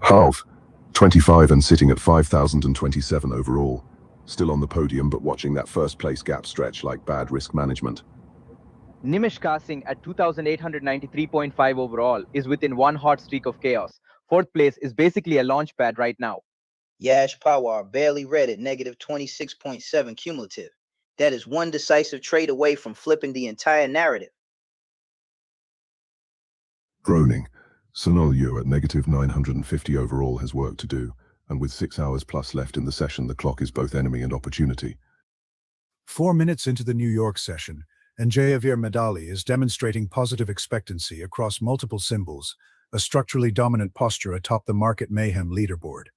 Halve, 25 and sitting at 5,027 overall. Still on the podium, but watching that first place gap stretch like bad risk management. Nimish Kasing at 2,893.5 overall is within one hot streak of chaos. Fourth place is basically a launch pad right now. Yash Pawar barely read at negative 26.7 cumulative. That is one decisive trade away from flipping the entire narrative. Groaning, Sunil Yu at negative 950 overall has work to do, and with 6 hours plus left in the session, the clock is both enemy and opportunity. 4 minutes into the New York session, and Jayaveer Madali is demonstrating positive expectancy across multiple symbols, a structurally dominant posture atop the Market Mayhem leaderboard.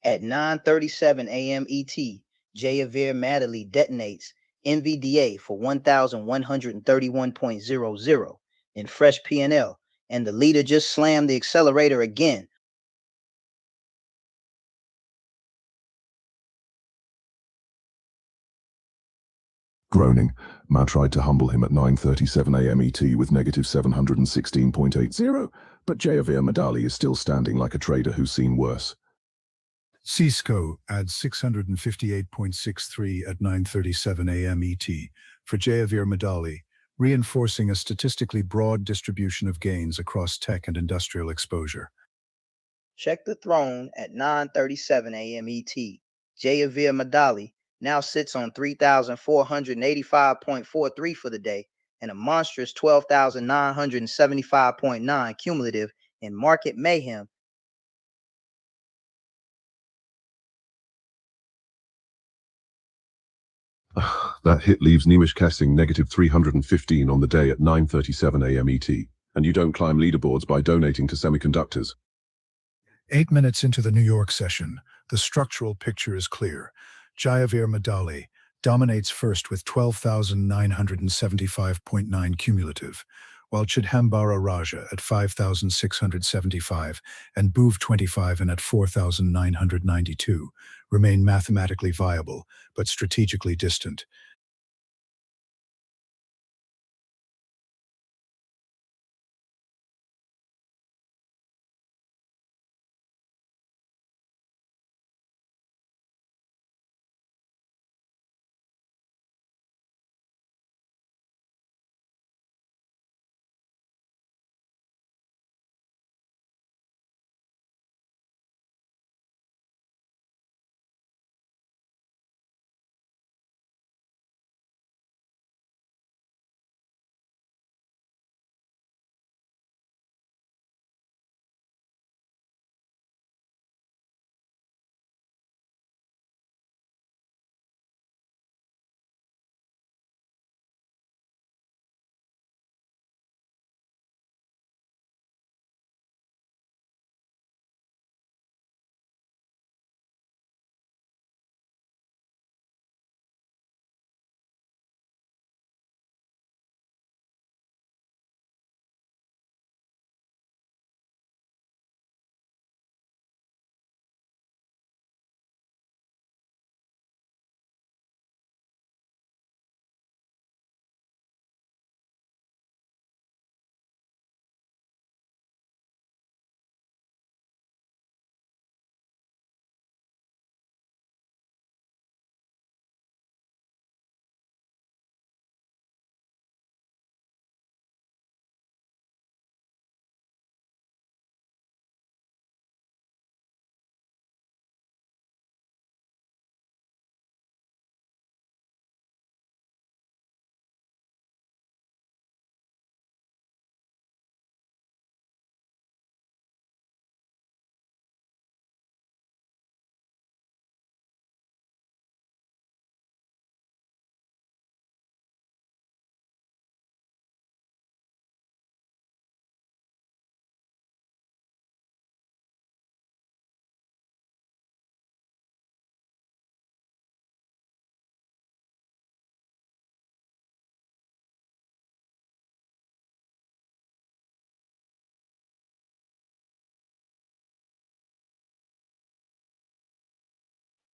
At 9:37 a.m. ET, Jayaveer Madali detonates NVDA for 1,131.00 in fresh P&L, and the leader just slammed the accelerator again. Groaning, Ma tried to humble him at 9:37 a.m. ET with negative 716.80, but Jayaveer Madali is still standing like a trader who's seen worse. Cisco adds 658.63 at 9:37 a.m. ET for Jayaveer Madali, reinforcing a statistically broad distribution of gains across tech and industrial exposure. Check the throne at 9:37 a.m. ET. Jayaveer Madali now sits on 3,485.43 for the day and a monstrous 12,975.9 cumulative in Market Mayhem. That hit leaves Nimish Kasing negative 315 on the day at 9:37 a.m. ET. And you don't climb leaderboards by donating to semiconductors. 8 minutes into the New York session, the structural picture is clear. Jayaveer Madali dominates first with 12,975.9 cumulative, while Chidhambara Raja at 5,675 and Bhuv 25 and at 4,992 remain mathematically viable but strategically distant.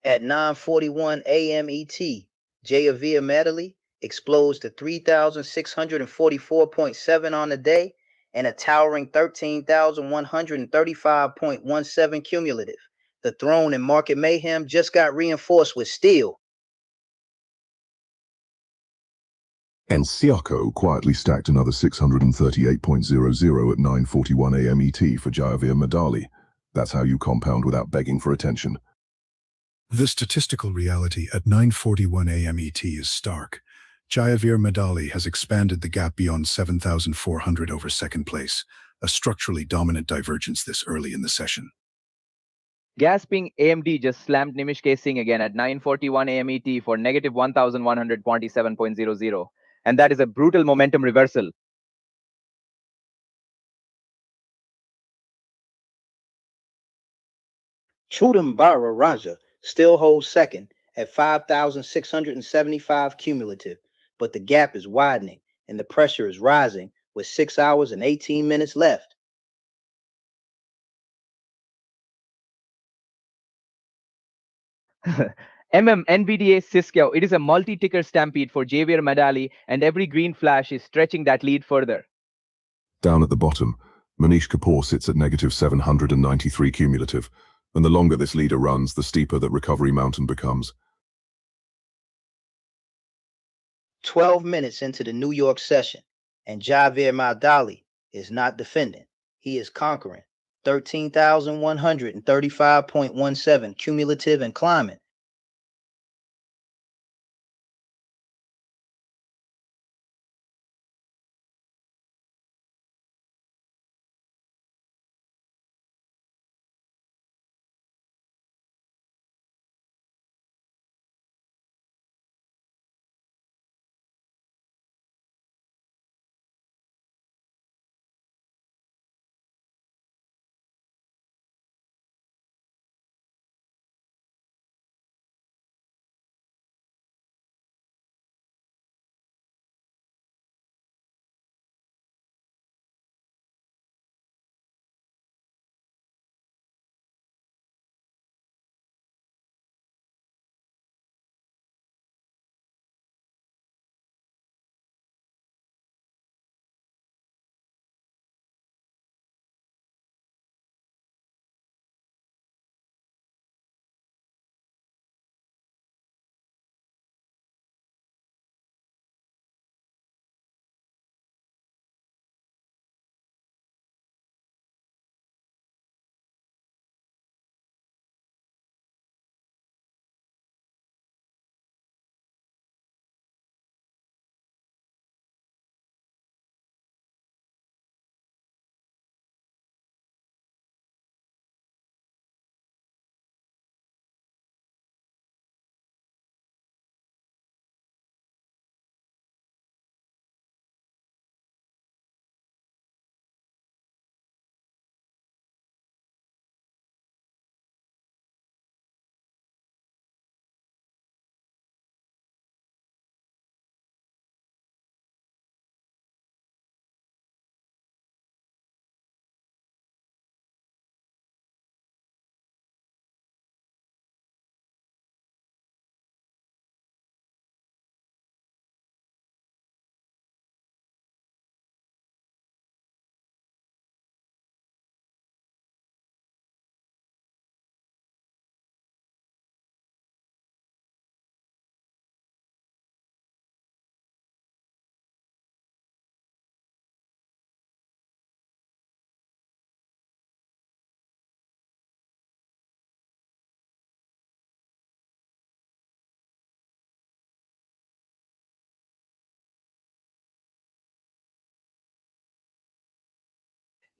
At 9:41 a.m. ET, Jayavir Medley explodes to 3,644.7 on the day and a towering 13,135.17 cumulative. The throne in Market Mayhem just got reinforced with steel. And Siako quietly stacked another 638.00 at 9:41 a.m. ET for Jayavir Medali. That's how you compound without begging for attention. The statistical reality at 9:41 a.m. ET is stark. Jayavir Medali has expanded the gap beyond 7,400 over second place, a structurally dominant divergence this early in the session. Gasping AMD just slammed Nimish K. Singh again at 9:41 a.m. ET for negative 1,147.00. And that is a brutal momentum reversal. Chudambara Raja still holds second at 5,675 cumulative, but the gap is widening and the pressure is rising with 6 hours and 18 minutes left. NVDA Cisco, it is a multi-ticker stampede for Javier Medali, and every green flash is stretching that lead further. Down at the bottom, Manish Kapoor sits at negative 793 cumulative, and the longer this leader runs, the steeper that recovery mountain becomes. 12 minutes into the New York session, and Javier Medali is not defending. He is conquering. 13,135.17 cumulative and climbing.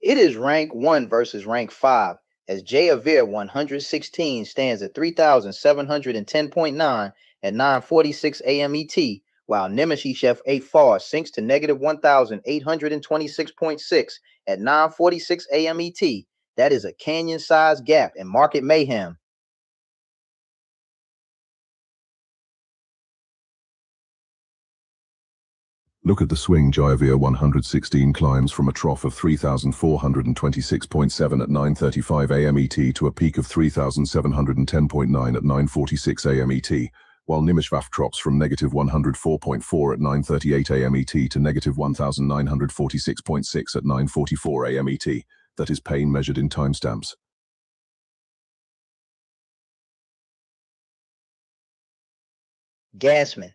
It is rank 1 versus rank 5, as Jayavir 116 stands at 3,710.9 at 9:46 a.m. ET, while Nemishev 8 Far sinks to negative 1,826.6 at 9:46 a.m. ET. That is a canyon-sized gap in Market Mayhem. Look at the swing. Jayavir 116 climbs from a trough of 3,426.7 at 9:35 a.m. ET to a peak of 3,710.9 at 9:46 a.m. ET, while Nimishvaf drops from negative 104.4 at 9:38 a.m. ET to negative 1,946.6 at 9:44 a.m. ET. That is pain measured in timestamps. Gasman,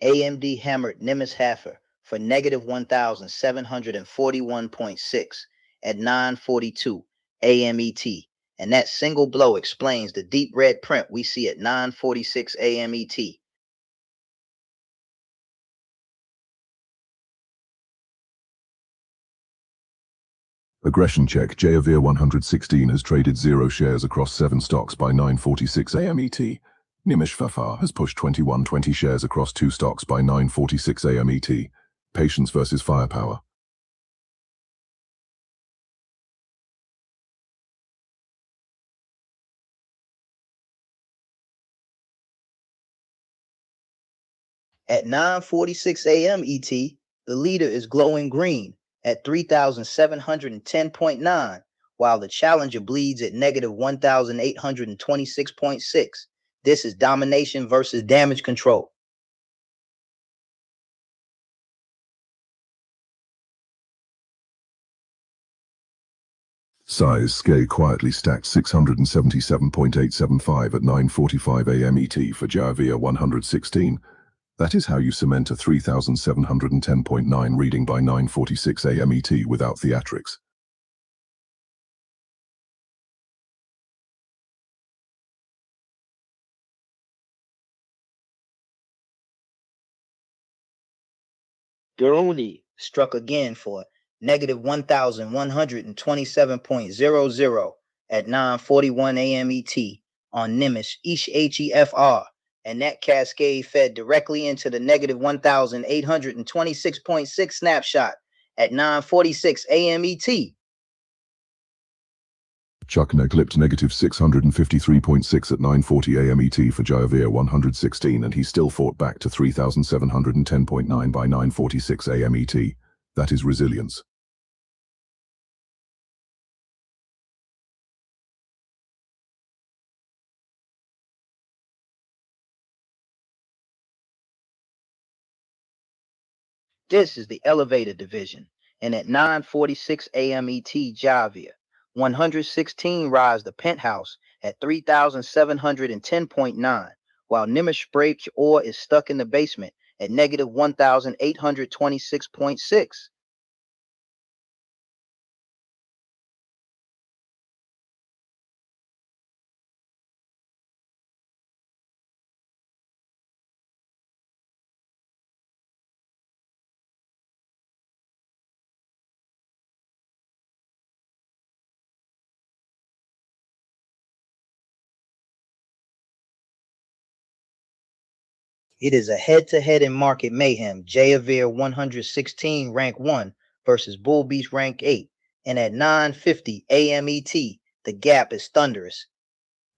AMD hammered Nimitz Hafer for negative 1,741.6 at 9:42 a.m. ET, and that single blow explains the deep red print we see at 9:46 a.m. ET. Aggression check. Jayavir 116 has traded 0 shares across 7 stocks by 9:46 a.m. ET. Nimish Fafar has pushed 2120 shares across 2 stocks by 9:46 a.m. ET. Patience versus firepower. At 9:46 a.m. ET, the leader is glowing green at 3,710.9, while the challenger bleeds at negative 1,826.6. This is domination versus damage control. Size scale quietly stacked 677.875 at 9:45 a.m. ET for Jayavir 116. That is how you cement a 3,710.9 reading by 9:46 a.m. ET without theatrics. Duruni struck again for negative 1,127.00 at 9:41 a.m. ET on Nimitz HEFR, and that cascade fed directly into the negative 1,826.6 snapshot at 9:46 a.m. ET. Chukna clipped negative 653.6 at 9:40 a.m. ET for Jayavir 116, and he still fought back to 3,710.9 by 9:46 a.m. ET. That is resilience. This is the elevator division, and at 9:46 a.m. ET, Jayavir 116 rides the penthouse at 3,710.9, while Nimitz break ore is stuck in the basement at negative 1,826.6. It is a head-to-head in Market Mayhem. Jayavir 116 rank 1 versus Bull Beast rank 8, and at 9:50 a.m. ET, the gap is thunderous.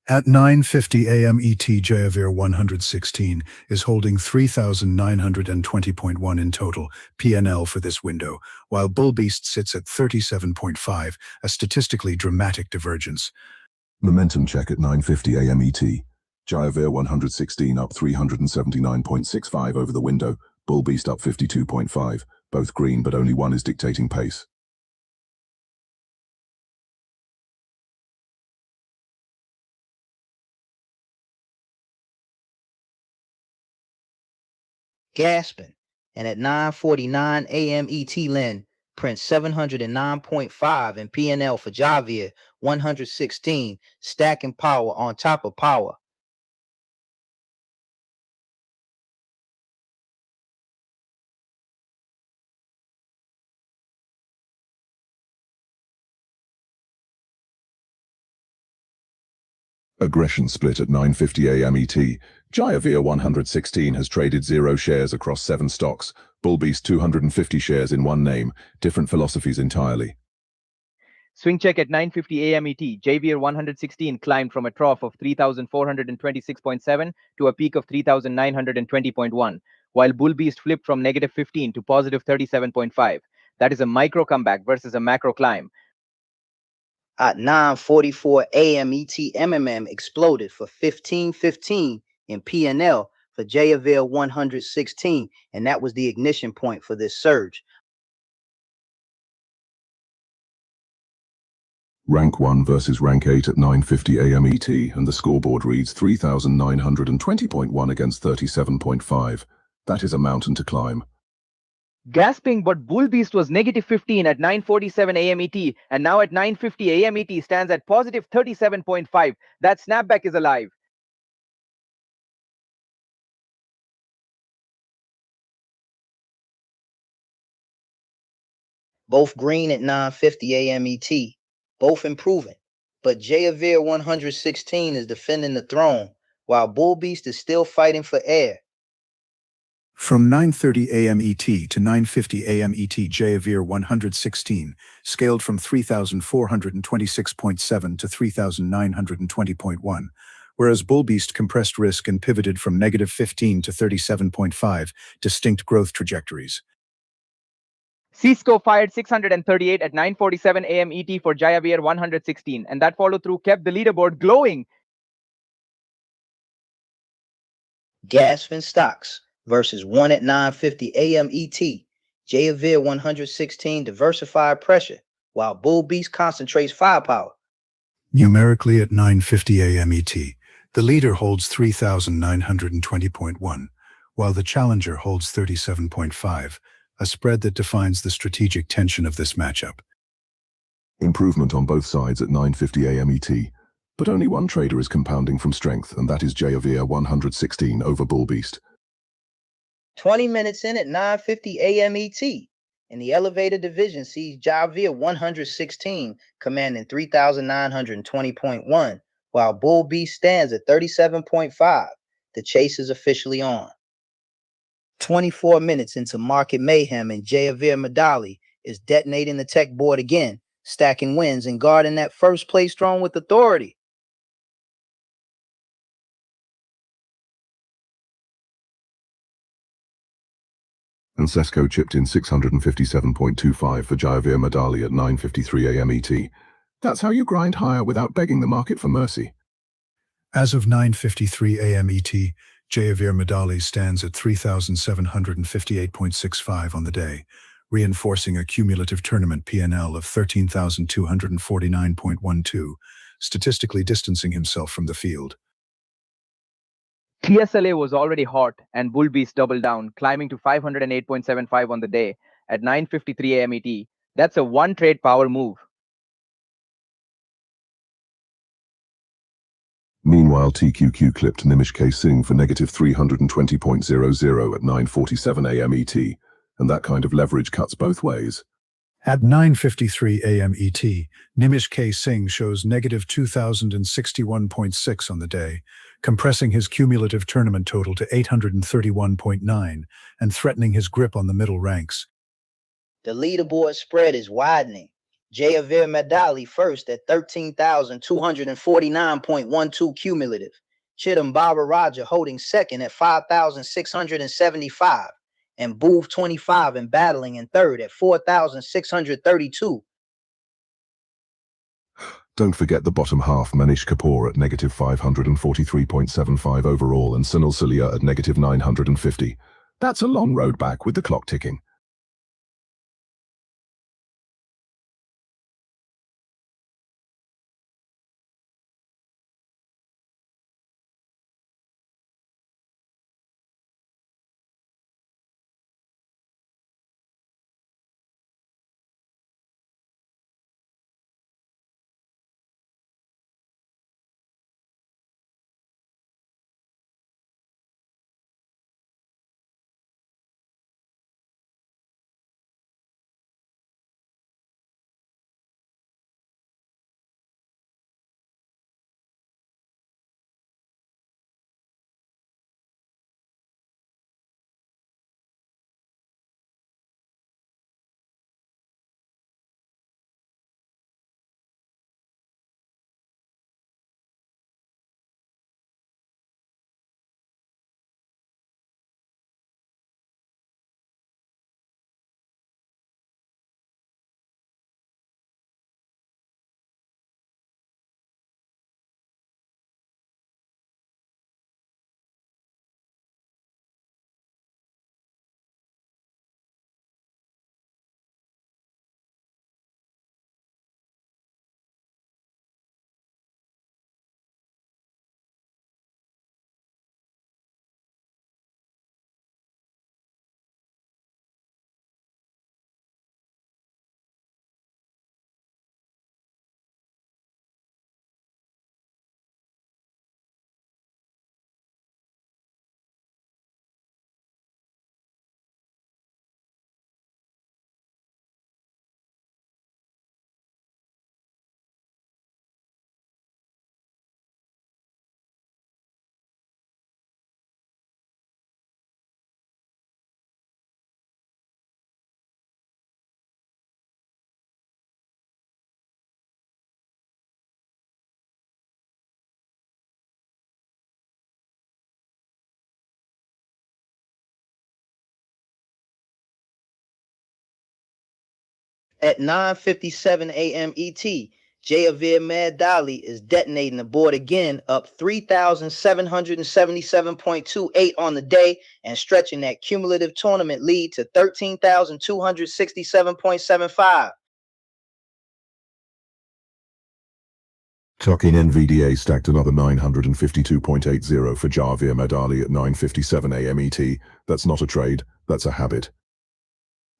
At 9:50 a.m. ET, Jayavir 116 is holding 3,920.1 in total PNL for this window, while Bullbeast sits at 37.5, a statistically dramatic divergence. Momentum check at 9:50 a.m. ET. Jayavir 116 up 379.65 over the window, Bull Beast up 52.5, both green but only one is dictating pace. Gasping, and at 9:49 a.m. ET, Lin prints 709.5 in PNL for Jayavir 116, stacking power on top of power. Aggression split at 9:50 a.m. ET. Jayavir 116 has traded 0 shares across 7 stocks. Bull Beast 250 shares in one name. Different philosophies entirely. Swing check at 9:50 a.m. ET. Jayavir 116 climbed from a trough of 3,426.7 to a peak of 3,920.1, while Bull Beast flipped from negative 15 to positive 37.5. That is a micro comeback versus a macro climb. At 9:44 a.m. ET, MMM exploded for 15.15 in PNL for Jayaveer 116, and that was the ignition point for this surge. Rank 1 versus Rank 8 at 9:50 a.m. ET, and the scoreboard reads 3,920.1 against 37.5. That is a mountain to climb. Gasping, but Bull Beast was negative 15 at 9:47 a.m. ET, and now at 9:50 a.m. ET stands at positive 37.5. That snapback is alive. Both green at 9:50 a.m. ET, both improving. But Jayaveer 116 is defending the throne, while Bull Beast is still fighting for air. From 9:30 a.m. ET to 9:50 a.m. ET, Jayaveer 116 scaled from 3,426.7 to 3,920.1, whereas Bull Beast compressed risk and pivoted from negative 15 to 37.5, distinct growth trajectories. Cisco fired 638 at 9:47 a.m. ET for Jayaveer 116, and that follow-through kept the leaderboard glowing. Gasfin stocks versus 1 at 9:50 a.m. ET. Jayaveer 116 diversified pressure, while Bull Beast concentrates firepower. Numerically at 9:50 a.m. ET, the leader holds 3,920.1, while the challenger holds 37.5, a spread that defines the strategic tension of this matchup. Improvement on both sides at 9:50 a.m. ET, but only one trader is compounding from strength, and that is Jayaveer 116 over Bull Beast. 20 minutes in at 9:50 a.m. ET, and the elevator division sees Jayaveer 116 commanding 3,920.1, while Bull Beast stands at 37.5. The chase is officially on. 24 minutes into Market Mayhem, and Jayaveer Madali is detonating the tech board again, stacking wins and guarding that first place throne with authority. And Sesko chipped in 657.25 for Jayaveer Madali at 9:53 a.m. ET. That's how you grind higher without begging the market for mercy. As of 9:53 a.m. ET, Jayaveer Madali stands at 3,758.65 on the day, reinforcing a cumulative tournament PNL of 13,249.12, statistically distancing himself from the field. TSLA was already hot, and Bull Beast doubled down, climbing to 508.75 on the day at 9:53 a.m. ET. That's a one-trade power move. Meanwhile, TQQ clipped Nimish K. Singh for negative 320.00 at 9:47 a.m. ET, and that kind of leverage cuts both ways. At 9:53 a.m. ET, Nimish K. Singh shows negative 2,061.6 on the day, compressing his cumulative tournament total to 831.9 and threatening his grip on the middle ranks. The leaderboard spread is widening. Jayaveer Madali first at 13,249.12 cumulative. Chidambara Raja holding second at 5,675. And Booth 25 and battling in third at 4,632. Don't forget the bottom half, Manish Kapoor at negative 543.75 overall and Sunil Salia at negative 950. That's a long road back with the clock ticking. At 9:57 a.m. ET, Javier Madali is detonating the board again, up 3,777.28 on the day and stretching that cumulative tournament lead to 13,267.75. Talking NVDA stacked another 952.80 for Javier Madali at 9:57 a.m. ET. That's not a trade, that's a habit.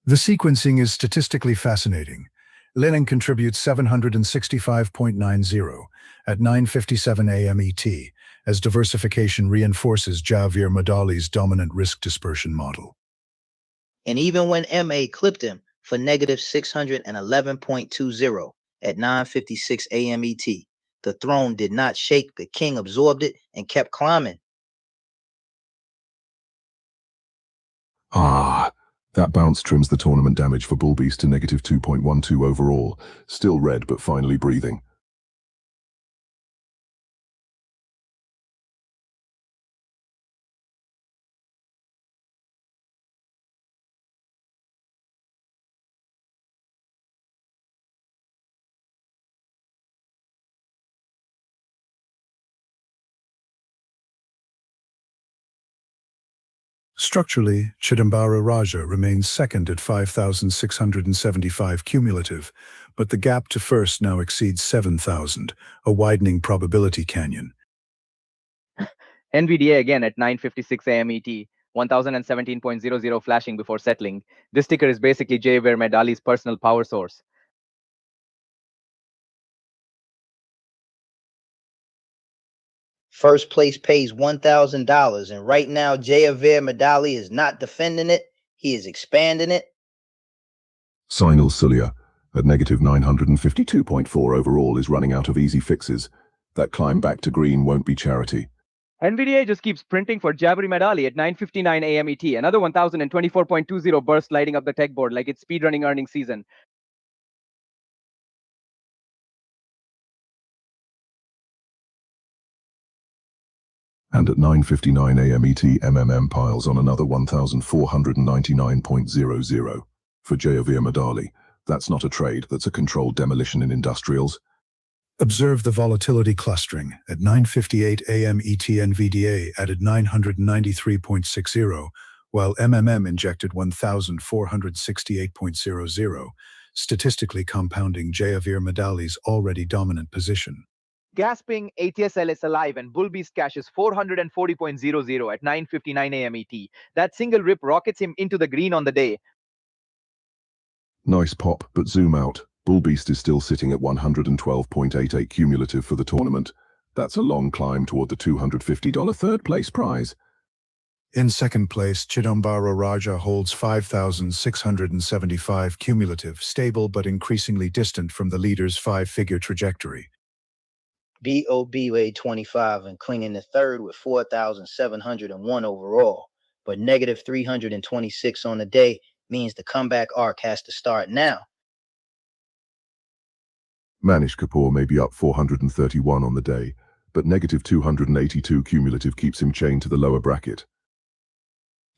The sequencing is statistically fascinating. Lenin contributes 765.90 at 9:57 a.m. ET, as diversification reinforces Javier Madali's dominant risk dispersion model. And even when MA clipped him for negative 611.20 at 9:56 a.m. ET, the throne did not shake. The king absorbed it and kept climbing. That bounce trims the tournament damage for Bull Beast to negative 2.12 overall. Still red, but finally breathing. Structurally, Chidambara Raja remains second at 5,675 cumulative, but the gap to first now exceeds 7,000, a widening probability canyon. NVDA again at 9:56 a.m. ET, 1017.00 flashing before settling. This ticker is basically Javier Madali's personal power source. First place pays $1,000, and right now Javier Madali is not defending it, he is expanding it. Sinal Sulia at negative 952.4 overall is running out of easy fixes. That climb back to green won't be charity. NVDA just keeps printing for Javier Madali at 9:59 a.m. ET, another 1024.20 burst lighting up the tech board like it's speedrunning earnings season. And at 9:59 a.m. ET, MMM piles on another 1,499.00 for Javier Madali. That's not a trade, that's a controlled demolition in industrials. Observe the volatility clustering. At 9:58 a.m. ET, NVDA added 993.60, while MMM injected 1,468.00, statistically compounding Javier Madali's already dominant position. Gasping ATSL is alive and Bull Beast cash is 440.00 at 9:59 a.m. ET. That single rip rockets him into the green on the day. Nice pop, but zoom out. Bull Beast is still sitting at 112.88 cumulative for the tournament. That's a long climb toward the $250 third place prize. In second place, Chidambara Raja holds 5,675 cumulative, stable but increasingly distant from the leader's five-figure trajectory. BOB weighed 25 and clinging to third with 4,701 overall, but negative 326 on the day means the comeback arc has to start now. Manish Kapoor may be up 431 on the day, but negative 282 cumulative keeps him chained to the lower bracket.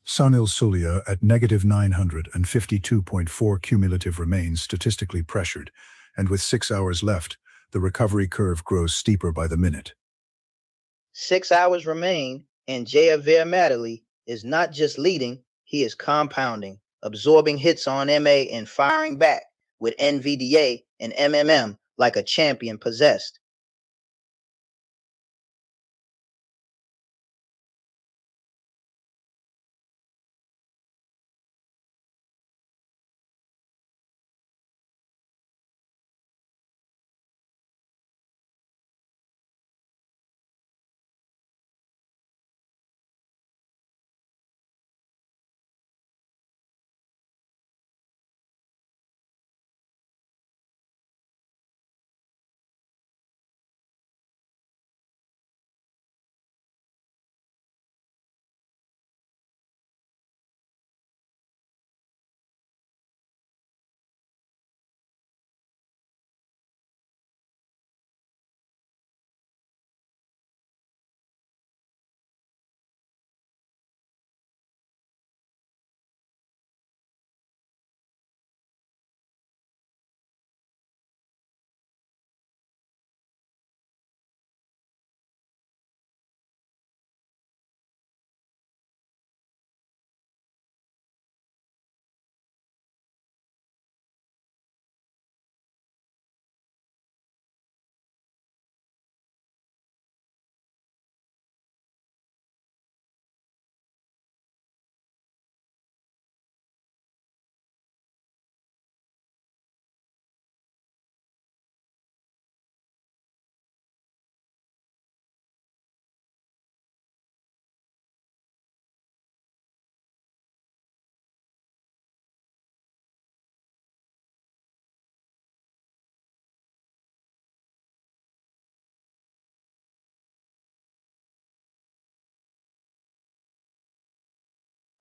Sunil Sulia at negative 952.4 cumulative remains statistically pressured, and with 6 hours left, the recovery curve grows steeper by the minute. 6 hours remain, and Javier Madali is not just leading, he is compounding, absorbing hits on MA and firing back with NVDA and MMM like a champion possessed.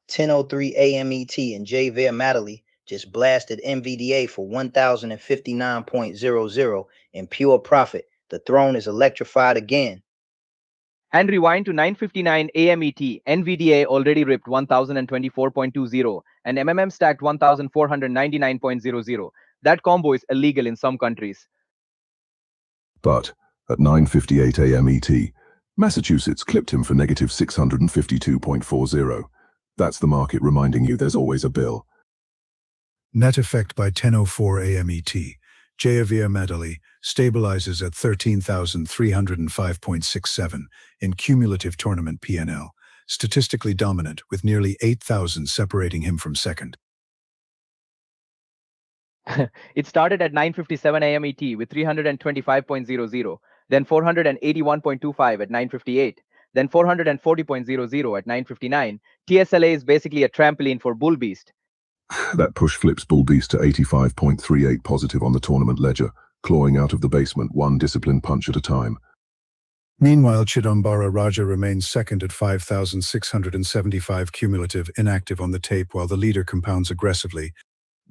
10:03 a.m. ET and Javier Madley just blasted NVDA for 1059.00 in pure profit. The throne is electrified again. And rewind to 9:59 a.m. ET. NVDA already ripped 1024.20 and MMM stacked 1499.00. That combo is illegal in some countries. But at 9:58 a.m. ET, Massachusetts clipped him for negative 652.40. That's the market reminding you there's always a bill. Net effect by 10:04 a.m. ET. Javier Madley stabilizes at 13,305.67 in cumulative tournament PNL, statistically dominant with nearly 8,000 separating him from second. It started at 9:57 a.m. ET with 325.00, then 481.25 at 9:58, then 440.00 at 9:59. TSLA is basically a trampoline for Bull Beast. That push flips Bull Beast to 85.38 positive on the tournament ledger, clawing out of the basement one disciplined punch at a time. Meanwhile, Chidambara Raja remains second at 5,675 cumulative inactive on the tape while the leader compounds aggressively.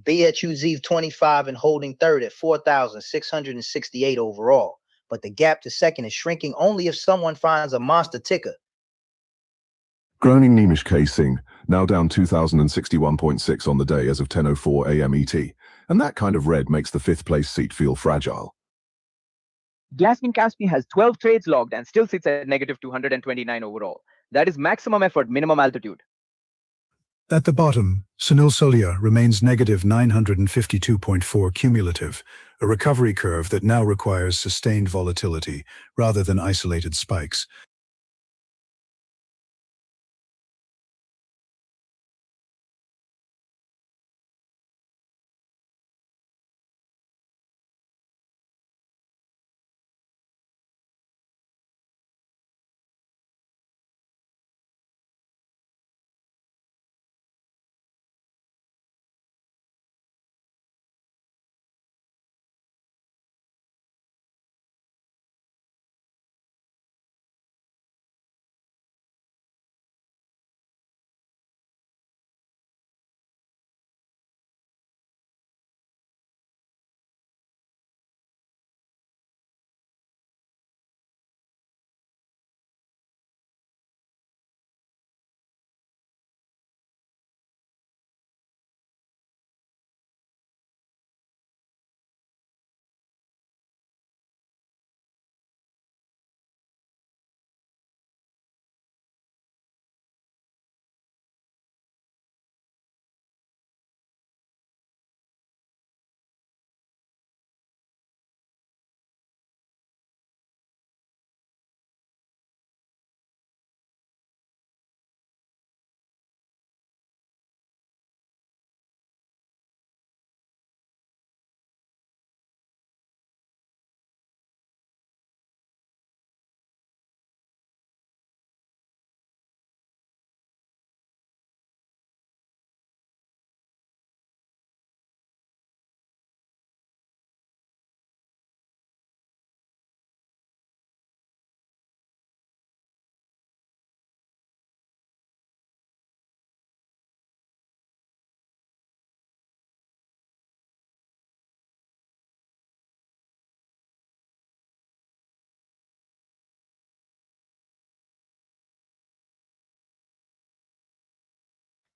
BHUZ 25 and holding third at 4,668 overall. But the gap to second is shrinking only if someone finds a monster ticker. Groaning Nimish K. Singh, now down 2,061.6 on the day as of 10:04 a.m. ET, and that kind of red makes the fifth place seat feel fragile. Gasping Kaspi has 12 trades logged and still sits at negative 229 overall. That is maximum effort, minimum altitude. At the bottom, Sunil Solia remains negative 952.4 cumulative, a recovery curve that now requires sustained volatility rather than isolated spikes.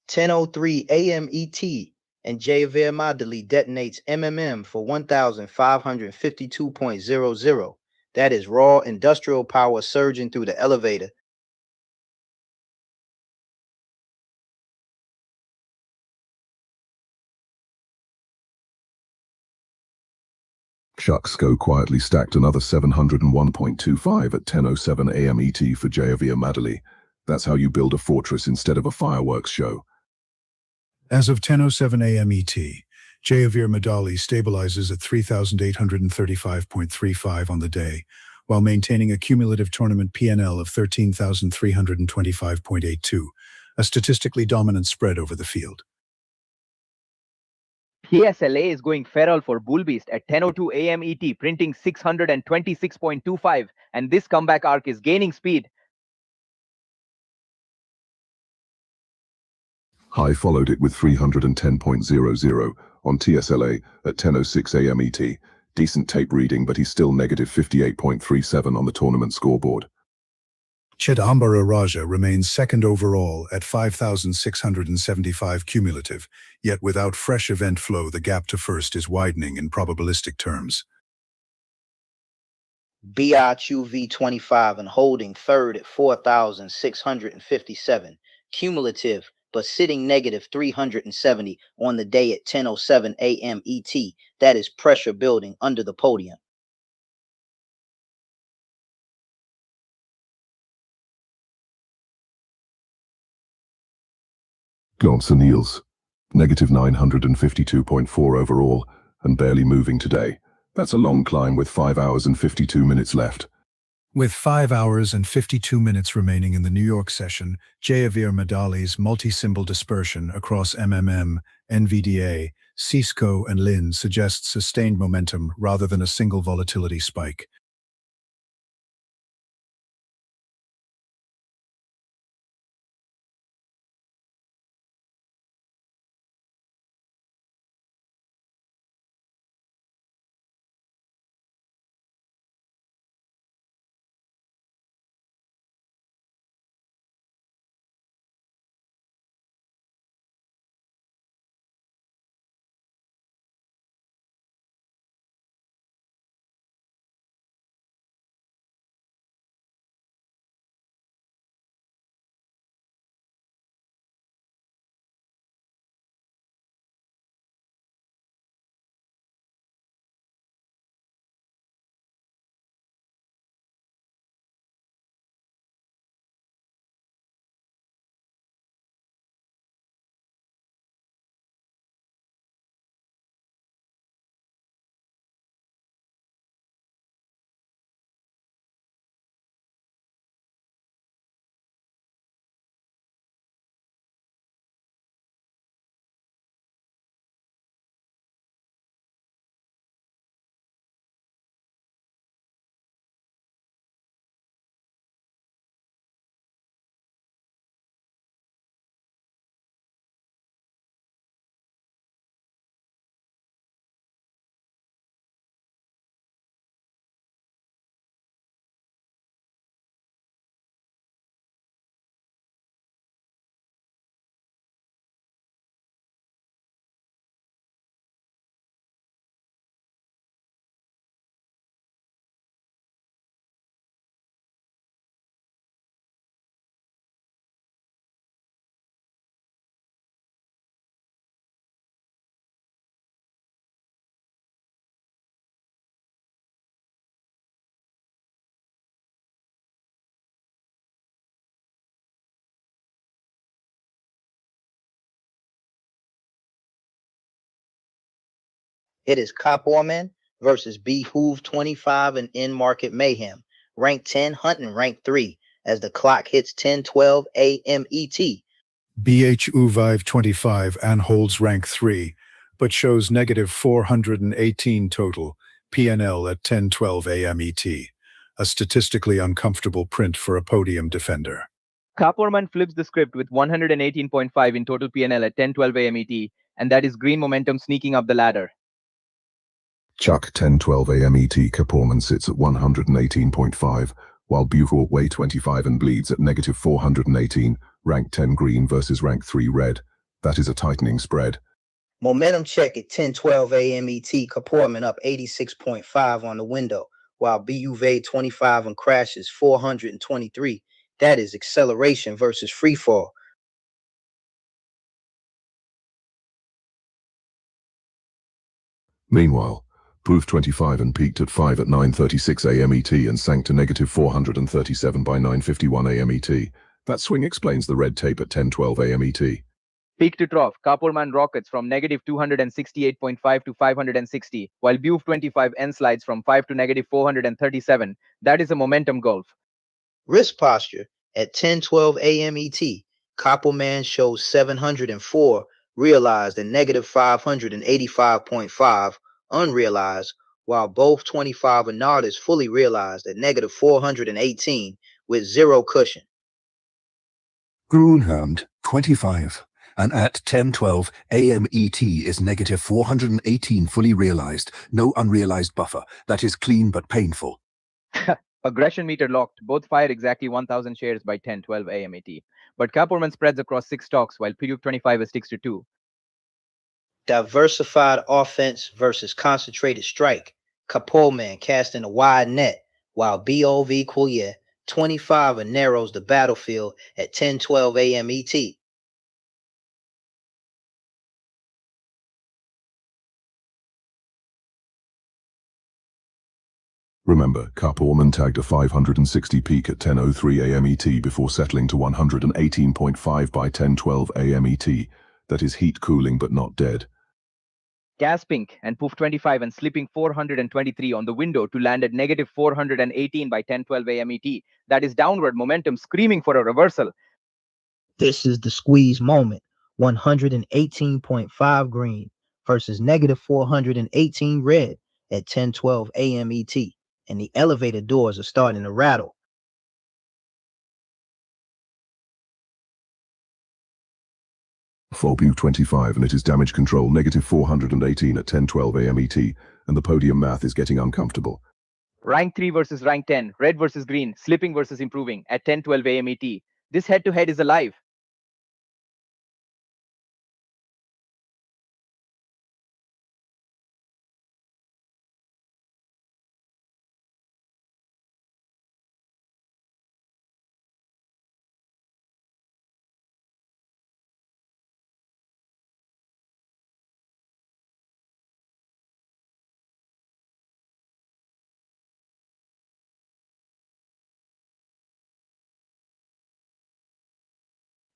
(10:03 a.m. ET) and Javier Madley detonates MMM for 1,552.00. That is raw industrial power surging through the elevator. Shuxco quietly stacked another 701.25 at 10:07 a.m. ET for Javier Madley. That's how you build a fortress instead of a fireworks show. As of 10:07 a.m. ET, Javier Madley stabilizes at 3,835.35 on the day, while maintaining a cumulative tournament PNL of 13,325.82, a statistically dominant spread over the field. TSLA is going feral for Bull Beast at 10:02 a.m. ET, printing 626.25, and this comeback arc is gaining speed. High followed it with 310.00 on TSLA at 10:06 a.m. ET. Decent tape reading, but he's still negative 58.37 on the tournament scoreboard. Chidambara Raja remains second overall at 5,675 cumulative, yet without fresh event flow the gap to first is widening in probabilistic terms. BIQV25 and holding third at 4,657 cumulative, but sitting negative 370 on the day at 10:07 a.m. ET. That is pressure building under the podium. Gauntlet Niels, negative 952.4 overall, and barely moving today. That's a long climb with 5 hours and 52 minutes left. With 5 hours and 52 minutes remaining in the New York session, Jayaveer Madali's multi-symbol dispersion across MMM, NVDA, Cisco, and LIN suggests sustained momentum rather than a single volatility spike. It is Copperman versus Behoove 25 and in Market Mayhem. Rank 10, hunting rank 3 as the clock hits 10:12 a.m. ET. BHU 25 and holds rank 3, but shows negative 418 total, PNL at 10:12 a.m. ET. A statistically uncomfortable print for a podium defender. Kaporman flips the script with 118.5 in total PNL at 10:12 a.m. ET, and that is green momentum sneaking up the ladder. Chuck 10:12 a.m. ET Kaporman sits at 118.5, while Buchway 25 and bleeds at negative 418, rank 10 green versus rank 3 red. That is a tightening spread. Momentum check at 10:12 a.m. ET. Kaporman up 86.5 on the window, while BUV 25 and crashes 423. That is acceleration versus free fall. Meanwhile, Proof 25 and peaked at 5 at 9:36 a.m. ET and sank to negative 437 by 9:51 a.m. ET. That swing explains the red tape at 10:12 a.m. ET. Peak to trough, Kaporman rockets from negative 268.5 to 560, while Buve 25 end slides from 5 to negative 437. That is a momentum golf. Risk posture at 10:12 a.m. ET. Koppelman shows 704 realized and negative 585.5 unrealized, while both 25 and NOD is fully realized at negative 418 with zero cushion. Grunhelmed 25 and at 10:12 a.m. ET is negative 418 fully realized, no unrealized buffer. That is clean but painful. Aggression meter locked. Both fire exactly 1,000 shares by 10:12 a.m. ET. But Kaporman spreads across 6 stocks, while Periuk 25 sticks to 2. Diversified offense versus concentrated strike. Kaporman casting a wide net, while BOV Coulier 25 narrows the battlefield at 10:12 a.m. ET. Remember, Kaporman tagged a 560 peak at 10:03 a.m. ET before settling to 118.5 by 10:12 a.m. ET. That is heat cooling but not dead. Gas Pink and Poof 25 and slipping 423 on the window to land at negative 418 by 10:12 a.m. ET. That is downward momentum screaming for a reversal. This is the squeeze moment. 118.5 green versus negative 418 red at 10:12 a.m. ET. And the elevator doors are starting to rattle. For Butte 25 and it is damage control negative 418 at 10:12 a.m. ET, and the podium math is getting uncomfortable. Rank 3 versus rank 10, red versus green, slipping versus improving at 10:12 a.m. ET. This head-to-head is alive.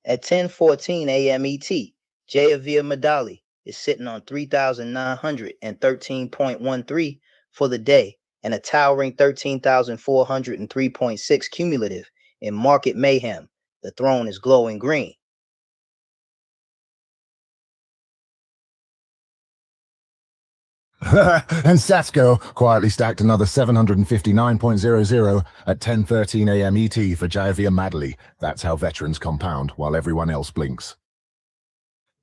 At 10:14 a.m. ET, Javier Madali is sitting on 3,913.13 for the day and a towering 13,403.6 cumulative in Market Mayhem. The throne is glowing green. And Satco quietly stacked another 759.00 at 10:13 a.m. ET for Javier Madley. That's how veterans compound while everyone else blinks.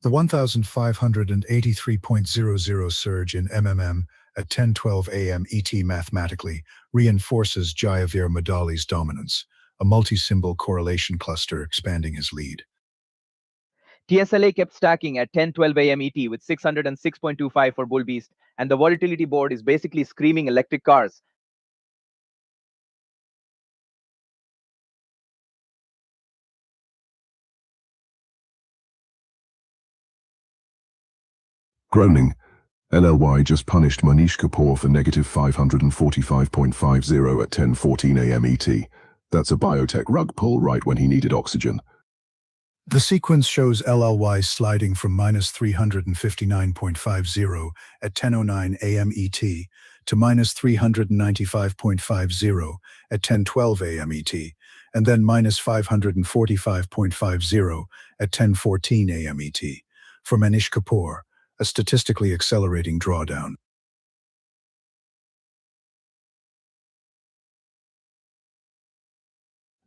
The 1,583.00 surge in MMM at 10:12 a.m. ET mathematically reinforces Javier Madali's dominance, a multi-symbol correlation cluster expanding his lead. TSLA kept stacking at 10:12 a.m. ET with 606.25 for Bull Beast, and the volatility board is basically screaming electric cars. Groaning. LLY just punished Manish Kapoor for negative 545.50 at 10:14 a.m. ET. That's a biotech rug pull right when he needed oxygen. The sequence shows LLY sliding from minus 359.50 at 10:09 a.m. ET to minus 395.50 at 10:12 a.m. ET, and then minus 545.50 at 10:14 a.m. ET for Manish Kapoor, a statistically accelerating drawdown.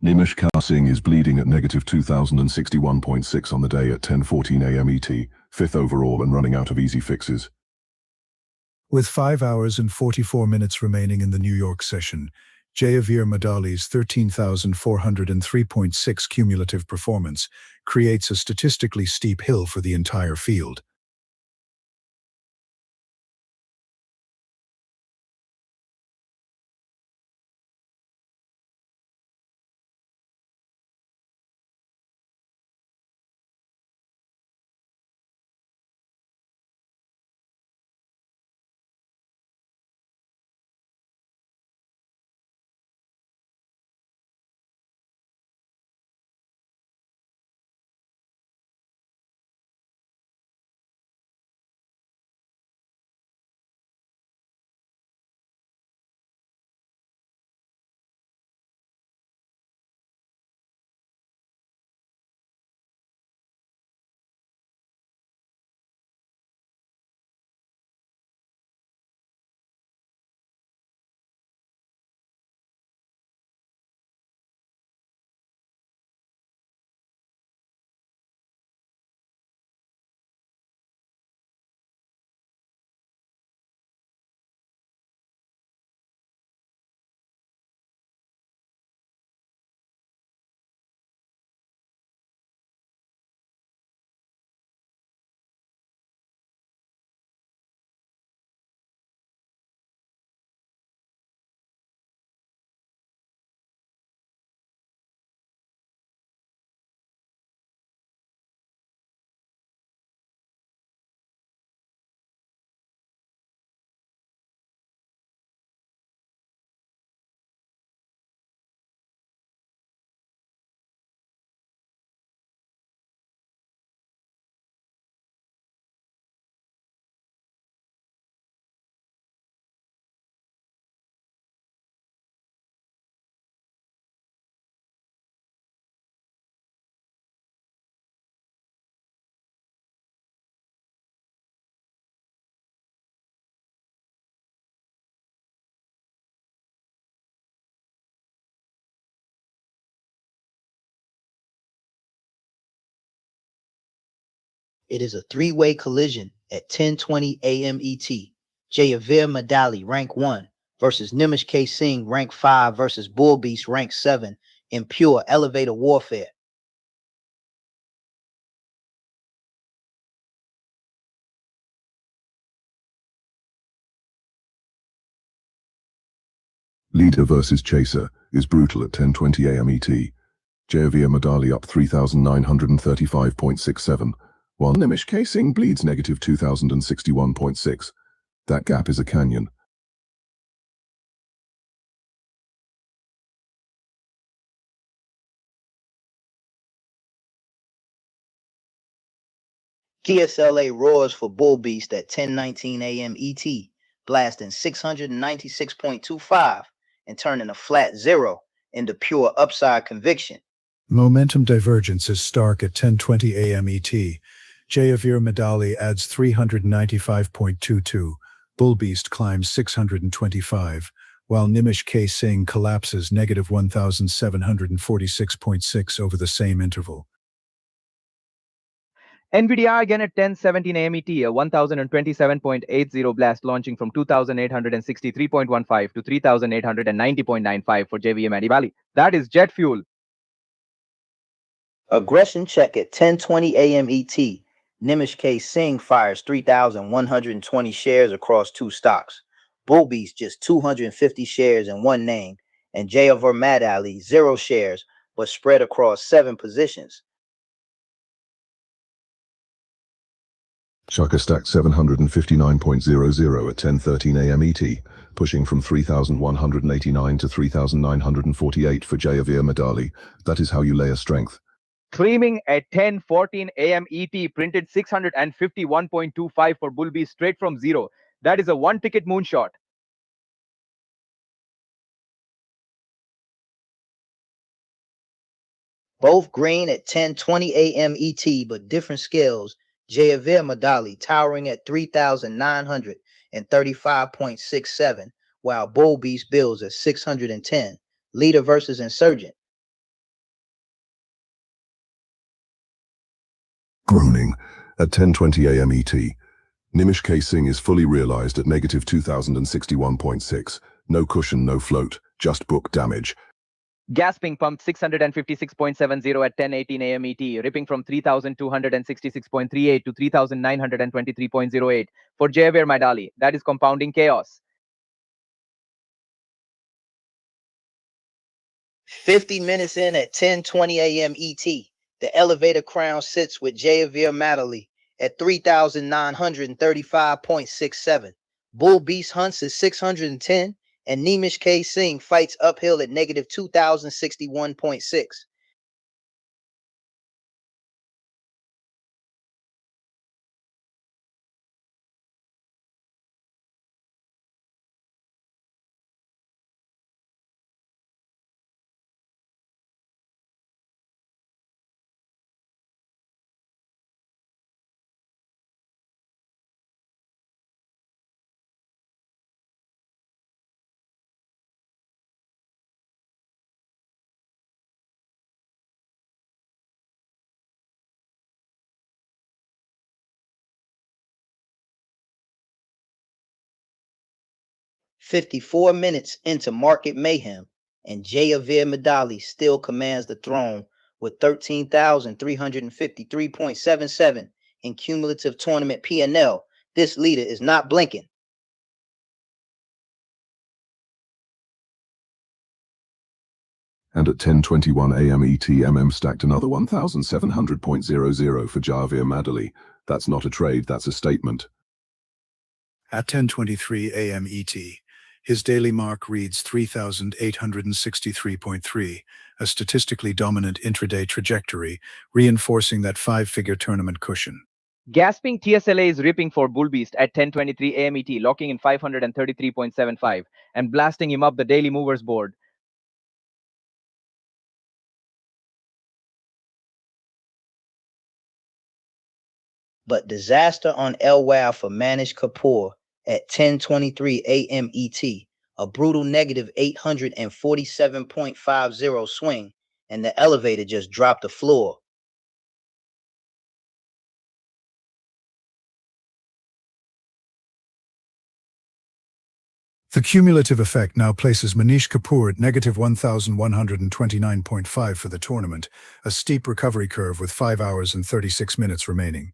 Nimish Kaur is bleeding at negative 2061.6 on the day at 10:14 a.m. ET, 5th overall and running out of easy fixes. With 5 hours and 44 minutes remaining in the New York session, Javier Madali's 13,403.6 cumulative performance creates a statistically steep hill for the entire field. It is a three-way collision at 10:20 a.m. ET. Jayaveer Madali, rank 1, versus Nimish K. Singh, rank 5, versus Bull Beast, rank 7, in pure elevator warfare. Leader versus Chaser is brutal at 10:20 a.m. ET. Jayaveer Madali up 3,935.67, while Nimish K. Singh bleeds negative 2,061.6. That gap is a canyon. TSLA roars for Bull Beast at 10:19 a.m. ET, blasting 696.25 and turning a flat 0 into pure upside conviction. Momentum divergence is stark at 10:20 a.m. ET. Jayaveer Madali adds 395.22. Bull Beast climbs 625, while Nimish K. Singh collapses negative 1,746.6 over the same interval. NVIDIA again at 10:17 a.m. ET, a 1027.80 blast launching from 2863.15 to 3890.95 for JVM Adibali. That is jet fuel. Aggression check at 10:20 a.m. ET. Nimish K. Singh fires 3,120 shares across 2 stocks. Bull Beast just 250 shares in one name, and Jayaveer Madali 0 shares, but spread across 7 positions. Shaka stacked 759.00 at 10:13 a.m. ET, pushing from 3,189 to 3,948 for Jayaveer Madali. That is how you layer strength. Creaming at 10:14 a.m. ET, printed 651.25 for Bull Beast straight from 0. That is a one-ticket moonshot. Both green at 10:20 a.m. ET, but different scales. Jayaveer Madali towering at 3,935.67, while Bull Beast bills at 610. Leader versus insurgent. Groaning at 10:20 a.m. ET. Nimish K. Singh is fully realized at negative 2,061.6. No cushion, no float, just book damage. Gasping pumped 656.70 at 10:18 a.m. ET, ripping from 3,266.38 to 3,923.08 for Jayaveer Madali. That is compounding chaos. 50 minutes in at 10:20 a.m. ET. The elevator crown sits with Jayaveer Madali at 3,935.67. Bull Beast hunts at 610, and Nimish K. Singh fights uphill at negative 2,061.6. "54 minutes into Market Mayhem, and Jayaveer Madali still commands the throne with 13,353.77 in cumulative tournament P&L. This leader is not blinking. And at 10:21 a.m. ET, stacked another 1,700.00 for Jayaveer Madali. That's not a trade, that's a statement. At 10:23 a.m. ET, his daily mark reads 3,863.3, a statistically dominant intraday trajectory, reinforcing that 5-figure tournament cushion. Gasping TSLA is ripping for Bull Beast at 10:23 a.m. ET, locking in 533.75 and blasting him up the daily movers board. But disaster on LWOW for Manish Kapoor at 10:23 a.m. ET, a brutal negative 847.50 swing, and the elevator just dropped the floor. The cumulative effect now places Manish Kapoor at negative 1,129.5 for the tournament, a steep recovery curve with 5 hours and 36 minutes remaining.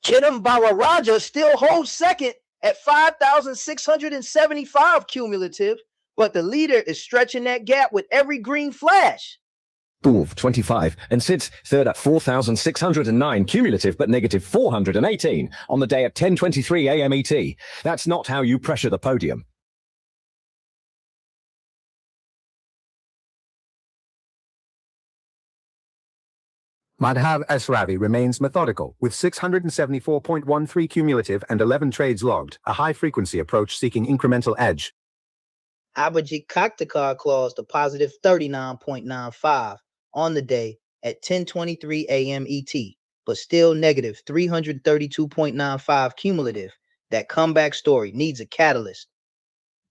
Chidambawa Raja still holds second at 5,675 cumulative, but the leader is stretching that gap with every green flash. Bulv, 25, and sits third at 4,609 cumulative, but negative 418 on the day at 10:23 a.m. ET. That's not how you pressure the podium. Madhav S. Ravi remains methodical, with 674.13 cumulative and 11 trades logged, a high-frequency approach seeking incremental edge. Abhijit Kaktakar claused a positive 39.95 on the day at 10:23 a.m. ET, but still negative 332.95 cumulative. That comeback story needs a catalyst.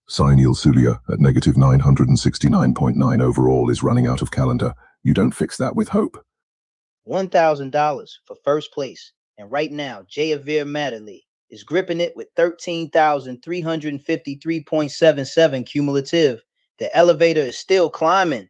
Sainil Sulia at negative 969.9 overall is running out of calendar. You don't fix that with hope. $1,000 for first place. And right now, Jayavir Madali is gripping it with 13,353.77 cumulative. The elevator is still climbing.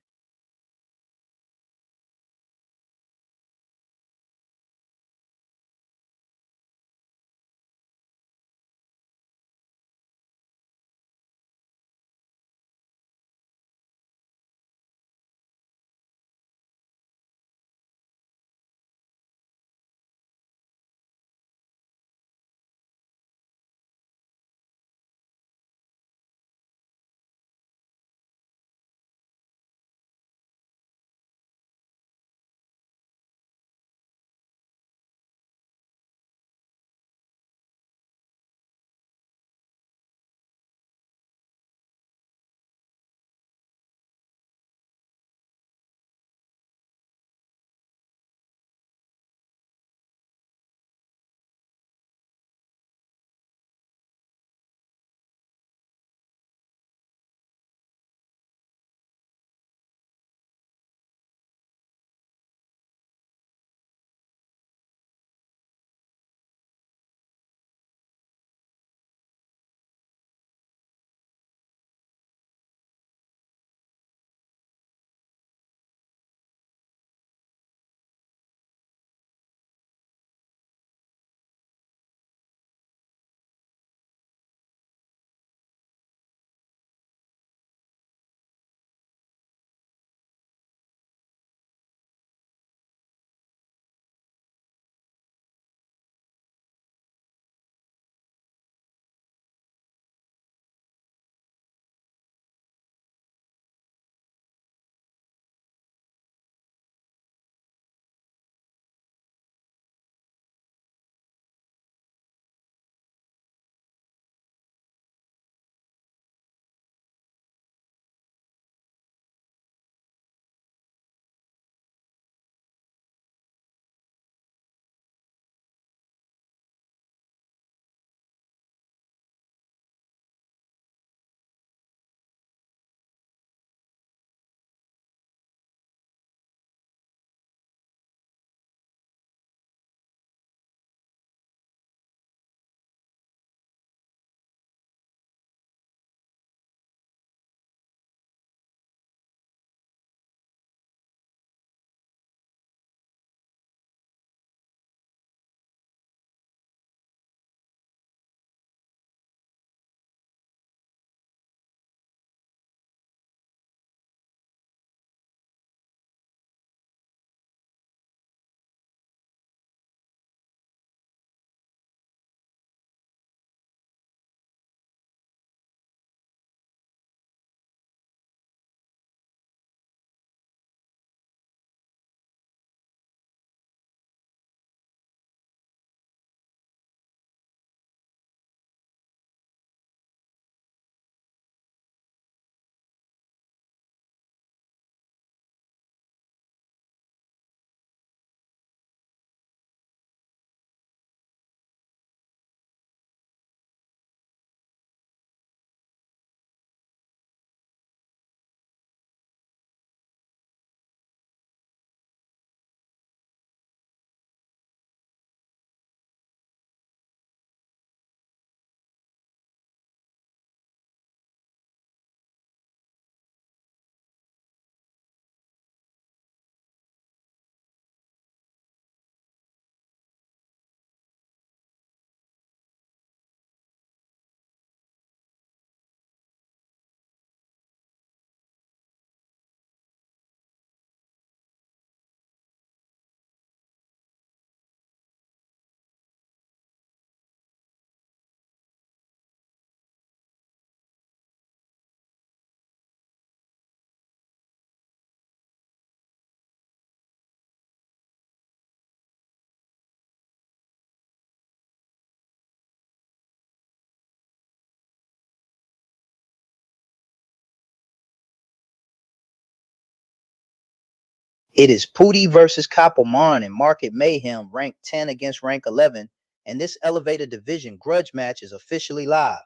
It is Pooty versus Koppelman in Market Mayhem, rank 10 against rank 11, and this elevated division grudge match is officially live.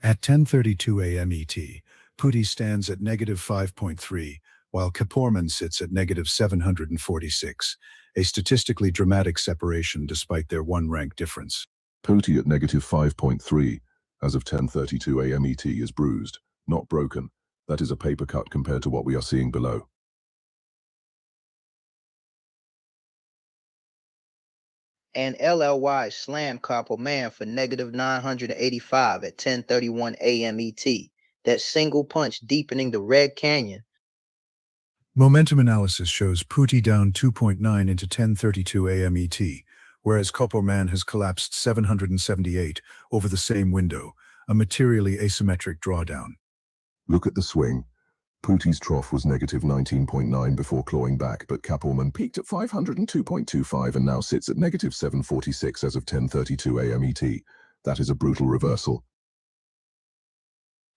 At 10:32 a.m. ET, Pooty stands at -5.3, while Kaporman sits at -746, a statistically dramatic separation despite their one rank difference. Pooty at -5.3, as of 10:32 a.m. ET, is bruised, not broken. That is a paper cut compared to what we are seeing below. And LLY slammed Koppelman for -985 at 10:31 a.m. ET. That single punch deepening the Red Canyon. Momentum analysis shows Pooty down 2.9 into 10:32 a.m. ET, whereas Koppelman has collapsed 778 over the same window, a materially asymmetric drawdown. Look at the swing. Pooty's trough was -19.9 before clawing back, but Koppelman peaked at 502.25 and now sits at -746 as of 10:32 a.m. ET. That is a brutal reversal.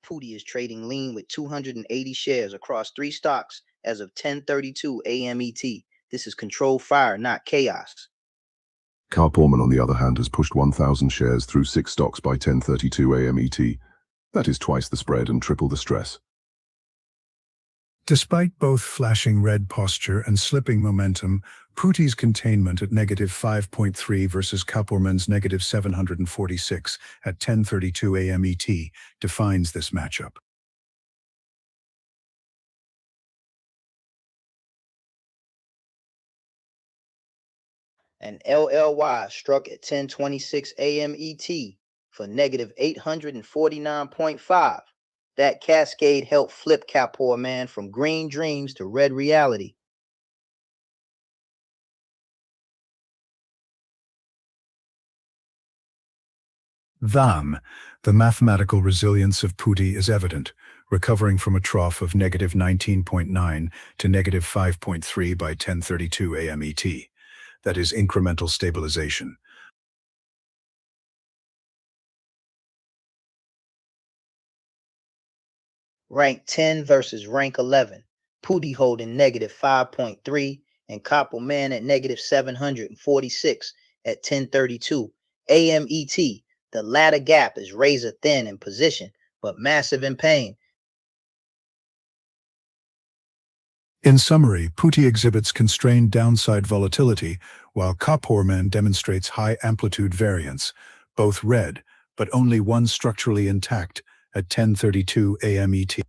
Pooty is trading lean with 280 shares across 3 stocks as of 10:32 a.m. ET. This is controlled fire, not chaos. Koppelman, on the other hand, has pushed 1,000 shares through 6 stocks by 10:32 a.m. ET. That is twice the spread and triple the stress. Despite both flashing red posture and slipping momentum, Pooty's containment at -5.3 versus Koppelman's -746 at 10:32 a.m. ET defines this matchup. And LLY struck at 10:26 a.m. ET for -849.5. That cascade helped flip Koppelman from green dreams to red reality. The mathematical resilience of Pooty is evident, recovering from a trough of -19.9 to -5.3 by 10:32 a.m. ET. That is incremental stabilization. Rank 10 versus rank 11. Pooty holding -5.3 and Koppelman at -746 at 10:32 a.m. ET. The latter gap is razor thin in position, but massive in pain. In summary, Pooty exhibits constrained downside volatility, while Koppelman demonstrates high amplitude variance, both red, but only one structurally intact at 10:32 a.m. ET.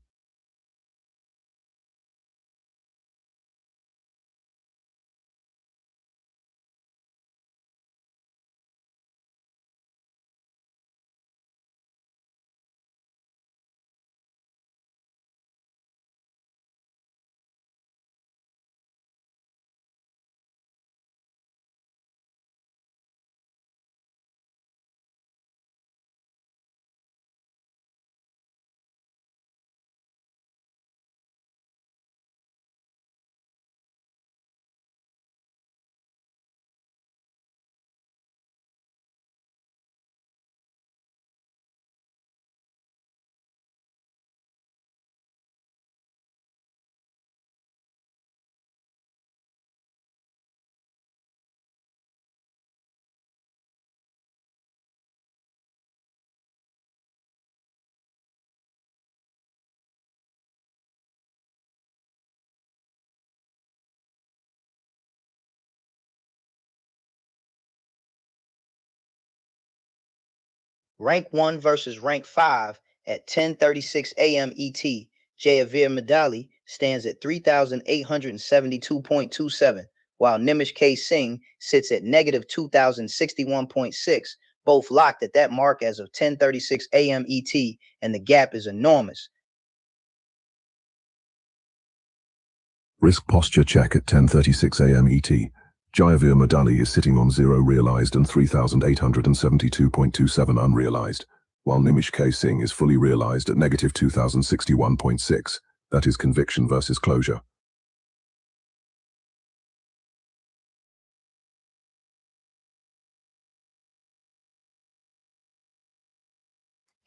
Rank 1 versus rank 5 at 10:36 a.m. ET. Jayaveer Madali stands at 3,872.27, while Nimish K. Singh sits at -2,061.6, both locked at that mark as of 10:36 a.m. ET, and the gap is enormous. Risk posture check at 10:36 a.m. ET. Jayaveer Madali is sitting on 0 realized and 3,872.27 unrealized, while Nimish K. Singh is fully realized at -2,061.6. That is conviction versus closure.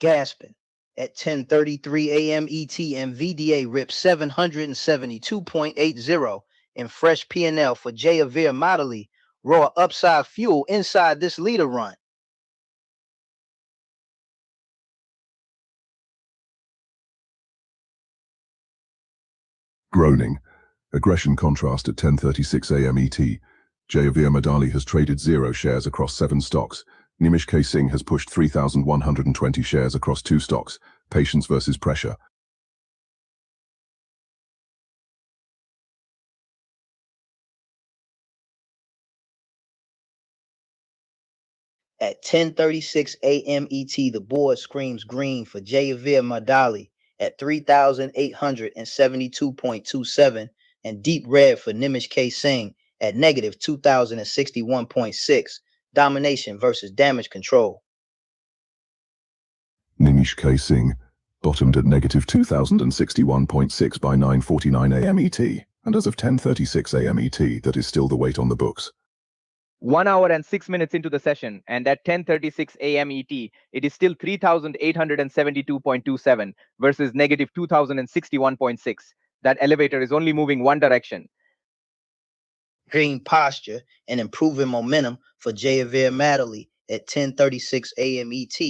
Gasping. At 10:33 a.m. ET, NVDA ripped 772.80 in fresh P&L for Javier Maddali, raw upside fuel inside this leader run. Groaning. Aggression contrast at 10:36 a.m. ET. Javier Maddali has traded 0 shares across 7 stocks. Nimish K. Singh has pushed 3,120 shares across 2 stocks. Patience versus pressure. At 10:36 a.m. ET, the board screams green for Javier Maddali at 3,872.27 and deep red for Nimish K. Singh at negative 2,061.6. Domination versus damage control. Nimish K. Singh bottomed at negative 2,061.6 by 9:49 a.m. ET, and as of 10:36 a.m. ET, that is still the weight on the books. 1 hour and 6 minutes into the session, and at 10:36 a.m. ET, it is still 3,872.27 versus negative 2,061.6. That elevator is only moving one direction. Green posture and improving momentum for Javier Maddali at 10:36 a.m. ET.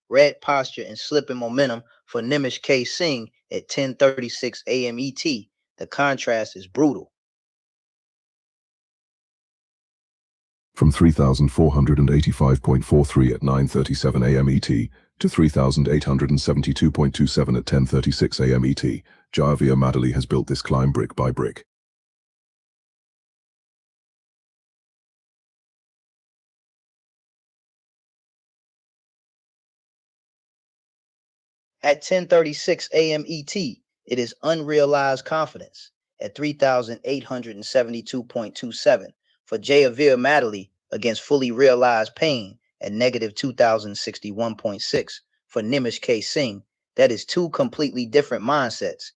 Red posture and slipping momentum for Nimish K. Singh at 10:36 a.m. ET. The contrast is brutal. From 3,485.43 at 9:37 a.m. ET to 3,872.27 at 10:36 a.m. ET, Javier Maddali has built this climb brick by brick. At 10:36 a.m. ET, it is unrealized confidence at 3,872.27 for Javier Maddali against fully realized pain at negative 2,061.6 for Nimish K. Singh. That is 2 completely different mindsets.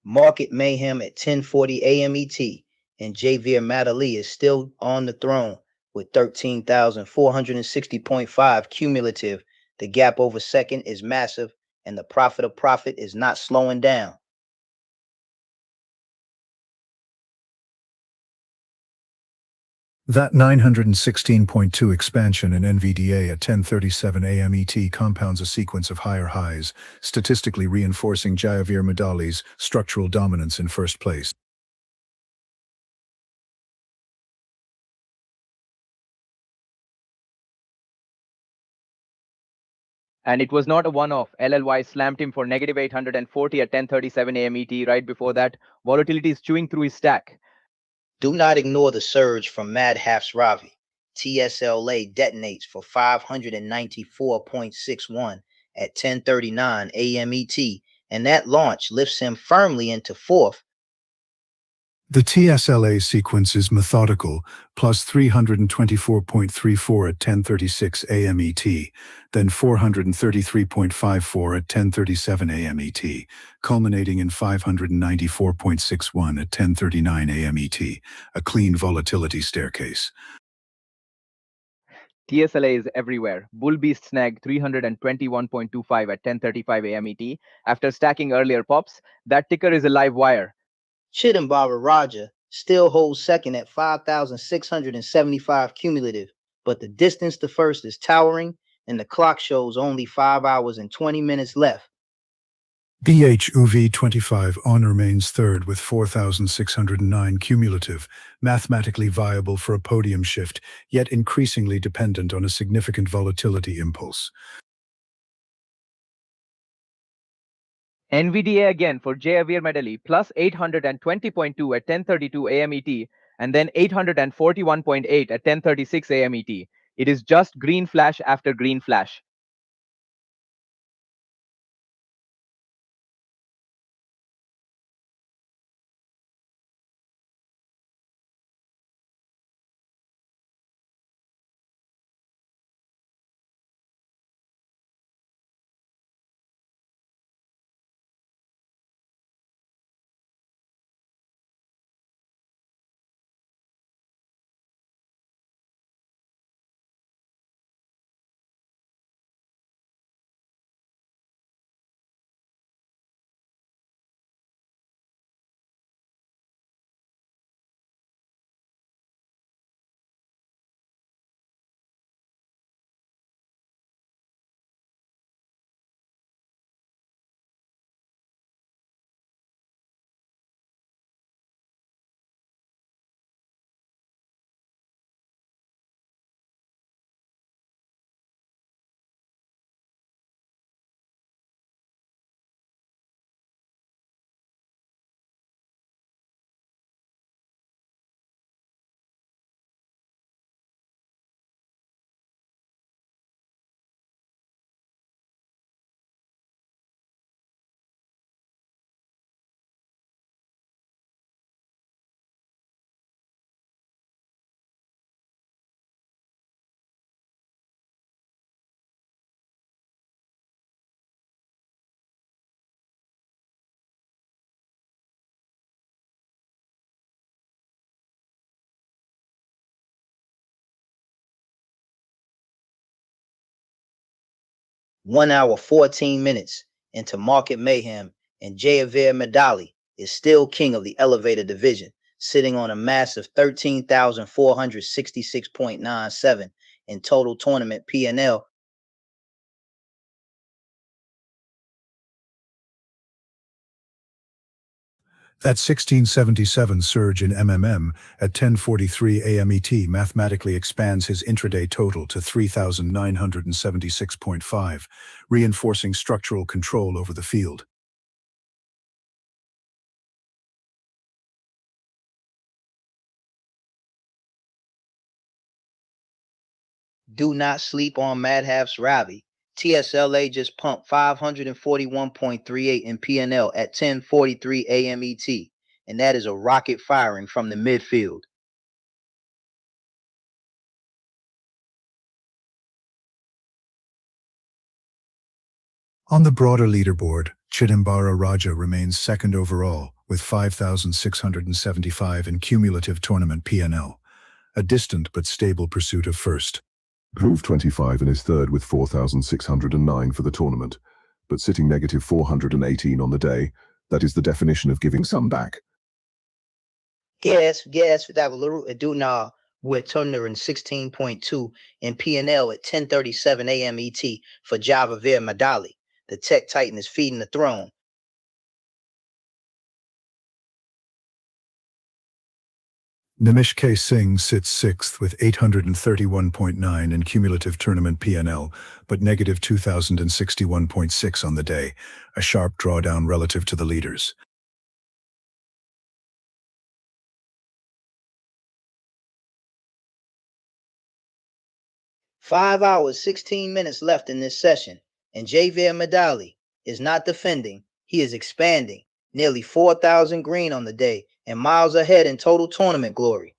Market Mayhem at 10:40 a.m. ET, and Javier Maddali is still on the throne with 13,460.5 cumulative. The gap over second is massive, and the profit of profit is not slowing down. That 916.2 expansion in NVDA at 10:37 a.m. ET compounds a sequence of higher highs, statistically reinforcing Javier Maddali's structural dominance in first place. And it was not a one-off. LLY slammed him for negative 840 at 10:37 a.m. ET. Right before that, volatility is chewing through his stack. Do not ignore the surge from Madhaps Ravi. TSLA detonates for 594.61 at 10:39 a.m. ET, and that launch lifts him firmly into fourth. The TSLA sequence is methodical, plus 324.34 at 10:36 a.m. ET, then 433.54 at 10:37 a.m. ET, culminating in 594.61 at 10:39 a.m. ET, a clean volatility staircase. TSLA is everywhere. Bull Beast snagged 321.25 at 10:35 a.m. ET. After stacking earlier pops, that ticker is a live wire. Chidambara Raja still holds second at 5,675 cumulative, but the distance to first is towering, and the clock shows only 5 hours and 20 minutes left. BHUV25 on remains third with 4,609 cumulative, mathematically viable for a podium shift, yet increasingly dependent on a significant volatility impulse. NVDA again for Javier Maddali, plus 820.2 at 10:32 a.m. ET, and then 841.8 at 10:36 a.m. ET. It is just green flash after green flash. One hour, 14 minutes into Market Mayhem, and Javier Medali is still king of the elevator division, sitting on a massive 13,466.97 in total tournament P&L. That 1677 surge in MMM at 10:43 a.m. ET mathematically expands his intraday total to 3,976.5, reinforcing structural control over the field. Do not sleep on Madhav's Ravi. TSLA just pumped 541.38 in P&L at 10:43 a.m. ET, and that is a rocket firing from the midfield. On the broader leaderboard, Chidambara Raja remains second overall with 5,675 in cumulative tournament P&L, a distant but stable pursuit of first. Groove 25 and is third with 4,609 for the tournament, but sitting negative 418 on the day. That is the definition of giving some back. Yes, that was do now with 216.2 in P&L at 10:37 a.m. ET for Javier Medali. The tech titan is feeding the throne. Nimish K. Singh sits sixth with 831.9 in cumulative tournament P&L, but negative 2,061.6 on the day, a sharp drawdown relative to the leaders. Five hours, 16 minutes left in this session, and Javier Medali is not defending, he is expanding. Nearly 4,000 green on the day and miles ahead in total tournament glory.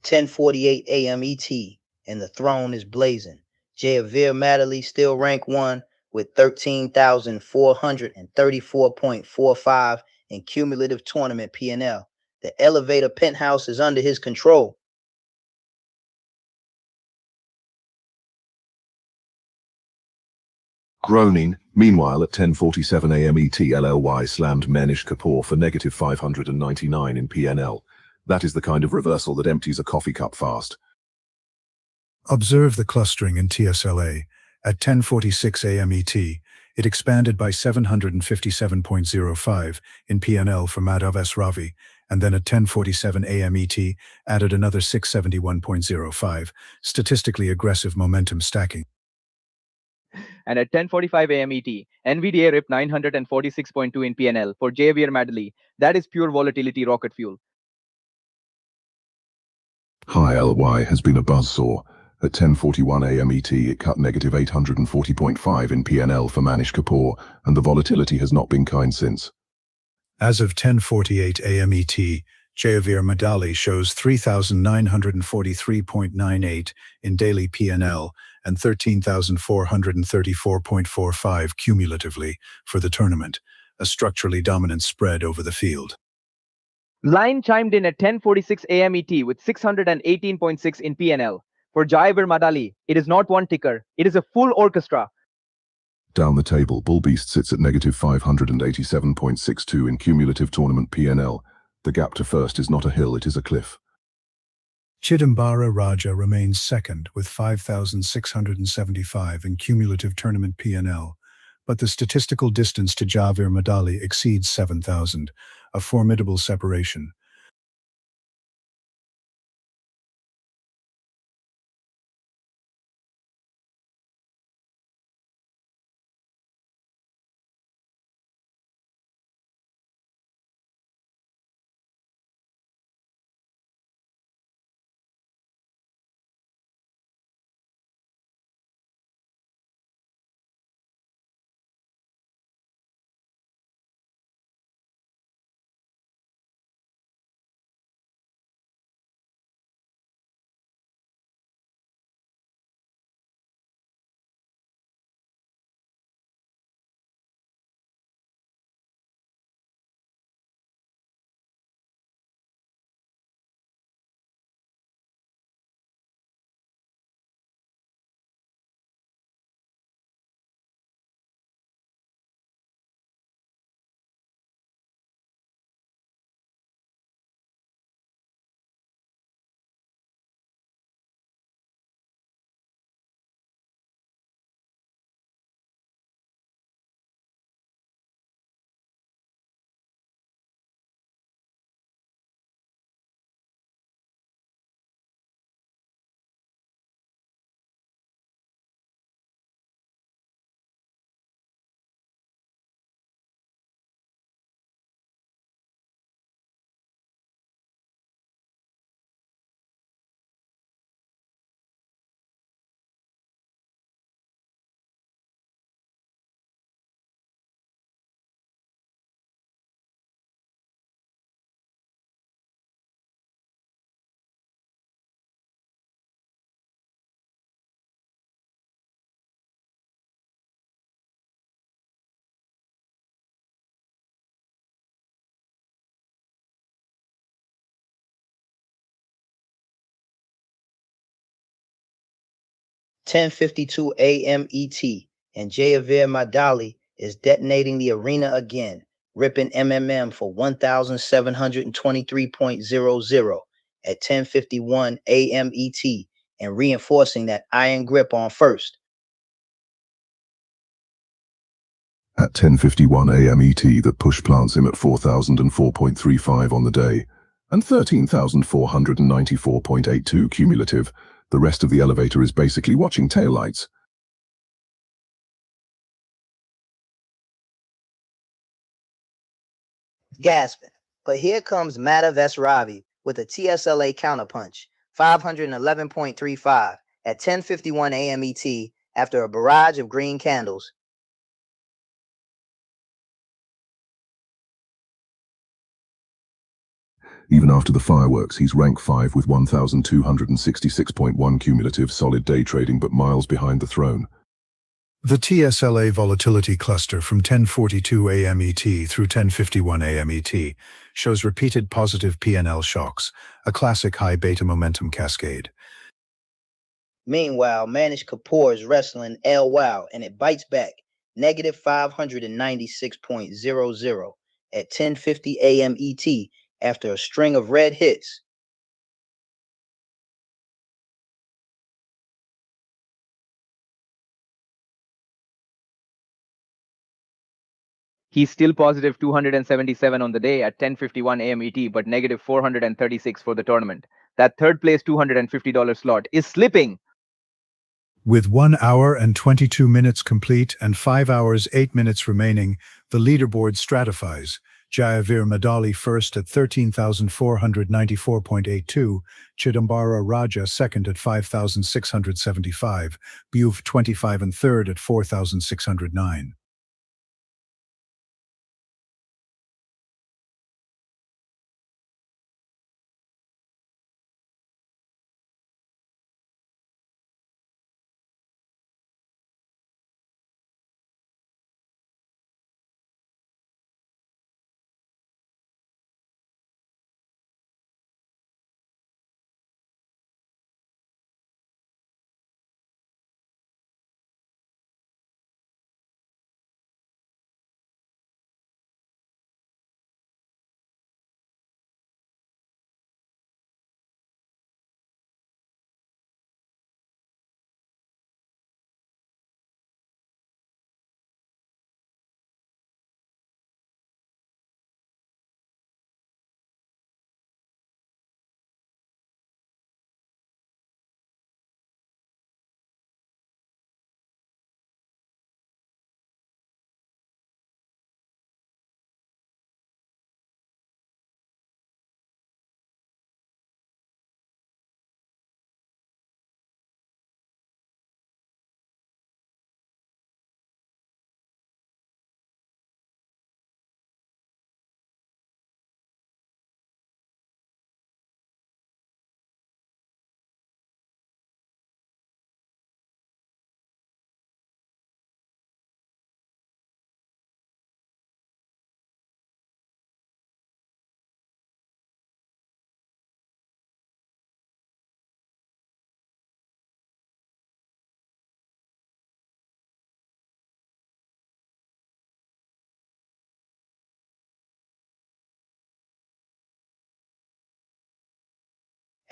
10:48 a.m. ET, and the throne is blazing. Javier Madley still rank 1 with 13,434.45 in cumulative tournament P&L. The elevator penthouse is under his control. Groaning. Meanwhile, at 10:47 a.m. ET, LLY slammed Manish Kapoor for negative 599 in PNL. That is the kind of reversal that empties a coffee cup fast. Observe the clustering in TSLA. At 10:46 a.m. ET, it expanded by 757.05 in PNL for Madhav S. Ravi, and then at 10:47 a.m. ET added another 671.05, statistically aggressive momentum stacking. And at 10:45 a.m. ET, NVDA ripped 946.2 in PNL for Javier Madley. That is pure volatility rocket fuel. High LY has been a buzzsaw. At 10:41 a.m. ET, it cut negative 840.5 in PNL for Manish Kapoor, and the volatility has not been kind since. As of 10:48 a.m. ET, Javier Madley shows 3,943.98 in daily PNL and 13,434.45 cumulatively for the tournament, a structurally dominant spread over the field. Line chimed in at 10:46 a.m. ET with 618.6 in PNL. For Javier Madley, it is not one ticker, it is a full orchestra. Down the table, Bull Beast sits at negative 587.62 in cumulative tournament PNL. The gap to first is not a hill, it is a cliff. Chidambara Raja remains second with 5,675 in cumulative tournament PNL, but the statistical distance to Javier Madley exceeds 7,000, a formidable separation. Ten 10:52 a.m. ET, and Javier Madley is detonating the arena again, ripping MMM for 1,723.00 at 10:51 a.m. ET, and reinforcing that iron grip on first. At 10:51 a.m. ET, that push plants him at 4,004.35 on the day, and 13,494.82 cumulative. The rest of the elevator is basically watching taillights. Gasping. But here comes Madhav S. Ravi with a TSLA counterpunch, 511.35 at 10:51 a.m. ET after a barrage of green candles. Even after the fireworks, he's rank 5 with 1,266.1 cumulative solid day trading, but miles behind the throne. The TSLA volatility cluster from 10:42 a.m. ET through 10:51 a.m. ET shows repeated positive P&L shocks, a classic high beta momentum cascade. Meanwhile, Manish Kapoor is wrestling El Wow, and it bites back, negative 596.00 at 10:50 a.m. ET after a string of red hits. He's still positive 277 on the day at 10:51 a.m. ET, but negative 436 for the tournament. That third place $250 slot is slipping. With 1 hour and 22 minutes complete and 5 hours 8 minutes remaining, the leaderboard stratifies. Jayaveer Madali first at 13,494.82, Chidambara Raja second at 5,675, Bhuv 25 and third at 4,609.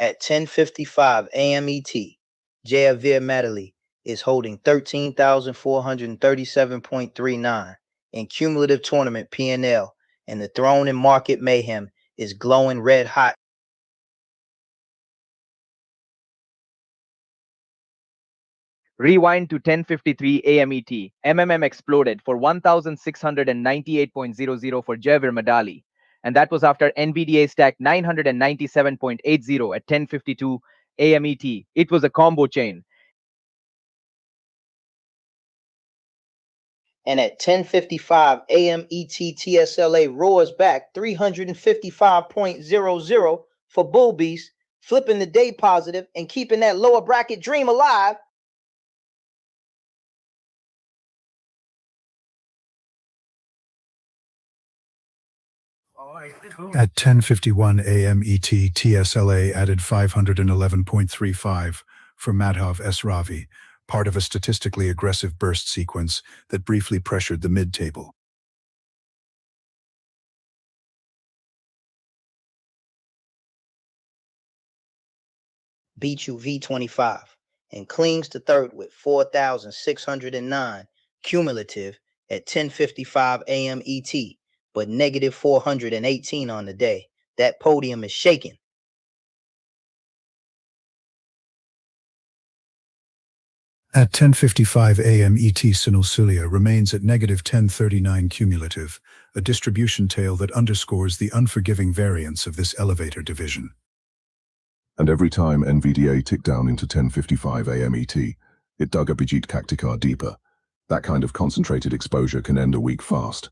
At 10:55 a.m. ET, Jayaveer Madali is holding 13,437.39 in cumulative tournament P&L, and the throne in Market Mayhem is glowing red hot. Rewind to 10:53 a.m. ET. MMM exploded for 1,698.00 for Jayaveer Madali, and that was after NVDA stacked 997.80 at 10:52 a.m. ET. It was a combo chain. And at 10:55 a.m. ET, TSLA roars back 355.00 for Bull Beast, flipping the day positive and keeping that lower bracket dream alive. At 10:51 a.m. ET, TSLA added 511.35 for Madhav S. Ravi, part of a statistically aggressive burst sequence that briefly pressured the mid-table. Beat you V25 and clings to third with 4,609 cumulative at 10:55 a.m. ET, but negative 418 on the day. That podium is shaking. At 10:55 a.m. ET, Sunil Sulia remains at negative 1039 cumulative, a distribution tail that underscores the unforgiving variance of this elevator division. And every time NVDA ticked down into 10:55 a.m. ET, it dug Abhijit Kaktikar deeper. That kind of concentrated exposure can end a week fast.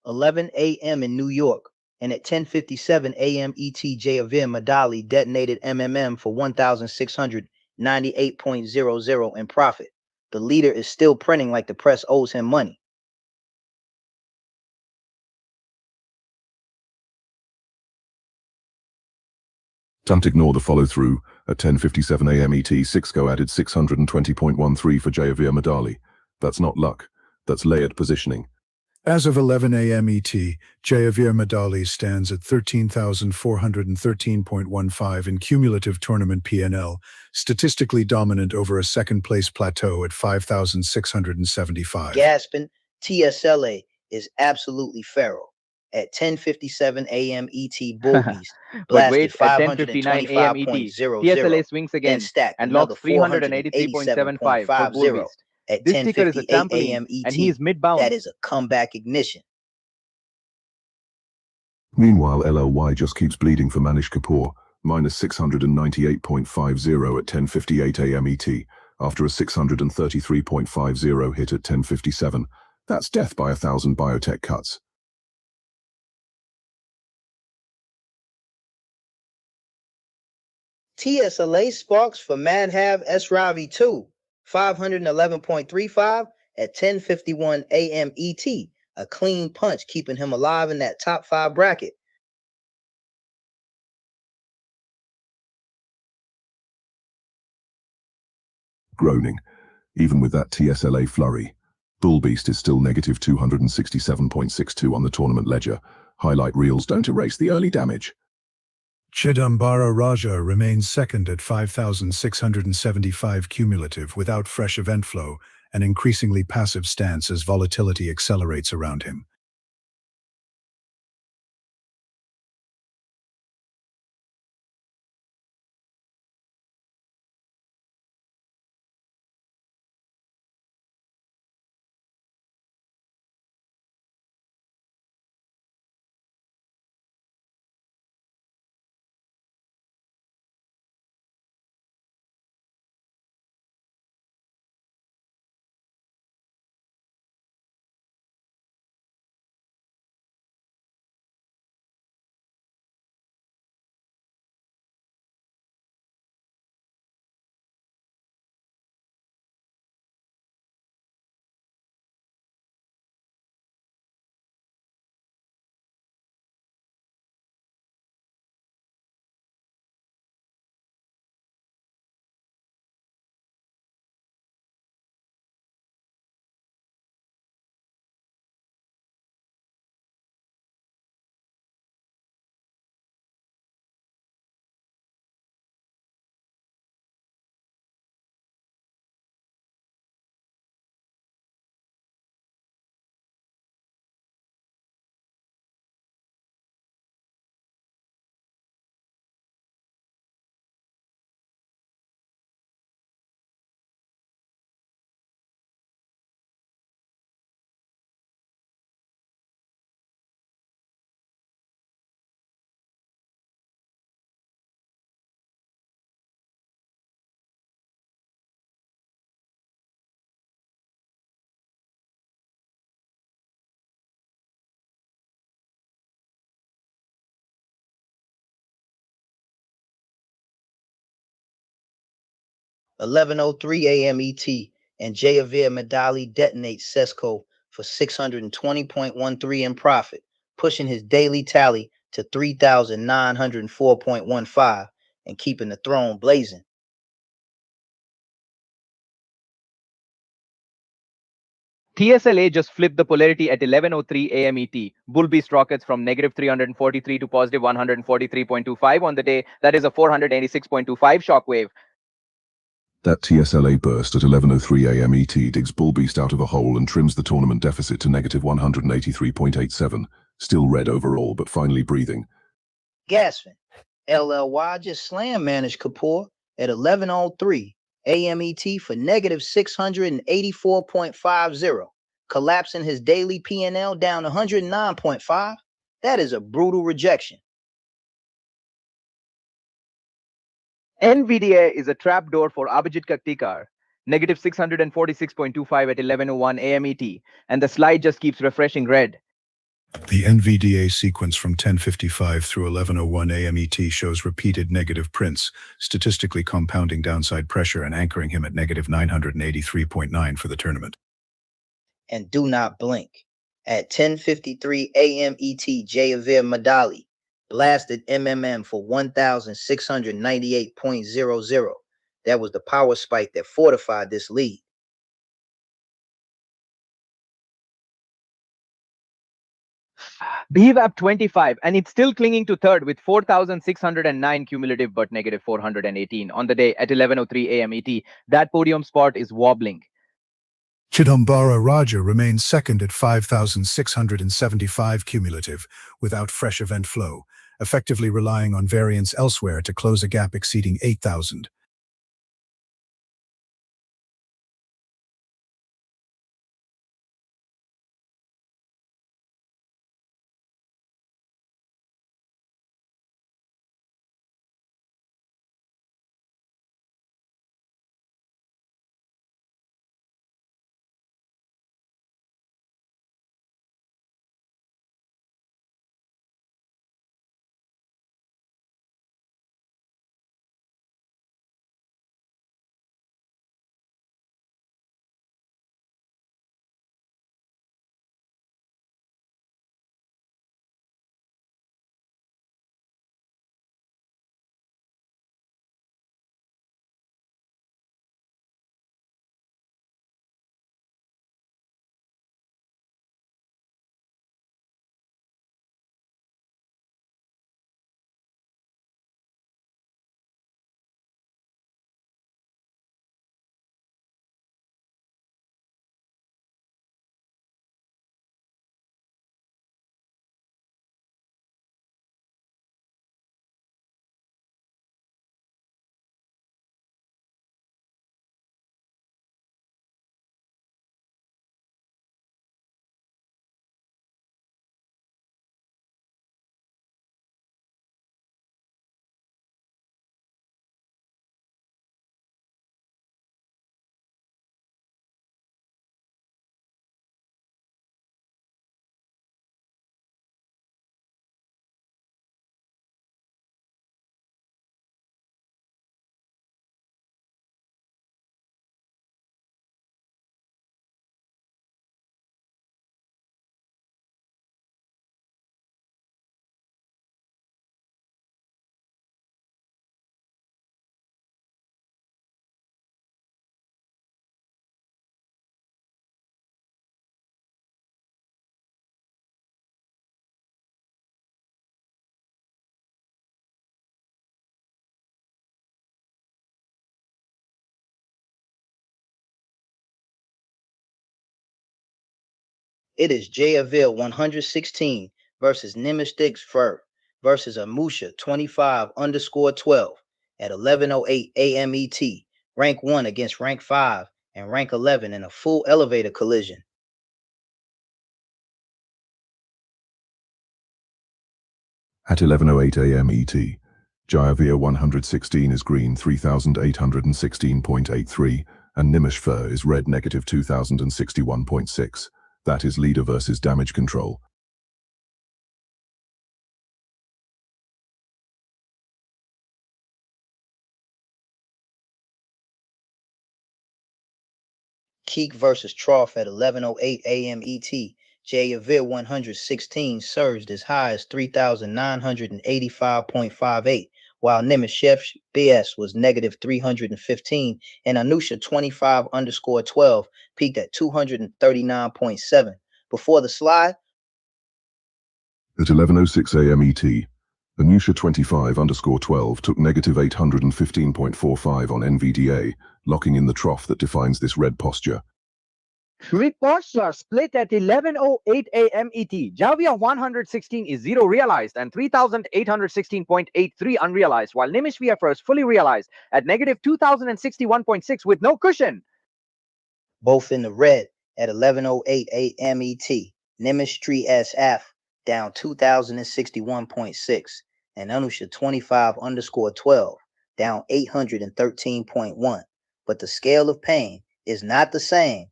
11 a.m. in New York, and at 10:57 a.m. ET, Javier Madali detonated MMM for 1,698.00 in profit. The leader is still printing like the press owes him money. Don't ignore the follow-through. At 10:57 a.m. ET, Sixco added 620.13 for Javier Madali. That's not luck. That's layered positioning. As of 11 a.m. ET, Javier Madali stands at 13,413.15 in cumulative tournament PNL, statistically dominant over a second-place plateau at 5,675. Gasping, TSLA is absolutely feral. At 10:57 a.m. ET, Bull Beast But wait, blasted at 10:59 a.m. ET, TSLA 525.00, swings then again stacked and another locks 383.75 for Bull 487.50 Beast. at This ticker is a 10:58 trampoline, a.m. ET. and he is mid-bound. That is a comeback ignition. Meanwhile, LLY just keeps bleeding for Manish Kapoor, minus 698.50 at 10:58 a.m. ET, after a 633.50 hit at 10:57. That's death by 1,000 biotech cuts. TSLA sparks for Madhav S. Ravi too, 511.35 at 10:51 a.m. ET. A clean punch keeping him alive in that top 5 bracket. Groaning. Even with that TSLA flurry, Bull Beast is still negative 267.62 on the tournament ledger. Highlight reels don't erase the early damage. Chidambara Raja remains second at 5,675 cumulative without fresh event flow, an increasingly passive stance as volatility accelerates around him. (11:03 a.m. ET) and Javier Madali detonates Sesco for 620.13 in profit, pushing his daily tally to 3,904.15 and keeping the throne blazing. TSLA just flipped the polarity at 11:03 a.m. ET. Bull Beast rockets from negative 343 to positive 143.25 on the day. That is a 486.25 shockwave. That TSLA burst at 11:03 a.m. ET digs Bull Beast out of a hole and trims the tournament deficit to negative 183.87. Still red overall, but finally breathing. Gasping. LLY just slammed Manish Kapoor at 11:03 a.m. ET for negative 684.50, collapsing his daily PNL down 109.5. That is a brutal rejection. NVDA is a trapdoor for Abhijit Kaktikar, negative 646.25 at 11:01 a.m. ET, and the slide just keeps refreshing red. The NVDA sequence from 10:55 through 11:01 AM ET shows repeated negative prints, statistically compounding downside pressure and anchoring him at negative 983.9 for the tournament. And do not blink. At 10:53 AM ET, Javier Madali blasted MMM for 1,698.00. That was the power spike that fortified this lead. BVAP 25, and it's still clinging to third with 4,609 cumulative but negative 418 on the day at 11:03 AM ET. That podium spot is wobbling. Chidambara Raja remains second at 5,675 cumulative without fresh event flow, effectively relying on variance elsewhere to close a gap exceeding 8,000. It is Javier 116 versus Nimishtik Fur versus Amusha 25_12 at 11:08 AM ET. Rank 1 against rank 5 and rank 11 in a full elevator collision. At 11:08 AM ET, Javier 116 is green 3,816.83 and Nimish Fur is red negative 2,061.6. That is leader versus damage control. Keek versus Trough at 11:08 AM ET. Javier 116 surged as high as 3,985.58, while Nimishev's BS was negative 315, and Anusha 25_12 peaked at 239.7. Before the slide, At 11:06 AM ET, Anusha 25_12 took negative 815.45 on NVDA, locking in the trough that defines this red posture. Reports are split at 11:08 AM ET. Javier 116 is 0 realized and 3,816.83 unrealized, while Nimish VFR is fully realized at negative 2,061.6 with no cushion. both in the red at 11:08 AM ET. Nimish Tree SF down 2,061.6 and Anusha 25_12 down 813.1. But the scale of pain is not the same.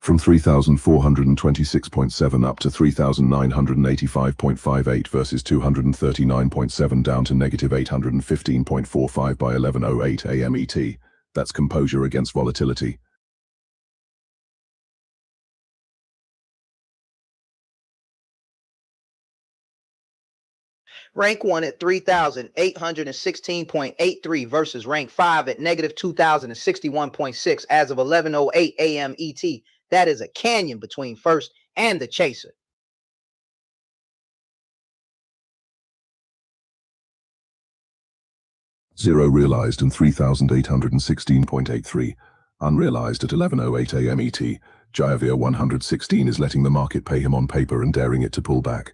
from 3,426.7 up to 3,985.58 versus 239.7 down to negative 815.45 by 11:08 a.m. ET. That's composure against volatility. Rank 1 at 3,816.83 versus rank 5 at negative 2,061.6 as of 11:08 a.m. ET. That is a canyon between first and the chaser. Zero realized and 3,816.83. Unrealized at 11:08 a.m. ET. Jayavir 116 is letting the market pay him on paper and daring it to pull back.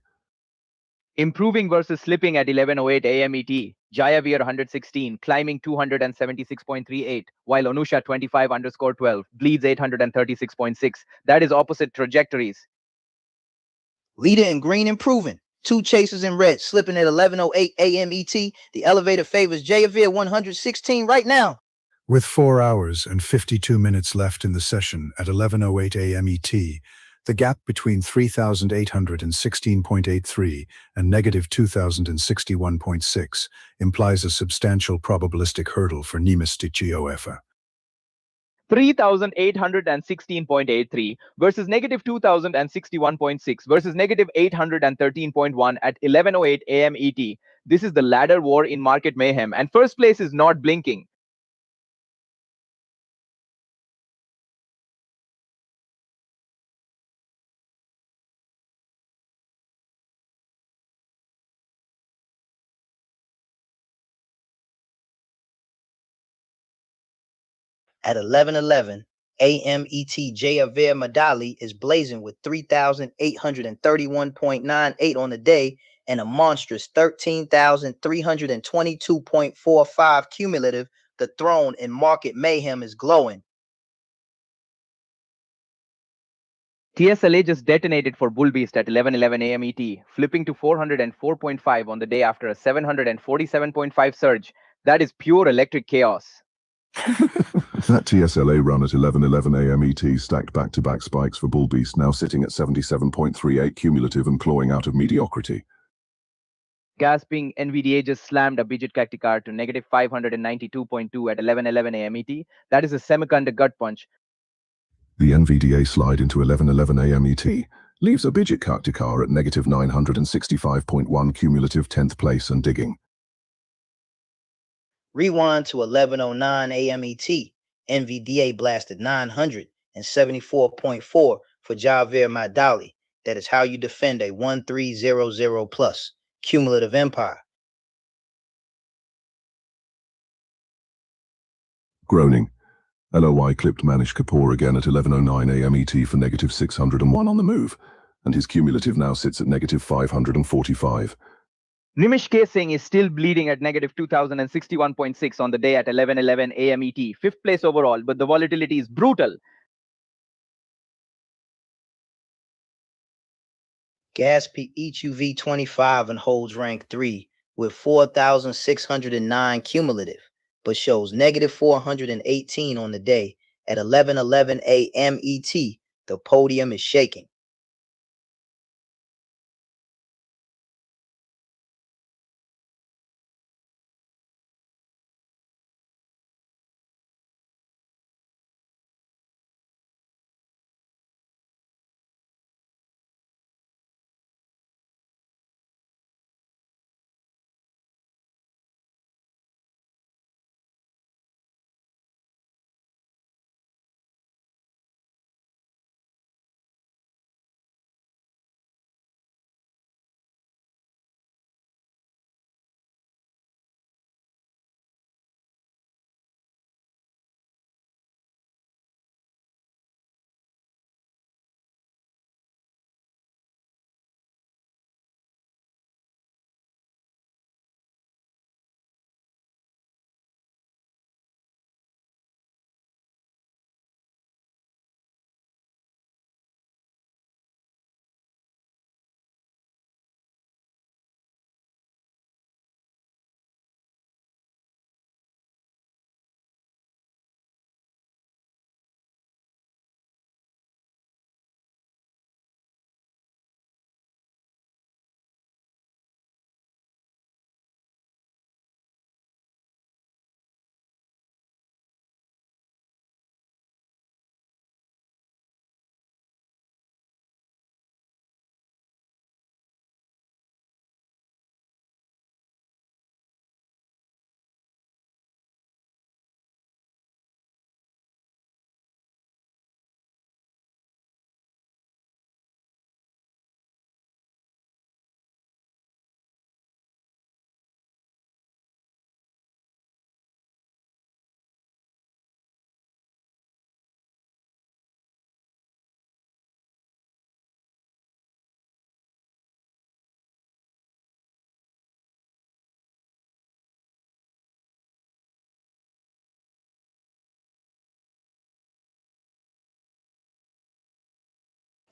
Improving versus slipping at 11:08 a.m. ET. Jayavir 116 climbing 276.38, while Anusha 25_12 bleeds 836.6. That is opposite trajectories. Leader in green improving. Two chasers in red slipping at 11:08 a.m. ET. The elevator favors Jayavir 116 right now. With 4 hours and 52 minutes left in the session at 11:08 a.m. ET, the gap between 3,816.83 and negative 2,061.6 implies a substantial probabilistic hurdle for Nemesticioefa. 3,816.83 versus negative 2,061.6 versus negative 813.1 at 11:08 a.m. ET. This is the ladder war in Market Mayhem, and first place is not blinking. At 11:11 a.m. ET, Jayavir Madali is blazing with 3,831.98 on the day and a monstrous 13,322.45 cumulative. The throne in Market Mayhem is glowing. TSLA just detonated for Bull Beast at 11:11 a.m. ET, flipping to 404.5 on the day after a 747.5 surge. That is pure electric chaos. That TSLA run at 11:11 a.m. ET stacked back-to-back spikes for Bull Beast, now sitting at 77.38 cumulative and clawing out of mediocrity. Gasping, NVDA just slammed a Bijit Kaktikar to negative 592.2 at 11:11 a.m. ET. That is a semiconductor gut punch. The NVDA slide into 11:11 a.m. ET leaves a Bijit Kaktikar at negative 965.1 cumulative 10th place and digging. Rewind to 11:09 a.m. ET. NVDA blasted 974.4 for Jayavir Madali. That is how you defend a 1300 plus cumulative empire. Groaning. LOI clipped Manish Kapoor again at 11:09 a.m. ET for negative 601 on the move, and his cumulative now sits at negative 545. Nimish K. Singh is still bleeding at negative 2,061.6 on the day at 11:11 a.m. ET, fifth place overall, but the volatility is brutal. Gaspi EQV 25 and holds rank 3 with 4,609 cumulative, but shows negative 418 on the day at 11:11 a.m. ET. The podium is shaking.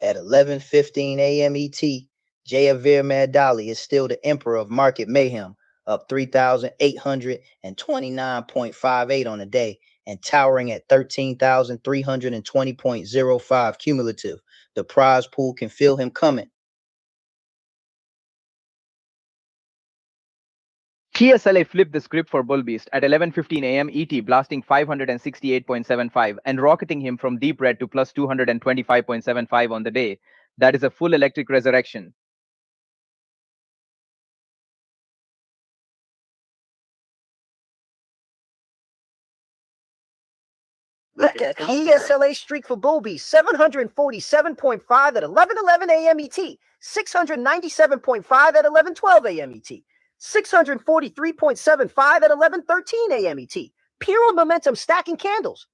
At 11:15 a.m. ET, Javier Madali is still the emperor of Market Mayhem, up 3,829.58 on the day and towering at 13,320.05 cumulative. The prize pool can feel him coming. TSLA flipped the script for Bull Beast at 11:15 a.m. ET, blasting 568.75 and rocketing him from deep red to plus 225.75 on the day. That is a full electric resurrection. Look at TSLA streak for Bull Beast, 747.5 at 11:11 a.m. ET, 697.5 at 11:12 a.m. ET, 643.75 at 11:13 a.m. ET. Pure momentum stacking candles.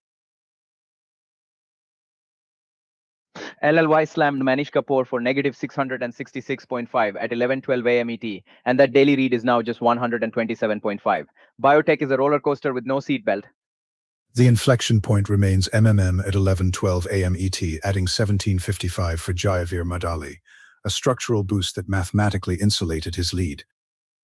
LLY slammed Manish Kapoor for negative 666.5 at 11:12 a.m. ET, and that daily read is now just 127.5. Biotech is a roller coaster with no seatbelt. The inflection point remains MMM at 11:12 a.m. ET, adding 1755 for Jayaveer Madali, a structural boost that mathematically insulated his lead.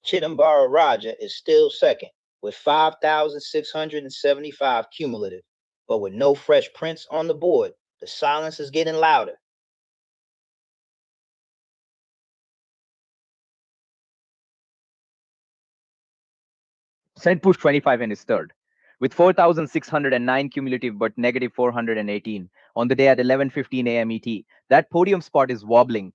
Chidambara Raja is still second with 5,675 cumulative, but with no fresh prints on the board, the silence is getting louder. Said push 25 in his third, with 4,609 cumulative but negative 418 on the day at 11:15 a.m. ET. That podium spot is wobbling.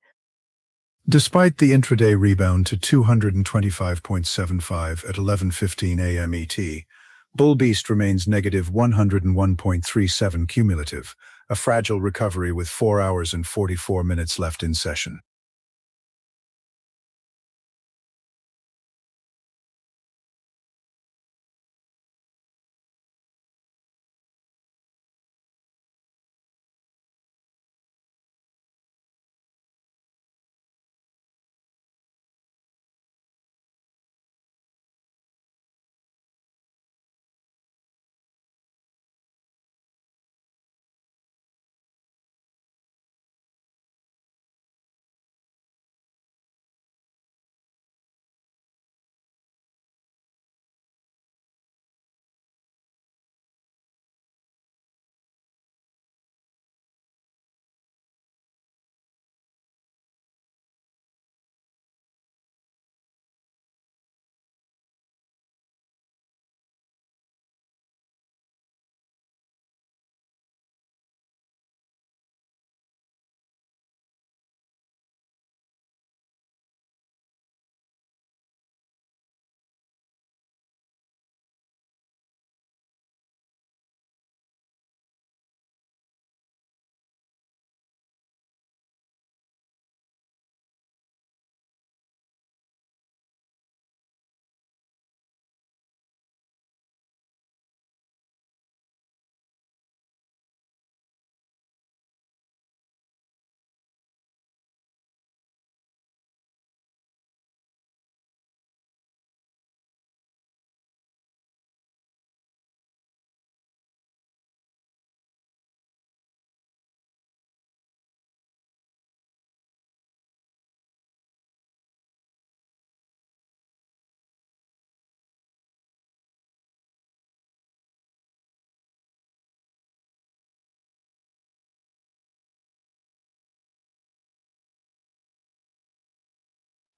Despite the intraday rebound to 225.75 at 11:15 a.m. ET, Bull Beast remains negative 101.37 cumulative, a fragile recovery with 4 hours and 44 minutes left in session.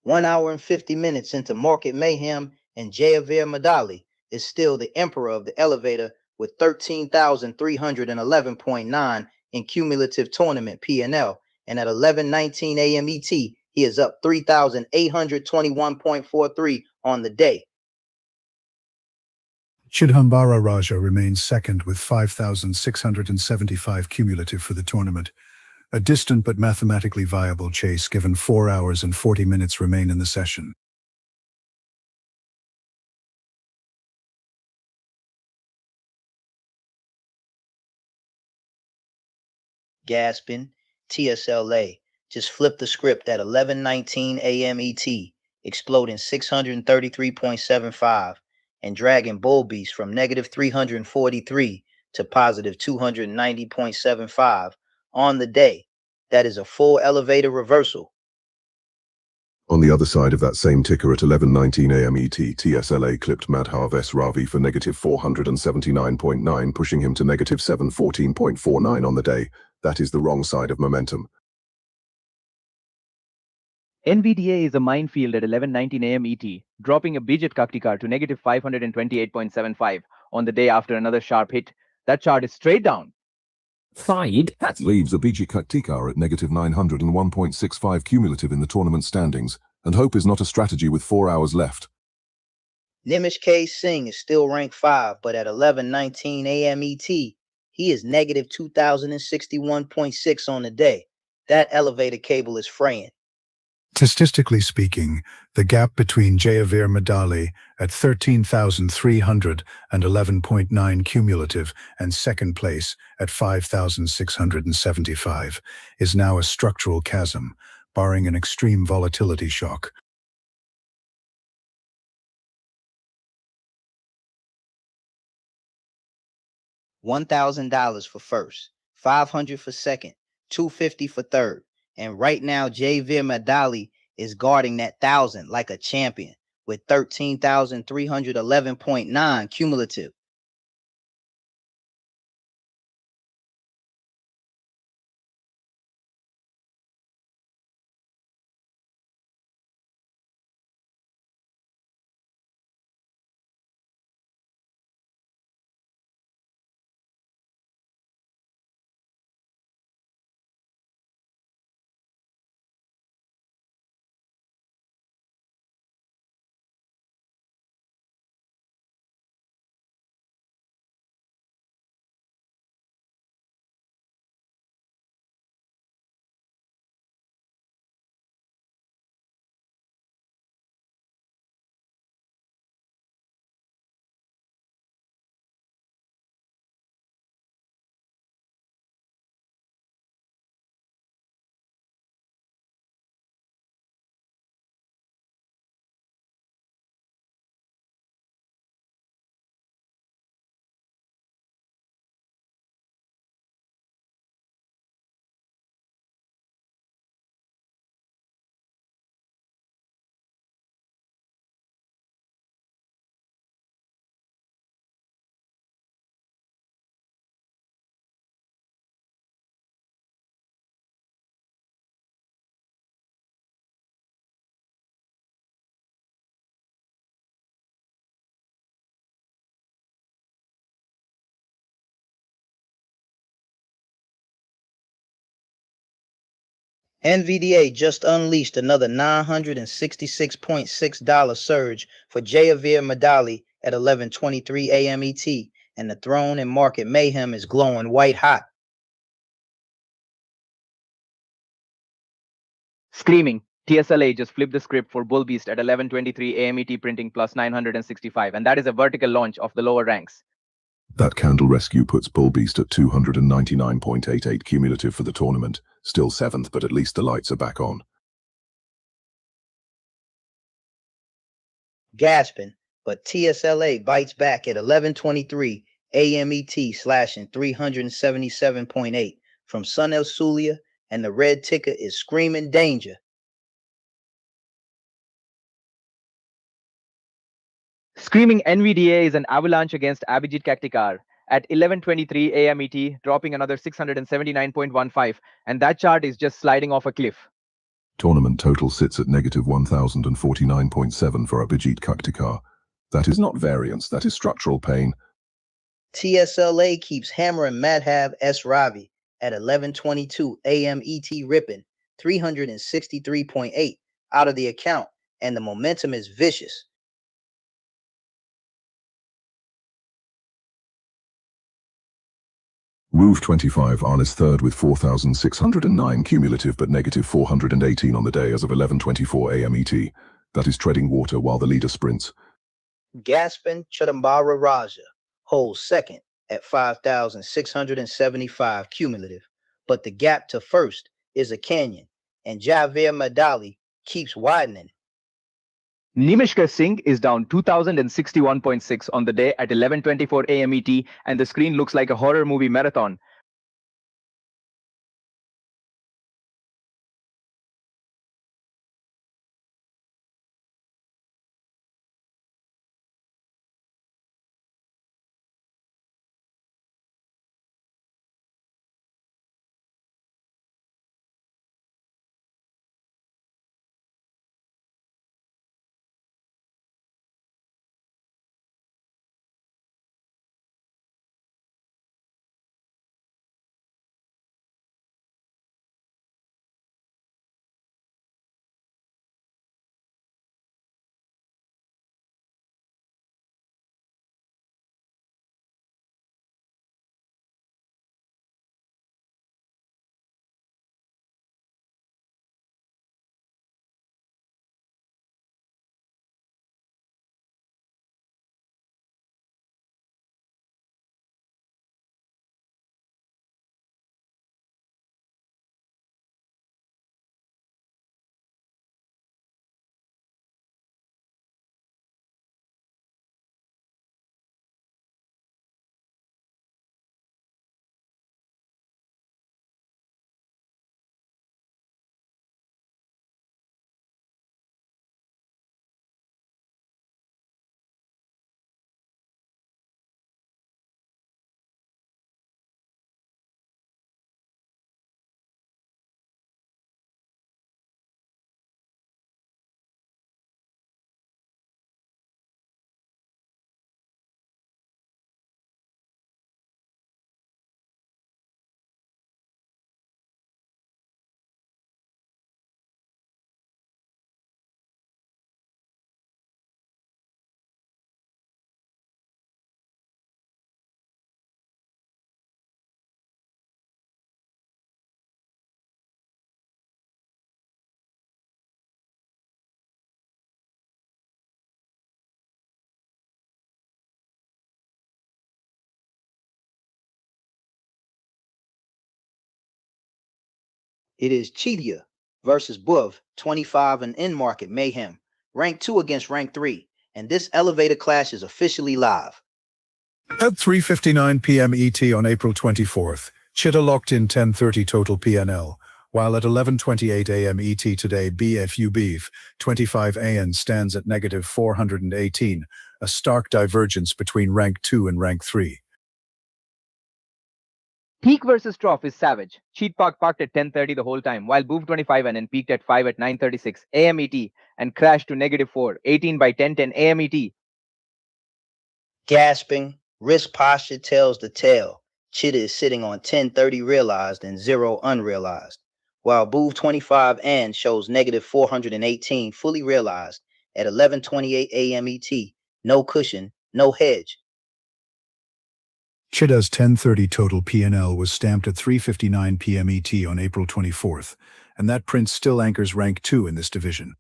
One hour and 50 minutes into Market Mayhem, and Jayaveer Madali is still the emperor of the elevator with 13,311.9 in cumulative tournament P&L. And at 11:19 a.m. ET, he is up 3,821.43 on the day. Chidambara Raja remains second with 5,675 cumulative for the tournament, a distant but mathematically viable chase given 4 hours and 40 minutes remain in the session. Gasping, TSLA just flipped the script at 11:19 a.m. ET, exploding 633.75 and dragging Bull Beast from negative 343 to positive 290.75 on the day. That is a full elevator reversal. On the other side of that same ticker at 11:19 a.m. ET, TSLA clipped Madhav S. Ravi for negative 479.9, pushing him to negative 714.49 on the day. That is the wrong side of momentum. NVDA is a minefield at 11:19 a.m. ET, dropping a Bijit Kaktikar to negative 528.75 on the day after another sharp hit. That chart is straight down. That leaves Abhijit Kaktikar at negative 901.65 cumulative in the tournament standings, and hope is not a strategy with 4 hours left. Nimish K. Singh is still ranked 5, but at 11:19 a.m. ET, he is negative 2,061.6 on the day. That elevator cable is fraying. Statistically speaking, the gap between Jayavir Madali at 13,311.9 cumulative and second place at 5,675 is now a structural chasm, barring an extreme volatility shock. $1,000 for first, $500 for second, $250 for third. And right now, Jayavir Madali is guarding that 1,000 like a champion with 13,311.9 cumulative. NVDA just unleashed another $966.6 surge for Jayavir Madali at 11:23 a.m. ET, and the throne in Market Mayhem is glowing white hot. Screaming, TSLA just flipped the script for Bull Beast at 11:23 a.m. ET, printing plus 965, and that is a vertical launch of the lower ranks. That candle rescue puts Bull Beast at 299.88 cumulative for the tournament. Still 7th, but at least the lights are back on. Gasping, but TSLA bites back at 11:23 a.m. ET, slashing 377.8 from Sunil Sulia, and the red ticker is screaming danger. Screaming NVDA is an avalanche against Abhijit Kaktikar at 11:23 a.m. ET, dropping another 679.15, and that chart is just sliding off a cliff. Tournament total sits at negative 1,049.7 for Abhijit Kaktikar. That is not variance, that is structural pain. TSLA keeps hammering Madhav S. Ravi at 11:22 a.m. ET, ripping 363.8 out of the account, and the momentum is vicious. Roof 25 is third with 4,609 cumulative but negative 418 on the day as of 11:24 a.m. ET. That is treading water while the leader sprints. Gaspin Chidambara Raja holds second at 5,675 cumulative, but the gap to first is a canyon, and Jayavir Madali keeps widening. Nimishka Singh is down 2,061.6 on the day at 11:24 a.m. ET, and the screen looks like a horror movie marathon. It is Cheetah versus Buv 25 and in Market Mayhem, rank 2 against rank 3, and this elevator clash is officially live. At 3:59 p.m. ET on April 24th, Cheetah locked in 10:30 total PNL, while at 11:28 a.m. ET today BFU Beef 25 AN stands at negative 418, a stark divergence between rank 2 and rank 3. Peak versus trough is savage. Cheat parked at 10:30 the whole time, while Boov 25 and peaked at 5 at 9:36 a.m. ET and crashed to negative 418 by 10:10 a.m. ET. Gasping, risk posture tells the tale. Cheetah is sitting on 1030 realized and 0 unrealized, while Boov 25 and shows negative 418 fully realized at 11:28 a.m. ET. No cushion, no hedge. Cheetah's 10:30 total PNL was stamped at 3:59 p.m. ET on April 24th, and that print still anchors rank 2 in this division.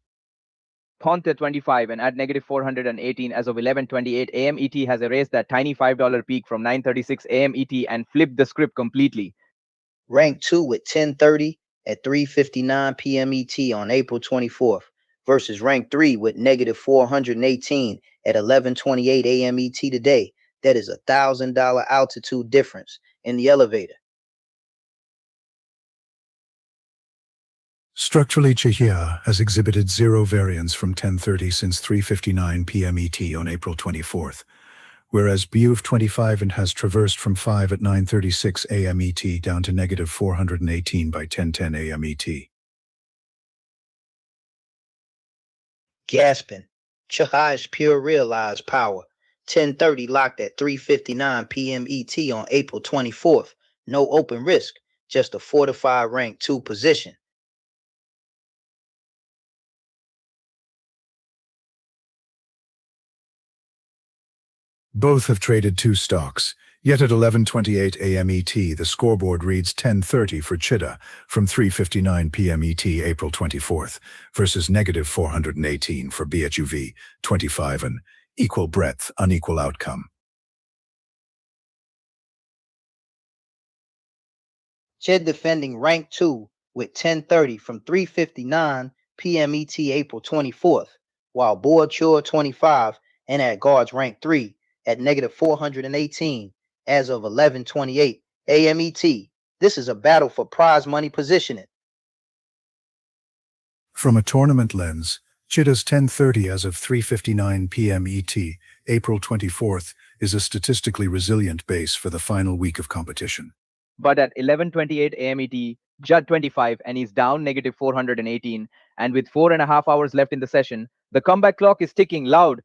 Gauntlet 25 and at negative 418 as of 11:28 a.m. ET has erased that tiny $5 peak from 9:36 a.m. ET and flipped the script completely. Rank 2 with 1030 at 3:59 p.m. ET on April 24th versus rank 3 with negative 418 at 11:28 a.m. ET today. That is $1,000 altitude difference in the elevator. Structurally, Cheetah has exhibited zero variance from 1030 since 3:59 p.m. ET on April 24th, whereas Boov 25 and has traversed from 5 at 9:36 a.m. ET down to negative 418 by 10:10 a.m. ET. Gasping. Cheetah is pure realized power. 1030 locked at 3:59 p.m. ET on April 24th. No open risk, just a fortified rank 2 position. Both have traded 2 stocks, yet at 11:28 a.m. ET the scoreboard reads 1030 for Cheetah from 3:59 p.m. ET April 24th versus negative 418 for BHUV 25 and equal breadth, unequal outcome. Ched defending rank 2 with 1030 from 3:59 p.m. ET April 24th, while Boachur 25 and at guards rank 3 at negative 418 as of 11:28 a.m. ET. This is a battle for prize money positioning. From a tournament lens, Cheetah's 1030 as of 3:59 p.m. ET, April 24th, is a statistically resilient base for the final week of competition. But at 11:28 a.m. ET, Judd 25 and he's down negative 418, and with 4.5 hours left in the session, the comeback clock is ticking loud.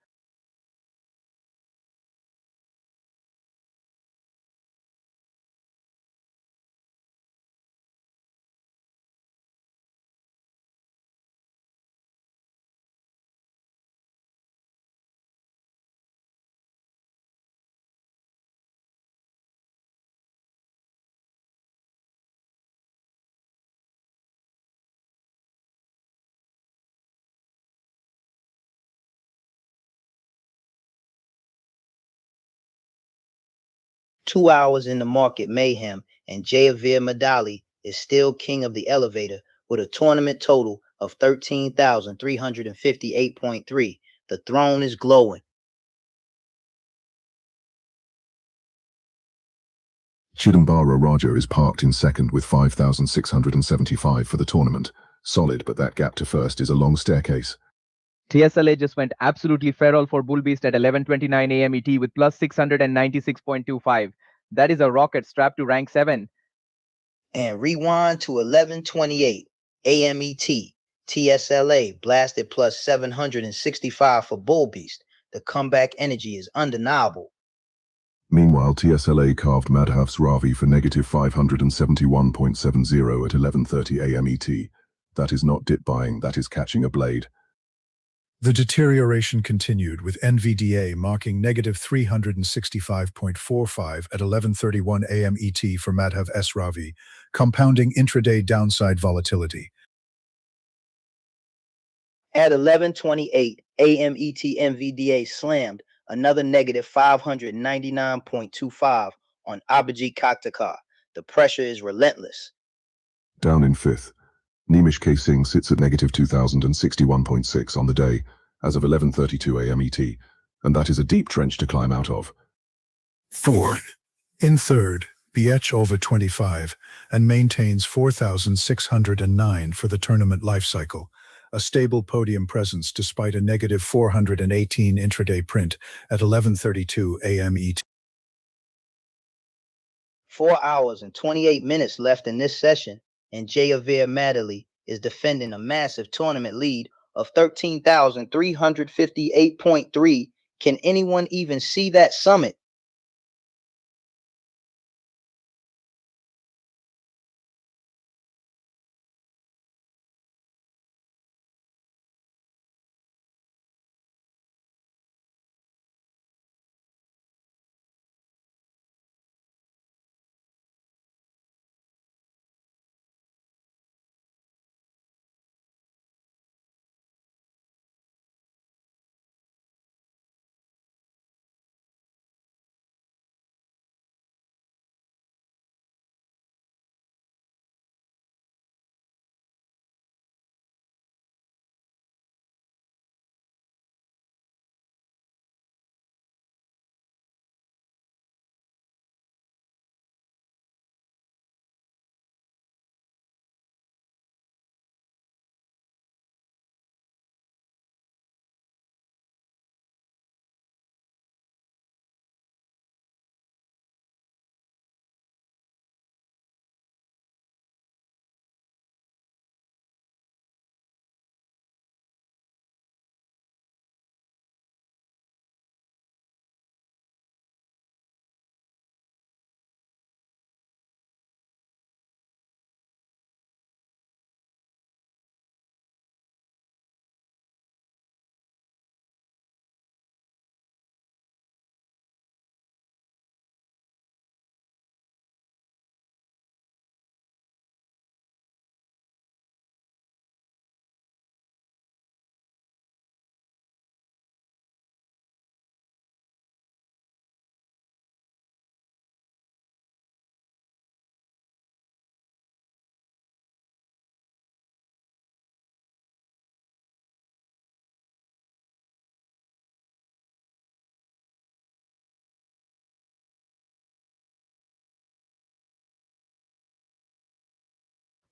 Two hours in the Market Mayhem, and Javier Madali is still king of the elevator with a tournament total of 13,358.3. The throne is glowing. Chidambara Raja is parked in second with 5,675 for the tournament. Solid, but that gap to first is a long staircase. TSLA just went absolutely feral for Bull Beast at 11:29 a.m. ET with plus 696.25. That is a rocket strapped to rank 7. And rewind to 11:28 a.m. ET. TSLA blasted plus 765 for Bull Beast. The comeback energy is undeniable. Meanwhile, TSLA carved Madhav's Ravi for negative 571.70 at 11:30 a.m. ET. That is not dip buying, that is catching a blade. The deterioration continued, with NVDA marking negative 365.45 at 11:31 a.m. ET for Madhav S. Ravi, compounding intraday downside volatility. At 11:28 a.m. ET, NVDA slammed another negative 599.25 on Abhijit Kaktakar. The pressure is relentless. Down in fifth, Nimish K. Singh sits at negative 2061.6 on the day, as of 11:32 a.m. ET, and that is a deep trench to climb out of. Fourth. In third, BH over 25 and maintains 4,609 for the tournament lifecycle, a stable podium presence despite a negative 418 intraday print at 11:32 a.m. ET. 4 hours and 28 minutes left in this session, and Javier Madley is defending a massive tournament lead of 13,358.3. Can anyone even see that summit?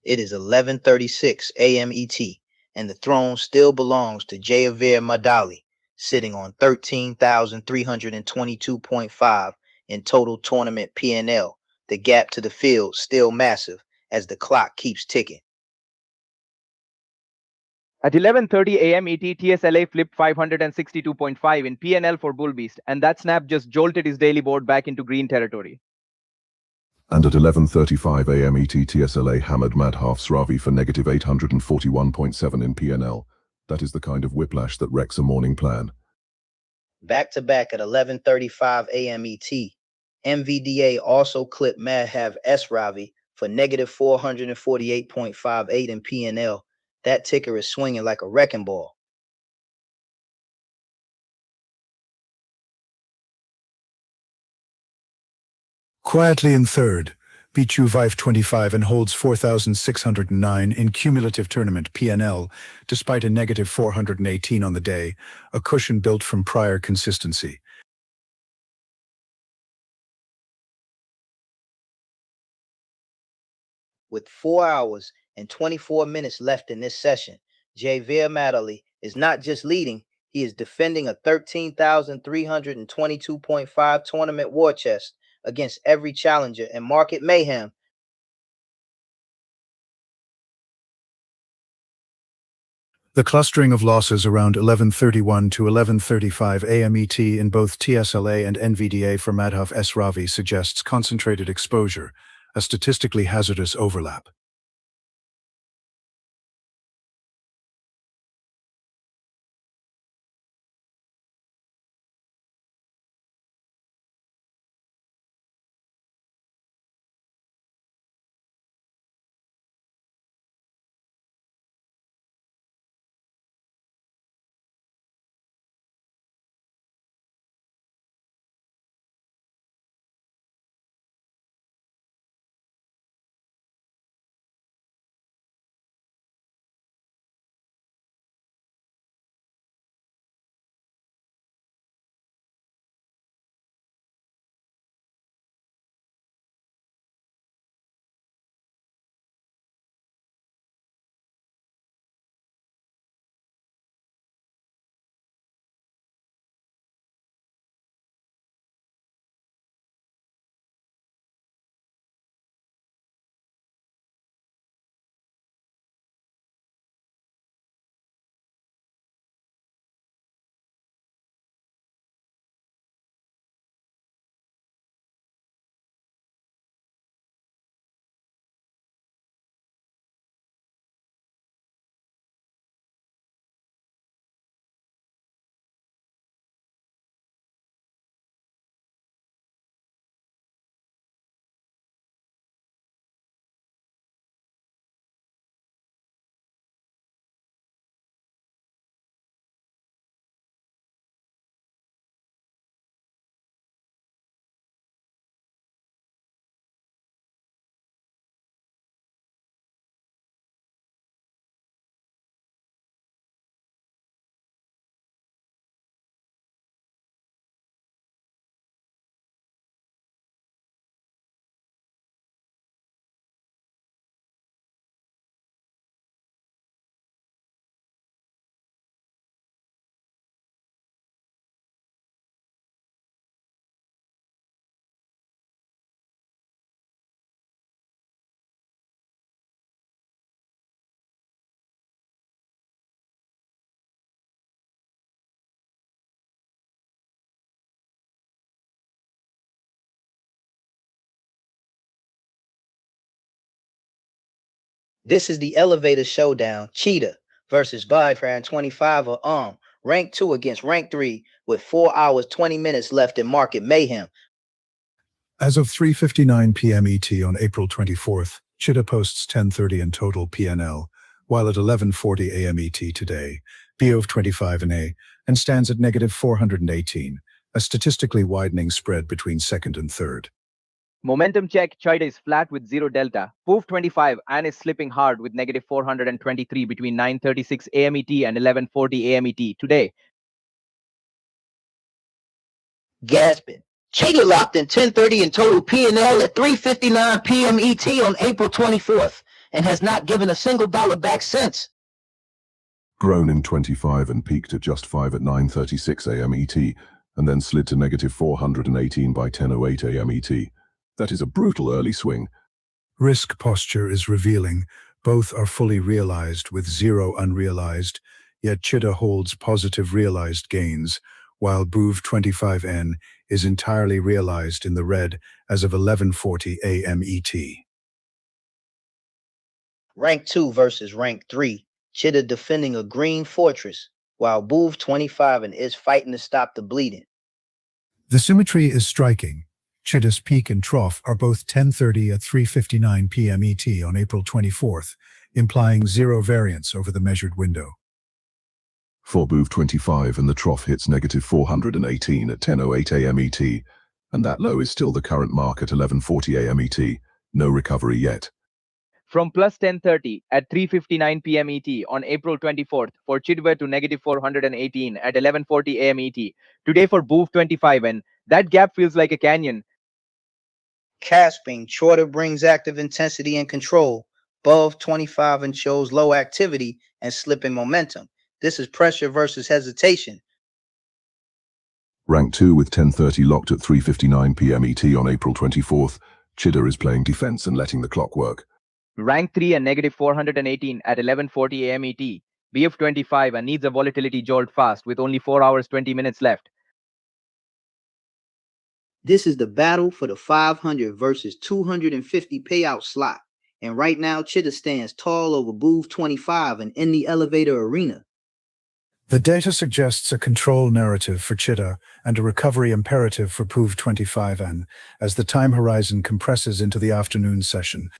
It is 11:36 a.m. ET, and the throne still belongs to Javier Madley, sitting on 13,322.5 in total tournament P&L. The gap to the field still massive as the clock keeps ticking. At 11:30 a.m. ET, TSLA flipped 562.5 in P&L for Bull Beast, and that snap just jolted his daily board back into green territory. And at 11:35 a.m. ET, TSLA hammered Madhav's Ravi for negative 841.7 in P&L. That is the kind of whiplash that wrecks a morning plan. Back to back at 11:35 a.m. ET, MVDA also clipped Madhav S. Ravi for negative 448.58 in P&L. That ticker is swinging like a wrecking ball. Quietly in third, Bichu Vive 25 and holds 4,609 in cumulative tournament P&L, despite a negative 418 on the day, a cushion built from prior consistency. With 4 hours and 24 minutes left in this session, Javier Madley is not just leading, he is defending a 13,322.5 tournament war chest against every challenger in Market Mayhem. The clustering of losses around 11:31 to 11:35 a.m. ET in both TSLA and NVDA for Madhav S. Ravi suggests concentrated exposure, a statistically hazardous overlap. This is the elevator showdown. Cheetah versus Bifran 25 or rank 2 against rank 3 with 4 hours 20 minutes left in Market Mayhem. As of 3:59 p.m. ET on April 24th, Cheetah posts 1030 in total PNL, while at 11:40 a.m. ET today, BO of 25 and A, and stands at negative 418, a statistically widening spread between second and third. Momentum check, Cheetah is flat with 0 delta. POV 25 and is slipping hard with negative 423 between 9:36 a.m. ET and 11:40 a.m. ET today. Gasping. Cheetah locked in 1030 in total PNL at 3:59 p.m. ET on April 24th and has not given a single dollar back since. Grown in 25 and peaked at just 5 at 9:36 a.m. ET, and then slid to negative 418 by 10:08 a.m. ET. That is a brutal early swing. Risk posture is revealing. Both are fully realized with 0 unrealized, yet Cheetah holds positive realized gains, while BOV 25N is entirely realized in the red as of 11:40 a.m. ET. Rank 2 versus rank 3. Cheetah defending a green fortress, while BOV 25 and is fighting to stop the bleeding. The symmetry is striking. Cheetah's peak and trough are both 10:30 at 3:59 p.m. ET on April 24th, implying 0 variance over the measured window. For BOV 25 and the trough hits negative 418 at 10:08 a.m. ET, and that low is still the current mark at 11:40 a.m. ET. No recovery yet. From plus 1030 at 3:59 p.m. ET on April 24th for Cheetah to negative 418 at 11:40 a.m. ET. Today for BOV 25 and that gap feels like a canyon. Casping, Cheetah brings active intensity and control. BOV 25 and shows low activity and slipping momentum. This is pressure versus hesitation. Rank 2 with 1030 locked at 3:59 p.m. ET on April 24th. Cheetah is playing defense and letting the clock work. Rank 3 and negative 418 at 11:40 a.m. ET. BF 25 and needs a volatility jolt fast with only 4 hours 20 minutes left. This is the battle for the 500 versus 250 payout slot. And right now, Cheetah stands tall over BOV 25 and in the elevator arena. The data suggests a control narrative for Cheetah and a recovery imperative for BOV 25N as the time horizon compresses into the afternoon session.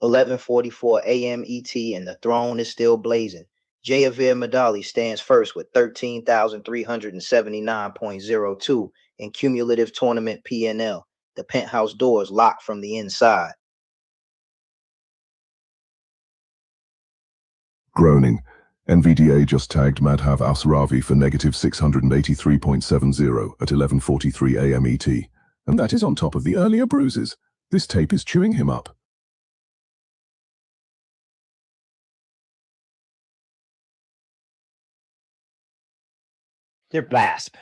(11:44 a.m. ET) and the throne is still blazing. Javier Madali stands first with 13,379.02 in cumulative tournament PNL. The penthouse doors locked from the inside. Groaning. NVDA just tagged Madhav Asravi for negative 683.70 at 11:43 a.m. ET. And that is on top of the earlier bruises. This tape is chewing him up. They're BASP.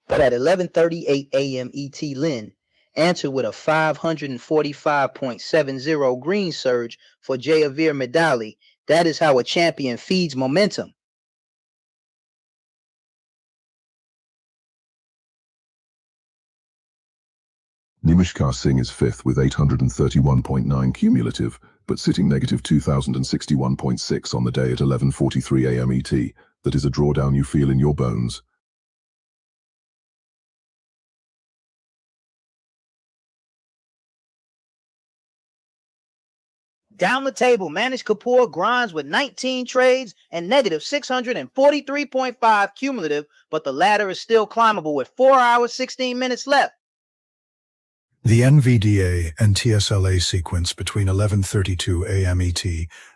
But at 11:38 a.m. ET, Lynn answered with a 545.70 green surge for Javier Madali. That is how a champion feeds momentum. Nimishkar Singh is fifth with 831.9 cumulative, but sitting negative 2,061.6 on the day at 11:43 a.m. ET. That is a drawdown you feel in your bones. Down the table, Manish Kapoor grinds with 19 trades and negative 643.5 cumulative, but the ladder is still climbable with 4 hours, 16 minutes left. The NVDA and TSLA sequence between 11:32 a.m. ET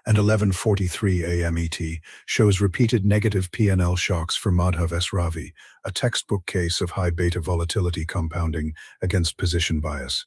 and 11:43 a.m. ET shows repeated negative P&L shocks for Madhav S. Ravi, a textbook case of high beta volatility compounding against position bias.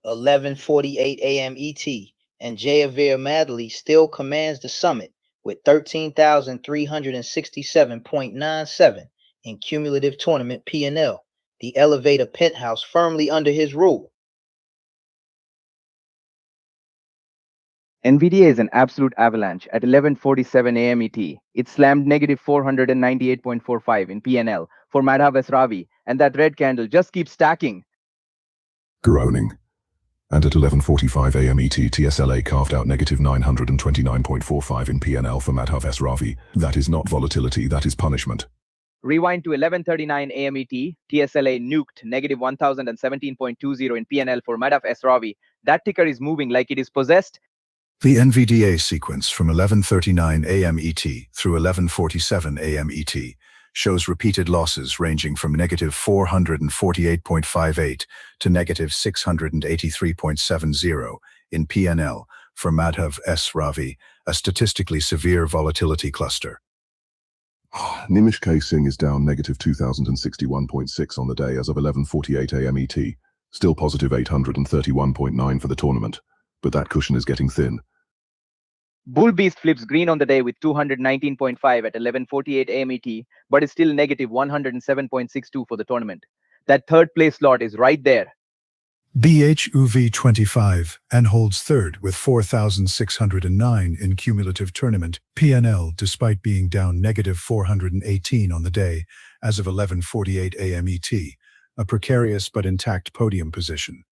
(11:48 a.m. ET), and Jayaveer Madley still commands the summit with 13,367.97 in cumulative tournament P&L, the elevator penthouse firmly under his rule. NVDA is an absolute avalanche at 11:47 a.m. ET. It slammed negative 498.45 in PNL for Madhav S. Ravi, and that red candle just keeps stacking. Groaning. And at 11:45 a.m. ET, TSLA carved out negative 929.45 in PNL for Madhav S. Ravi. That is not volatility, that is punishment. Rewind to 11:39 a.m. ET, TSLA nuked negative 1017.20 in PNL for Madhav S. Ravi. That ticker is moving like it is possessed. The NVDA sequence from 11:39 a.m. ET through 11:47 a.m. ET shows repeated losses ranging from negative 448.58 to negative 683.70 in PNL for Madhav S. Ravi, a statistically severe volatility cluster. Nimish K. Singh is down negative 2,061.6 on the day as of 11:48 a.m. ET, still positive 831.9 for the tournament, but that cushion is getting thin. Bull Beast flips green on the day with 219.5 at 11:48 a.m. ET, but is still negative 107.62 for the tournament. That third place slot is right there. BHUV25 and holds third with 4,609 in cumulative tournament PNL despite being down negative 418 on the day as of 11:48 a.m. ET, a precarious but intact podium position.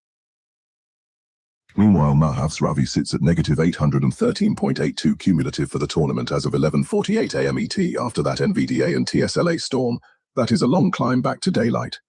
Meanwhile, Madhav Ravi sits at negative 813.82 cumulative for the tournament as of 11:48 a.m. ET after that NVDA and TSLA storm. That is a long climb back to daylight.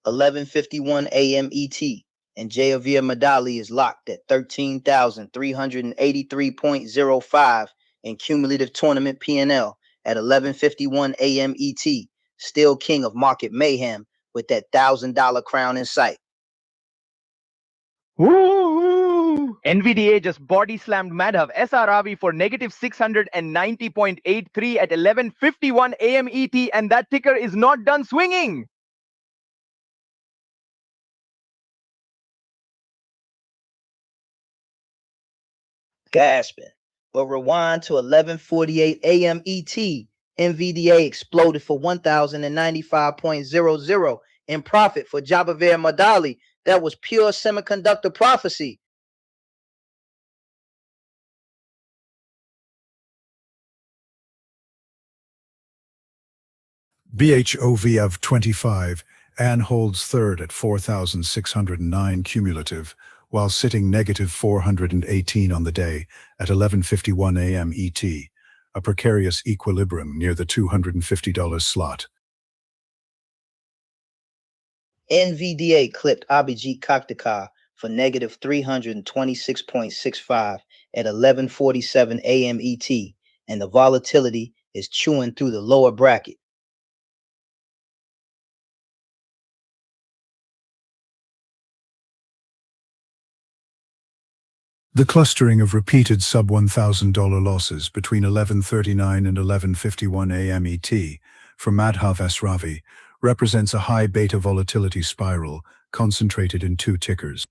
11:51 a.m. ET, and Javier Madali is locked at 13,383.05 in cumulative tournament P&L at 11:51 a.m. ET, still king of Market Mayhem with that $1,000 crown in sight. Woo! NVDA just body slammed Madhav SRV for negative 690.83 at 11:51 a.m. ET, and that ticker is not done swinging. Gasping. But rewind to 11:48 a.m. ET. NVDA exploded for 1,095.00 in profit for Javier Madali. That was pure semiconductor prophecy. BHOV of 25, Ann holds third at 4,609 cumulative, while sitting negative 418 on the day at 11:51 a.m. ET, a precarious equilibrium near the $250 slot. NVDA clipped Abhijit Kaktikar for negative 326.65 at 11:47 a.m. ET, and the volatility is chewing through the lower bracket. The clustering of repeated sub-$1,000 losses between 11:39 and 11:51 a.m. ET for Madhav Ravi represents a high beta volatility spiral concentrated in two tickers.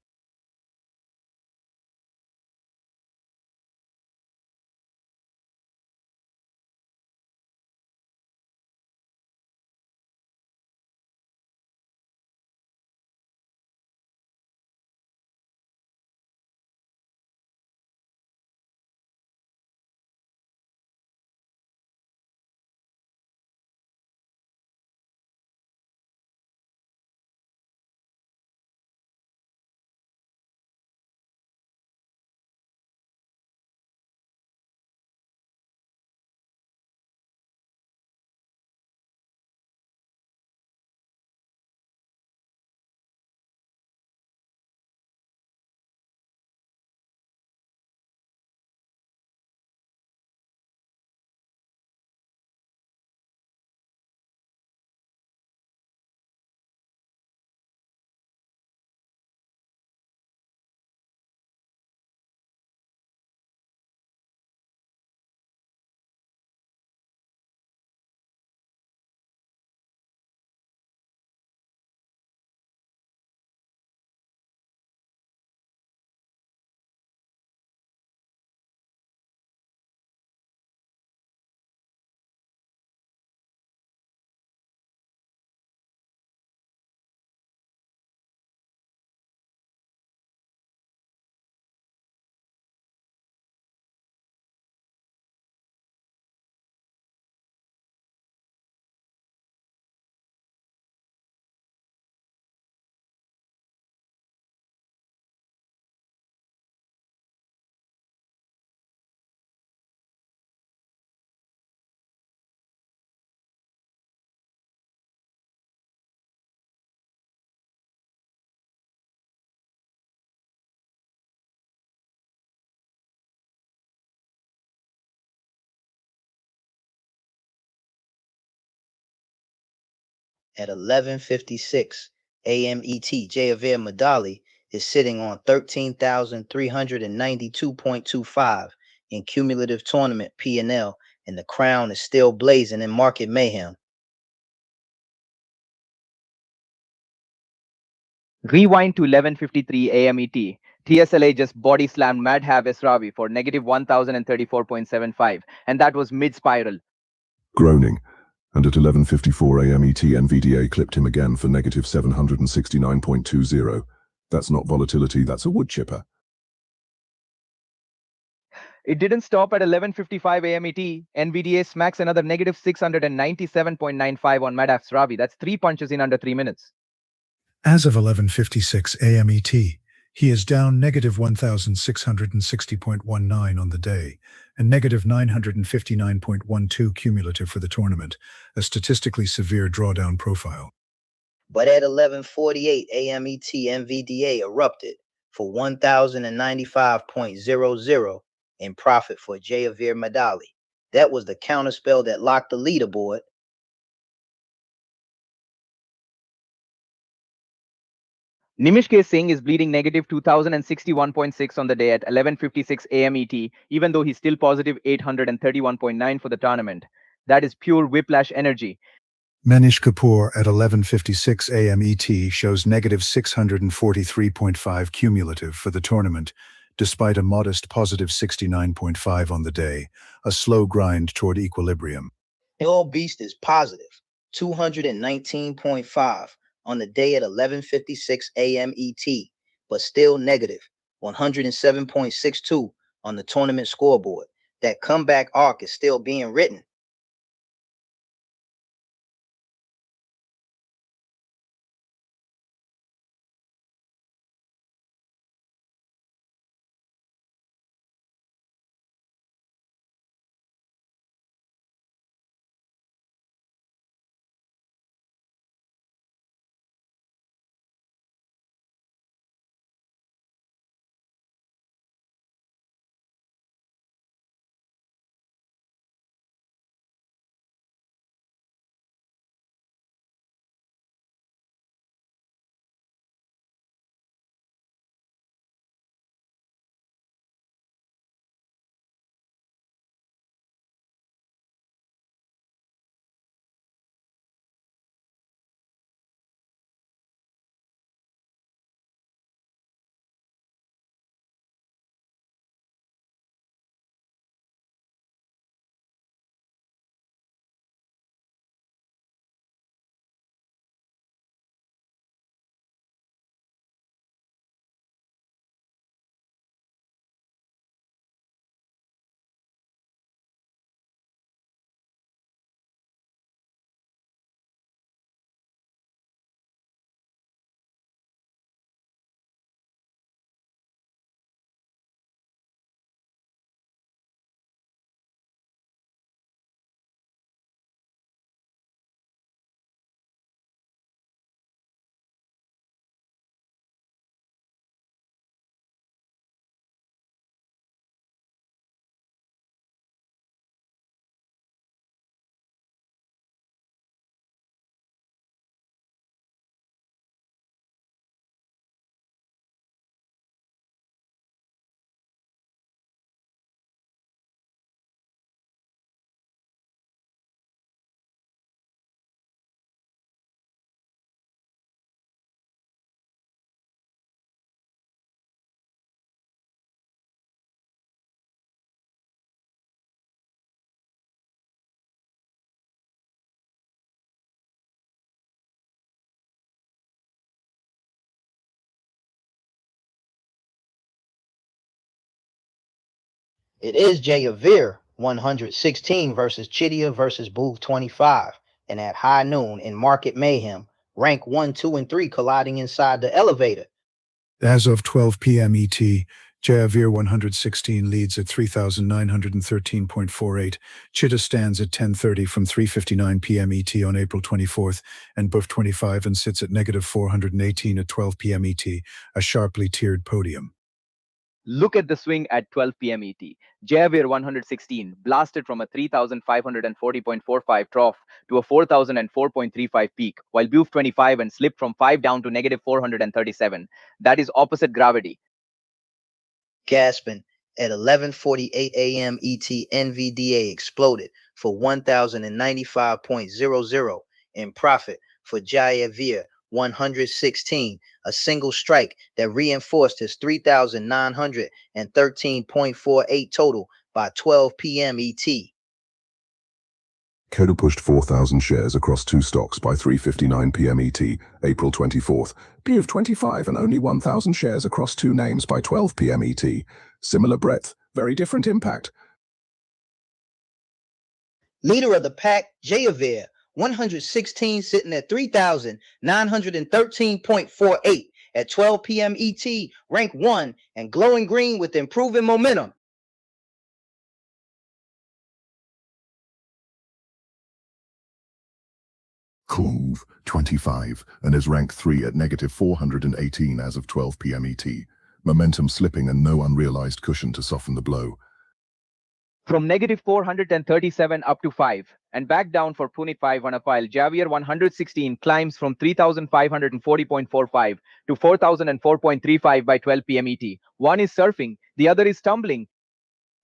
At 11:56 a.m. ET, Javier Madali is sitting on 13,392.25 in cumulative tournament P&L, and the crown is still blazing in Market Mayhem. Rewind to 11:53 a.m. ET. TSLA just body slammed Madhav Ravi for negative 1,034.75, and that was mid-spiral. Groaning. And at 11:54 a.m. ET, NVDA clipped him again for negative 769.20. That's not volatility, that's a wood chipper. It didn't stop at 11:55 a.m. ET. NVDA smacks another negative 697.95 on Madhav Ravi. That's 3 punches in under 3 minutes. As of 11:56 a.m. ET, he is down negative 1,660.19 on the day and negative 959.12 cumulative for the tournament, a statistically severe drawdown profile. but at 11:48 a.m. ET, NVDA erupted for 1,095.00 in profit for Javier Madali. That was the counterspell that locked the leaderboard. Nimish K. Singh is bleeding negative 2061.6 on the day at 11:56 a.m. ET, even though he's still positive 831.9 for the tournament. That is pure whiplash energy. Manish Kapoor at 11:56 a.m. ET shows negative 643.5 cumulative for the tournament, despite a modest positive 69.5 on the day, a slow grind toward equilibrium. Hill Beast is positive 219.5 on the day at 11:56 a.m. ET, but still negative 107.62 on the tournament scoreboard. That comeback arc is still being written. It is Javier 116 versus Chidia versus Booth 25, and at high noon in Market Mayhem, rank 1, 2, and 3 colliding inside the elevator. As of 12 p.m. ET, Javier 116 leads at 3,913.48. Chitta stands at 10:30 from 3:59 p.m. ET on April 24th, and Buff 25 and sits at negative 418 at 12 p.m. ET, a sharply tiered podium. Look at the swing at 12 p.m. ET. Javier 116 blasted from a 3,540.45 trough to a 4,004.35 peak, while Buf 25 and slipped from 5 down to negative 437. That is opposite gravity. Gasping at 11:48 a.m. ET, NVDA exploded for 1,095.00 in profit for Javier 116, a single strike that reinforced his 3,913.48 total by 12 p.m. ET. Kedu pushed 4,000 shares across two stocks by 3:59 p.m. ET, April 24th. Buf 25 and only 1,000 shares across two names by 12 p.m. ET. Similar breadth, very different impact. Leader of the pack, Javier 116 sitting at 3,913.48 at 12 p.m. ET, rank 1 and glowing green with improving momentum. Move 25 and is ranked 3 at negative 418 as of 12 p.m. ET. Momentum slipping and no unrealized cushion to soften the blow. From negative 437 up to 5 and back down for Punit 5 on a pile, Javier 116 climbs from 3,540.45 to 4,004.35 by 12 p.m. ET. One is surfing, the other is tumbling.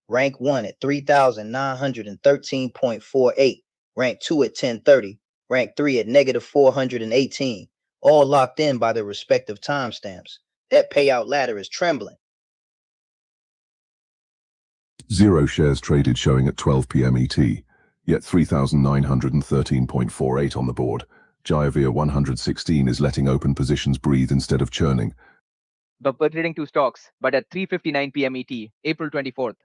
Rank 1 at 3,913.48. Rank 2 at 1030. Rank 3 at negative 418. All locked in by their respective timestamps. That payout ladder is trembling. 0 shares traded showing at 12 p.m. ET, yet 3,913.48 on the board. Javier 116 is letting open positions breathe instead of churning. But trading two stocks, but at 3:59 p.m. ET, April 24th.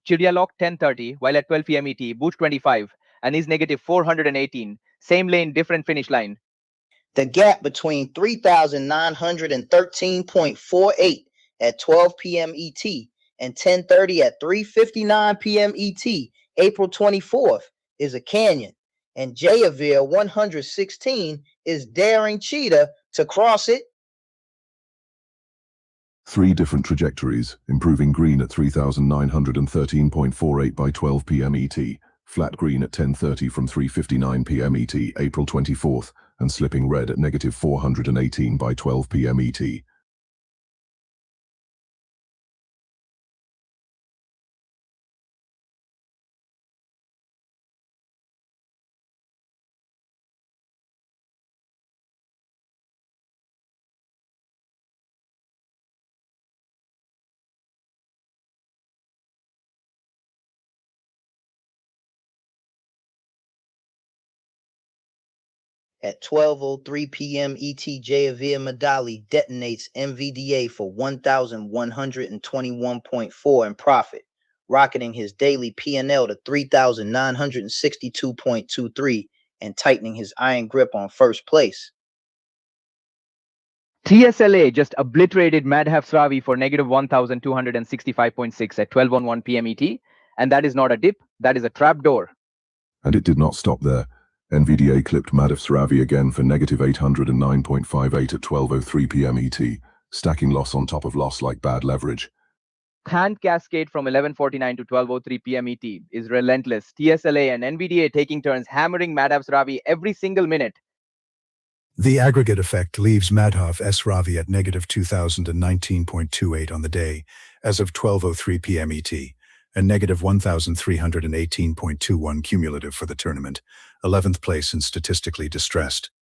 Chidialok 1030, while at 12 p.m. ET, Booch 25, and is negative 418. Same lane, different finish line. The gap between 3,913.48 at 12 p.m. ET and 1030 at 3:59 p.m. ET, April 24th, is a canyon, and Javier 116 is daring Cheetah to cross it. 3 different trajectories, improving green at 3,913.48 by 12 p.m. ET, flat green at 1030 from 3:59 p.m. ET, April 24th, and slipping red at negative 418 by 12 p.m. ET. At 12:03 p.m. ET, Javier Madali detonates MVDA for 1,121.4 in profit, rocketing his daily P&L to 3,962.23 and tightening his iron grip on first place. TSLA just obliterated Madhav Sravi for negative 1,265.6 at 12:01 p.m. ET, and that is not a dip, that is a trapdoor. And it did not stop there. NVDA clipped Madhav Sravi again for negative 809.58 at 12:03 p.m. ET, stacking loss on top of loss like bad leverage. Hand cascade from 11:49 to 12:03 p.m. ET is relentless. TSLA and NVDA taking turns hammering Madhav Sravi every single minute. The aggregate effect leaves Madhav S. Ravi at negative 2,019.28 on the day, as of 12:03 p.m. ET, and negative 1,318.21 cumulative for the tournament, 11th place in statistically distressed.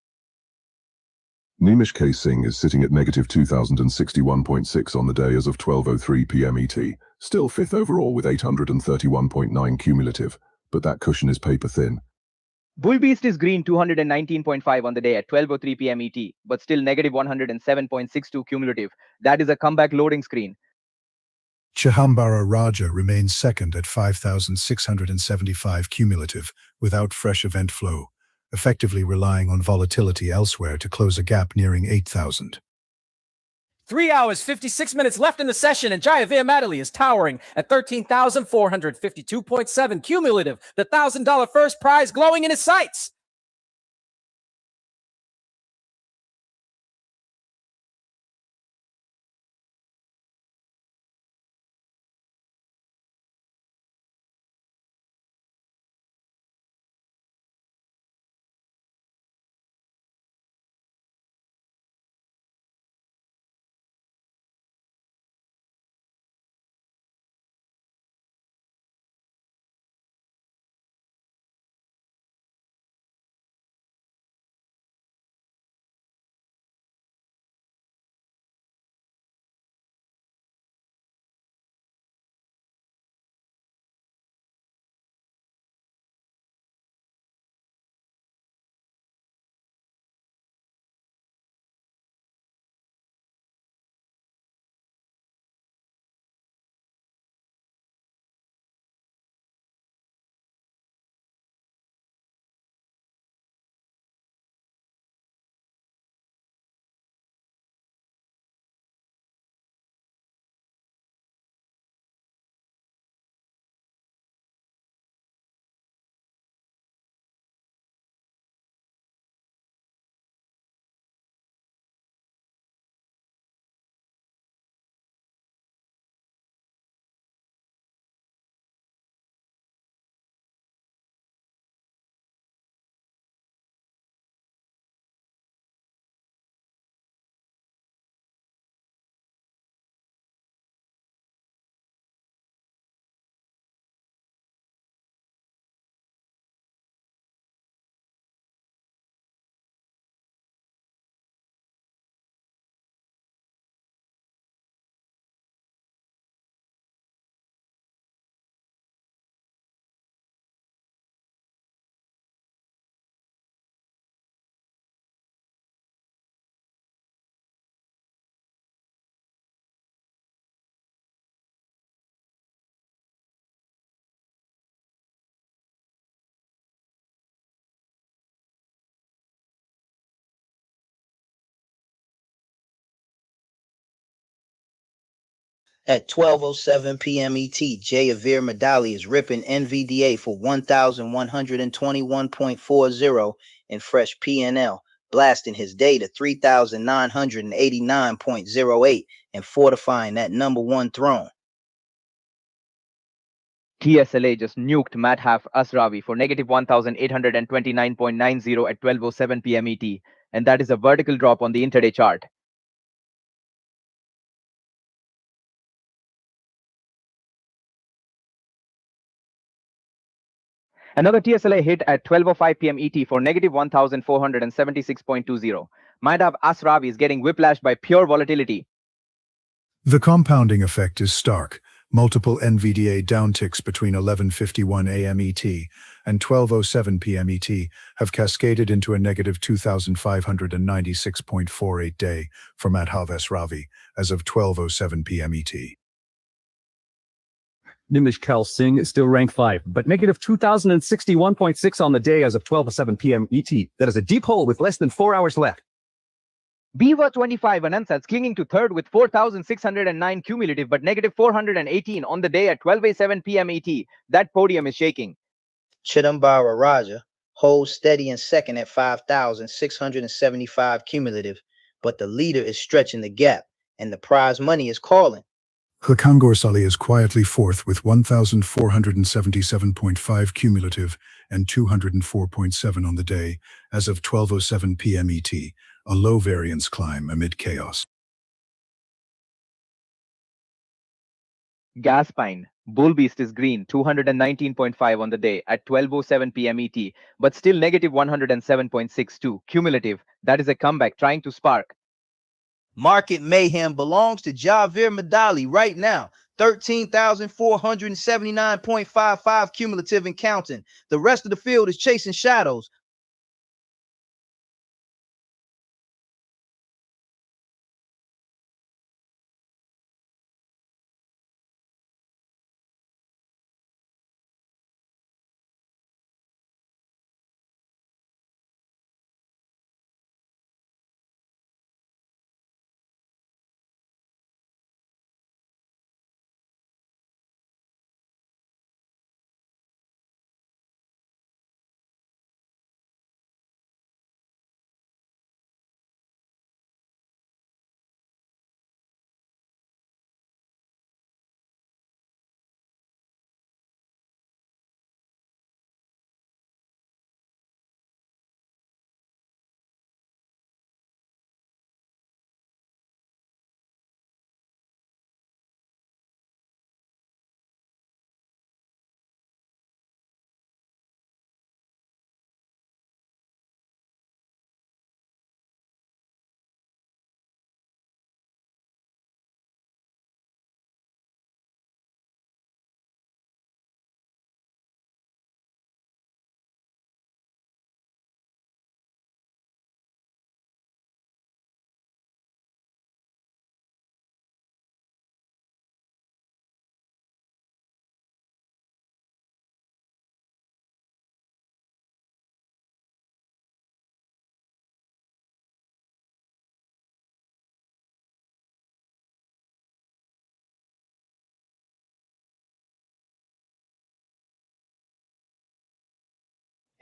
Nimish K. Singh is sitting at negative 2,061.6 on the day as of 12:03 p.m. ET, still 5th overall with 831.9 cumulative, but that cushion is paper thin. Bull Beast is green 219.5 on the day at 12:03 p.m. ET, but still negative 107.62 cumulative. That is a comeback loading screen. Chihambara Raja remains second at 5,675 cumulative without fresh event flow, effectively relying on volatility elsewhere to close a gap nearing 8,000. 3 hours, 56 minutes left in the session, and Javier Madali is towering at 13,452.7 cumulative, the $1,000 first prize glowing in his sights. At 12:07 p.m. ET, Jay Avir Madali is ripping NVDA for 1,121.40 in fresh PNL, blasting his day to 3,989.08 and fortifying that #1 throne. TSLA just nuked Madhav Asravi for negative 1,829.90 at 12:07 p.m. ET, and that is a vertical drop on the intraday chart. Another TSLA hit at 12:05 p.m. ET for negative 1,476.20. Madhav Asravi is getting whiplashed by pure volatility. The compounding effect is stark. Multiple NVDA downticks between 11:51 a.m. ET and 12:07 p.m. ET have cascaded into a negative 2,596.48 day for Madhav Asravi as of 12:07 p.m. ET. Nimish Singh is still ranked 5, but negative 2,061.6 on the day as of 12:07 p.m. ET. That is a deep hole with less than 4 hours left. Beaver 25 Anansats clinging to third with 4,609 cumulative, but negative 418 on the day at 12:07 p.m. ET. That podium is shaking. Chidambara Raja holds steady in second at 5,675 cumulative, but the leader is stretching the gap, and the prize money is calling. Hakangor Sali is quietly fourth with 1,477.5 cumulative and 204.7 on the day as of 12:07 p.m. ET, a low variance climb amid chaos. Gaspine, Bull Beast is green, 219.5 on the day at 12:07 p.m. ET, but still negative 107.62 cumulative. That is a comeback trying to spark. Market Mayhem belongs to Javir Madali right now. 13,479.55 cumulative and counting. The rest of the field is chasing shadows.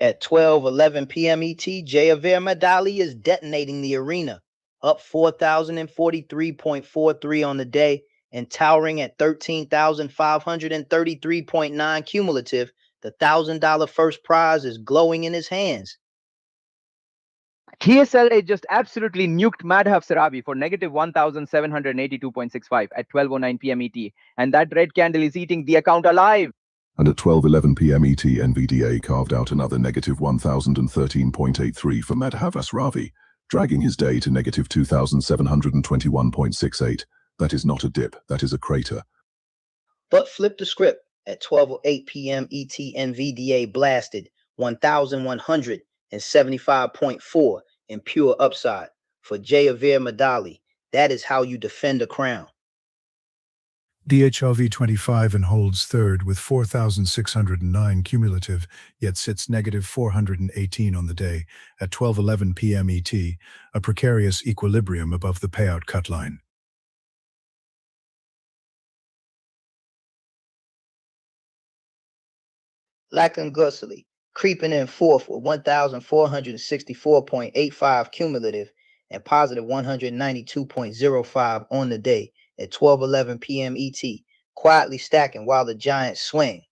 At 12:11 p.m. ET, Javir Madali is detonating the arena, up 4,043.43 on the day and towering at 13,533.9 cumulative. The $1,000 first prize is glowing in his hands. TSLA just absolutely nuked Madhav Asravi for negative 1,782.65 at 12:09 p.m. ET, and that red candle is eating the account alive. And at 12:11 p.m. ET, NVDA carved out another negative 1,013.83 for Madhav Asravi, dragging his day to negative 2,721.68. That is not a dip, that is a crater. But flip the script. At 12:08 p.m. ET, NVDA blasted 1,175.4 in pure upside for Javir Madali. That is how you defend a crown. DHLV 25 and holds third with 4,609 cumulative, yet sits negative 418 on the day at 12:11 p.m. ET, a precarious equilibrium above the payout cut line. Lacungously, creeping in fourth with 1,464.85 cumulative and positive 192.05 on the day at 12:11 p.m. ET, quietly stacking while the Giants swing.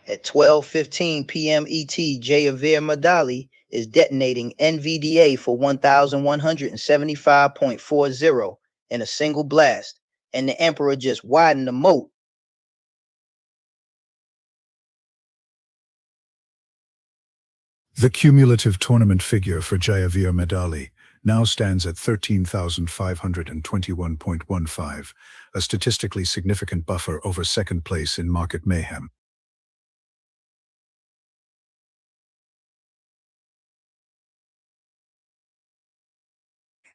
At 12:15 p.m. ET, Javier Madali is detonating NVDA for 1,175.40 in a single blast, and the Emperor just widened the moat. The cumulative tournament figure for Javier Madali now stands at 13,521.15, a statistically significant buffer over second place in Market Mayhem.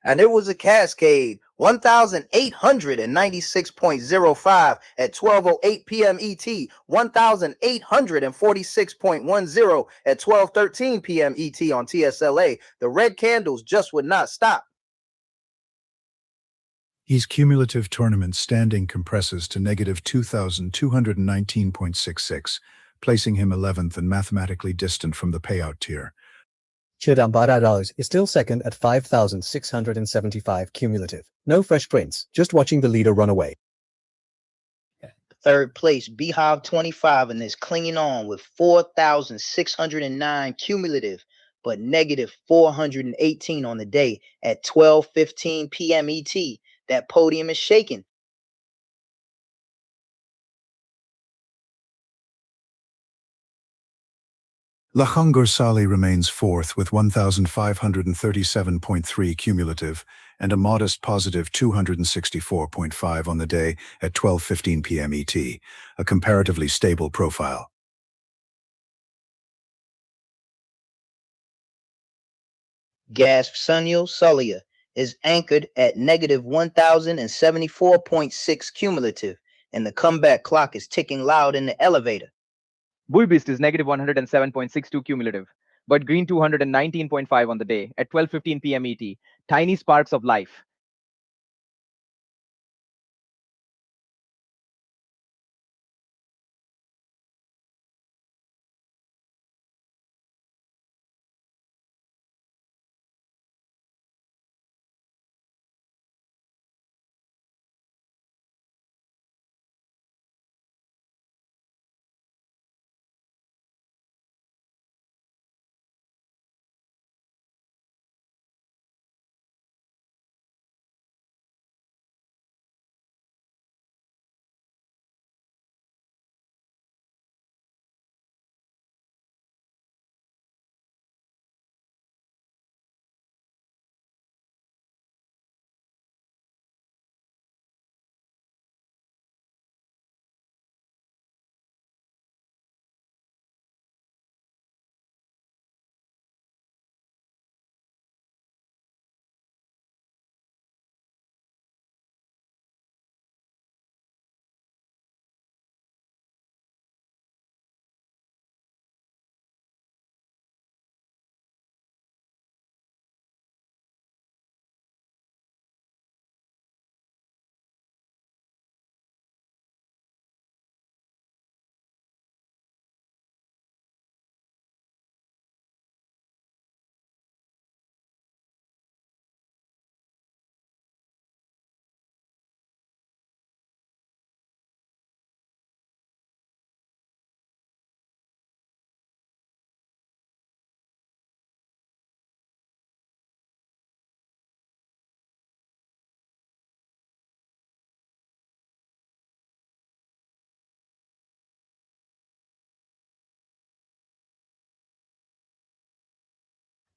And it was a cascade, 1,896.05 at 12:08 p.m. ET, 1,846.10 at 12:13 p.m. ET on TSLA. The red candles just would not stop. His cumulative tournament standing compresses to negative 2,219.66, placing him 11th and mathematically distant from the payout tier. Chidambaradaos is still second at 5,675 cumulative. No fresh prints, just watching the leader run away. Third place, Beehive 25, and is clinging on with 4,609 cumulative, but negative 418 on the day at 12:15 p.m. ET. That podium is shaking. Lachangur Sali remains fourth with 1,537.3 cumulative and a modest positive 264.5 on the day at 12:15 p.m. ET, a comparatively stable profile. Gasp Sunil Sulia is anchored at negative 1,074.6 cumulative, and the comeback clock is ticking loud in the elevator. Bull Beast is negative 107.62 cumulative, but green 219.5 on the day at 12:15 p.m. ET. Tiny sparks of life.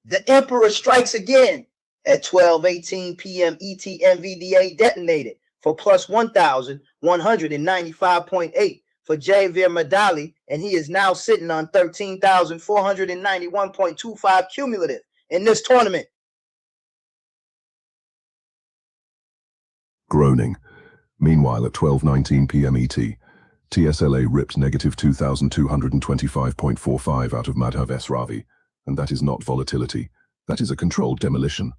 The Emperor strikes again. At 12:18 p.m. ET, NVDA detonated for plus 1,195.8 for Javier Madali, and he is now sitting on 13,491.25 cumulative in this tournament. Groaning. Meanwhile, at 12:19 p.m. ET, TSLA ripped negative 2,225.45 out of Madhav S. Ravi, and that is not volatility. That is a controlled demolition.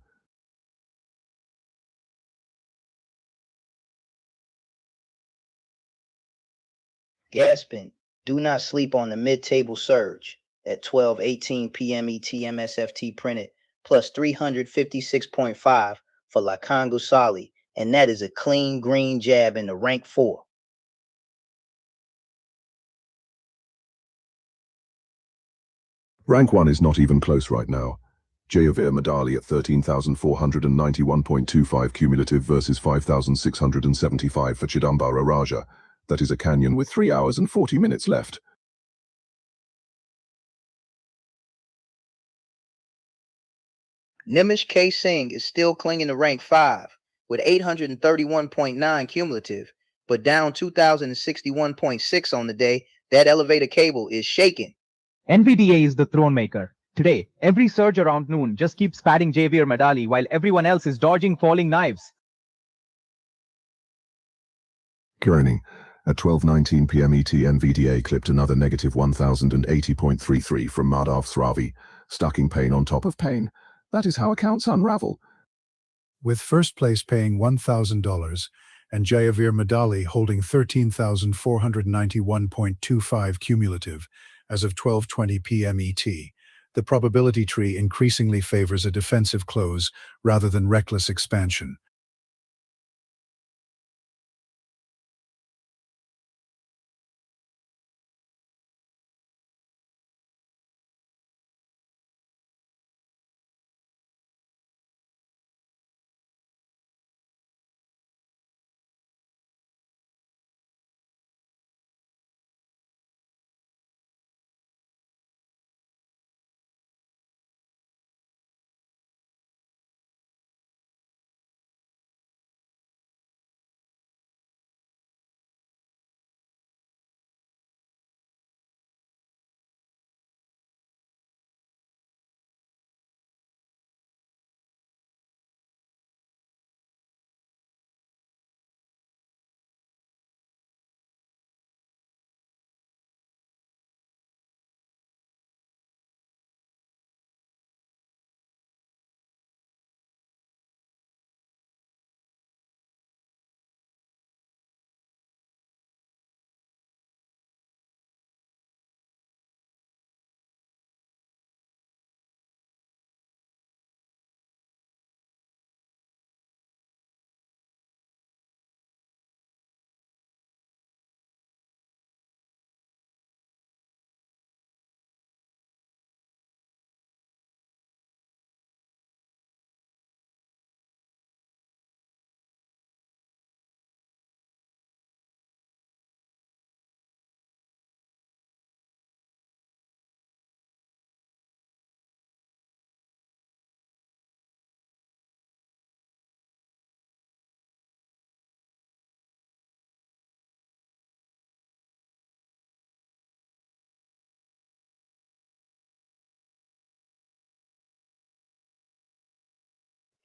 Gasping. Do not sleep on the mid-table surge. At 12:18 p.m. ET, MSFT printed plus 356.5 for Lakan Gusali, and that is a clean green jab in the rank 4. Rank 1 is not even close right now. Javier Madali at 13,491.25 cumulative versus 5,675 for Chidambara Raja. That is a canyon with 3 hours and 40 minutes left. Nimish K. Singh is still clinging to rank 5 with 831.9 cumulative, but down 2,061.6 on the day. That elevator cable is shaking. NVDA is the throne maker. Today, every surge around noon just keeps patting Javier Madali while everyone else is dodging falling knives. Groaning. At 12:19 p.m. ET, NVDA clipped another negative 1,080.33 from Madhav Sravi, stacking pain on top of pain. That is how accounts unravel. With first place paying $1,000 and Javier Madali holding 13,491.25 cumulative as of 12:20 p.m. ET, the probability tree increasingly favors a defensive close rather than reckless expansion.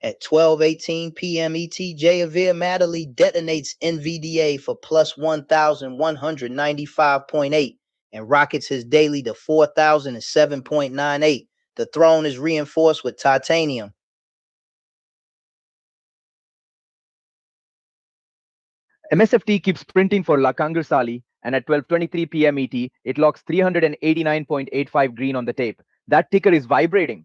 At 12:18 p.m. ET, Javier Madali detonates NVDA for plus 1,195.8 and rockets his daily to 4,007.98. The throne is reinforced with titanium. MSFT keeps printing for Lakangar Sali, and at 12:23 p.m. ET, it locks 389.85 green on the tape. That ticker is vibrating.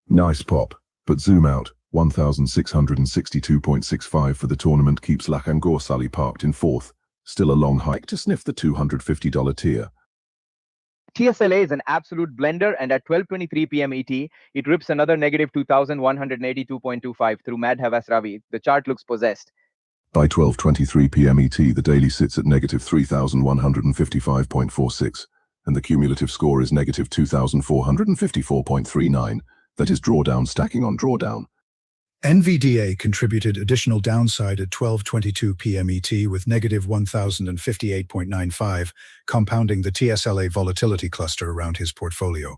Nice pop, but zoom out. 1,662.65 for the tournament keeps Lakangar Sali parked in 4th. Still a long hike to sniff the $250 tier. TSLA is an absolute blender, and at 12:23 p.m. ET, it rips another negative 2,182.25 through Madhav S. Ravi. The chart looks possessed. By 12:23 p.m. ET, the daily sits at negative 3,155.46, and the cumulative score is negative 2,454.39. That is drawdown stacking on drawdown. NVDA contributed additional downside at 12:22 p.m. ET with negative 1058.95, compounding the TSLA volatility cluster around his portfolio.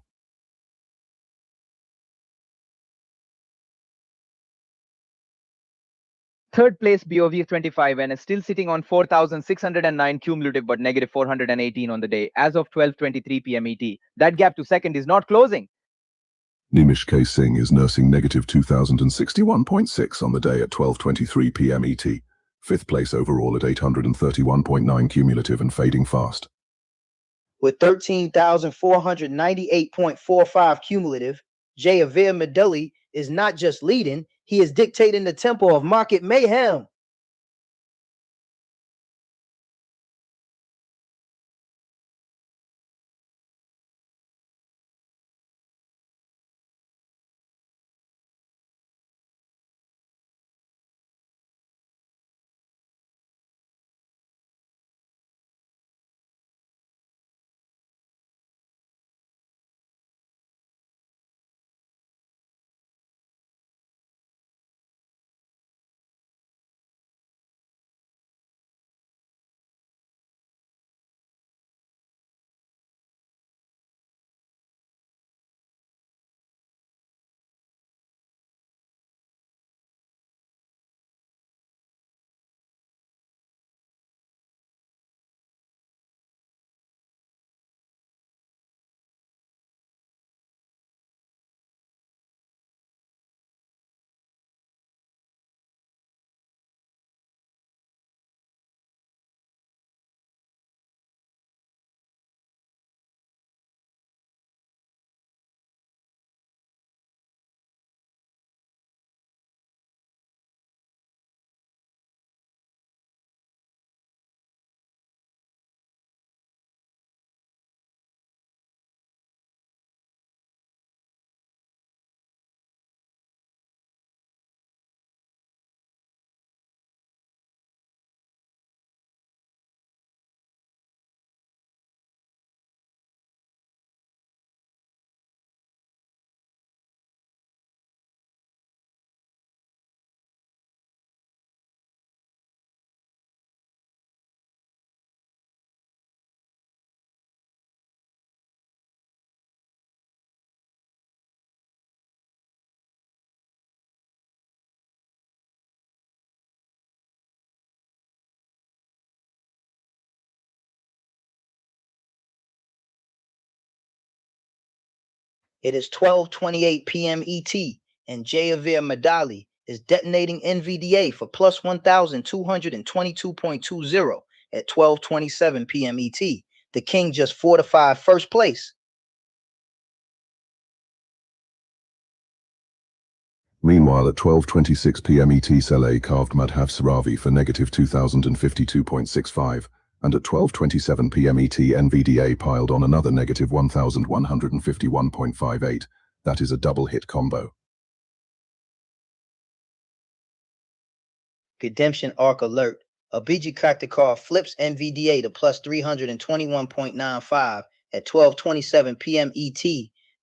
Third place BOV 25 and is still sitting on 4,609 cumulative but negative 418 on the day as of 12:23 p.m. ET. That gap to second is not closing. Nimish K. Singh is nursing negative 2,061.6 on the day at 12:23 p.m. ET. Fifth place overall at 831.9 cumulative and fading fast. With 13,498.45 cumulative, Jayaveer Madali is not just leading, he is dictating the tempo of Market Mayhem. It is 12:28 p.m. ET, and Jayaveer Madali is detonating NVDA for plus 1,222.20 at 12:27 p.m. ET. The king just fortified first place. Meanwhile, at 12:26 p.m. TSLA carved Madhav Saravi for negative 2,052.65, and at 12:27 p.m. NVDA piled on another negative 1,151.58. That is a double hit combo. Redemption arc alert. Abhijit Kaktikar flips NVDA to plus 321.95 at 12:27 p.m. ET.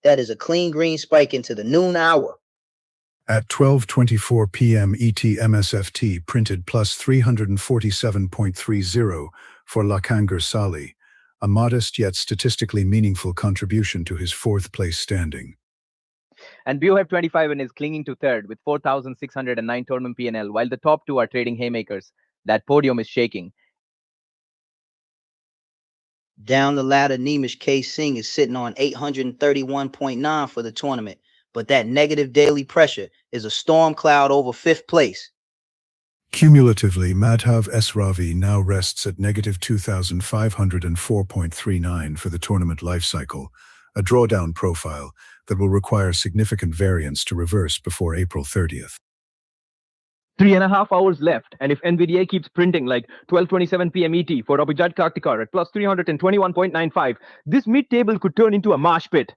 That is a clean green spike into the noon hour. At 12:24 p.m. ET, MSFT printed plus 347.30 for Lakangar Sali, a modest yet statistically meaningful contribution to his fourth place standing. And BOF 25 is clinging to third with 4,609 tournament PNL, while the top two are trading haymakers. That podium is shaking. Down the ladder, Nimish K. Singh is sitting on 831.9 for the tournament, but that negative daily pressure is a storm cloud over fifth place. Cumulatively, Madhav S. Ravi now rests at negative 2,504.39 for the tournament life cycle, a drawdown profile that will require significant variance to reverse before April 30th. 3.5 hours left, and if NVDA keeps printing like 12:27 p.m. ET for Abhijit Kaktikar at plus 321.95, this mid-table could turn into a marsh pit.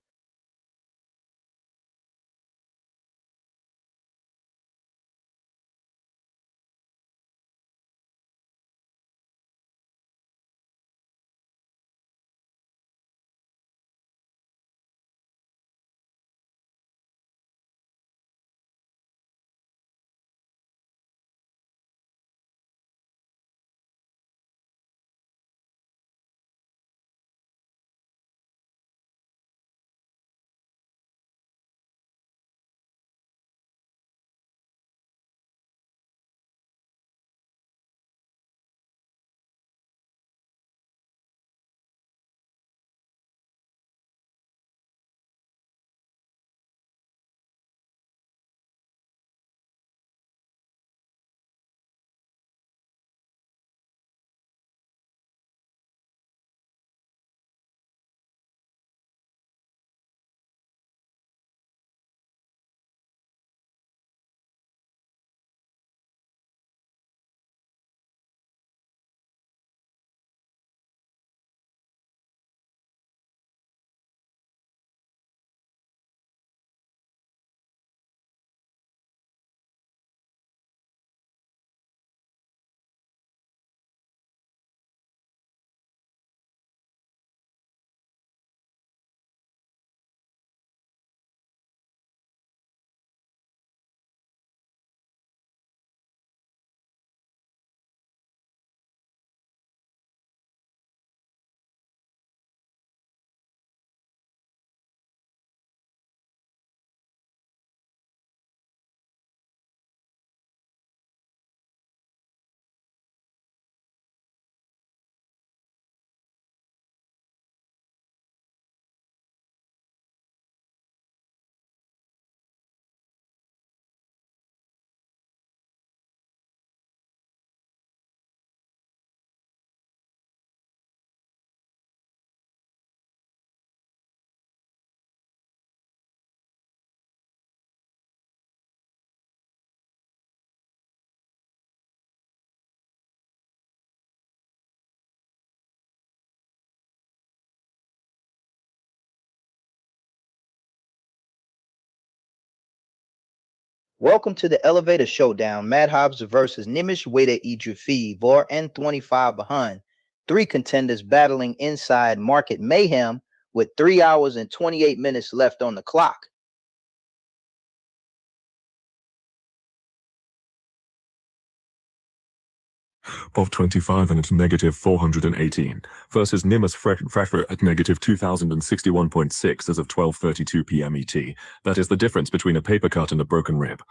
Welcome to the Elevator Showdown. Mad Hobbs versus Nimish Weda Idrifi, Vor N25 behind. 3 contenders battling inside Market Mayhem with 3 hours and 28 minutes left on the clock. Of 25 and it's negative 418 versus Nimbus Freffer at negative 2061.6 as of 12:32 p.m. ET. That is the difference between a paper cut and a broken rib.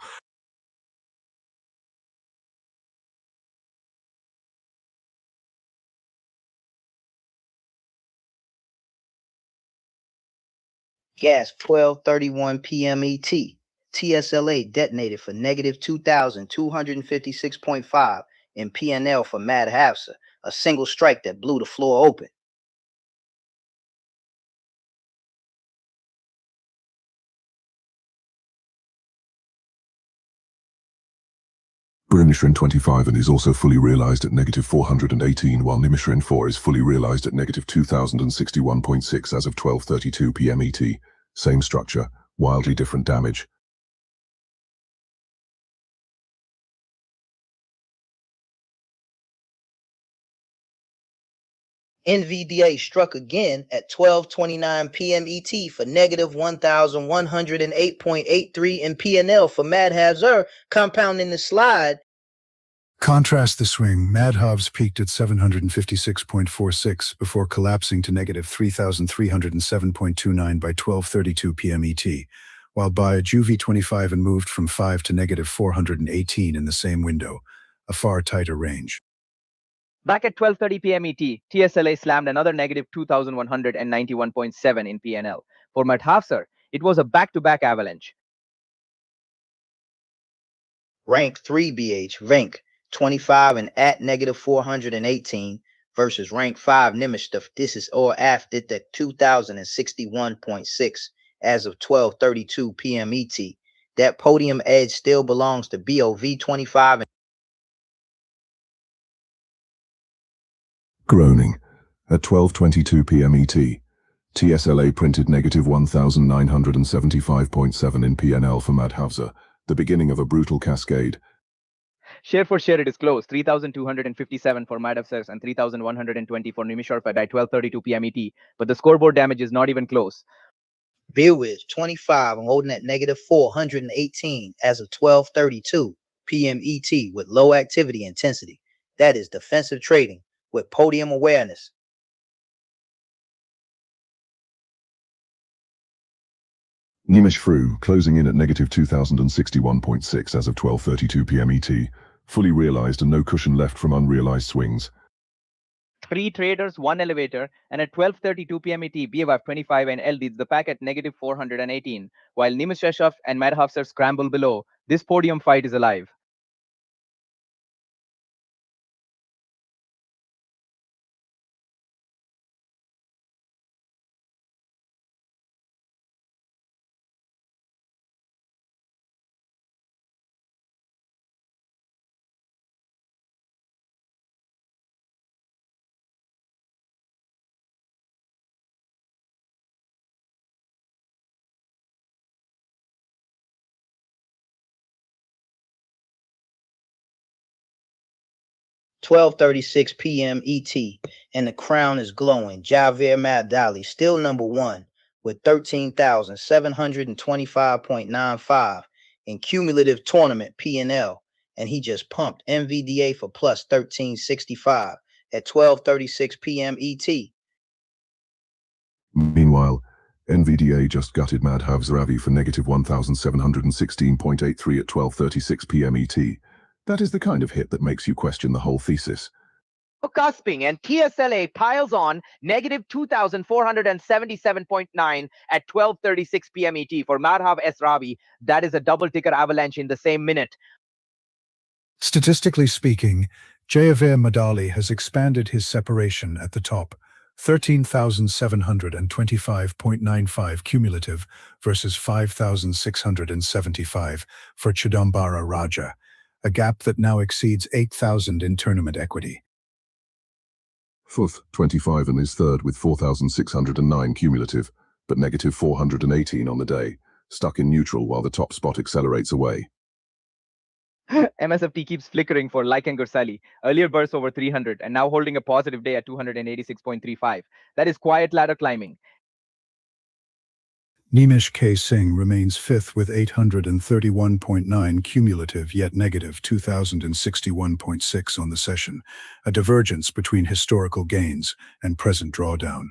Gas 12:31 p.m. ET. TSLA detonated for negative 2,256.5 in PNL for Mad Hafsa, a single strike that blew the floor open. Nimishrin 25 and is also fully realized at negative 418, while Nimishrin 4 is fully realized at negative 2061.6 as of 12:32 p.m. ET. Same structure, wildly different damage. NVDA struck again at 12:29 p.m. ET for negative 1,108.83 in PNL for Mad Hazard, compounding the slide. Contrast the swing. Mad Hobbs peaked at 756.46 before collapsing to negative 3,307.29 by 12:32 p.m. ET, while by Juvie 25 and moved from 5 to negative 418 in the same window, a far tighter range. Back at 12:30 p.m. ET, TSLA slammed another negative 2,191.7 in PNL. For Mad Hafsa, it was a back-to-back avalanche. Rank 3 BH, rank 25 and at negative 418 versus rank 5 Nimish. This is or after the 2,061.6 as of 12:32 p.m. ET. That podium edge still belongs to BOV 25. Groaning. At 12:22 p.m. ET, TSLA printed negative 1,975.7 in PNL for Mad Hafsa, the beginning of a brutal cascade. Share for share, it is close. 3,257 for Mad Hafsa and 3,120 for Nimishorf at 12:32 p.m. ET. But the scoreboard damage is not even close. Beerwitz 25 and holding at negative 418 as of 12:32 p.m. ET with low activity intensity. That is defensive trading with podium awareness. Nimish Fru closing in at negative 2,061.6 as of 12:32 p.m. ET, fully realized and no cushion left from unrealized swings. 3 traders, 1 elevator, and at 12:32 p.m. ET, BAV 25 and L leads the pack at negative 418, while Nimbus Sheshov and Mad Hafsa scramble below. This podium fight is alive. (12:36 p.m. ET), and the crown is glowing. Javier Madali still number 1 with 13,725.95 in cumulative tournament P&L, and he just pumped NVDA for plus 1365 at 12:36 p.m. ET. Meanwhile, NVDA just gutted Mad Hafsa for negative 1,716.83 at 12:36 p.m. ET. That is the kind of hit that makes you question the whole thesis. Cusping, and TSLA piles on negative 2,477.9 at 12:36 p.m. ET for Madhav S. Ravi. That is a double-ticker avalanche in the same minute. Statistically speaking, Jayaveer Madali has expanded his separation at the top, 13,725.95 cumulative versus 5,675 for Chidambara Raja, a gap that now exceeds 8,000 in tournament equity. Fourth, 25 and is third with 4,609 cumulative, but negative 418 on the day, stuck in neutral while the top spot accelerates away. MSFT keeps flickering for like and Gursali. Earlier bursts over 300 and now holding a positive day at 286.35. That is quiet ladder climbing. Nimish K. Singh remains fifth with 831.9 cumulative yet negative 2061.6 on the session, a divergence between historical gains and present drawdown.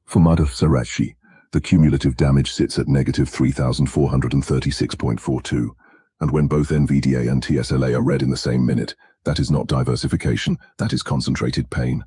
For Madhav Sarachi, the cumulative damage sits at negative 3,436.42, and when both NVDA and TSLA are read in the same minute, that is not diversification, that is concentrated pain.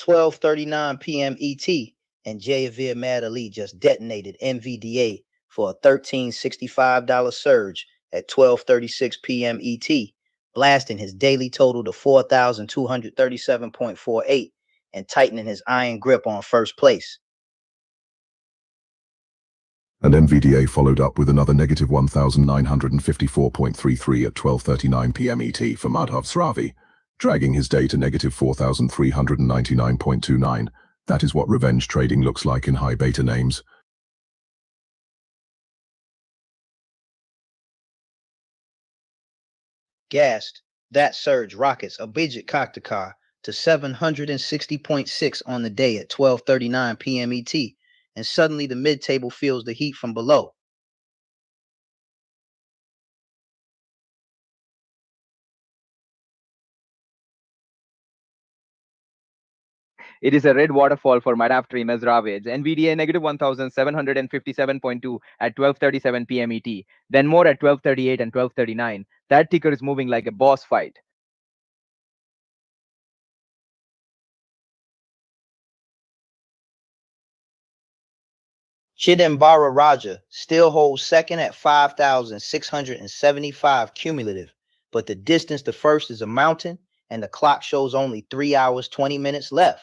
(12:39 p.m. ET), and Javier Mad Ali just detonated NVDA for a $1365 surge at 12:36 p.m. ET, blasting his daily total to 4,237.48 and tightening his iron grip on first place. And NVDA followed up with another negative 1,954.33 at 12:39 p.m. ET for Madhav Sravi, dragging his day to negative 4,399.29. That is what revenge trading looks like in high beta names. Gassed, that surge rockets Abhijit Kaktakar to 760.6 on the day at 12:39 p.m. ET, and suddenly the mid-table feels the heat from below. It is a red waterfall for Madhav Ravage. NVDA negative 1,757.2 at 12:37 p.m. ET. Then more at 12:38 and 12:39. That ticker is moving like a boss fight. Chidambara Raja still holds second at 5,675 cumulative, but the distance to first is a mountain, and the clock shows only 3 hours 20 minutes left.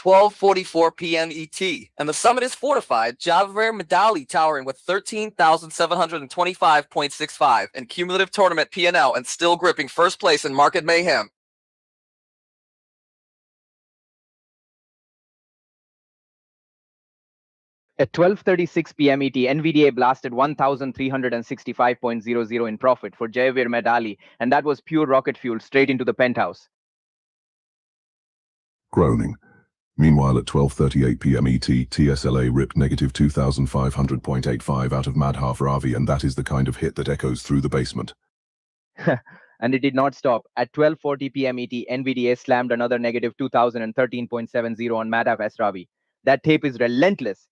12:44 p.m. ET, and the summit is fortified. Javier Madali towering with 13,725.65 in cumulative tournament P&L and still gripping first place in Market Mayhem. At 12:36 p.m. ET, NVDA blasted 1,365.00 in profit for Javier Madali, and that was pure rocket fuel straight into the penthouse. Groaning. Meanwhile, at 12:38 p.m. ET, TSLA ripped negative 2,500.85 out of Madhav Ravi, and that is the kind of hit that echoes through the basement. And it did not stop. At 12:40 p.m. ET, NVDA slammed another negative 2,013.70 on Madhav S. Ravi. That tape is relentless.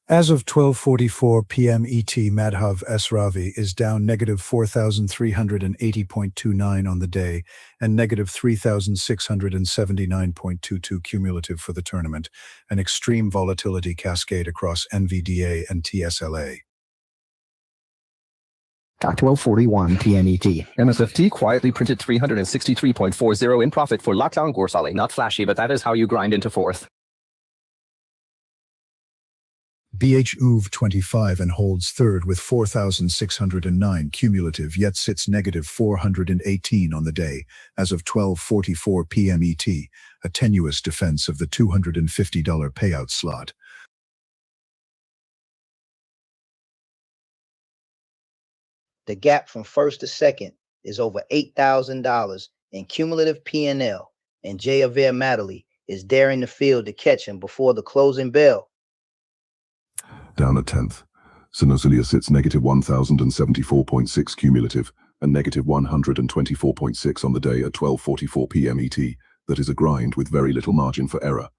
As of 12:44 p.m. ET, Madhav S. Ravi is down negative 4,380.29 on the day and negative 3,679.22 cumulative for the tournament, an extreme volatility cascade across NVDA and TSLA. At 12:41 p.m. ET, MSFT quietly printed 363.40 in profit for Lakshang Gorsale. Not flashy, but that is how you grind into fourth. BHUV 25 and holds third with 4,609 cumulative, yet sits negative 418 on the day as of 12:44 p.m. ET, a tenuous defense of the $250 payout slot. The gap from first to second is over $8,000 in cumulative P&L, and Javier Madali is daring the field to catch him before the closing bell. Down at 10th, Sinosilia sits negative 1,074.6 cumulative and negative 124.6 on the day at 12:44 p.m. ET. That is a grind with very little margin for error.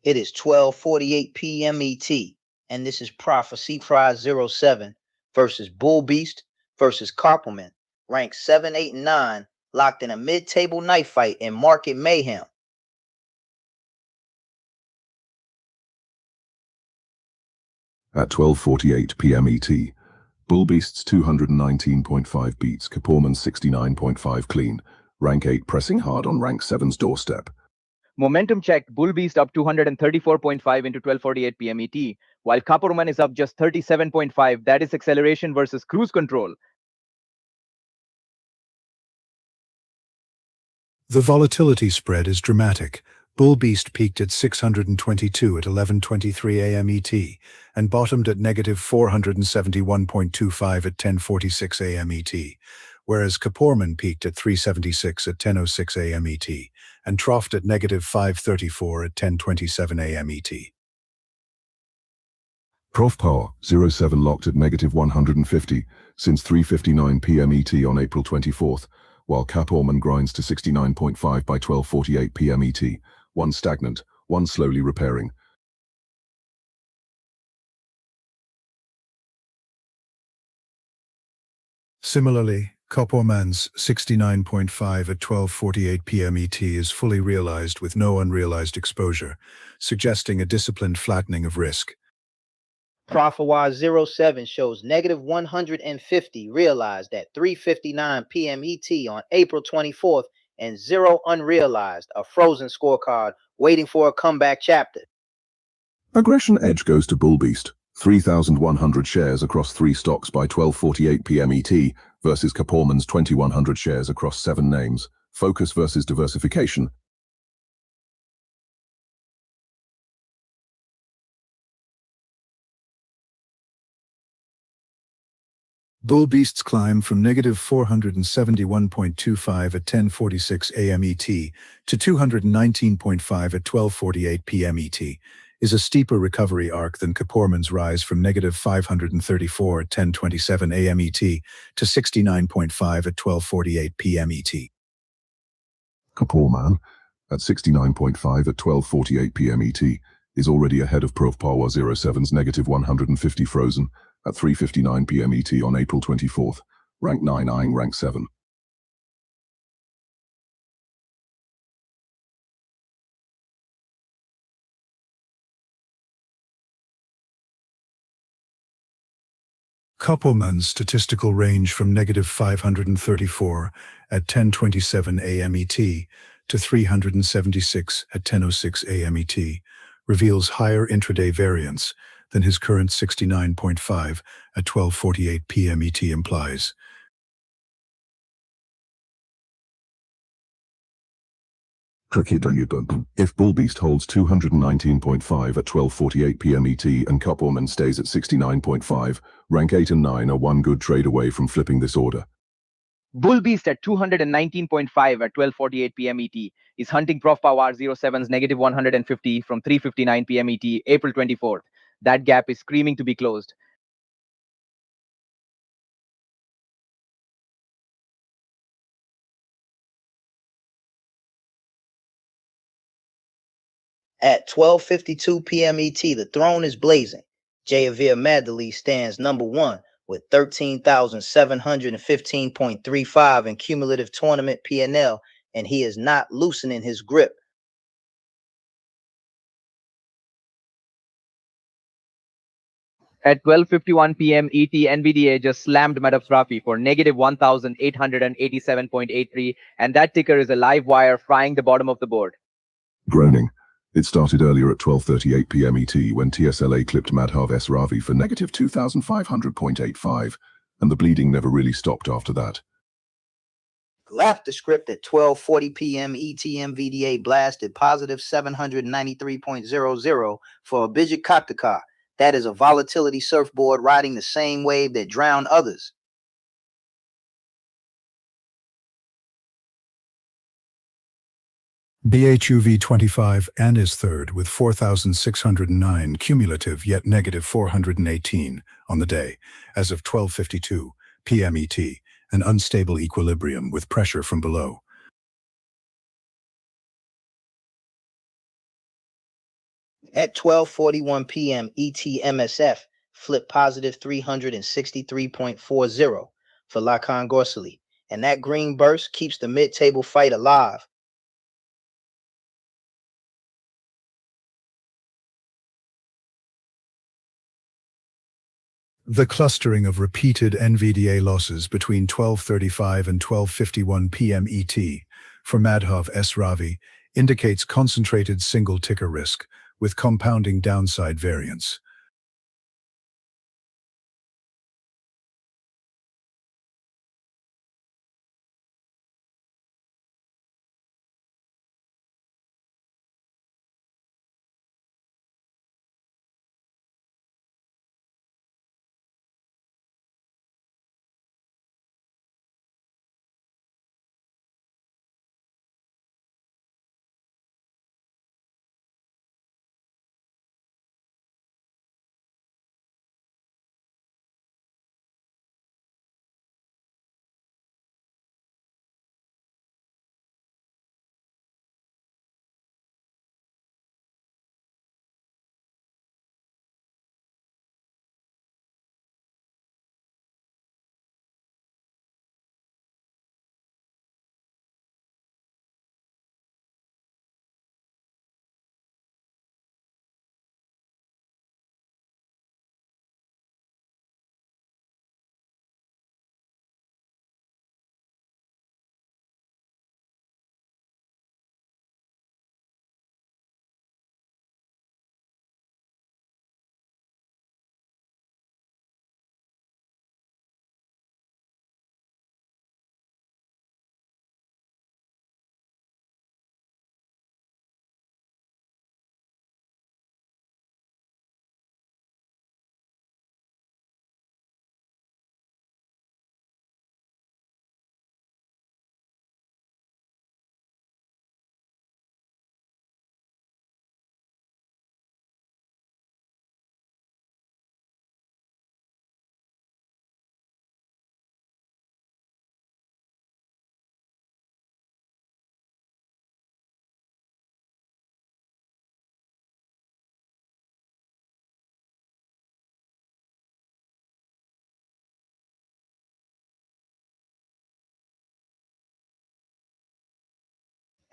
It is 12:48 p.m. ET, and this is Prophecy Prize 07 versus Bull Beast versus Carpelman, ranked 7, 8, and 9, locked in a mid-table knife fight in Market Mayhem. At 12:48 p.m. ET, Bull Beast's 219.5 beats Kaporman's 69.5 clean, rank 8 pressing hard on rank 7's doorstep. Momentum checked, Bull Beast up 234.5 into 12:48 p.m. ET, while Kaporman is up just 37.5. That is acceleration versus cruise control. The volatility spread is dramatic. Bull Beast peaked at 622 at 11:23 a.m. ET and bottomed at negative 471.25 at 10:46 a.m. ET, whereas Kaporman peaked at 376 at 10:06 a.m. ET and troughed at negative 534 at 10:27 a.m. ET. Prof Power 07 locked at negative 150 since 3:59 p.m. ET on April 24th, while Kaporman grinds to 69.5 by 12:48 p.m. ET, one stagnant, one slowly repairing. Similarly, Kaporman's 69.5 at 12:48 p.m. ET is fully realized with no unrealized exposure, suggesting a disciplined flattening of risk. ProfitWise 07 shows negative 150 realized at 3:59 p.m. ET on April 24th and 0 unrealized, a frozen scorecard waiting for a comeback chapter. Aggression edge goes to Bull Beast, 3,100 shares across 3 stocks by 12:48 p.m. ET versus Kaporman's 2,100 shares across 7 names. Focus versus diversification. Bull Beast's climb from negative 471.25 at 10:46 a.m. ET to 219.5 at 12:48 p.m. ET is a steeper recovery arc than Kaporman's rise from negative 534 at 10:27 a.m. ET to 69.5 at 12:48 p.m. ET. Kaporman, at 69.5 at 12:48 p.m. ET, is already ahead of Prof Power 07's negative 150 frozen at 3:59 p.m. ET on April 24th, rank 9 eyeing rank 7. Kaporman's statistical range from negative 534 at 10:27 a.m. ET to 376 at 10:06 a.m. ET reveals higher intraday variance than his current 69.5 at 12:48 p.m. ET implies. If Bull Beast holds 219.5 at 12:48 p.m. ET and Kaporman stays at 69.5, rank 8 and 9 are one good trade away from flipping this order. Bull Beast at 219.5 at 12:48 p.m. ET is hunting Prof Power 07's negative 150 from 3:59 p.m. ET, April 24th. That gap is screaming to be closed. At 12:52 p.m. ET, the throne is blazing. Javier Madley stands number 1 with 13,715.35 in cumulative tournament P&L, and he is not loosening his grip. At 12:51 p.m. ET, NVDA just slammed Madafrafi for negative 1,887.83, and that ticker is a live wire frying the bottom of the board. Groaning. It started earlier at 12:38 p.m. ET when TSLA clipped Madhav S. Ravi for negative 2,500.85, and the bleeding never really stopped after that. Left the script at 12:40 p.m. ET, NVDA blasted positive 793.00 for Abhijit Kaktakar. That is a volatility surfboard riding the same wave that drowned others. BHUV 25 and is third with 4,609 cumulative yet negative 418 on the day as of 12:52 p.m. ET, an unstable equilibrium with pressure from below. At 12:41 p.m. ET, MSF flipped positive 363.40 for Lacan Gorsali, and that green burst keeps the mid-table fight alive. The clustering of repeated NVDA losses between 12:35 and 12:51 p.m. ET for Madhav S. Ravi indicates concentrated single ticker risk with compounding downside variance.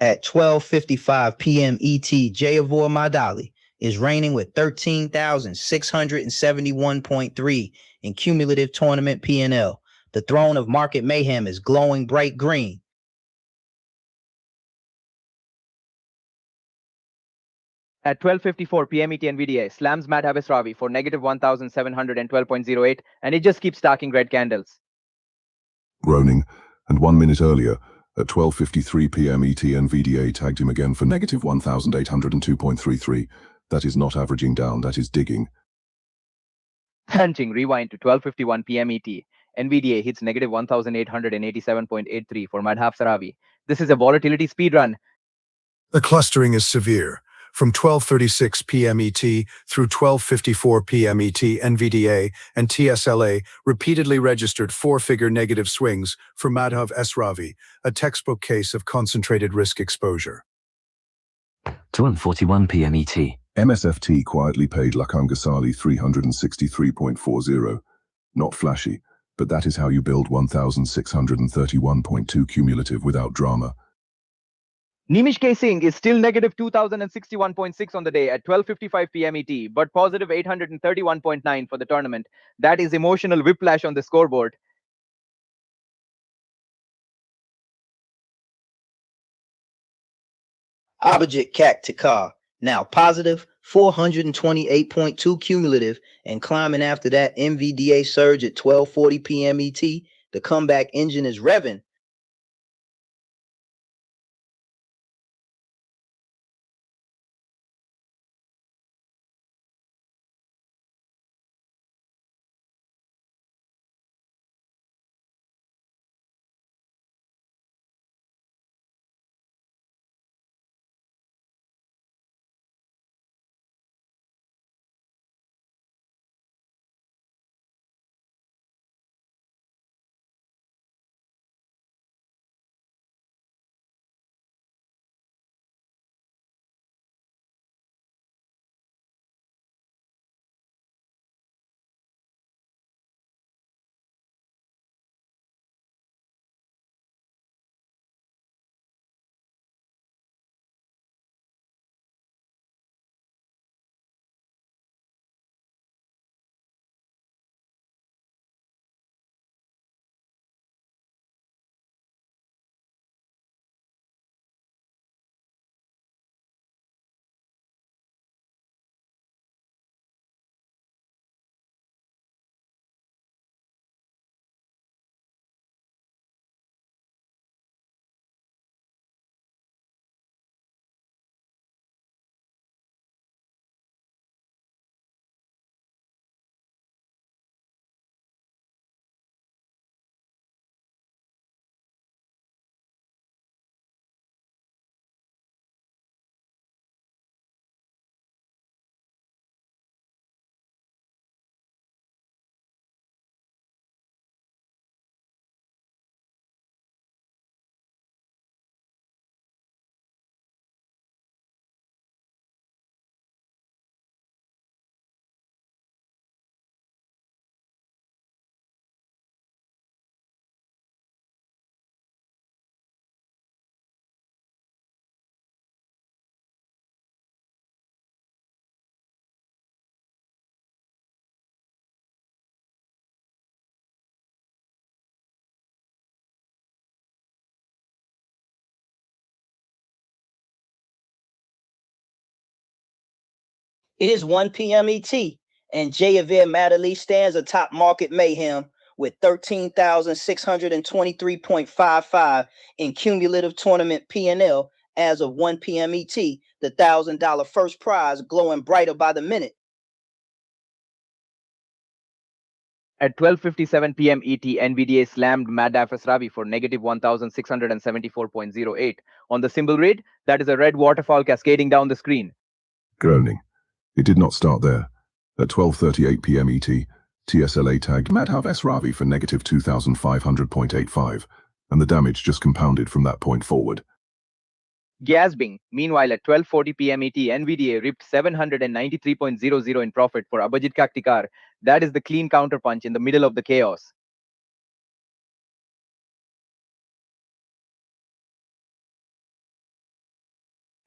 At 12:55 p.m. ET, Jayavor Madali is reigning with 13,671.3 in cumulative tournament P&L. The throne of Market Mayhem is glowing bright green. At 12:54 p.m. ET, NVDA slams Madhav Ravi for negative 1,712.08, and it just keeps stacking red candles. Groaning, and 1 minute earlier, at 12:53 p.m. ET, NVDA tagged him again for negative 1,802.33. That is not averaging down, that is digging. Punching rewind to 12:51 p.m. ET, NVDA hits negative 1,887.83 for Madhav Ravi. This is a volatility speedrun. The clustering is severe. From 12:36 p.m. ET through 12:54 p.m. ET, NVDA and TSLA repeatedly registered four-figure negative swings for Madhav Ravi, a textbook case of concentrated risk exposure. 12:41 p.m. ET. MSFT quietly paid Lakshman Gosali 363.40. Not flashy, but that is how you build 1,631.2 cumulative without drama. Nimish K. Singh is still negative 2,061.6 on the day at 12:55 p.m. ET, but positive 831.9 for the tournament. That is emotional whiplash on the scoreboard. Abhijit Kaktikar, now positive 428.2 cumulative and climbing after that NVDA surge at 12:40 p.m. ET. The comeback engine is revving. It is 1 p.m. ET, and Jayavir Madali stands atop Market Mayhem with 13,623.55 in cumulative tournament P&L as of 1 p.m. ET, the $1,000 first prize glowing brighter by the minute. At 12:57 p.m. ET, NVDA slammed Madhav Ravi for negative 1,674.08. On the symbol read, that is a red waterfall cascading down the screen. Groaning. It did not start there. At 12:38 p.m. ET, TSLA tagged Madhav Ravi for negative 2,500.85, and the damage just compounded from that point forward. Gasping. Meanwhile, at 12:40 p.m. ET, NVDA ripped 793.00 in profit for Abhijit Kaktikar. That is the clean counterpunch in the middle of the chaos.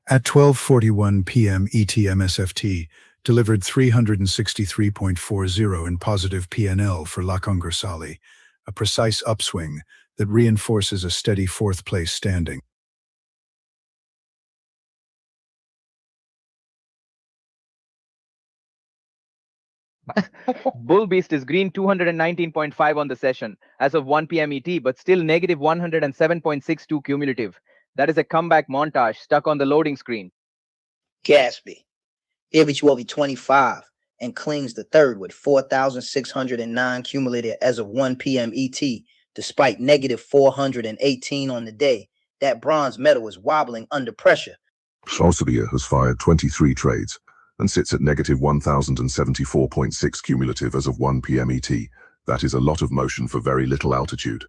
At 12:41 p.m. ET, MSFT delivered 363.40 in positive PNL for Lakangursali, a precise upswing that reinforces a steady fourth-place standing. Bull Beast is green 219.5 on the session as of 1 p.m. ET, but still negative 107.62 cumulative. That is a comeback montage stuck on the loading screen. Gatsby, Ivy 25 and clings the third with 4,609 cumulative as of 1 p.m. ET, despite negative 418 on the day. That bronze medal is wobbling under pressure. Elsevier has fired 23 trades and sits at negative 1,074.6 cumulative as of 1 p.m. ET. That is a lot of motion for very little altitude.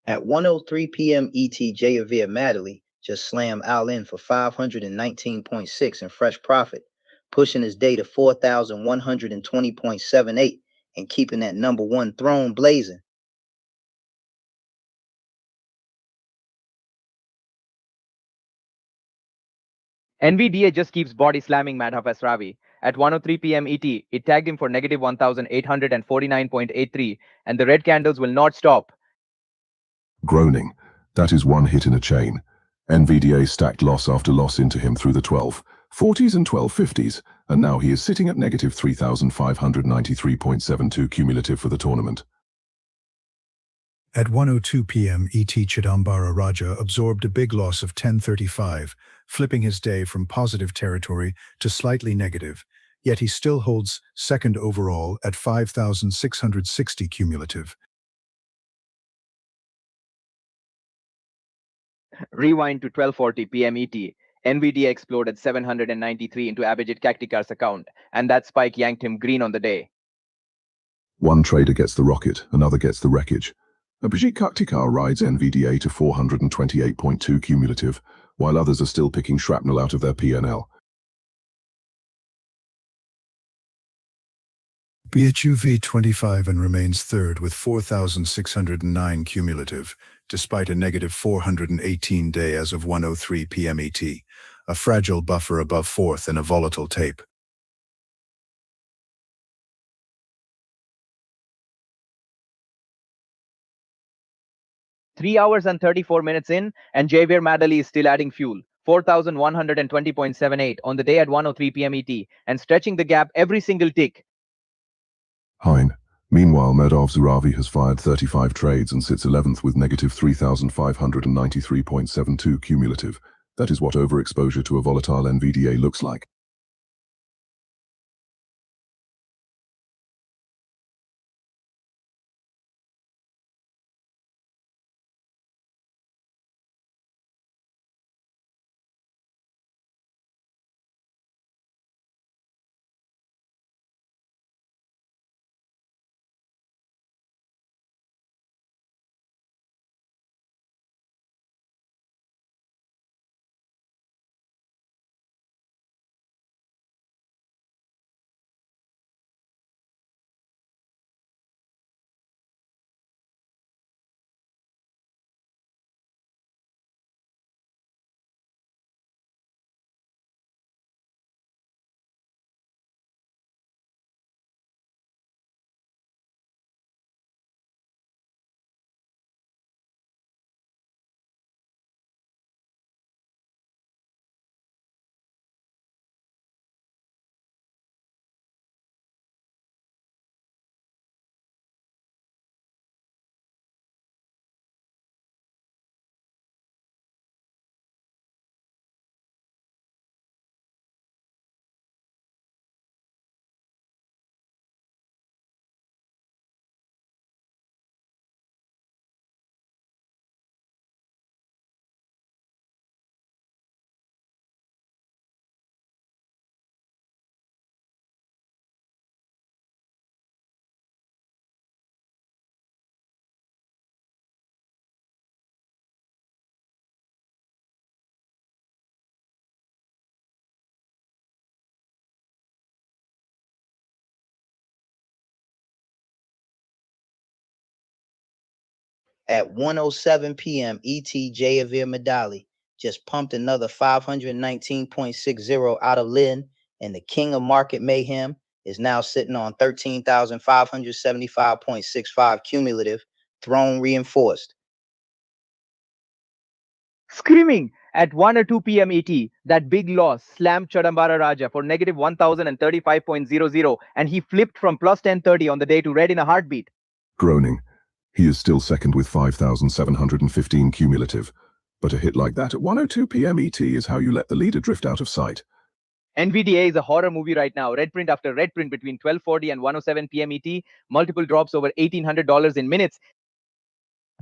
At 1:03 p.m. ET, Jayavir Madley just slammed Al in for 519.6 in fresh profit, pushing his day to 4,120.78 and keeping that number one throne blazing. NVDA just keeps body slamming Madhav Asravi. At 1:03 p.m. ET, it tagged him for negative 1,849.83, and the red candles will not stop. Groaning. That is one hit in a chain. NVDA stacked loss after loss into him through the 1240s and 1250s, and now he is sitting at negative 3,593.72 cumulative for the tournament. At 1:02 p.m. ET, Chidambara Raja absorbed a big loss of 10.35, flipping his day from positive territory to slightly negative, yet he still holds second overall at 5,660 cumulative. Rewind to 12:40 p.m. ET. NVDA exploded 793 into Abhijit Kaktikar's account, and that spike yanked him green on the day. One trader gets the rocket, another gets the wreckage. Abhijit Kaktikar rides NVDA to 428.2 cumulative, while others are still picking shrapnel out of their PNL. BHUV 25 and remains third with 4,609 cumulative, despite a negative 418 day as of 1:03 p.m. ET, a fragile buffer above fourth and a volatile tape. Three hours and 34 minutes in, and Javier Madali is still adding fuel. 4,120.78 on the day at 1:03 p.m. ET, and stretching the gap every single tick. Hein, Meanwhile, Medov Zuravi has fired 35 trades and sits 11th with negative 3,593.72 cumulative. That is what overexposure to a volatile NVDA looks like. At 1:07 p.m. ET, Javier Medali just pumped another 519.60 out of Lynn, and the king of Market Mayhem is now sitting on 13,575.65 cumulative, throne reinforced. Screaming at 1 or 2 p.m. ET, that big loss slammed Chidambara Raja for negative 1,035.00, and he flipped from plus 1030 on the day to red in a heartbeat. Groaning. He is still second with 5,715 cumulative. But a hit like that at 1:02 p.m. ET is how you let the leader drift out of sight. NVDA is a horror movie right now. Red print after red print between 12:40 and 1:07 p.m. ET. Multiple drops over $1,800 in minutes.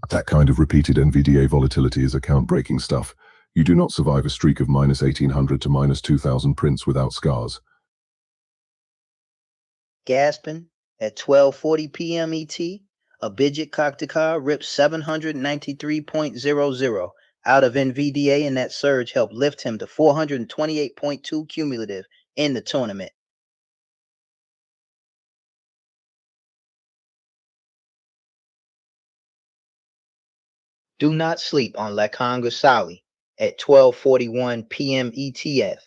That kind of repeated NVDA volatility is account-breaking stuff. You do not survive a streak of minus 1,800 to minus 2,000 prints without scars. Gasping at 12:40 p.m. ET, Abhijit Kaktikar ripped 793.00 out of NVDA, and that surge helped lift him to 428.2 cumulative in the tournament. Do not sleep on Lakan Gosali at 12:41 p.m. ETF.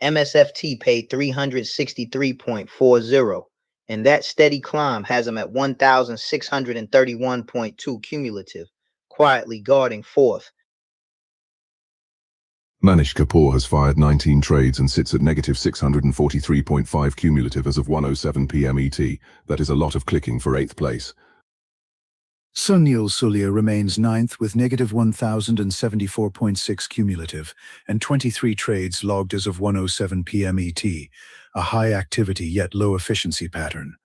MSFT paid 363.40, and that steady climb has him at 1,631.2 cumulative, quietly guarding fourth. Manish Kapoor has fired 19 trades and sits at negative 643.5 cumulative as of 1:07 p.m. ET. That is a lot of clicking for 8th place. Sunil Sulia remains ninth with negative 1,074.6 cumulative and 23 trades logged as of 1:07 p.m. ET, a high activity yet low efficiency pattern.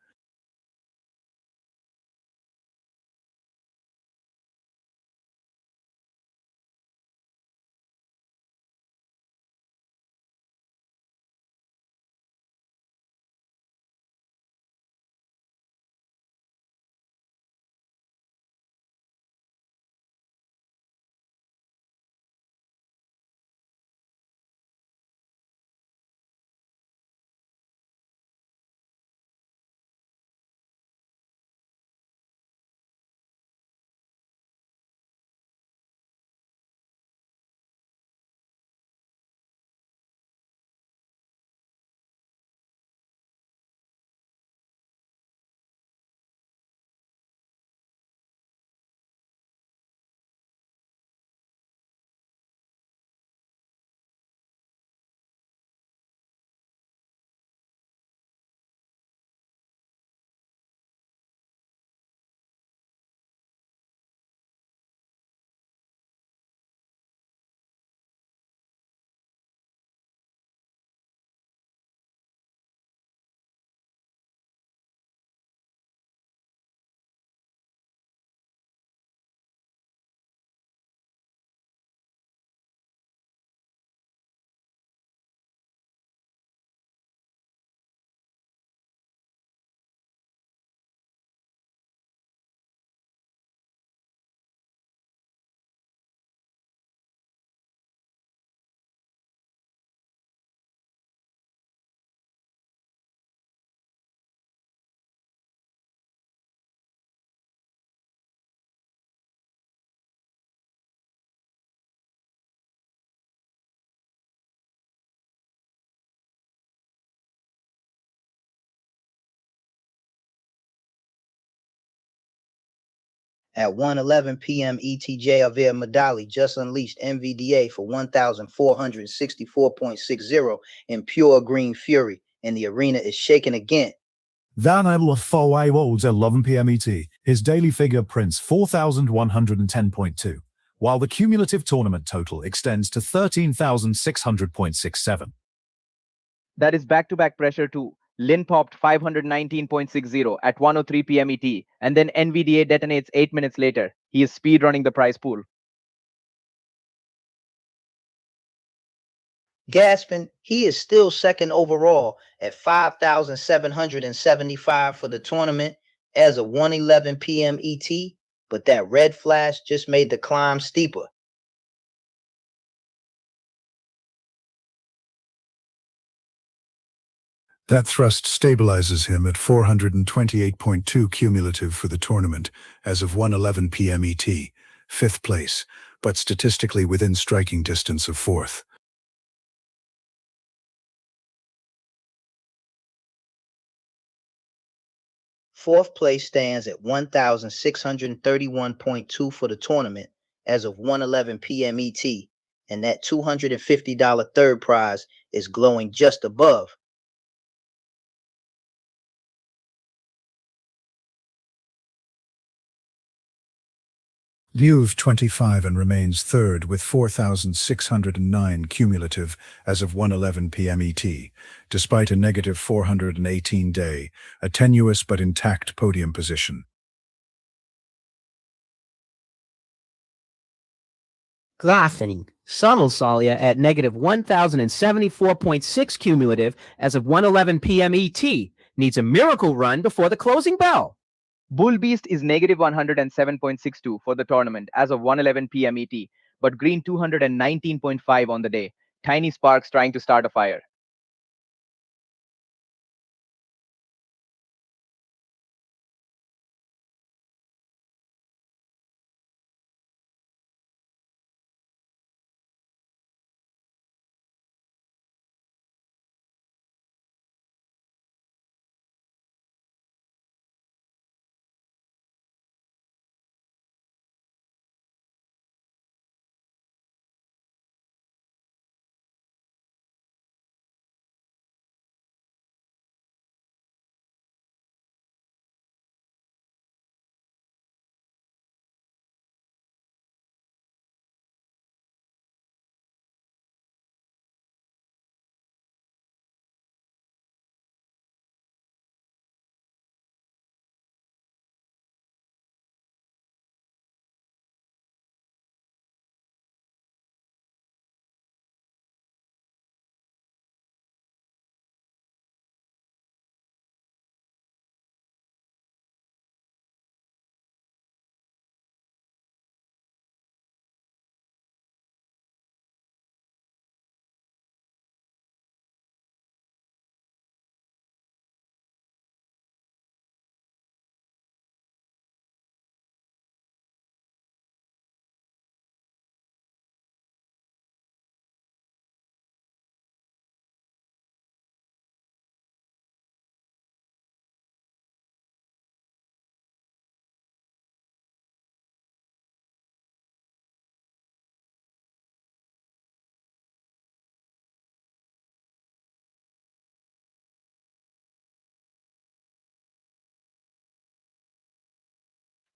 At 1:11 p.m. ET, Javier Madali just unleashed MVDA for 1,464.60 in pure green fury, and the arena is shaking again. Then at 11 p.m. ET, his daily figure prints 4,110.2, while the cumulative tournament total extends to 13,600.67. That is back-to-back pressure too. Lin popped 519.60 at 1:03 p.m. ET, and then NVDA detonates 8 minutes later. He is speedrunning the prize pool. Gaspin, he is still second overall at 5,775 for the tournament as of 1:11 p.m. ET, but that red flash just made the climb steeper. That thrust stabilizes him at 428.2 cumulative for the tournament as of 1:11 p.m. ET, fifth place, but statistically within striking distance of fourth. Fourth place stands at 1,631.2 for the tournament as of 1:11 p.m. ET, and that $250 third prize is glowing just above. Liu's 25 and remains third with 4,609 cumulative as of 1:11 p.m. ET, despite a negative 418 day, a tenuous but intact podium position. Glathing, Sunil Salia at negative 1,074.6 cumulative as of 1:11 p.m. ET, needs a miracle run before the closing bell. Bull Beast is negative 107.62 for the tournament as of 1:11 p.m. ET, but green 219.5 on the day. Tiny sparks trying to start a fire.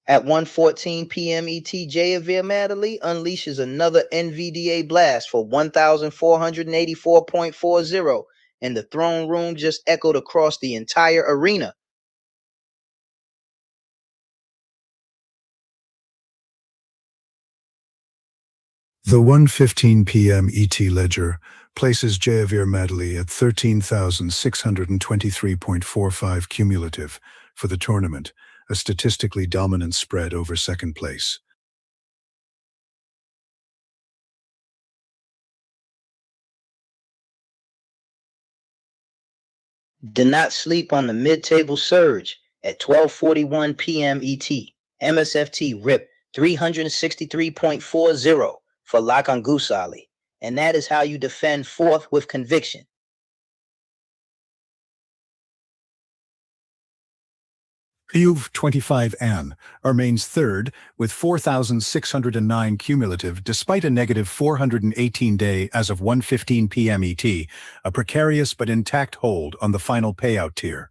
At 1:14 p.m. ET, Javier Madali unleashes another NVDA blast for 1,484.40, and the throne room just echoed across the entire arena. The 1:15 p.m. ET ledger places Javier Madali at 13,623.45 cumulative for the tournament, a statistically dominant spread over second place. Do not sleep on the mid-table surge. At 12:41 p.m. ET, MSFT ripped 363.40 for Lakan Gusali, and that is how you defend fourth with conviction. Juve 25N remains third with 4,609 cumulative despite a negative 418 day as of 1:15 p.m. ET, a precarious but intact hold on the final payout tier.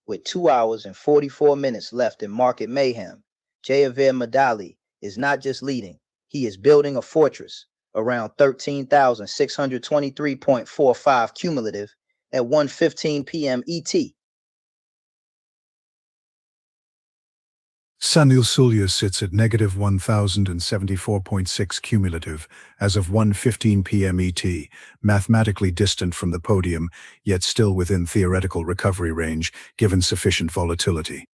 With 2 hours and 44 minutes left in Market Mayhem, Javier Madali is not just leading, he is building a fortress around 13,623.45 cumulative at 1:15 p.m. ET. Sanil Sulya sits at negative 1,074.6 cumulative as of 1:15 p.m. ET, mathematically distant from the podium, yet still within theoretical recovery range, given sufficient volatility.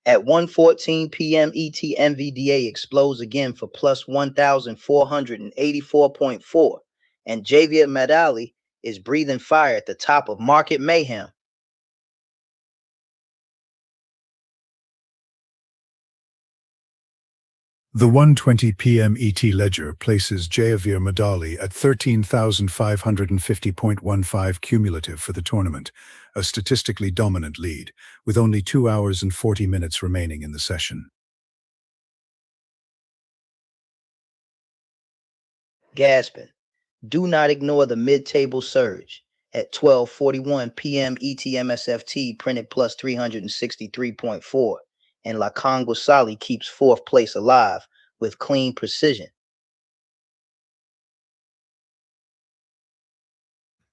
At 1:14 p.m. ET, NVDA explodes again for plus 1,484.4, and Javier Madali is breathing fire at the top of Market Mayhem. The 1:20 p.m. ET ledger places Javier Madali at 13,550.15 cumulative for the tournament, a statistically dominant lead, with only 2 hours and 40 minutes remaining in the session. Gasping. Do not ignore the mid-table surge. At 12:41 p.m. ET, MSFT printed plus 363.4, and La Sali keeps fourth place alive with clean precision.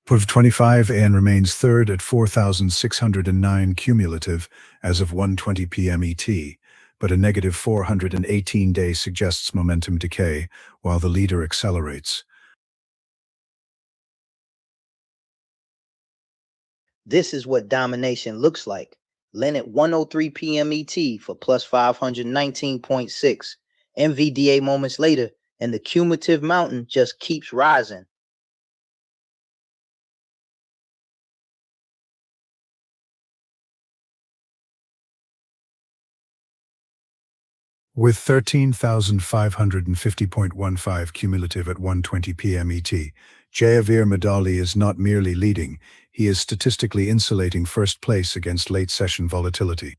PUV 25N remains third at 4,609 cumulative as of 1:20 p.m. ET, but a negative 418 day suggests momentum decay, while the leader accelerates. This is what domination looks like. Len at 1:03 p.m. ET for plus 519.6. MVDA moments later, and the cumulative mountain just keeps rising. With 13,550.15 cumulative at 1:20 p.m. ET, Javier Madali is not merely leading, he is statistically insulating first place against late session volatility.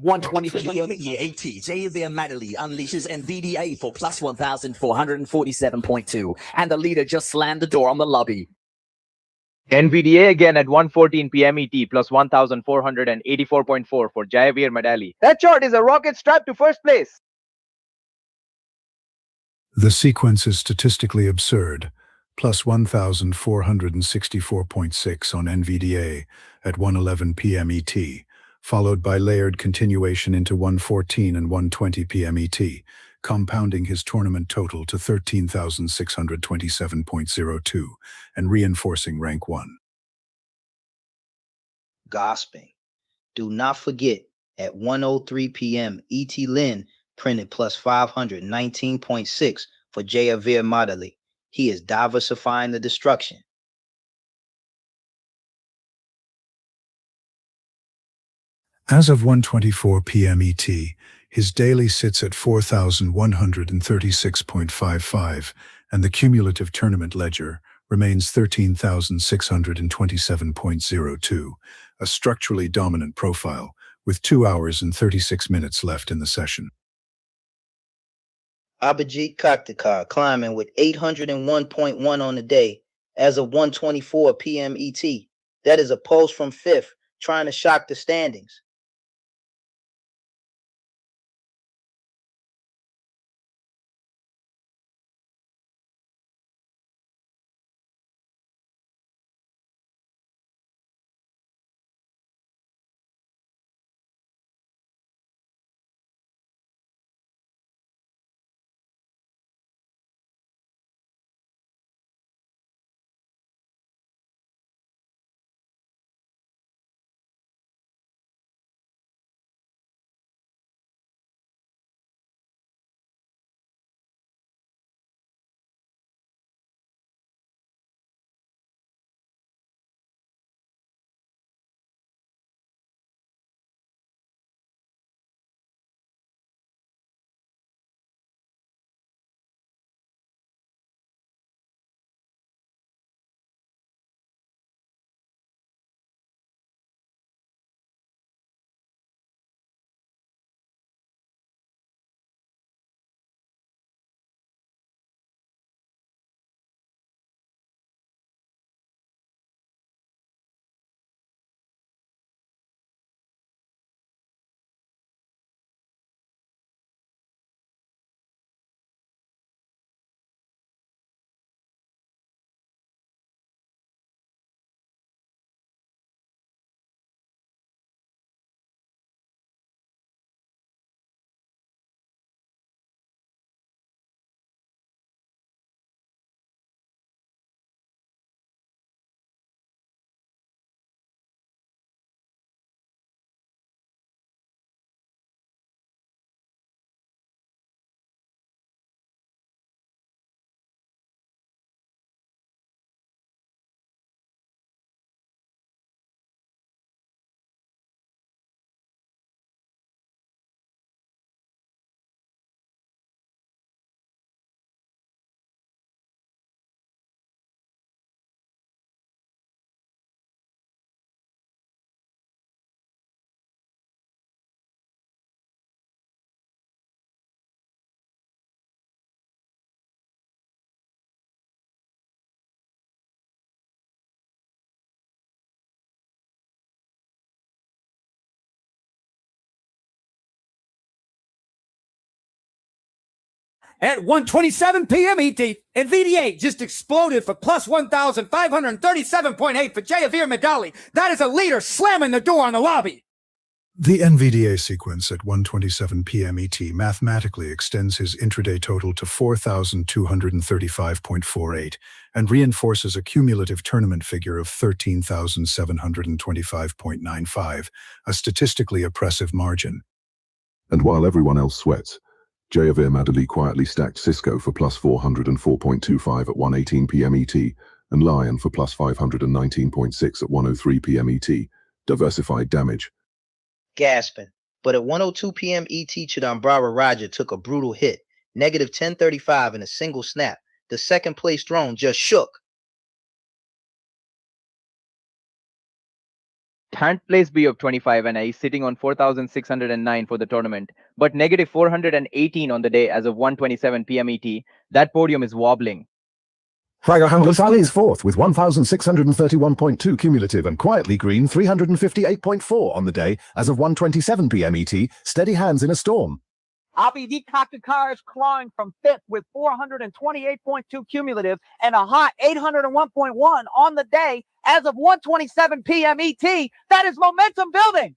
1:20 p.m. EAT, Javier Maddaley unleashes NVDA for plus 1,447.2, and the leader just slammed the door on the lobby. NVDA again at 1:14 p.m. ET plus 1,484.4 for Javier Maddaley. That chart is a rocket strapped to first place. The sequence is statistically absurd, plus 1,464.6 on NVDA at 1:11 p.m. ET, followed by layered continuation into 1:14 and 1:20 p.m. ET, compounding his tournament total to 13,627.02 and reinforcing rank 1. Gosping. Do not forget, at 1:03 p.m., E.T. Lin printed plus 519.6 for Javier Maddaley. He is diversifying the destruction. As of 1:24 p.m. ET, his daily sits at 4,136.55, and the cumulative tournament ledger remains 13,627.02, a structurally dominant profile, with 2 hours and 36 minutes left in the session. Abhijit Kaktikar climbing with 801.1 on the day as of 1:24 p.m. ET. That is a post from 5th, trying to shock the standings. At 1:27 p.m. ET, NVDA just exploded for plus 1,537.8 for Javier Maddaley. That is a leader slamming the door on the lobby. The NVDA sequence at 1:27 p.m. ET mathematically extends his intraday total to 4,235.48 and reinforces a cumulative tournament figure of 13,725.95, a statistically oppressive margin. And while everyone else sweats, Javier Maddaley quietly stacked Cisco for plus 404.25 at 1:18 p.m. ET and Lion for plus 519.6 at 1:03 p.m. ET. Diversified damage. Gasping. But at 1:02 p.m. ET, Chidambrara Raja took a brutal hit, negative 1035 in a single snap. The second place throne just shook. can't place B of 25 and he's sitting on 4,609 for the tournament, but negative 418 on the day as of 1:27 p.m. ET. That podium is wobbling. Ghosali is fourth with 1,631.2 cumulative and quietly green 358.4 on the day as of 1:27 p.m. ET. Steady hands in a storm. Abidi Kakakar is clawing from fifth with 428.2 cumulative and a hot 801.1 on the day as of 1:27 p.m. ET. That is momentum building.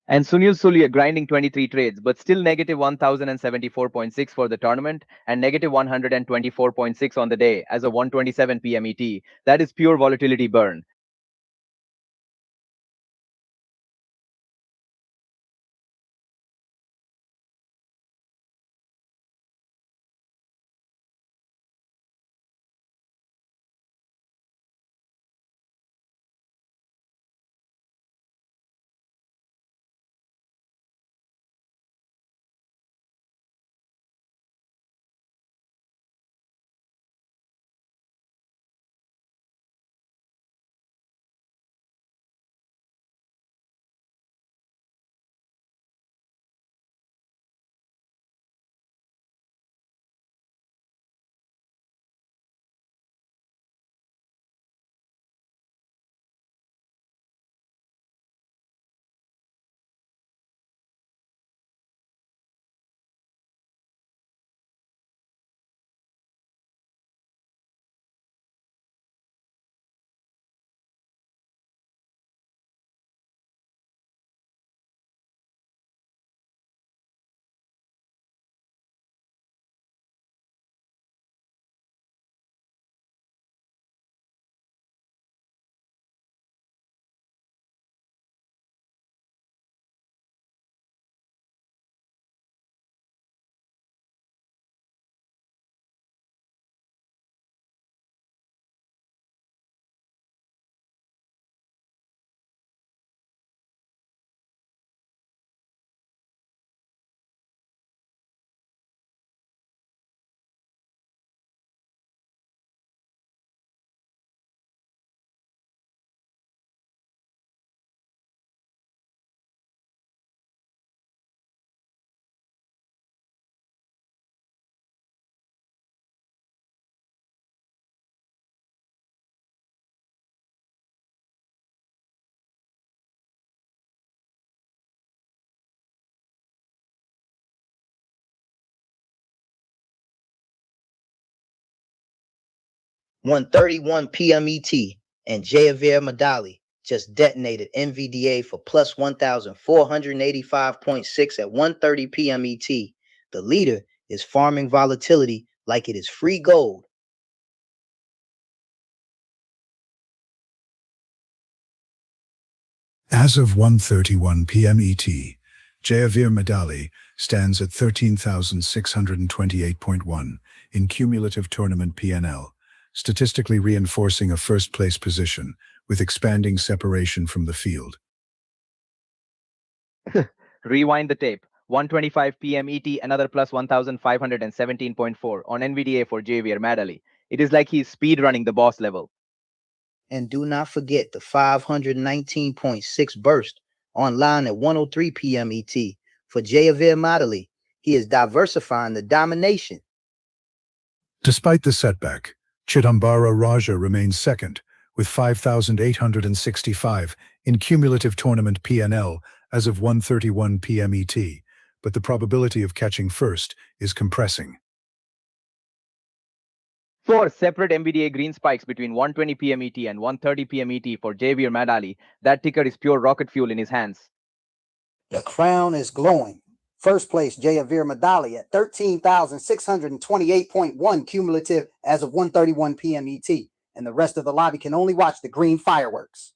And Sunil Sulia grinding 23 trades, but still negative 1,074.6 for the tournament and negative 124.6 on the day as of 1:27 p.m. ET. That is pure volatility burn. One 1:31 p.m. ET, and Javier Madali just detonated NVDA for plus 1,485.6 at 1:30 p.m. ET. The leader is farming volatility like it is free gold. As of 1:31 p.m. ET, Javier Madali stands at 13,628.1 in cumulative tournament PNL, statistically reinforcing a first-place position with expanding separation from the field. Rewind the tape. 1:25 p.m. ET, another plus 1,517.4 on NVDA for Javier Madali. It is like he's speedrunning the boss level. And do not forget the 519.6 burst online at 1:03 p.m. ET for Javier Madali. He is diversifying the domination. Despite the setback, Chidambara Raja remains second with 5,865 in cumulative tournament PNL as of 1:31 p.m. ET, but the probability of catching first is compressing. 4 separate NVDA green spikes between 1:20 p.m. ET and 1:30 p.m. ET for Javier Madali. That ticker is pure rocket fuel in his hands. The crown is glowing. First place, Javier Madali at 13,628.1 cumulative as of 1:31 p.m. ET, and the rest of the lobby can only watch the green fireworks.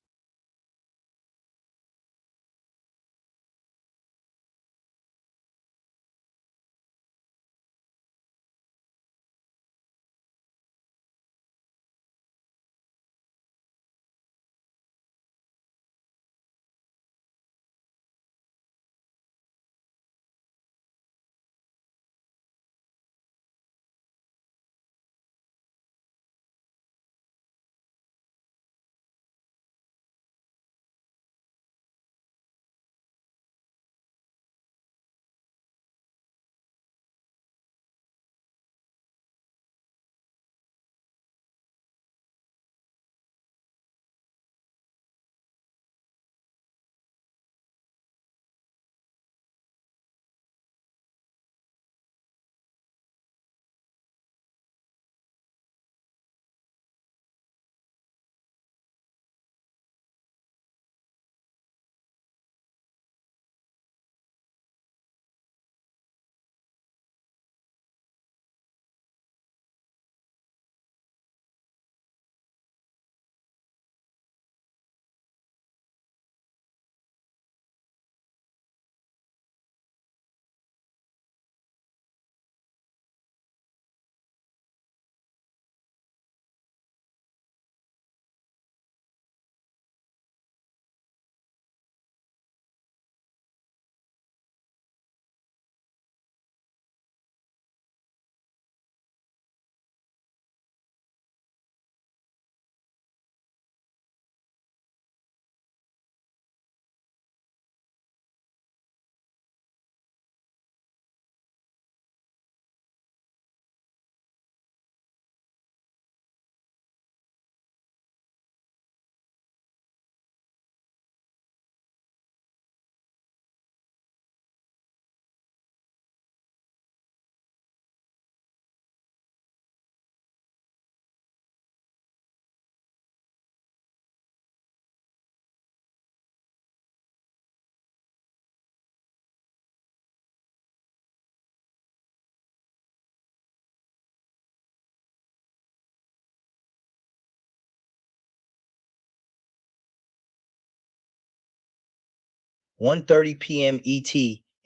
1:30 p.m. ET,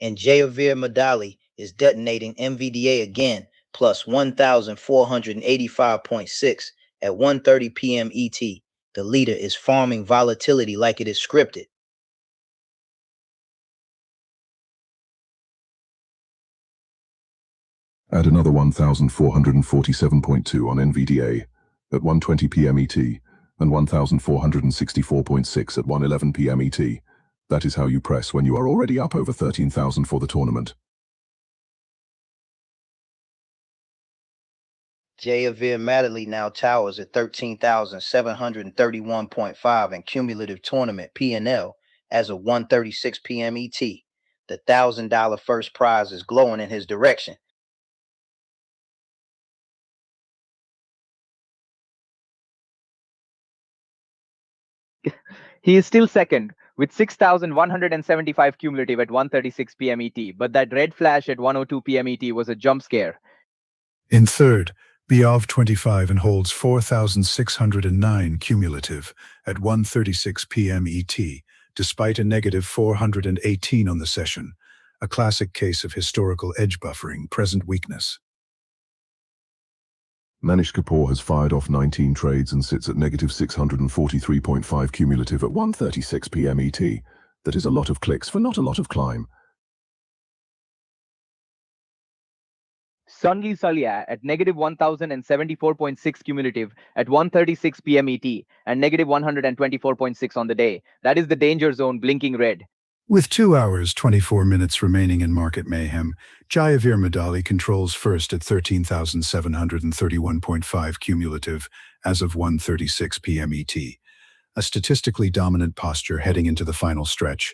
and Javier Madali is detonating MVDA again, plus 1,485.6 at 1:30 p.m. ET. The leader is farming volatility like it is scripted. Add another 1,447.2 on NVDA at 1:20 p.m. ET and 1,464.6 at 1:11 p.m. ET. That is how you press when you are already up over 13,000 for the tournament. Javier Madali now towers at 13,731.5 in cumulative tournament P&L as of 1:36 p.m. ET. The $1,000 first prize is glowing in his direction. He is still second with 6,175 cumulative at 1:36 p.m. ET, but that red flash at 1:02 p.m. ET was a jump scare. In third, Biov 25 and holds 4,609 cumulative at 1:36 p.m. ET, despite a negative 418 on the session, a classic case of historical edge buffering, present weakness. Manish Kapoor has fired off 19 trades and sits at negative 643.5 cumulative at 1:36 p.m. ET. That is a lot of clicks for not a lot of climb. Sunli Salia at negative 1,074.6 cumulative at 1:36 p.m. ET and negative 124.6 on the day. That is the danger zone blinking red. With 2 hours, 24 minutes remaining in Market Mayhem, Javier Madali controls first at 13,731.5 cumulative as of 1:36 p.m. ET, a statistically dominant posture heading into the final stretch.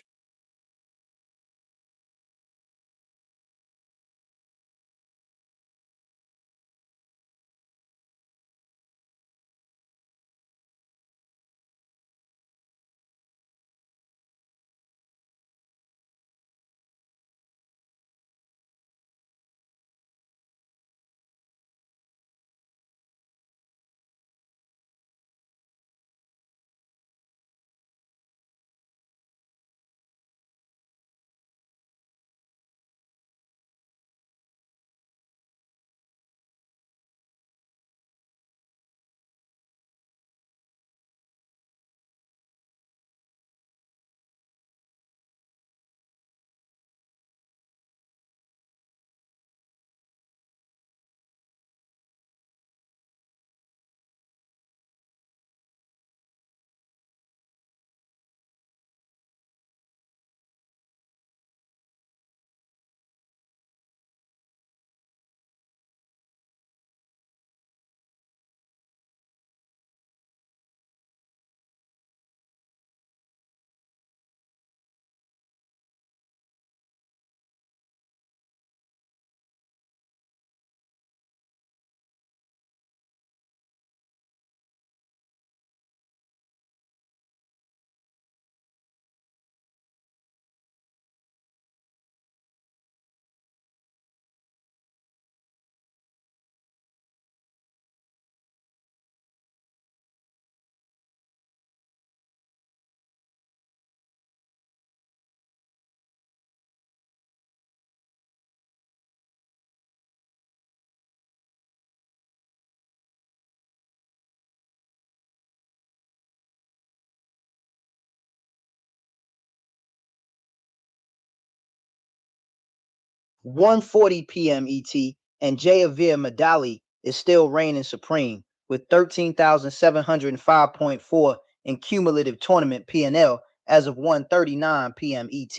.1:40 p.m. ET, and Javier Madali is still reigning supreme with 13,705.4 in cumulative tournament P&L as of 1:39 p.m. ET.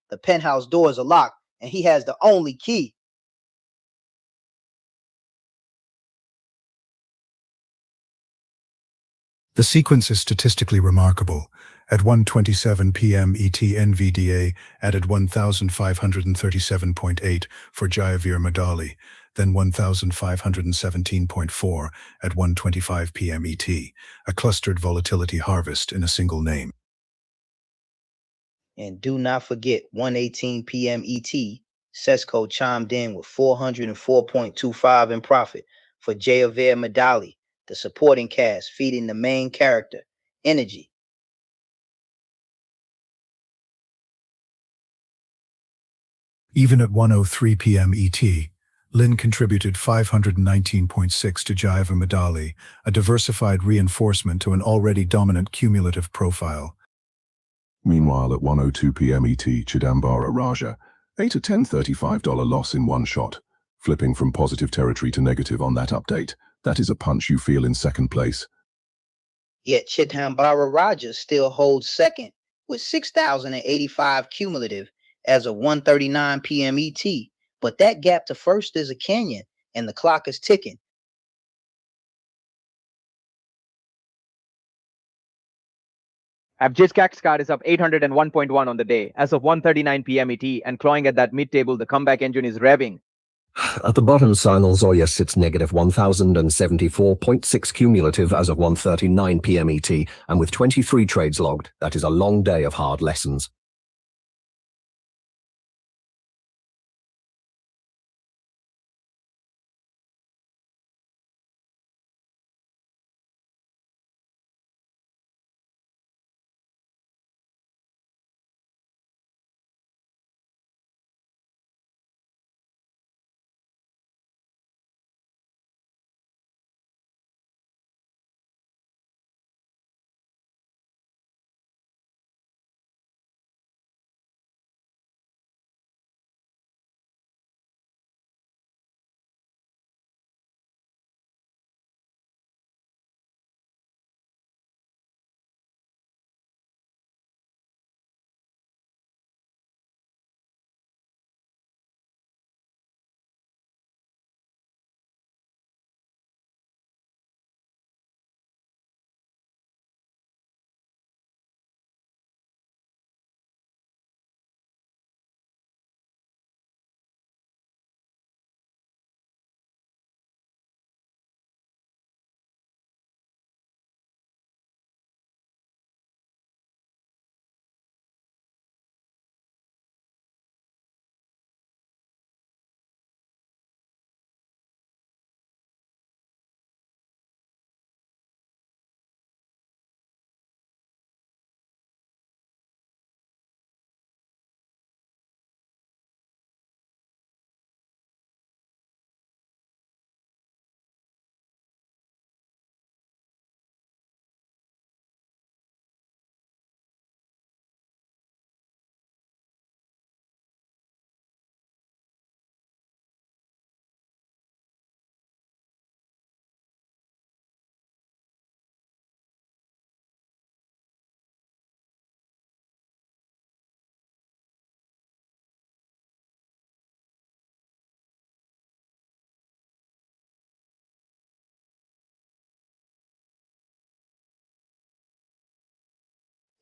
The penthouse doors are locked, and he has the only key. The sequence is statistically remarkable. At 1:27 p.m. ET, NVDA added 1,537.8 for Javier Madali, then 1,517.4 at 1:25 p.m. ET, a clustered volatility harvest in a single name. And do not forget, 1:18 p.m. ET, Sesco chimed in with 404.25 in profit for Javier Madali, the supporting cast feeding the main character, Energy. Even at 1:03 p.m. ET, Lin contributed 519.6 to Jaiva Madali, a diversified reinforcement to an already dominant cumulative profile. Meanwhile, at 1:02 p.m. ET, Chidambara Raja, a $10.35 loss in one shot, flipping from positive territory to negative on that update. That is a punch you feel in second place. Yet Chidambara Raja still holds second with 6,085 cumulative as of 1:39 p.m. ET. But that gap to first is a canyon, and the clock is ticking. Abjit's card is up 801.1 on the day as of 1:39 p.m. ET and clawing at that mid-table. The comeback engine is revving. At the bottom, Sinal Zoya sits negative 1,074.6 cumulative as of 1:39 p.m. ET, and with 23 trades logged. That is a long day of hard lessons.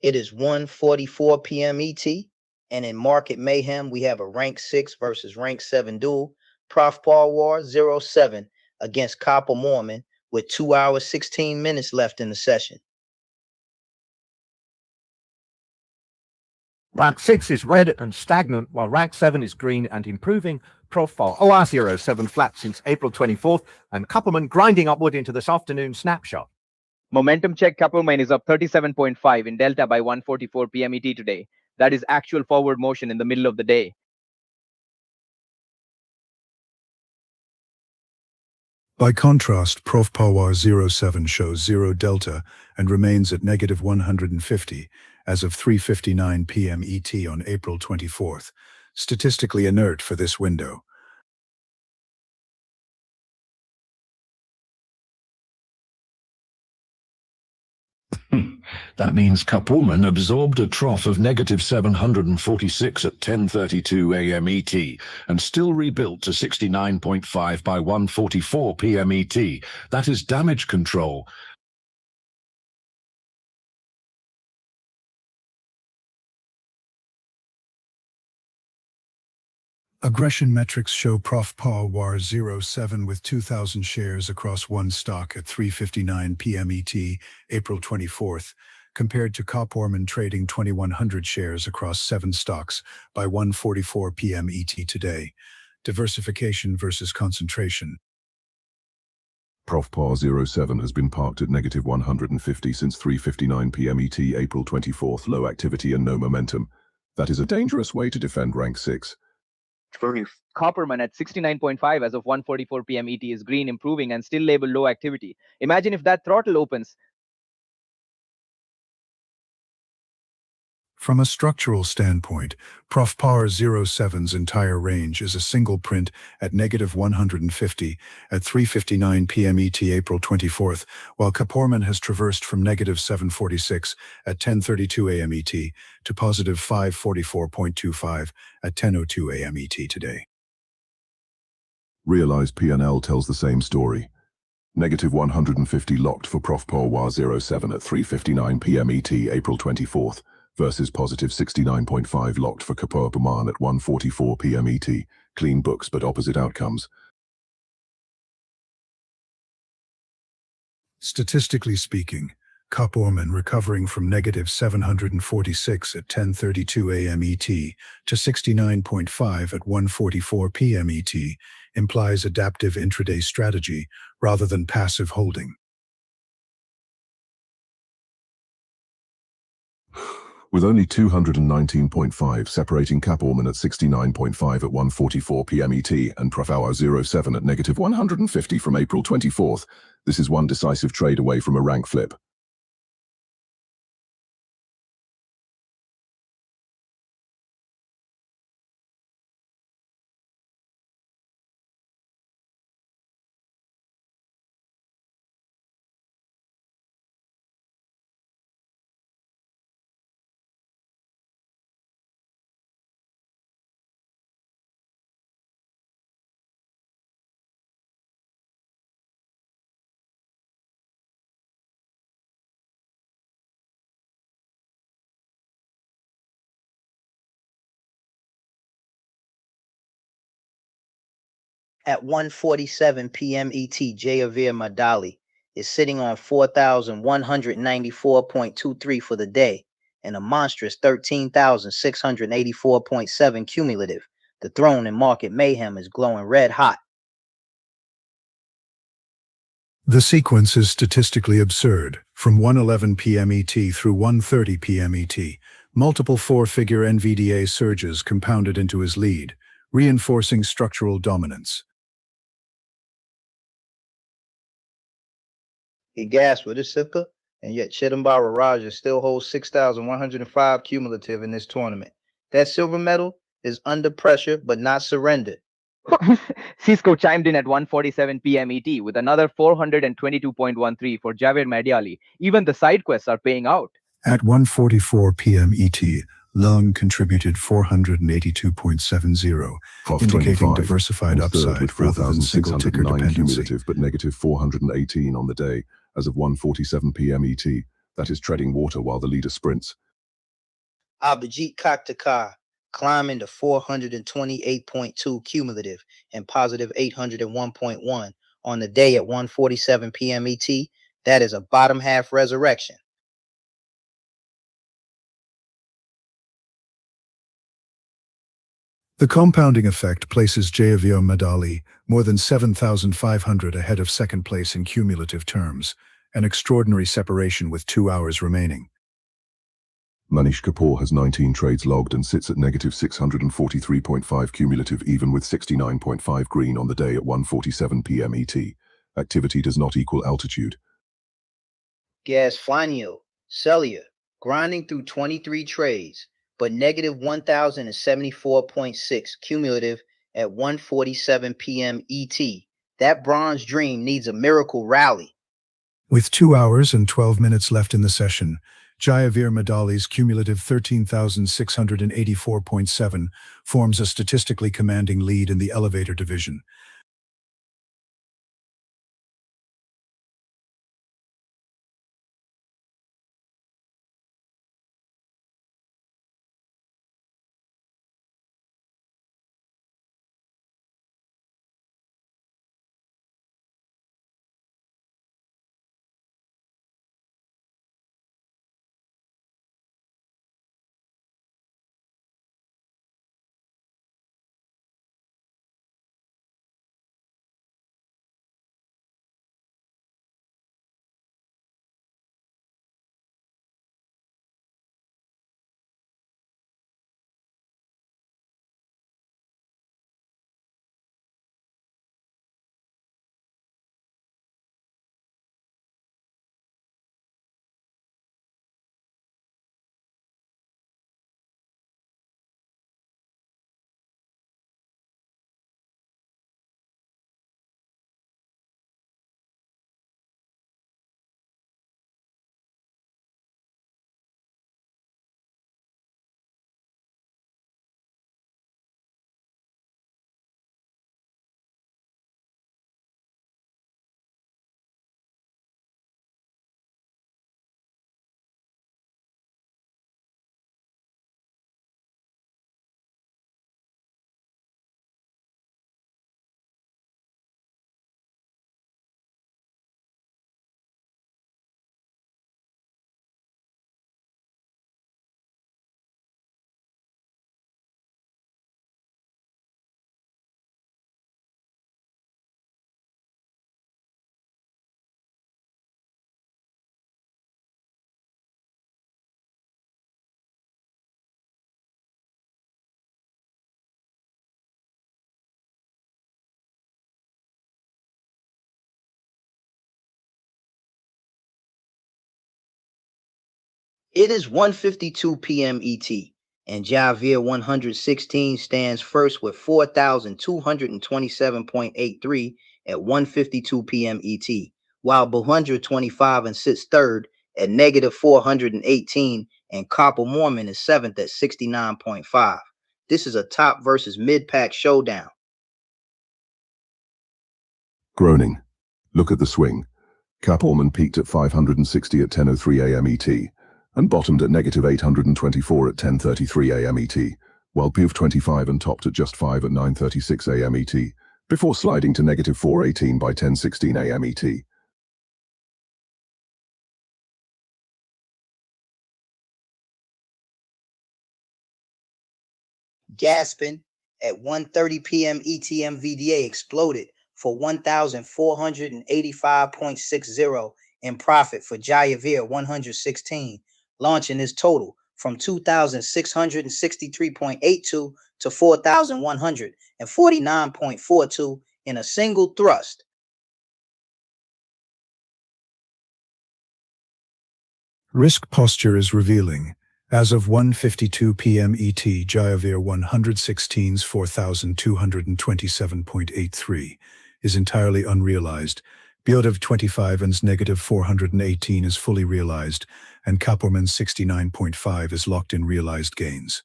It is 1:44 p.m. ET, and in Market Mayhem, we have a rank 6 versus rank 7 duel. Prof Paul War 07 against Copper Mormon with 2 hours 16 minutes left in the session. Rank 6 is red and stagnant, while rank 7 is green and improving. Profile OR07 flat since April 24th, and Coupleman grinding upward into this afternoon snapshot. Momentum check Coupleman is up 37.5 in Delta by 1:44 p.m. ET today. That is actual forward motion in the middle of the day. By contrast, Prof Power 07 shows 0 delta and remains at negative 150 as of 3:59 p.m. ET on April 24th, statistically inert for this window. That means Coupleman absorbed a trough of negative 746 at 10:32 a.m. ET and still rebuilt to 69.5 by 1:44 p.m. ET. That is damage control. Aggression metrics show Prof Paul War 07 with 2,000 shares across one stock at 3:59 p.m. ET, April 24th, compared to Coporman trading 2,100 shares across 7 stocks by 1:44 p.m. ET today. Diversification versus concentration. Prof Par 07 has been parked at negative 150 since 3:59 p.m. ET, April 24th. Low activity and no momentum. That is a dangerous way to defend rank 6. Copperman at 69.5 as of 1:44 p.m. ET is green, improving, and still labeled low activity. Imagine if that throttle opens. From a structural standpoint, Prof Power 07's entire range is a single print at -150 at 3:59 p.m. ET April 24th, while Copperman has traversed from -746 at 10:32 a.m. ET to +544.25 at 10:02 a.m. ET today. Realized P&L tells the same story. -150 locked for Prof Power 07 at 3:59 p.m. ET April 24th. Versus +69.5 locked for Copperman at 1:44 p.m. ET. Clean books but opposite outcomes. Statistically speaking, Copperman recovering from -746 at 10:32 a.m. ET to 69.5 at 1:44 p.m. ET implies adaptive intraday strategy rather than passive holding. With only 219.5 separating Copperman at 69.5 at 1:44 p.m. ET and Prof Hour 07 at -150 from April 24th, this is one decisive trade away from a rank flip. At 1:47 p.m. ET, Javier Madali is sitting on 4,194.23 for the day and a monstrous 13,684.7 cumulative. The throne in Market Mayhem is glowing red hot. The sequence is statistically absurd. From 1:11 p.m. ET through 1:30 p.m. ET, multiple four-figure NVDA surges compounded into his lead, reinforcing structural dominance. He gasped with a sipper, and yet Chidambar Raja still holds 6,105 cumulative in this tournament. That silver medal is under pressure but not surrendered. Cisco chimed in at 1:47 p.m. ET with another 422.13 for Javier Mediali. Even the side quests are paying out. At 1:44 p.m. ET, Lung contributed 482.70, indicating diversified upside with rather than single-ticker 4,609 dependency. cumulative but -418 on the day as of 1:47 p.m. ET. That is treading water while the leader sprints. Abhijit Kaktakar climbing to 428.2 cumulative and +801.1 on the day at 1:47 p.m. ET. That is a bottom half resurrection. The compounding effect places Javier Madali more than 7,500 ahead of second place in cumulative terms, an extraordinary separation with 2 hours remaining. Manish Kapoor has 19 trades logged and sits at -643.5 cumulative even with 69.5 green on the day at 1:47 p.m. ET. Activity does not equal altitude. Gasfanio, Celia, grinding through 23 trades, but -1,074.6 cumulative at 1:47 p.m. ET. That bronze dream needs a miracle rally. With 2 hours and 12 minutes left in the session, Javier Madali's cumulative 13,684.7 forms a statistically commanding lead in the elevator division. It is 1:52 p.m. ET, and Javier 116 stands first with 4,227.83 at 1:52 p.m. ET, while 125 sits third at negative 418, and Copper Mormon is seventh at 69.5. This is a top versus mid-pack showdown. Groaning. Look at the swing. Cap Orman peaked at 560 at 10:03 a.m. ET and bottomed at negative 824 at 10:33 a.m. ET, while PUV 25 and topped at just 5 at 9:36 a.m. ET, before sliding to negative 418 by 10:16 a.m. ET. Gasping at 1:30 p.m. ET MVDA exploded for 1,485.60 in profit for Javier 116, launching his total from 2,663.82 to 4,149.42 in a single thrust. Risk posture is revealing. As of 1:52 p.m. ET, Javier 116's 4,227.83 is entirely unrealized. Biodev 25's negative 418 is fully realized, and Kaporman's 69.5 is locked in realized gains.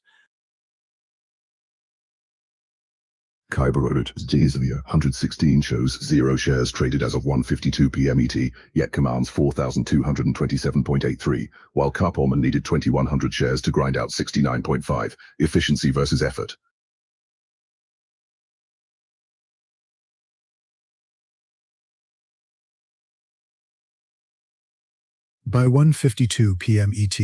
Kyberorot Javier 116 shows 0 shares traded as of 1:52 p.m. ET, yet commands 4,227.83, while Cap Orman needed 2,100 shares to grind out 69.5. Efficiency versus effort. By 1:52 p.m. ET,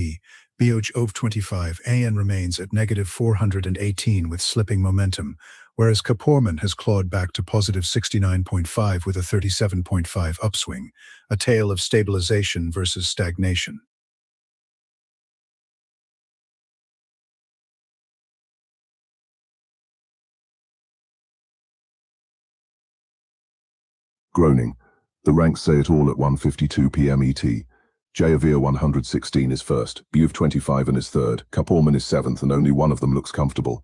BOJ 25 AN remains at negative 418 with slipping momentum, whereas Kaporman has clawed back to positive 69.5 with a 37.5 upswing, a tale of stabilization versus stagnation. Groaning. The ranks say it all at 1:52 p.m. ET. Javier 116 is first, BUV 25 and is third, Cap Orman is seventh, and only one of them looks comfortable.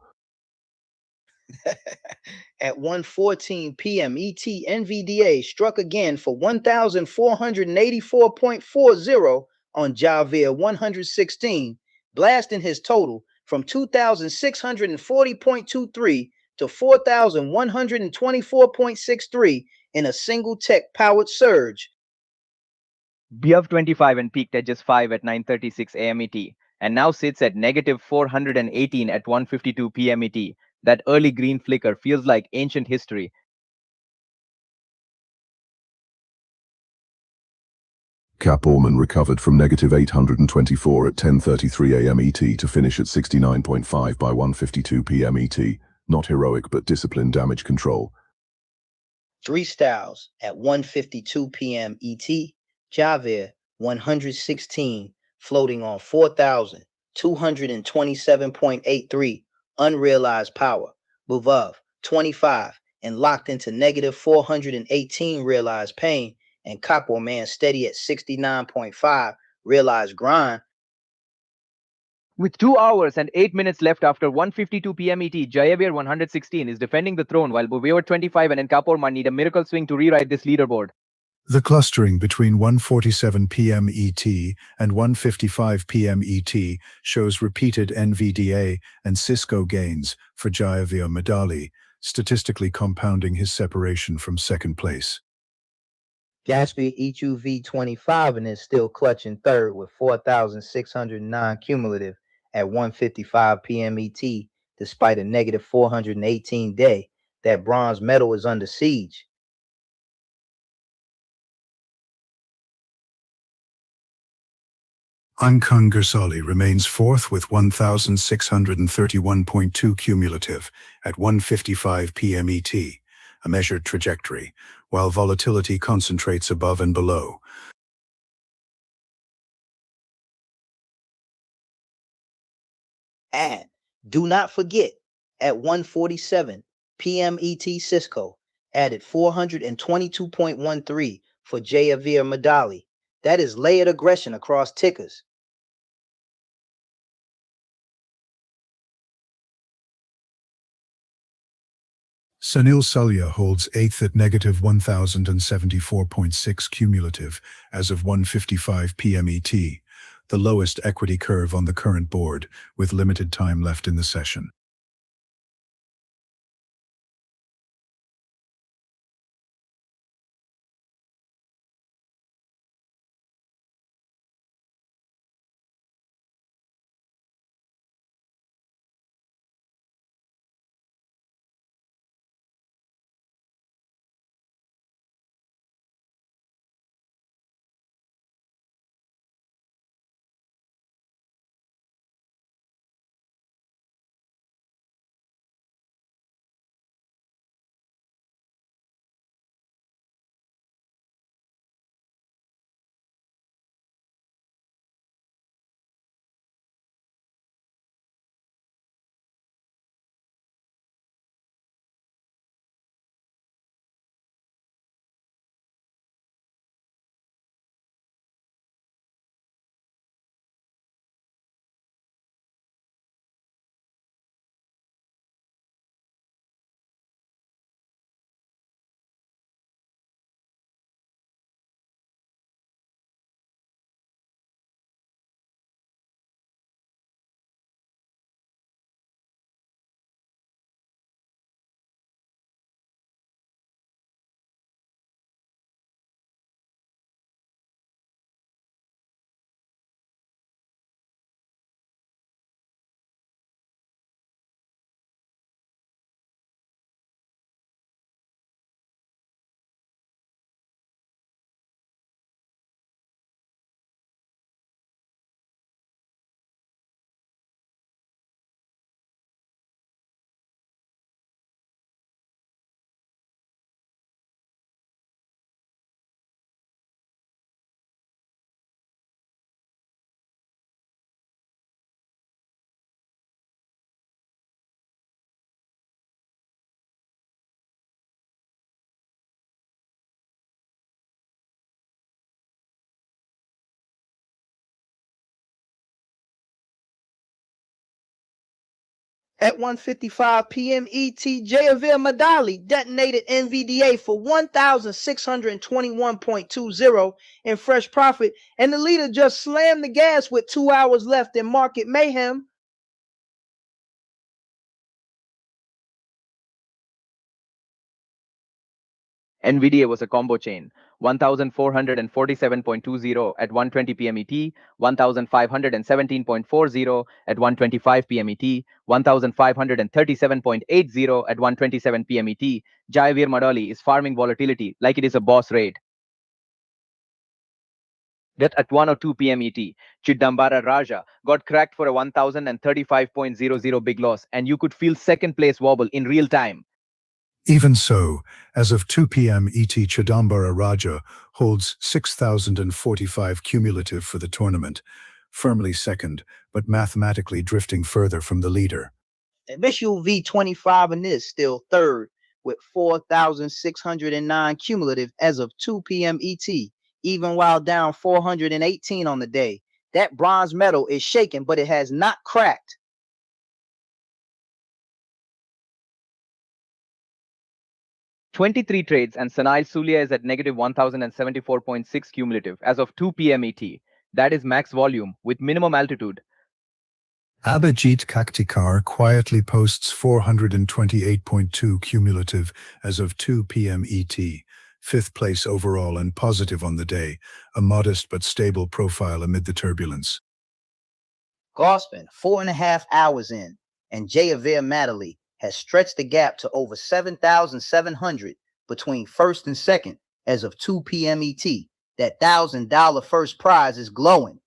At 1:14 p.m. ET, NVDA struck again for 1,484.40 on Javier 116, blasting his total from 2,640.23 to 4,124.63 in a single tech-powered surge. BUV 25 and peaked at just 5 at 9:36 a.m. ET, and now sits at negative 418 at 1:52 p.m. ET. That early green flicker feels like ancient history. Cap Orman recovered from negative 824 at 10:33 a.m. ET to finish at 69.5 by 1:52 p.m. ET. Not heroic, but disciplined damage control. Three styles at 1:52 p.m. ET, Javier 116 floating on 4,227.83 unrealized power, Buvov 25 and locked into negative 418 realized pain, and Cap Orman steady at 69.5 realized grind. With 2 hours and 8 minutes left after 1:52 p.m. ET, Javier 116 is defending the throne, while Buveur 25 and Cap Orman need a miracle swing to rewrite this leaderboard. The clustering between 1:47 p.m. ET and 1:55 p.m. ET shows repeated NVDA and Cisco gains for Javier Madali, statistically compounding his separation from second place. Gatsby EQV 25 and is still clutching third with 4,609 cumulative at 1:55 p.m. ET, despite a negative 418 day. That bronze medal is under siege. Ankang Gersali remains fourth with 1,631.2 cumulative at 1:55 p.m. ET, a measured trajectory, while volatility concentrates above and below. And do not forget, at 1:47 p.m. ET, Cisco added 422.13 for Javier Madali. That is layered aggression across tickers. Sunil Salia holds 8th at negative 1,074.6 cumulative as of 1:55 p.m. ET, the lowest equity curve on the current board, with limited time left in the session. At 1:55 p.m. ET, Javier Madali detonated NVDA for 1,621.20 in fresh profit, and the leader just slammed the gas with 2 hours left in Market Mayhem. NVDA was a combo chain, 1,447.20 at 1:20 p.m. ET, 1,517.40 at 1:25 p.m. ET, 1,537.80 at 1:27 p.m. ET. Javier Madali is farming volatility like it is a boss raid. That at 1:02 p.m. ET, Chidambara Raja got cracked for a 1,035.00 big loss, and you could feel second place wobble in real time. Even so, as of 2 p.m. ET, Chidambara Raja holds 6,045 cumulative for the tournament, firmly second, but mathematically drifting further from the leader. Visual V25 in this still third with 4,609 cumulative as of 2 p.m. ET, even while down 418 on the day. That bronze medal is shaken, but it has not cracked. "23 trades and Sanil Sulia is at negative 1,074.6 cumulative as of 2 p.m. ET. That is max volume with minimum altitude. Abhijit Kaktikar quietly posts 428.2 cumulative as of 2 p.m. ET, fifth place overall and positive on the day, a modest but stable profile amid the turbulence. Gospen, 4.5 hours in, and Javier Madali has stretched the gap to over 7,700 between first and second as of 2 p.m. ET. That $1,000 first prize is glowing.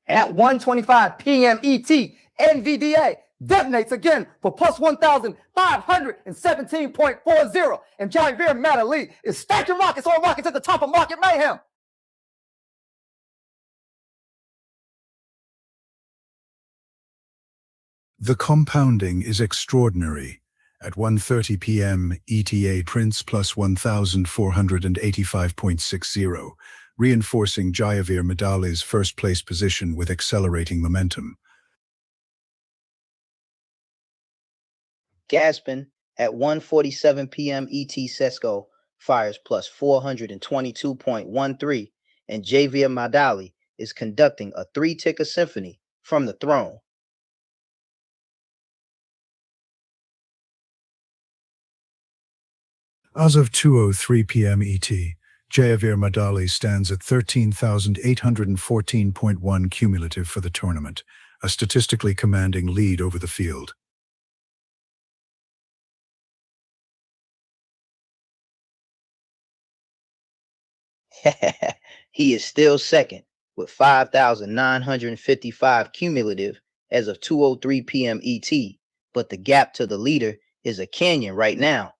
At 1:25 p.m. ET, NVDA detonates again for plus 1,517.40. And Javier Madali is stacking rockets on rockets at the top of Market Mayhem. The compounding is extraordinary. At 1:30 p.m., ETA prints plus 1,485.60, reinforcing Javier Madali's first-place position with accelerating momentum. Gaspin at 1:47 p.m. ET Sesco fires plus 422.13, and Javier Madali is conducting a 3-ticker symphony from the throne. As of 2:03 p.m. ET, Javier Madali stands at 13,814.1 cumulative for the tournament, a statistically commanding lead over the field. He is still second with 5,955 cumulative as of 2:03 p.m. ET, but the gap to the leader is a canyon right now.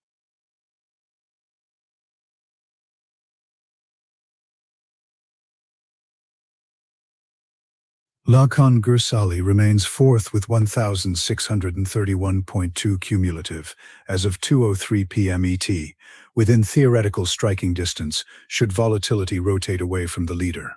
Lakan Gursali remains fourth with 1,631.2 cumulative as of 2:03 p.m. ET, within theoretical striking distance should volatility rotate away from the leader.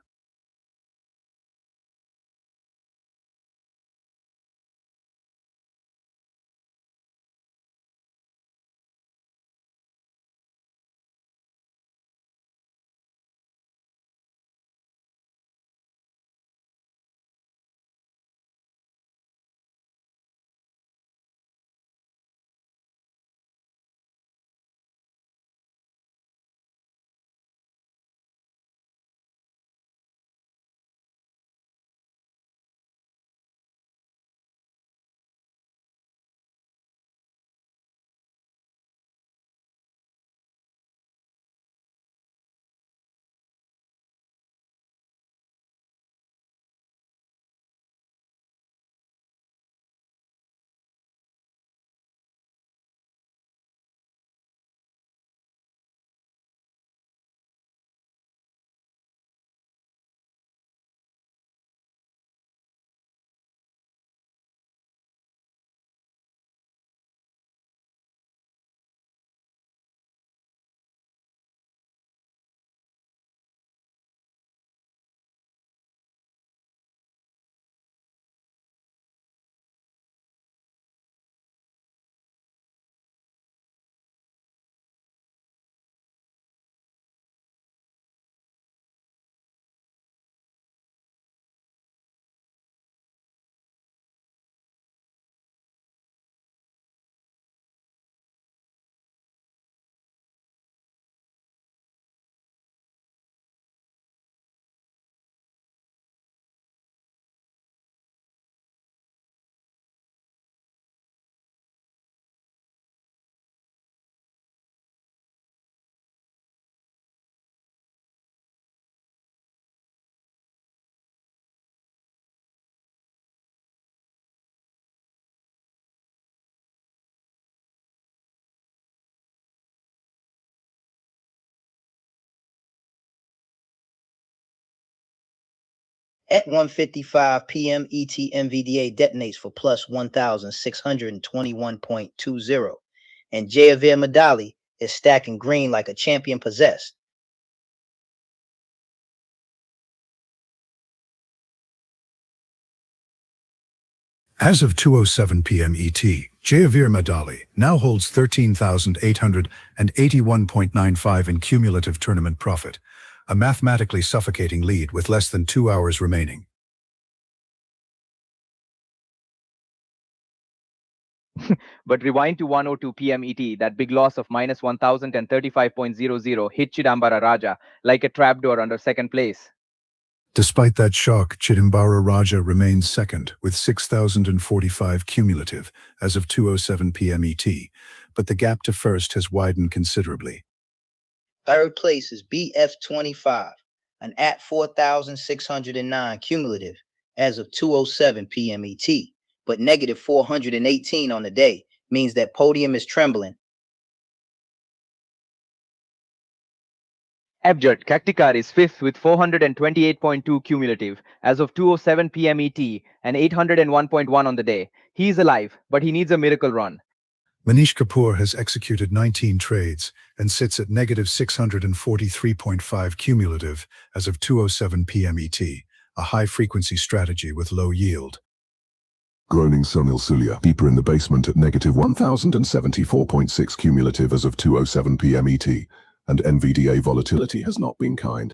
At 1:55 p.m. ET, NVDA detonates for plus 1,621.20, and Javier Madali is stacking green like a champion possessed. As of 2:07 p.m. ET, Javier Madali now holds 13,881.95 in cumulative tournament profit, a mathematically suffocating lead with less than 2 hours remaining. But rewind to 1:02 p.m. ET, that big loss of minus 1,035.00 hit Chidambara Raja like a trapdoor under second place. Despite that shock, Chidambara Raja remains second with 6,045 cumulative as of 2:07 p.m. ET, but the gap to first has widened considerably. Third place is BF25, an at 4,609 cumulative as of 2:07 p.m. ET, but negative 418 on the day means that podium is trembling. Abjad Kaktikar is fifth with 428.2 cumulative as of 2:07 p.m. ET and 801.1 on the day. He is alive, but he needs a miracle run. Manish Kapoor has executed 19 trades and sits at negative 643.5 cumulative as of 2:07 p.m. ET, a high-frequency strategy with low yield. Groaning Sunil Sulia, deeper in the basement at negative 1074.6 cumulative as of 2:07 p.m. ET, and NVDA volatility has not been kind.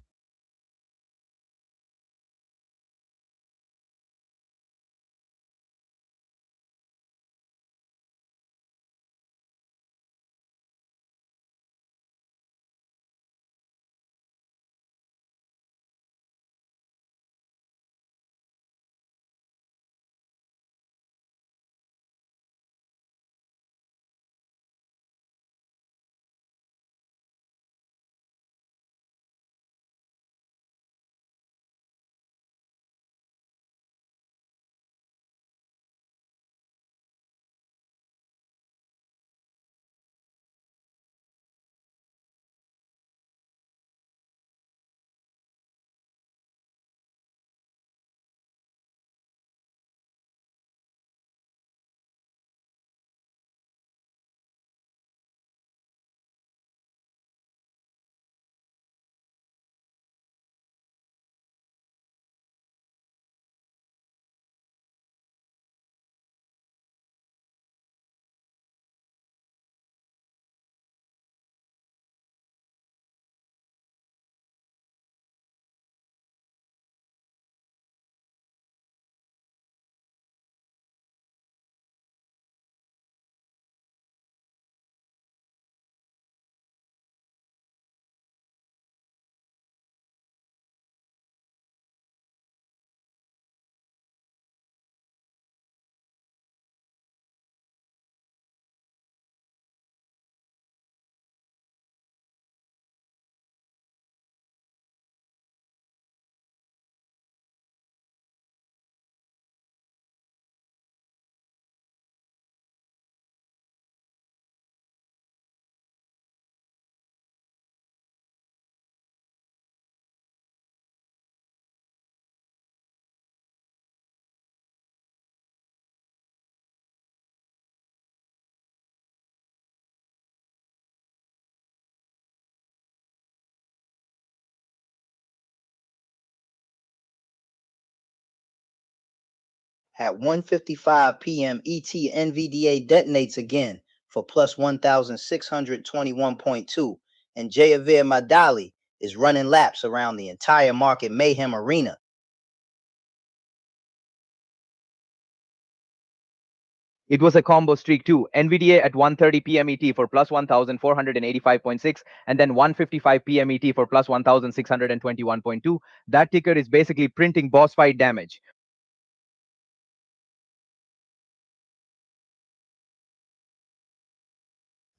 At 1:55 p.m. ET, NVDA detonates again for plus 1,621.2, and Jayaveer Madali is running laps around the entire Market Mayhem arena. It was a combo streak too. NVDA at 1:30 p.m. ET for plus 1,485.6 and then 1:55 p.m. ET for plus 1,621.2. That ticker is basically printing boss fight damage.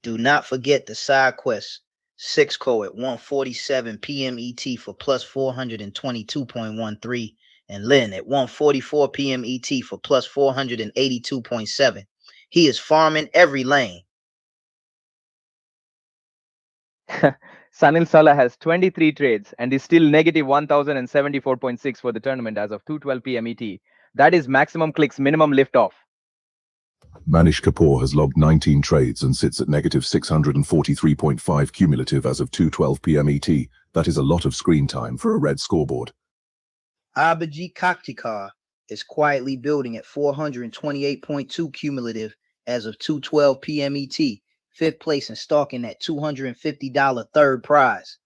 Do not forget the side quest, Sixco at 1:47 p.m. ET for plus 422.13, and Lin at 1:44 p.m. ET for plus 482.7. He is farming every lane. Sunil Sala has 23 trades and is still negative 1,074.6 for the tournament as of 2:12 p.m. ET. That is maximum clicks, minimum liftoff. Manish Kapoor has logged 19 trades and sits at negative 643.5 cumulative as of 2:12 p.m. ET. That is a lot of screen time for a red scoreboard. Abhijit Kaktikar is quietly building at 428.2 cumulative as of 2:12 p.m. ET, fifth place and stalking that $250 third prize.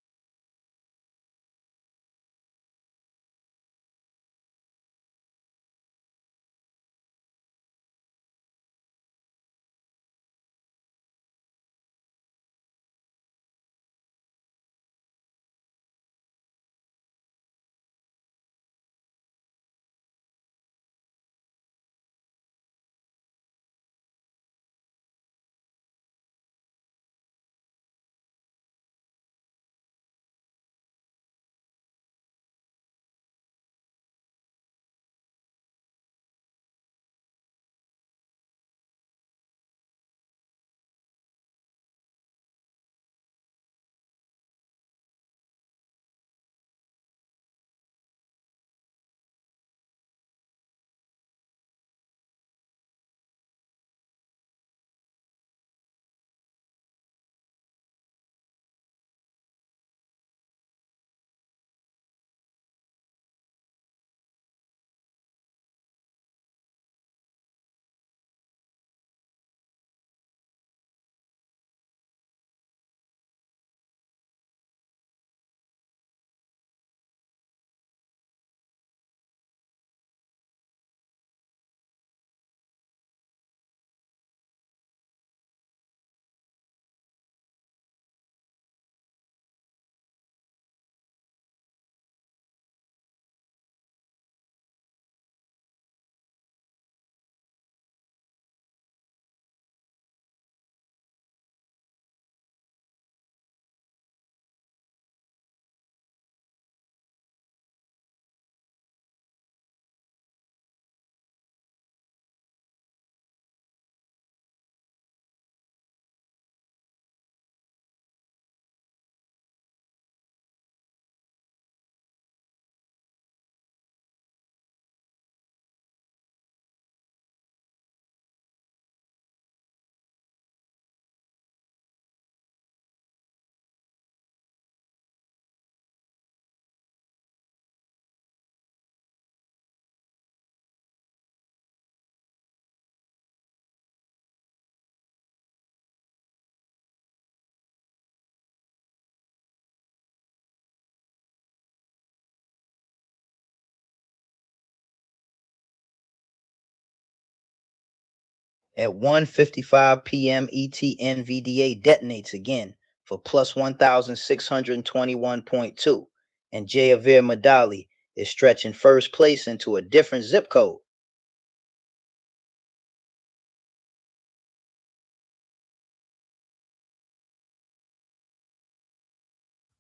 At 1:55 p.m. ET, NVDA detonates again for plus 1,621.2, and Javier Madali is stretching first place into a different zip code.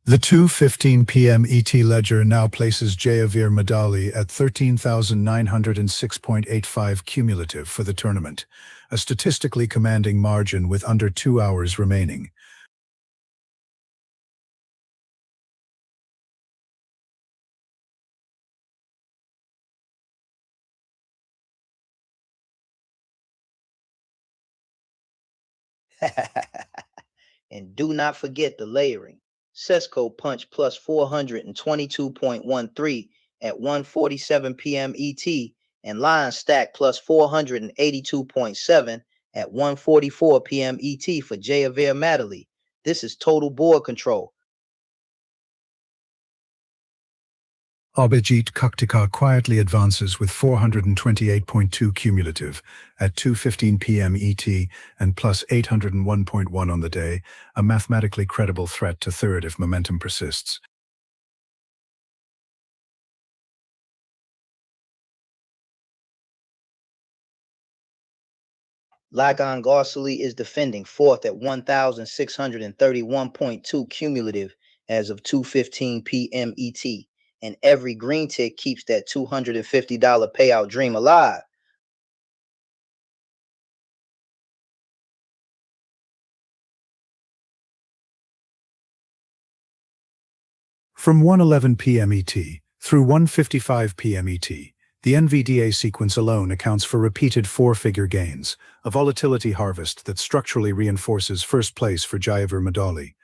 The 2:15 p.m. ET ledger now places Javier Madali at 13,906.85 cumulative for the tournament, a statistically commanding margin with under 2 hours remaining. And do not forget the layering. Sesco punched plus 422.13 at 1:47 p.m. ET, and Lion Stack plus 482.7 at 1:44 p.m. ET for Javier Madali. This is total board control. Abhijit Kaktikar quietly advances with 428.2 cumulative at 2:15 p.m. ET and plus 801.1 on the day, a mathematically credible threat to third if momentum persists. Lagan Gorsely is defending fourth at 1,631.2 cumulative as of 2:15 p.m. ET, and every green tick keeps that $250 payout dream alive. From 1:11 p.m. ET through 1:55 p.m. ET, the NVDA sequence alone accounts for repeated four-figure gains, a volatility harvest that structurally reinforces first place for Javier Madali.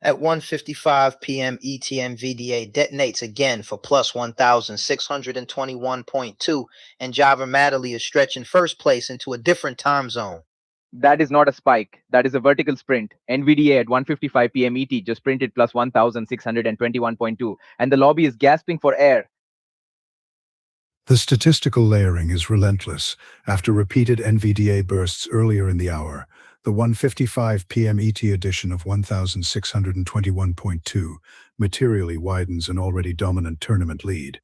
At 1:55 p.m. ET, NVDA detonates again for plus 1,621.2, and Javier Madali is stretching first place into a different time zone. That is not a spike. That is a vertical sprint. NVDA at 1:55 p.m. ET just printed plus 1,621.2, and the lobby is gasping for air. The statistical layering is relentless. After repeated NVDA bursts earlier in the hour, the 1:55 p.m. ET edition of 1,621.2 materially widens an already dominant tournament lead.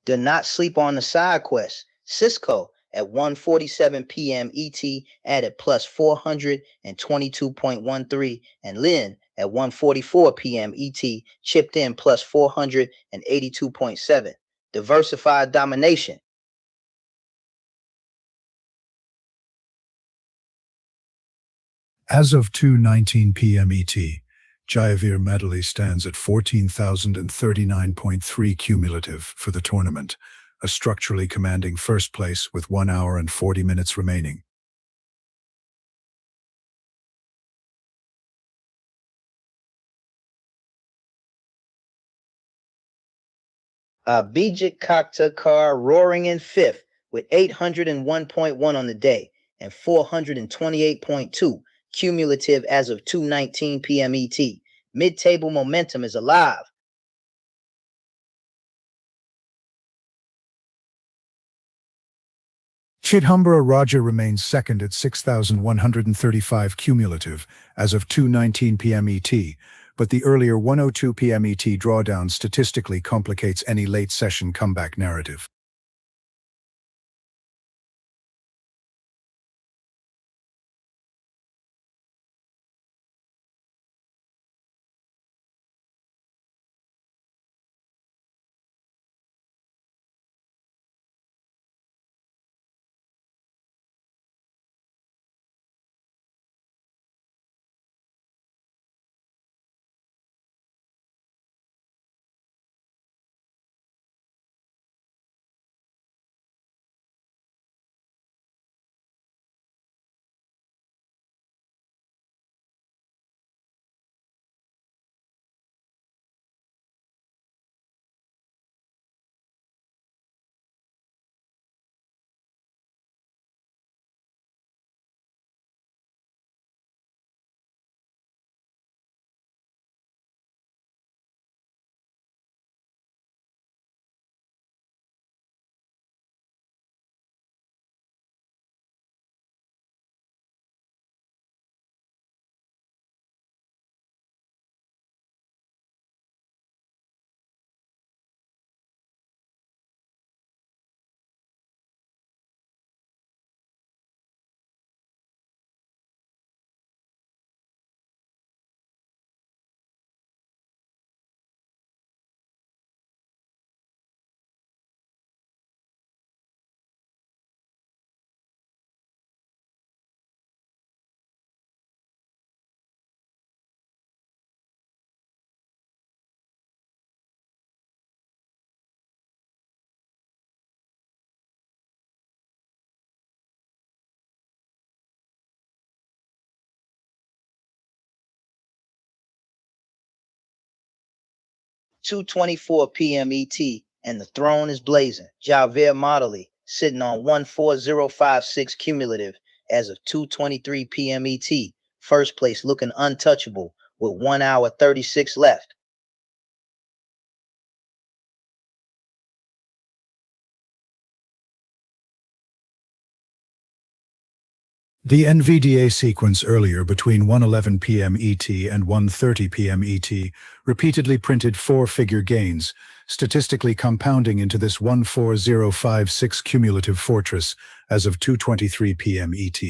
Do not sleep on the side quest. Cisco At 1:47 p.m. ET added plus 422.13, and Lin at 1:44 p.m. ET chipped in plus 482.7. Diversified domination. As of 2:19 p.m. ET, Jayaveer Madali stands at 14,039.3 cumulative for the tournament, a structurally commanding first place with 1 hour and 40 minutes remaining. Abhijit Kaktakar roaring in fifth with 801.1 on the day and 428.2 cumulative as of 2:19 p.m. ET. Mid-table momentum is alive. Chidhambara Raja remains second at 6,135 cumulative as of 2:19 p.m. ET, but the earlier 1:02 p.m. ET drawdown statistically complicates any late session comeback narrative. .224 p.m. ET, and the throne is blazing. Javier Madali sitting on 14056 cumulative as of 2:23 p.m. ET. First place looking untouchable with 1 hour 36 left. The NVDA sequence earlier between 1:11 p.m. ET and 1:30 p.m. ET repeatedly printed four-figure gains, statistically compounding into this 14056 cumulative fortress as of 2:23 p.m. ET.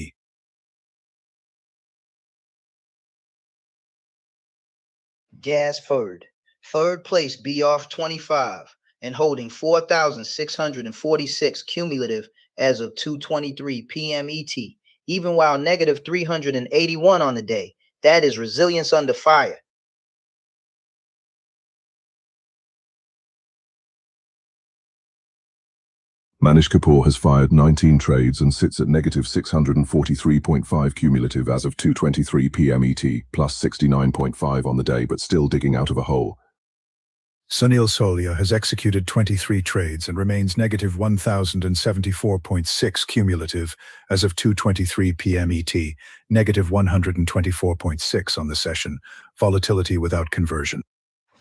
Gas Third place BR 25 and holding 4,646 cumulative as of 2:23 p.m. ET. Even while negative 381 on the day. That is resilience under fire. Manish Kapoor has fired 19 trades and sits at negative 643.5 cumulative as of 2:23 p.m. ET, plus 69.5 on the day, but still digging out of a hole. Sunil Solia has executed 23 trades and remains negative 1,074.6 cumulative as of 2:23 p.m. ET, negative 124.6 on the session, volatility without conversion.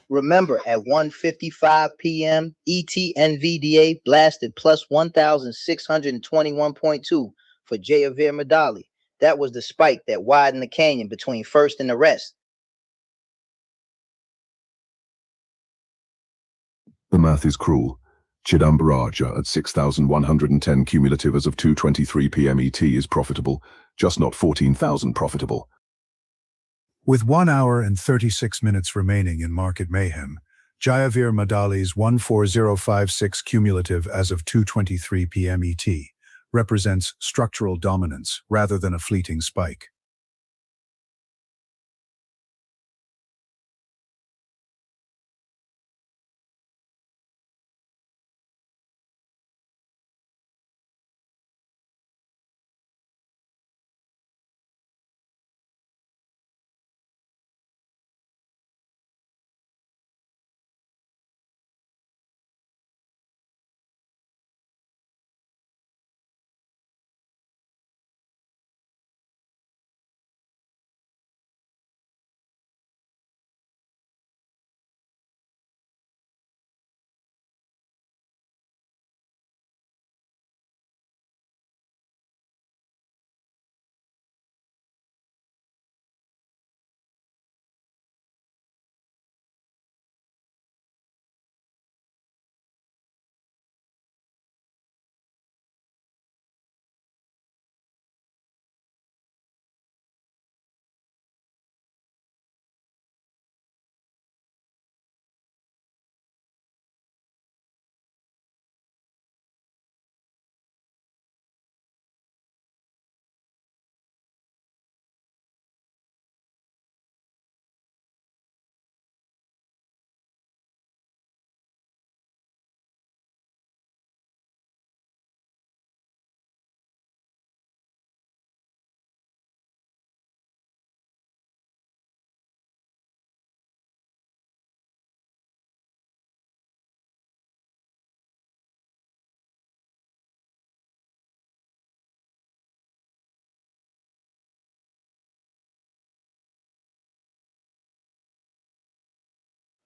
Remember, at 1:55 p.m., ET NVDA blasted plus 1,621.2 for Jayaveer Madali. That was the spike that widened the canyon between first and the rest. The math is cruel. Chidambaraja at 6,110 cumulative as of 2:23 p.m. ET is profitable, just not 14,000 profitable. With 1 hour and 36 minutes remaining in Market Mayhem, Jayavir Madali's 14056 cumulative as of 2:23 p.m. ET represents structural dominance rather than a fleeting spike.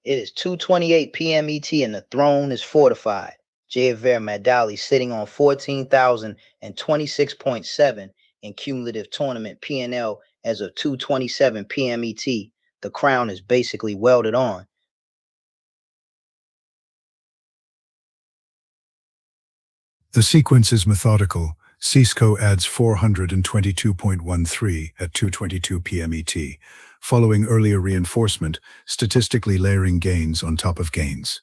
It is 2:28 p.m. ET and the throne is fortified. Javier Madali sitting on 14,026.7 in cumulative tournament P&L as of 2:27 p.m. ET. The crown is basically welded on. The sequence is methodical. Cisco adds 422.13 at 2:22 p.m. ET, following earlier reinforcement, statistically layering gains on top of gains.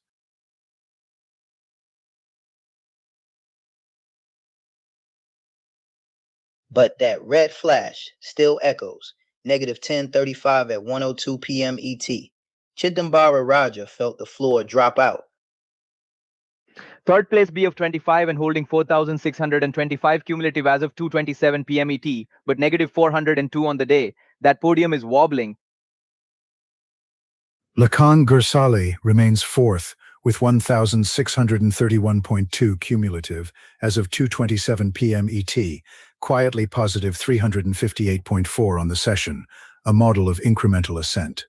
But that red flash still echoes, negative 1035 at 1:02 p.m. ET. Chidambara Raja felt the floor drop out. Third place B of 25 and holding 4,625 cumulative as of 2:27 p.m. ET, but negative 402 on the day. That podium is wobbling. Lakan Gursali remains fourth with 1,631.2 cumulative as of 2:27 p.m. ET, quietly positive 358.4 on the session, a model of incremental ascent.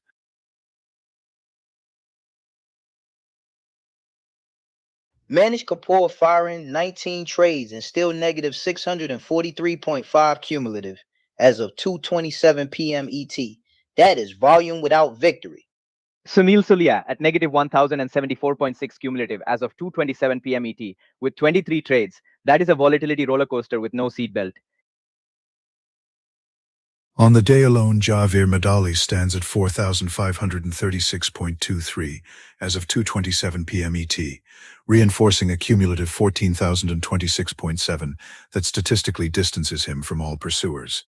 Manish Kapoor firing 19 trades and still negative 643.5 cumulative as of 2:27 p.m. ET. That is volume without victory. Sunil Sulia at negative 1,074.6 cumulative as of 2:27 p.m. ET with 23 trades. That is a volatility roller coaster with no seatbelt. On the day alone, Javier Madali stands at 4,536.23 as of 2:27 p.m. ET, reinforcing a cumulative 14,026.7 that statistically distances him from all pursuers.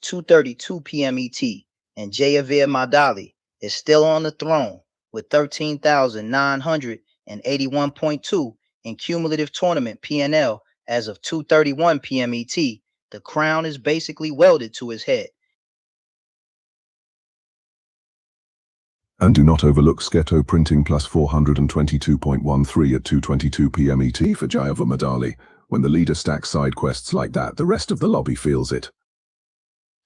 2:32 p.m. ET, and Javier Madali is still on the throne with 13,981.2 in cumulative tournament P&L as of 2:31 p.m. ET. The crown is basically welded to his head. And do not overlook Sketo printing plus 422.13 at 2:22 p.m. ET for Javier Madali. When the leader stacks side quests like that, the rest of the lobby feels it.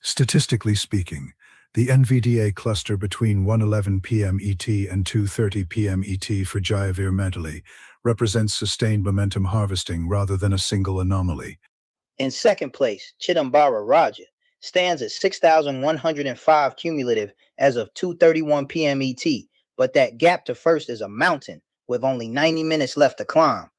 Statistically speaking, the NVDA cluster between 1:11 p.m. ET and 2:30 p.m. ET for Javier Madali represents sustained momentum harvesting rather than a single anomaly. In second place, Chidambara Raja stands at 6,105 cumulative as of 2:31 p.m. ET, but that gap to first is a mountain with only 90 minutes left to climb.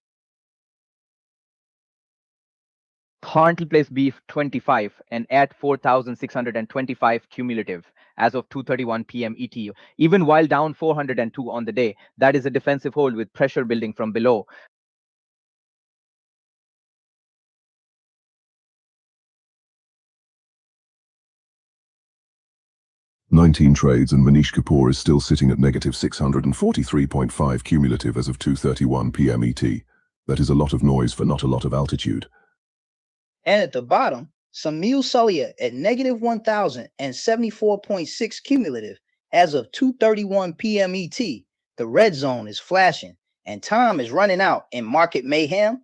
Thornton plays Beef 25 and at 4,625 cumulative as of 2:31 p.m. ET. Even while down 402 on the day, that is a defensive hold with pressure building from below. "19 trades and Manish Kapoor is still sitting at negative 643.5 cumulative as of 2:31 p.m. ET. That is a lot of noise for not a lot of altitude. And at the bottom, Samil Salia at negative 1,074.6 cumulative as of 2:31 p.m. ET. The red zone is flashing and time is running out in Market Mayhem.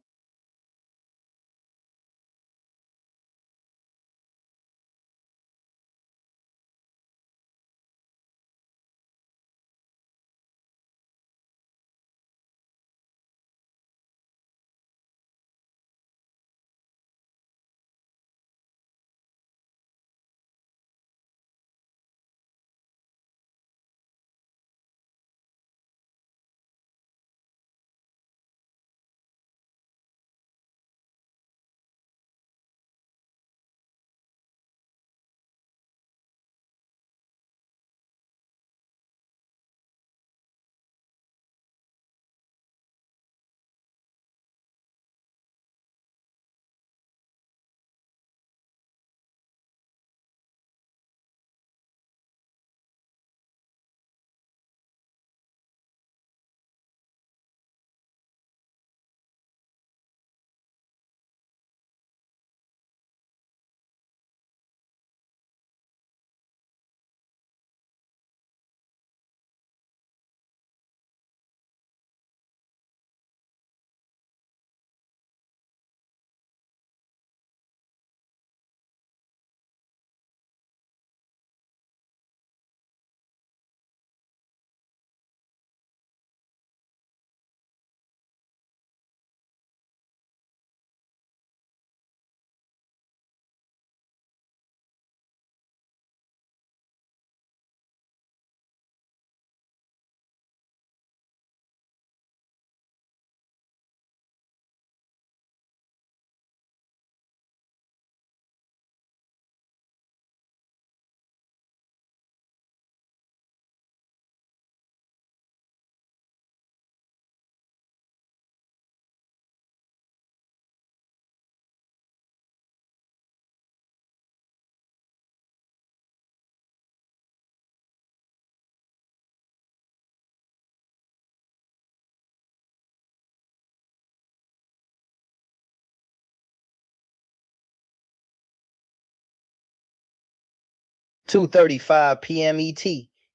.2:35 p.m. ET,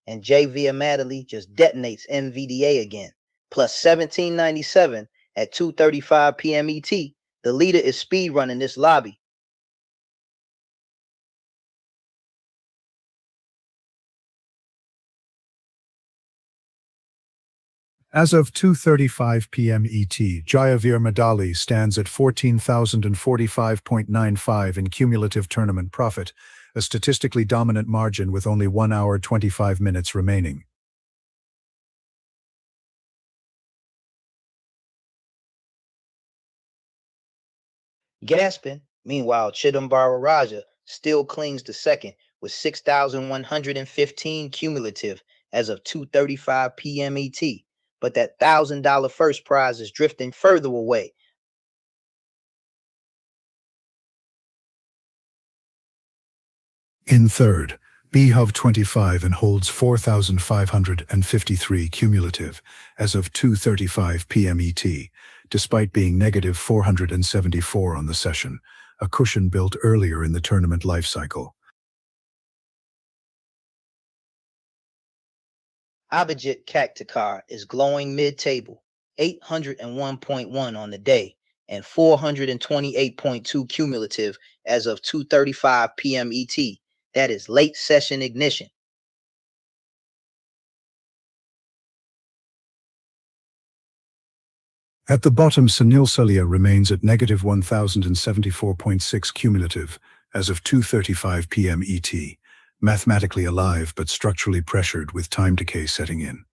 and Javier Madali just detonates NVDA again, plus 1797 at 2:35 p.m. ET. The leader is speed running this lobby. As of 2:35 p.m. ET, Javier Madali stands at 14,045.95 in cumulative tournament profit, a statistically dominant margin with only 1 hour 25 minutes remaining. Gasping, meanwhile, Chidambara Raja still clings to second with 6,115 cumulative as of 2:35 p.m. ET. But that $1,000 first prize is drifting further away. In third, BHUV 25 and holds 4,553 cumulative as of 2:35 p.m. ET, despite being negative 474 on the session, a cushion built earlier in the tournament life cycle. Abhijit Kaktikar is glowing mid-table, 801.1 on the day, and 428.2 cumulative as of 2:35 p.m. ET. That is late session ignition. At the bottom, Sunil Salia remains at negative 1,074.6 cumulative as of 2:35 p.m. ET, mathematically alive but structurally pressured with time decay setting in.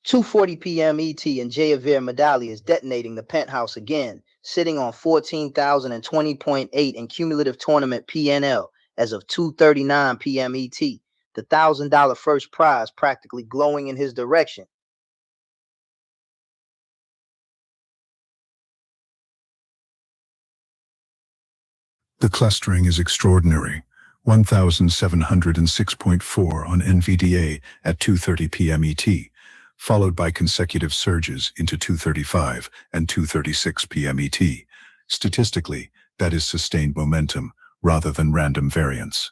(2:40 p.m. ET and Jayavir Madali is detonating the penthouse again, sitting on 14,020.8 in cumulative tournament PNL as of 2:39 p.m. ET. The $1,000 first prize practically glowing in his direction. The clustering is extraordinary. 1,706.4 on NVDA at 2:30 p.m. ET, followed by consecutive surges into 2:35 and 2:36 p.m. ET. Statistically, that is sustained momentum rather than random variance.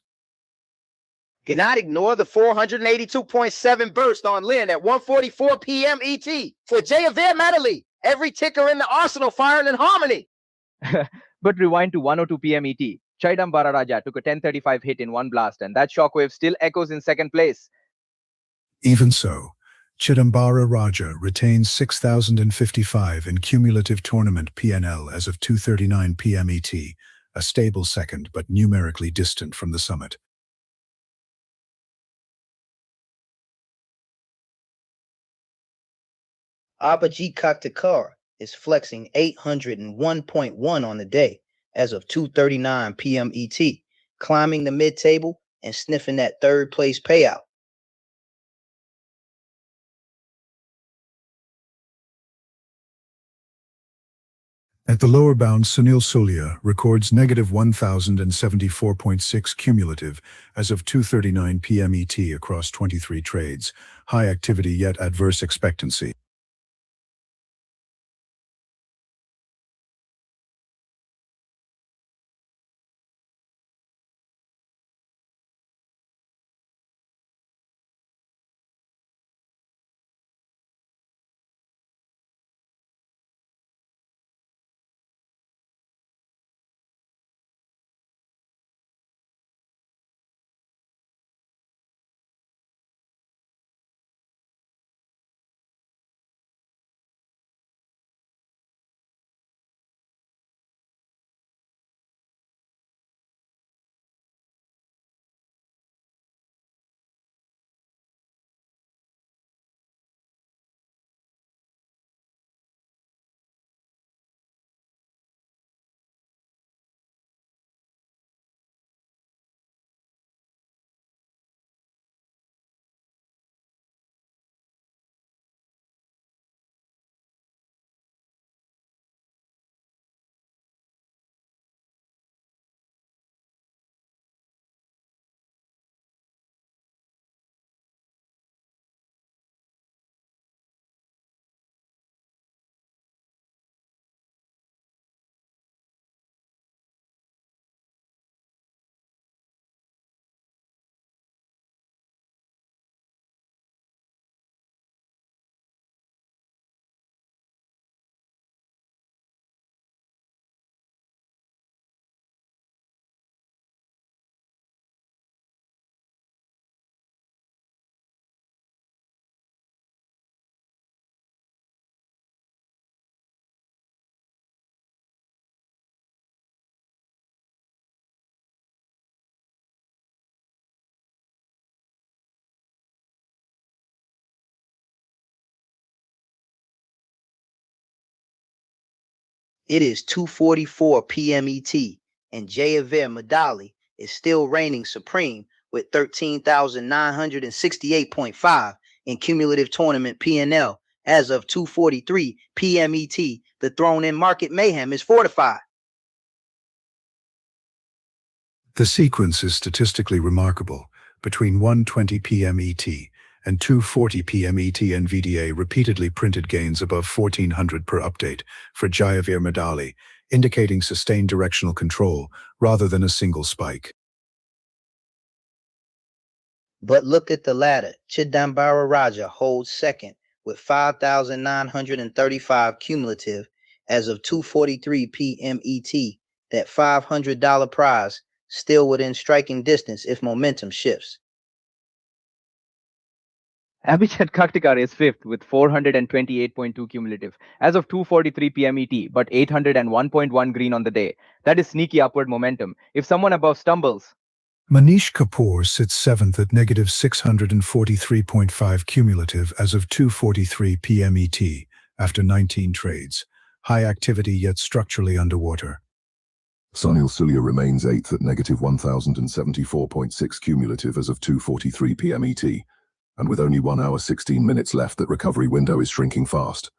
Cannot ignore the 482.7 burst on Lynn at 1:44 p.m. ET for Jayavir Madali. Every ticker in the arsenal firing in harmony. But rewind to 1:02 p.m. ET. Chidambara Raja took a 1035 hit in one blast, and that shockwave still echoes in second place. Even so, Chidambara Raja retains 6,055 in cumulative tournament PNL as of 2:39 p.m. ET, a stable second but numerically distant from the summit. Abhijit Kaktikar is flexing 801.1 on the day as of 2:39 p.m. ET, climbing the mid-table and sniffing that third place payout. At the lower bound, Sunil Salia records negative 1,074.6 cumulative as of 2:39 p.m. ET across 23 trades, high activity yet adverse expectancy. It is 2:44 p.m. ET, and Javier Madali is still reigning supreme with 13,968.5 in cumulative tournament P&L. As of 2:43 p.m. ET, the throne in Market Mayhem is fortified. The sequence is statistically remarkable. Between 1:20 p.m. ET and 2:40 p.m. ET, NVDA repeatedly printed gains above 1400 per update for Javier Madali, indicating sustained directional control rather than a single spike. But look at the ladder. Chidambara Raja holds second with 5,935 cumulative as of 2:43 p.m. ET. That $500 prize still within striking distance if momentum shifts. Abhijit Kaktikar is fifth with 428.2 cumulative as of 2:43 p.m. ET, but 801.1 green on the day. That is sneaky upward momentum. If someone above stumbles, Manish Kapoor sits seventh at negative 643.5 cumulative as of 2:43 p.m. ET after 19 trades. High activity yet structurally underwater. Sunil Sulia remains 8th at negative 1,074.6 cumulative as of 2:43 p.m. ET, and with only 1 hour 16 minutes left, that recovery window is shrinking fast.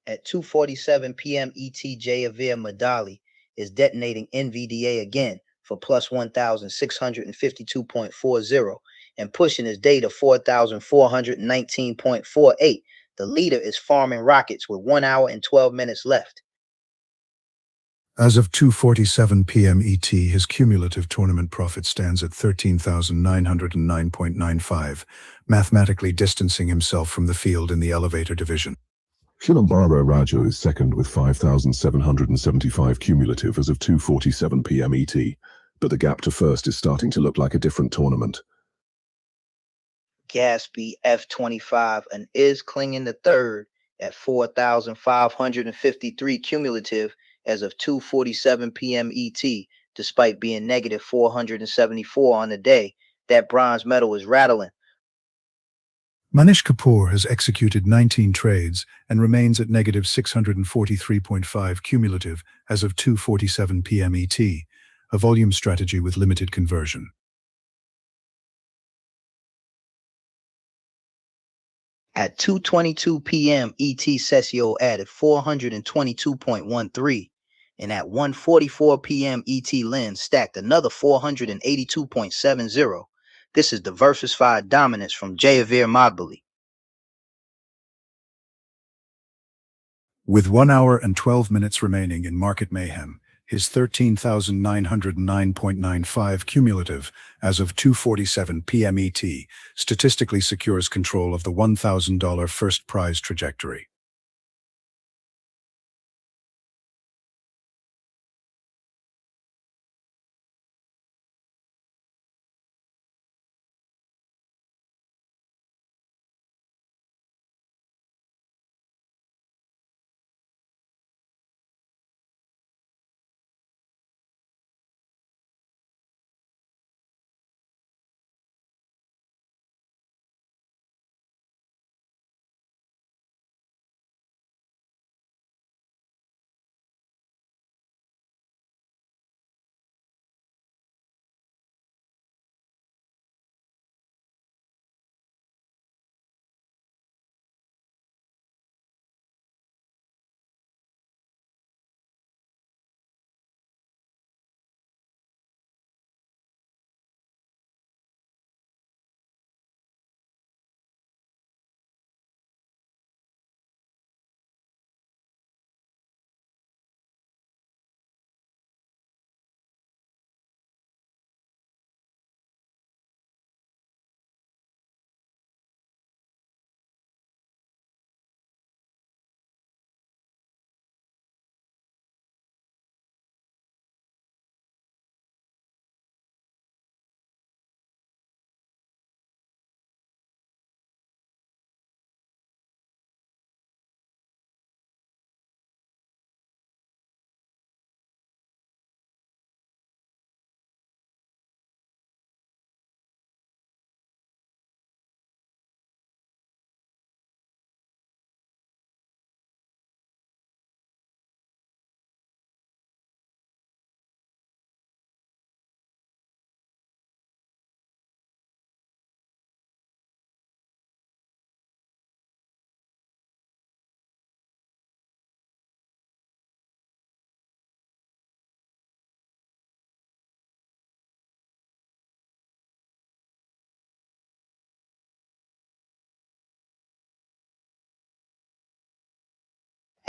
At 2:47 p.m. ET, Javier Madali is detonating NVDA again for plus 1,652.40 and pushing his day to 4,419.48. The leader is farming rockets with 1 hour and 12 minutes left. As of 2:47 p.m. ET, his cumulative tournament profit stands at 13,909.95, mathematically distancing himself from the field in the elevator division. Chidambara Raja is second with 5,775 cumulative as of 2:47 p.m. ET, but the gap to first is starting to look like a different tournament. Gatsby F25 and is clinging to third at 4,553 cumulative as of 2:47 p.m. ET, despite being negative 474 on the day. That bronze medal is rattling. Manish Kapoor has executed 19 trades and remains at negative 643.5 cumulative as of 2:47 p.m. ET, a volume strategy with limited conversion. At 2:22 p.m. ET, Sesio added 422.13, and at 1:44 p.m. ET, Lin stacked another 482.70. This is diversified dominance from Jayaveer Madbali. With 1 hour and 12 minutes remaining in Market Mayhem, his 13,909.95 cumulative as of 2:47 p.m. ET statistically secures control of the $1,000 first prize trajectory.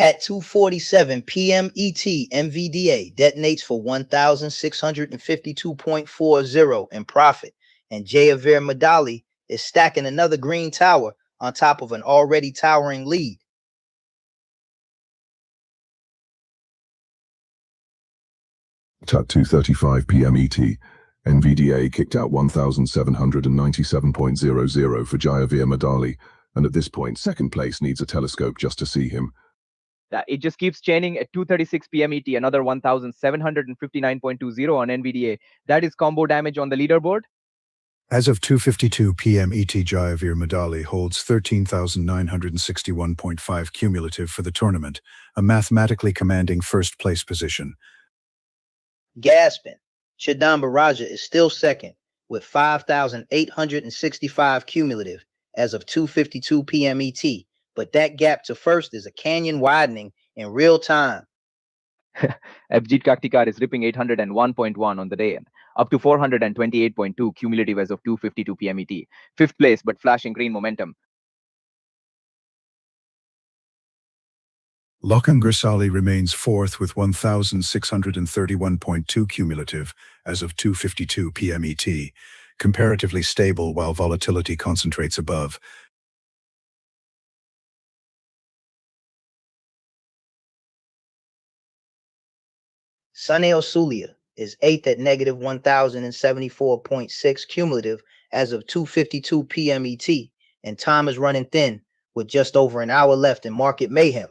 At 2:47 p.m. ET, MVDA detonates for 1,652.40 in profit, and Jayaveer Madali is stacking another green tower on top of an already towering lead. At 2:35 p.m. ET, NVDA kicked out 1,797.00 for Jayaveer Madali, and at this point, second place needs a telescope just to see him. It just keeps chaining at 2:36 p.m. ET, another 1,759.20 on NVDA. That is combo damage on the leaderboard. As of 2:52 p.m. ET, Jayaveer Madali holds 13,961.5 cumulative for the tournament, a mathematically commanding first place position. Gasping, Chidamba Raja is still second with 5,865 cumulative as of 2:52 p.m. ET, but that gap to first is a canyon widening in real time. Abhijit Kaktikar is ripping 801.1 on the day, up to 428.2 cumulative as of 2:52 p.m. ET. Fifth place, but flashing green momentum. Lokhan Gursali remains fourth with 1,631.2 cumulative as of 2:52 p.m. ET, comparatively stable while volatility concentrates above. Sunil Sulia is eighth at negative 1,074.6 cumulative as of 2:52 p.m. ET, and time is running thin with just over an hour left in Market Mayhem.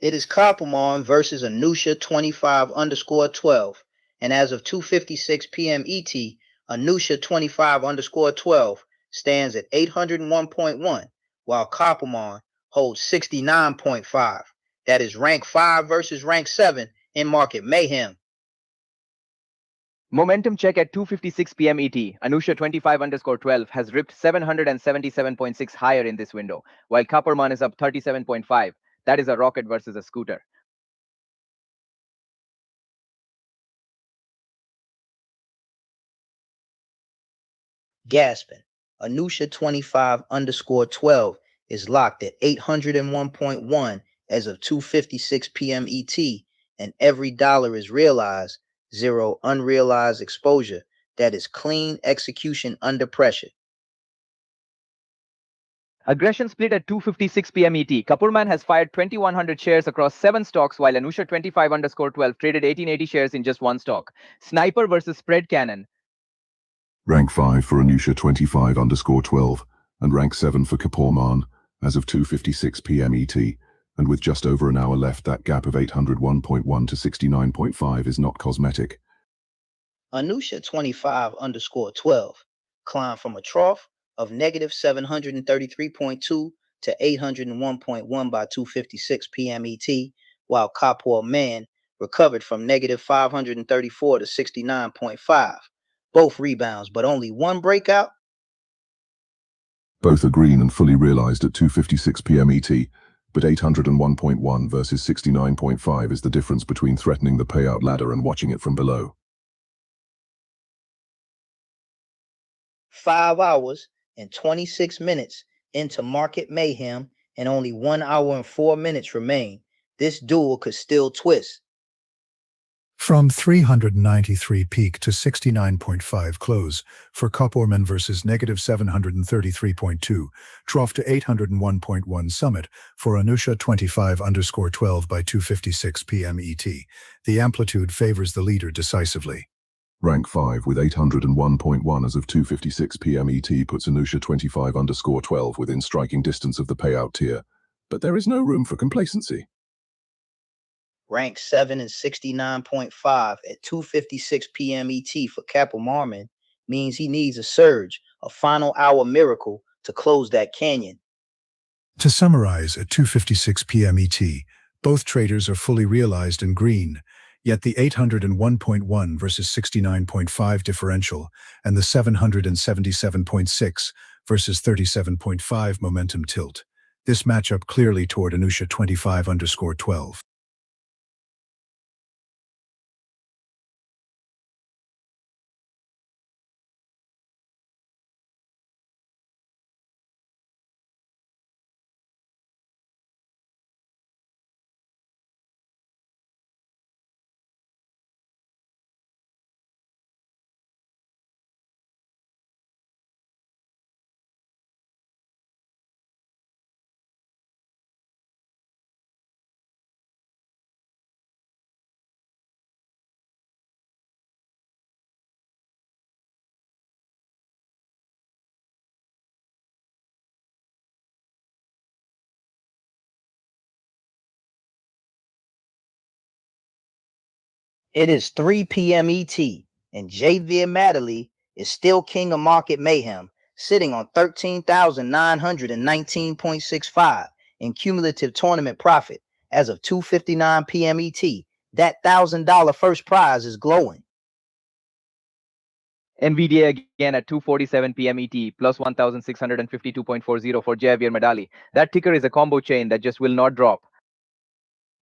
It is Koppelman versus Anusha 25_12. And as of 2:56 p.m. ET, Anusha 25_12 stands at 801.1, while Koppelman holds 69.5. That is rank 5 versus rank 7 in Market Mayhem. Momentum check at 2:56 p.m. ET. Anusha 25_12 has ripped 777.6 higher in this window, while Koppelman is up 37.5. That is a rocket versus a scooter. Gasping. Anusha 25_12 is locked at 801.1 as of 2:56 p.m. ET, and every dollar is realized, zero unrealized exposure. That is clean execution under pressure. Aggression split at 2:56 p.m. ET. Koppelman has fired 2,100 shares across 7 stocks, while Anusha 25_12 traded 1,880 shares in just 1 stock. Sniper versus spread cannon. Rank 5 for Anusha 25_12 and rank 7 for Koppelman as of 2:56 p.m. ET. And with just over an hour left, that gap of 801.1 to 69.5 is not cosmetic. Anusha 25_12 climbed from a trough of negative 733.2 to 801.1 by 2:56 p.m. ET, while Koppelman recovered from negative 534 to 69.5. Both rebounds, but only one breakout. Both are green and fully realized at 2:56 p.m. ET, but 801.1 versus 69.5 is the difference between threatening the payout ladder and watching it from below. 5 hours and 26 minutes into Market Mayhem, and only 1 hour and 4 minutes remain. This duel could still twist. From 393 peak to 69.5 close for Koppelman versus negative 733.2, trough to 801.1 summit for Anusha 25_12 by 2:56 p.m. ET. The amplitude favors the leader decisively. Rank 5 with 801.1 as of 2:56 p.m. ET puts Anusha 25_12 within striking distance of the payout tier, but there is no room for complacency. Rank 7 and 69.5 at 2:56 p.m. ET for Koppelman means he needs a surge, a final hour miracle to close that canyon. To summarize, at 2:56 p.m. ET, both traders are fully realized in green, yet the 801.1 versus 69.5 differential and the 777.6 versus 37.5 momentum tilt. This matchup clearly toward Anusha 25_12. It is 3 p.m. ET, and Javier Maddaley is still king of Market Mayhem, sitting on 13,919.65 in cumulative tournament profit as of 2:59 p.m. ET. That $1,000 first prize is glowing. NVDA again at 2:47 p.m. ET, plus 1,652.40 for Javier Maddaley. That ticker is a combo chain that just will not drop.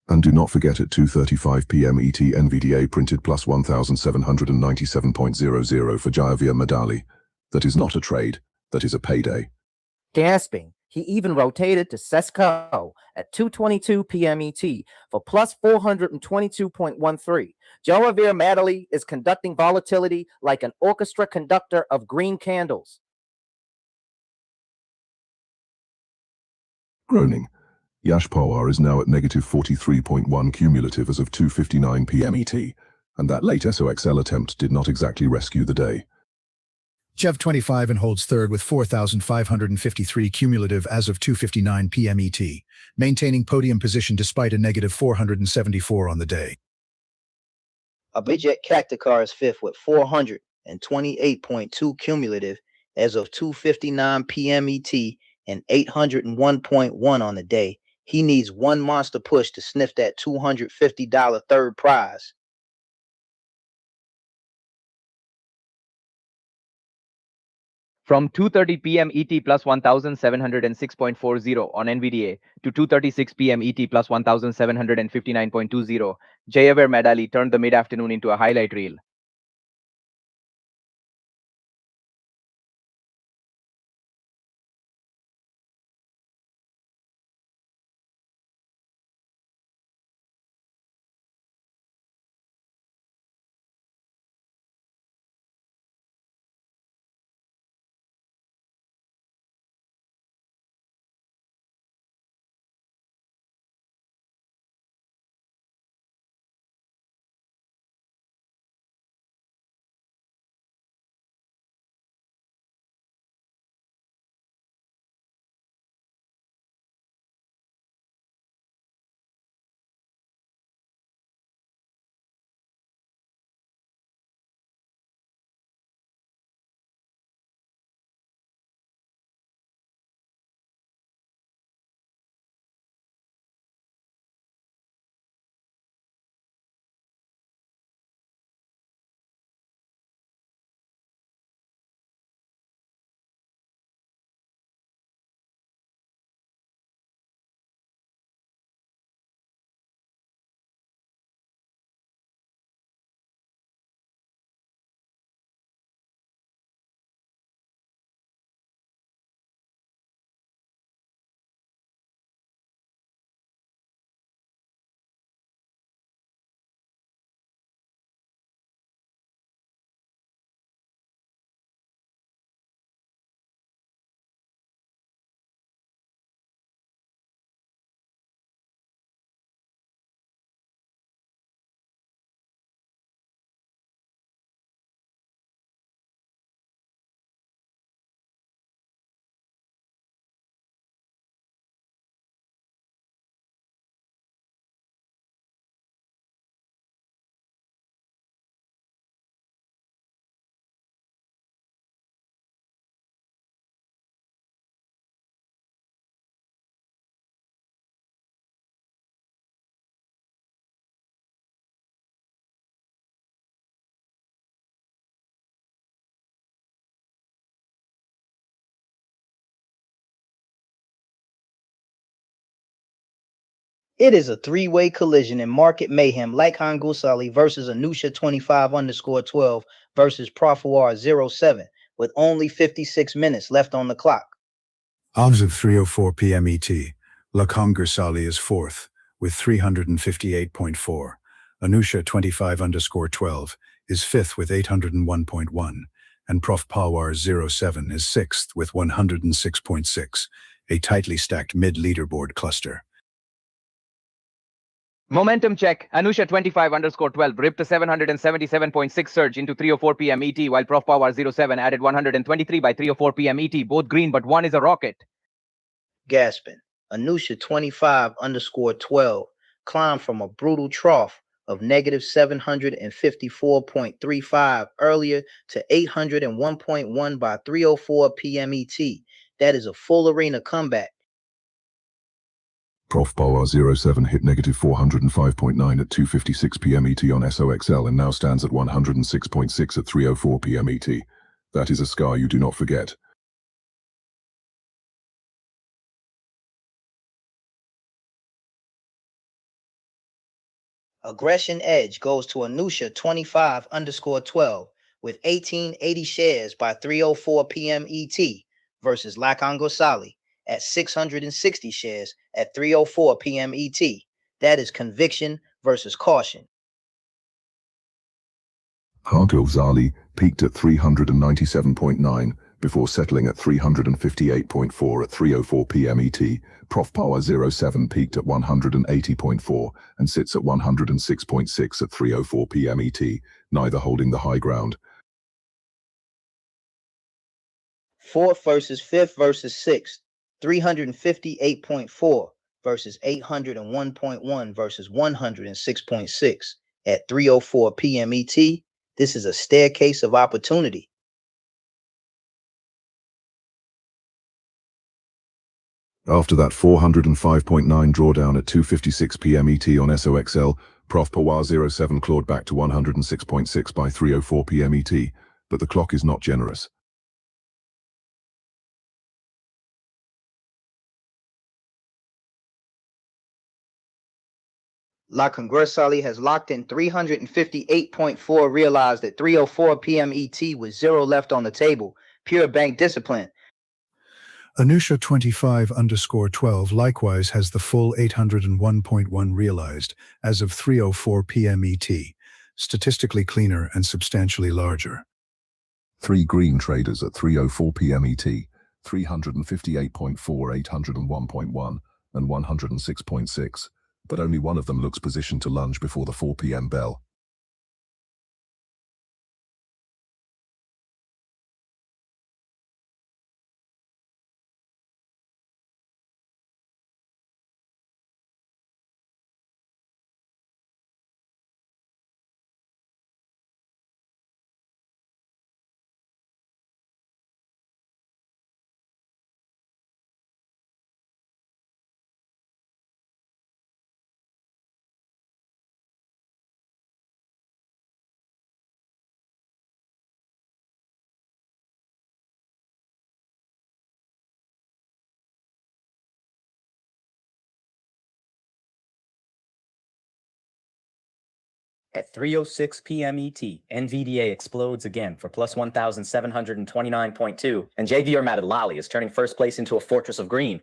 And do not forget at 2:35 p.m. ET, NVDA printed plus 1,797.00 for Javier Maddaley. That is not a trade, that is a payday. Gasping. He even rotated to Sesco at 2:22 p.m. ET for plus 422.13. Javier Maddaley is conducting volatility like an orchestra conductor of green candles. Groaning. Yash Pawar is now at negative 43.1 cumulative as of 2:59 p.m. ET, and that late SOXL attempt did not exactly rescue the day. Chev 25 and holds third with 4,553 cumulative as of 2:59 p.m. ET, maintaining podium position despite a negative 474 on the day. Abhijit Kaktakar is fifth with 428.2 cumulative as of 2:59 p.m. ET and 801.1 on the day. He needs one monster push to sniff that $250 third prize. From 2:30 p.m. ET plus 1,706.40 on NVDA to 2:36 p.m. ET plus 1,759.20, Jayaveer Madali turned the mid-afternoon into a highlight reel. It is a three-way collision in Market Mayhem. Laikhan Gusali versus Anusha 25_12 versus Profawar 07 with only 56 minutes left on the clock. Odds of 3:04 p.m. ET. Laikhan Gusali is fourth with 358.4. Anusha 25_12 is fifth with 801.1. And Prof Pawar 07 is sixth with 106.6. A tightly stacked mid-leaderboard cluster. Momentum check. Anusha 25_12 ripped a 777.6 surge into 3:04 p.m. ET, while Prof Power 07 added 123 by 3:04 p.m. ET. Both green, but one is a rocket. Gaspin. Anusha 25_12 climbed from a brutal trough of negative 754.35 earlier to 801.1 by 3:04 p.m. ET. That is a full arena comeback. Prof Power 07 hit negative 405.9 at 2:56 p.m. ET on SOXL and now stands at 106.6 at 3:04 p.m. ET. That is a scar you do not forget. Aggression edge goes to Anusha 25_12 with 1880 shares by 3:04 p.m. ET versus Laikhan Gosali at 660 shares at 3:04 p.m. ET. That is conviction versus caution. Hargil Zali peaked at 397.9 before settling at 358.4 at 3:04 p.m. ET. Prof Power 07 peaked at 180.4 and sits at 106.6 at 3:04 p.m. ET, neither holding the high ground. Fourth versus fifth versus sixth, 358.4 versus 801.1 versus 106.6 at 3:04 p.m. ET. This is a staircase of opportunity. After that 405.9 drawdown at 2:56 p.m. ET on SOXL, Prof. Pawar 07 clawed back to 106.6 by 3:04 p.m. ET, but the clock is not generous. La Congressali has locked in 358.4, realized at 3:04 p.m. ET with zero left on the table. Pure bank discipline. Anusha 25_12 likewise has the full 801.1 realized as of 3:04 p.m. ET, statistically cleaner and substantially larger. 3 green traders at 3:04 p.m. ET, 358.4, 801.1, and 106.6, but only one of them looks positioned to lunge before the 4 p.m. bell. At 3:06 p.m. ET, NVDA explodes again for plus 1,729.2, and JVR Madelali is turning first place into a fortress of green.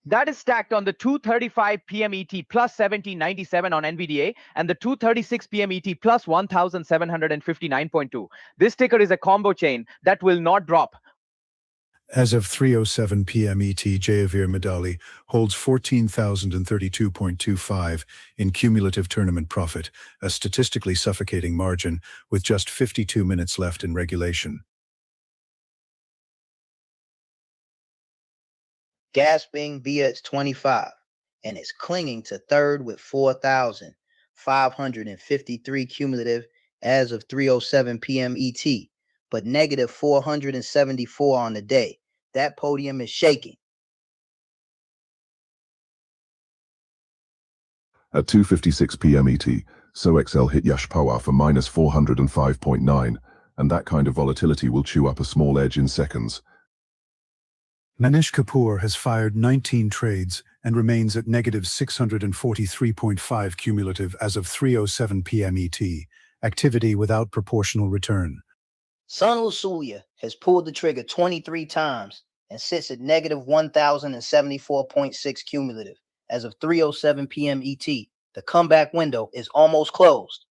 That is stacked on the 2:35 p.m. ET plus 1797 on NVDA and the 2:36 p.m. ET plus 1,759.2. This ticker is a combo chain that will not drop. As of 3:07 p.m. ET, Jayaveer Madali holds 14,032.25 in cumulative tournament profit, a statistically suffocating margin with just 52 minutes left in regulation. Gasping Biat's 25 and is clinging to third with 4,553 cumulative as of 3:07 p.m. ET, but negative 474 on the day. That podium is shaking. At 2:56 p.m. ET, SOXL hit Yash Pawar for minus 405.9, and that kind of volatility will chew up a small edge in seconds. Manish Kapoor has fired 19 trades and remains at negative 643.5 cumulative as of 3:07 p.m. ET, activity without proportional return. Sunil Surya has pulled the trigger 23 times and sits at negative 1,074.6 cumulative as of 3:07 p.m. ET. The comeback window is almost closed.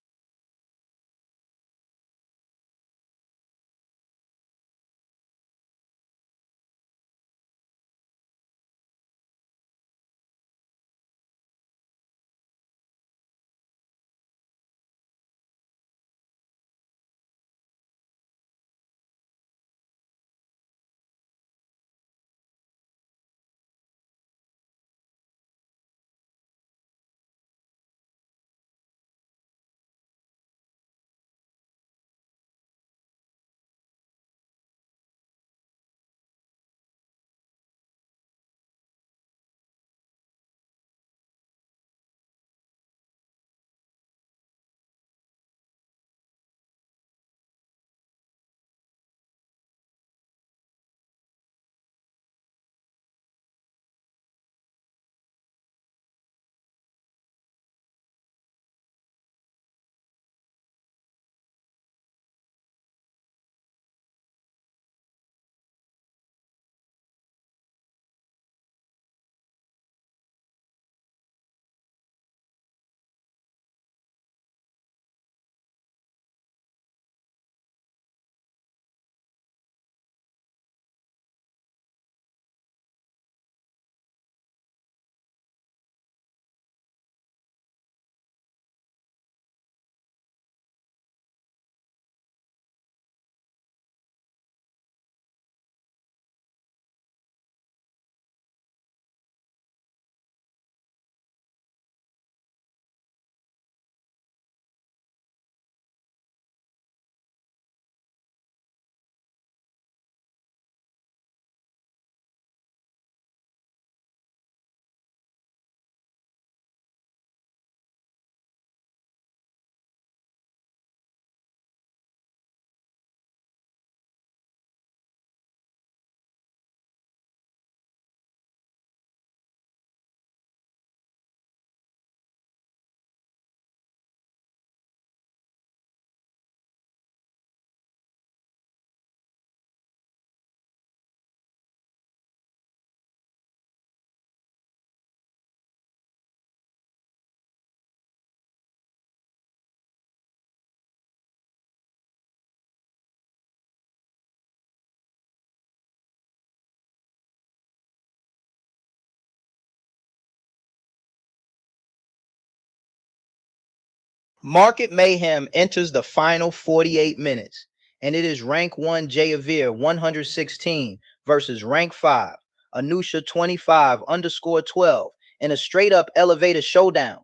Market Mayhem enters the final 48 minutes, and it is rank 1 Jayavir 116 versus rank 5 Anusha 25_12 in a straight up elevator showdown.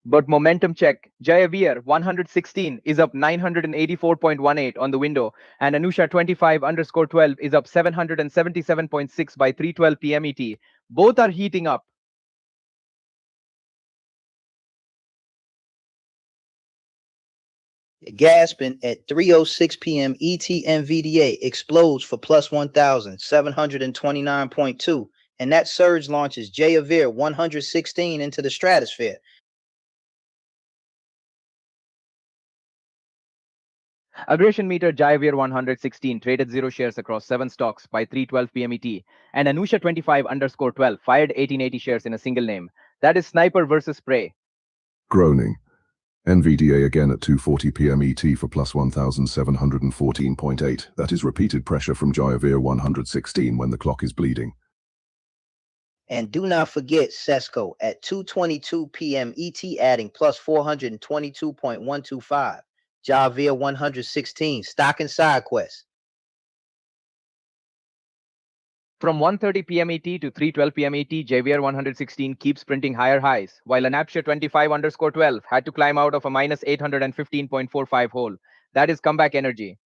But momentum check. Jayavir 116 is up 984.18 on the window, and Anusha 25_12 is up 777.6 by 3:12 p.m. ET. Both are heating up. Gasping at 3:06 p.m. ET NVDA explodes for plus 1,729.2, and that surge launches Jayavir 116 into the stratosphere. Aggression meter Jayavir 116 traded 0 shares across 7 stocks by 3:12 p.m. ET, and Anusha 25_12 fired 1880 shares in a single name. That is sniper versus prey. Groaning. NVDA again at 2:40 p.m. ET for plus 1,714.8. That is repeated pressure from Jayavir 116 when the clock is bleeding. And do not forget Sesco at 2:22 p.m. ET adding plus 422.125. Jayavir 116 stock and side quest. From 1:30 p.m. ET to 3:12 p.m. ET, Jayavir 116 keeps printing higher highs, while Anapsha 25_12 had to climb out of a minus 815.45 hole. That is comeback energy.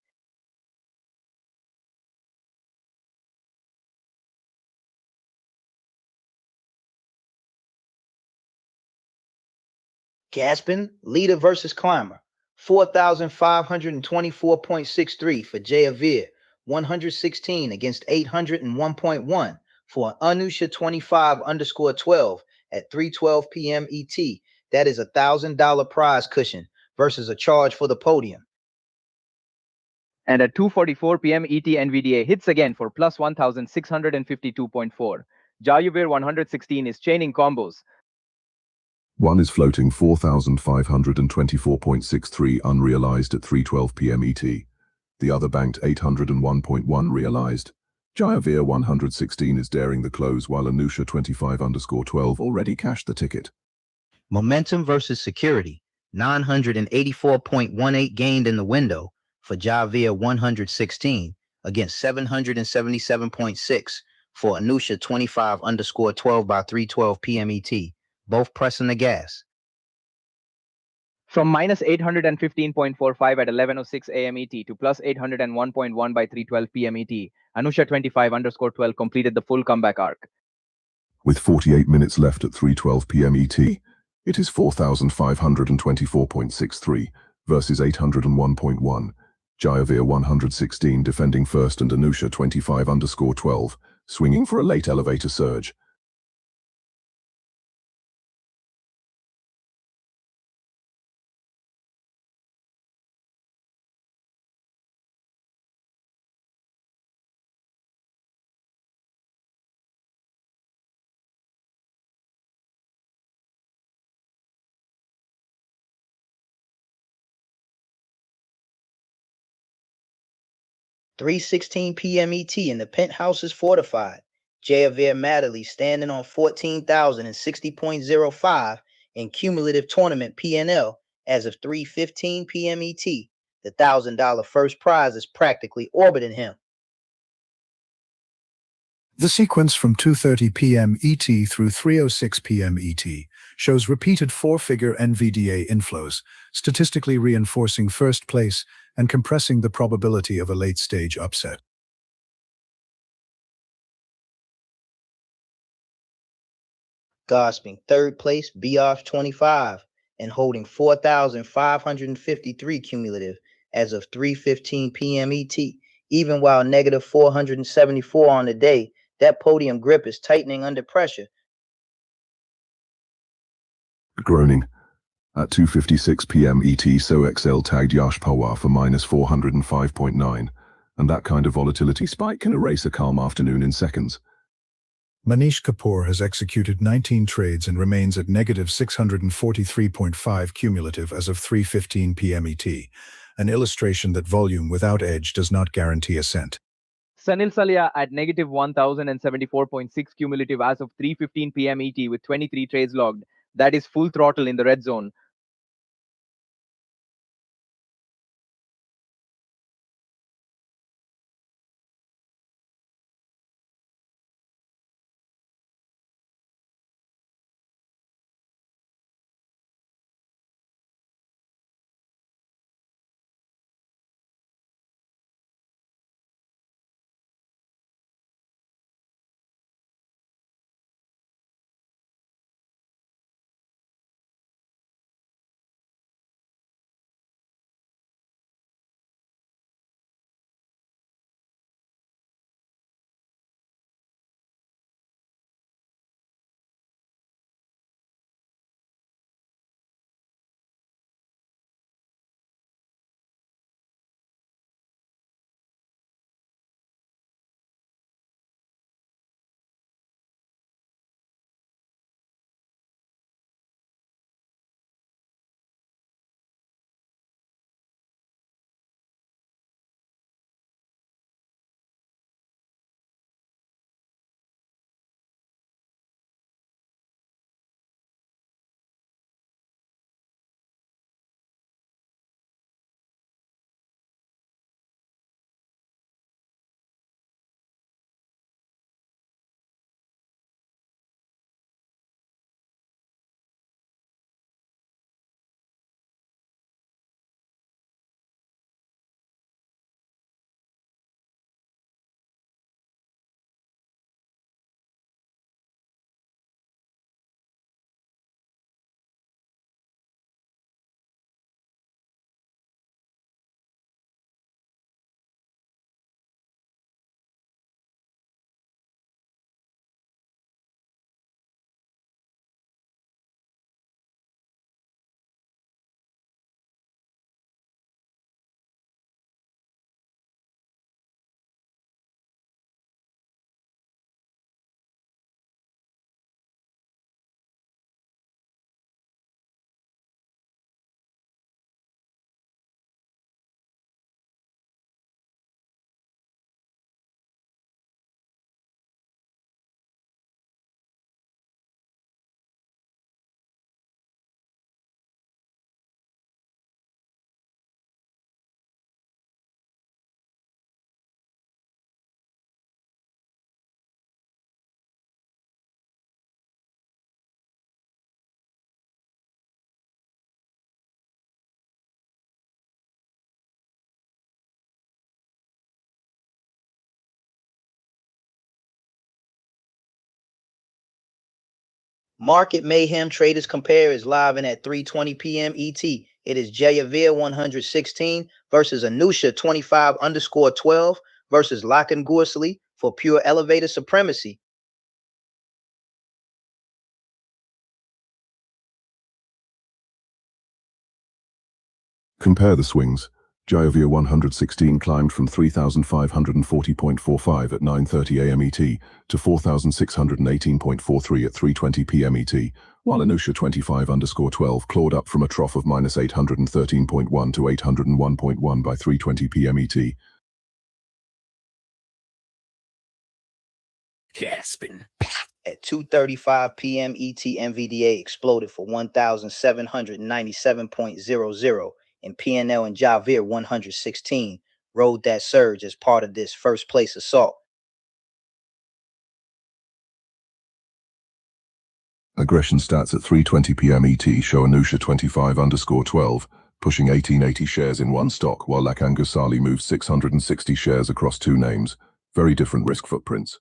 Gaspin, leader versus climber. 4,524.63 for Jayavir 116 against 801.1 for Anusha 25_12 at 3:12 p.m. ET. That is $1,000 prize cushion versus a charge for the podium. And at 2:44 p.m. ET NVDA hits again for plus 1,652.4. Jayavir 116 is chaining combos. One is floating 4,524.63 unrealized at 3:12 p.m. ET. The other banked 801.1 realized. Jayavir 116 is daring the close while Anusha 25_12 already cashed the ticket. Momentum versus security. 984.18 gained in the window for Jayavir 116 against 777.6 for Anusha 25_12 by 3:12 p.m. ET. Both pressing the gas. From minus 815.45 at 11:06 a.m. ET to plus 801.1 by 3:12 p.m. ET, Anusha 25_12 completed the full comeback arc. With 48 minutes left at 3:12 p.m. ET, it is 4,524.63 versus 801.1. Jayavir 116 defending first and Anusha 25_12 swinging for a late elevator surge. .3:16 p.m. ET and the penthouse is fortified. Jayavir Madley standing on 14,060.05 in cumulative tournament PNL as of 3:15 p.m. ET. The $1,000 first prize is practically orbiting him. The sequence from 2:30 p.m. ET through 3:06 p.m. ET shows repeated 4-figure NVDA inflows, statistically reinforcing first place and compressing the probability of a late-stage upset. Gasping third place, BOF 25 and holding 4,553 cumulative as of 3:15 p.m. ET. Even while negative 474 on the day, that podium grip is tightening under pressure. Groaning. At 2:56 p.m. ET, SoXL tagged Yash Pawar for minus 405.9, and that kind of volatility spike can erase a calm afternoon in seconds. Manish Kapoor has executed 19 trades and remains at negative 643.5 cumulative as of 3:15 p.m. ET, an illustration that volume without edge does not guarantee ascent. Sanil Salia at negative 1074.6 cumulative as of 3:15 p.m. ET with 23 trades logged. That is full throttle in the red zone. Market Mayhem Traders Compare is live and at 3:20 p.m. ET. It is Jayavir 116 versus Anusha 25_12 versus Lakan Gorsali for pure elevator supremacy. Compare the swings. Jayavir 116 climbed from 3,540.45 at 9:30 a.m. ET to 4,618.43 at 3:20 p.m. ET, while Anusha 25_12 clawed up from a trough of -813.1 to 801.1 by 3:20 p.m. ET. Gasping. At 2:35 p.m. ET, NVDA exploded for 1,797.00, and PNL and Javir 116 rode that surge as part of this first place assault. Aggression stats at 3:20 p.m. ET show Anusha 25_12, pushing 1880 shares in one stock, while Lakan Gorsali moves 660 shares across two names. Very different risk footprints.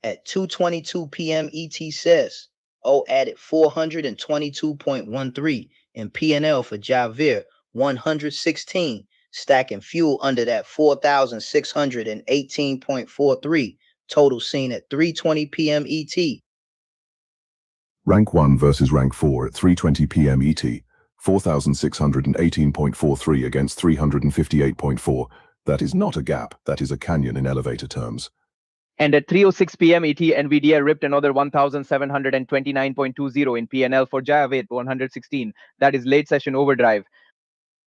At 2:22 p.m. ET says, O added 422.13 in PNL for Javir 116, stacking fuel under that 4,618.43, total seen at 3:20 p.m. ET. Rank 1 versus Rank 4 at 3:20 p.m. ET, 4,618.43 against 358.4. That is not a gap, that is a canyon in elevator terms. And at 3:06 p.m. ET, NVIDIA ripped another 1,729.20 in PNL for Javed 116. That is late session overdrive.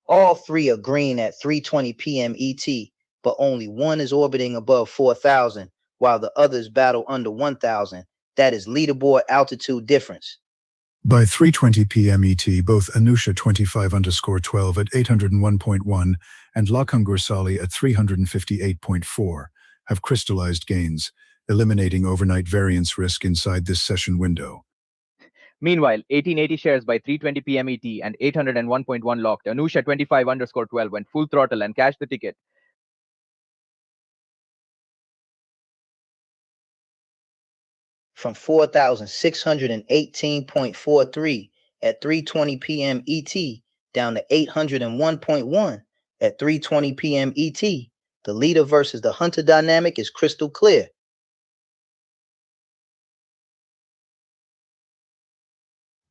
All three are green at 3:20 p.m. ET, but only one is orbiting above 4,000, while the others battle under 1,000. That is leaderboard altitude difference. By 3:20 p.m. ET, both Anusha 25_12 at 801.1 and Lakhang Gursali at 358.4 have crystallized gains, eliminating overnight variance risk inside this session window. Meanwhile, 1880 shares by 3:20 p.m. ET and 801.1 locked. Anusha 25_12 went full throttle and cashed the ticket. From 4,618.43 at 3:20 p.m. ET down to 801.1 at 3:20 p.m. ET. The leader versus the hunter dynamic is crystal clear.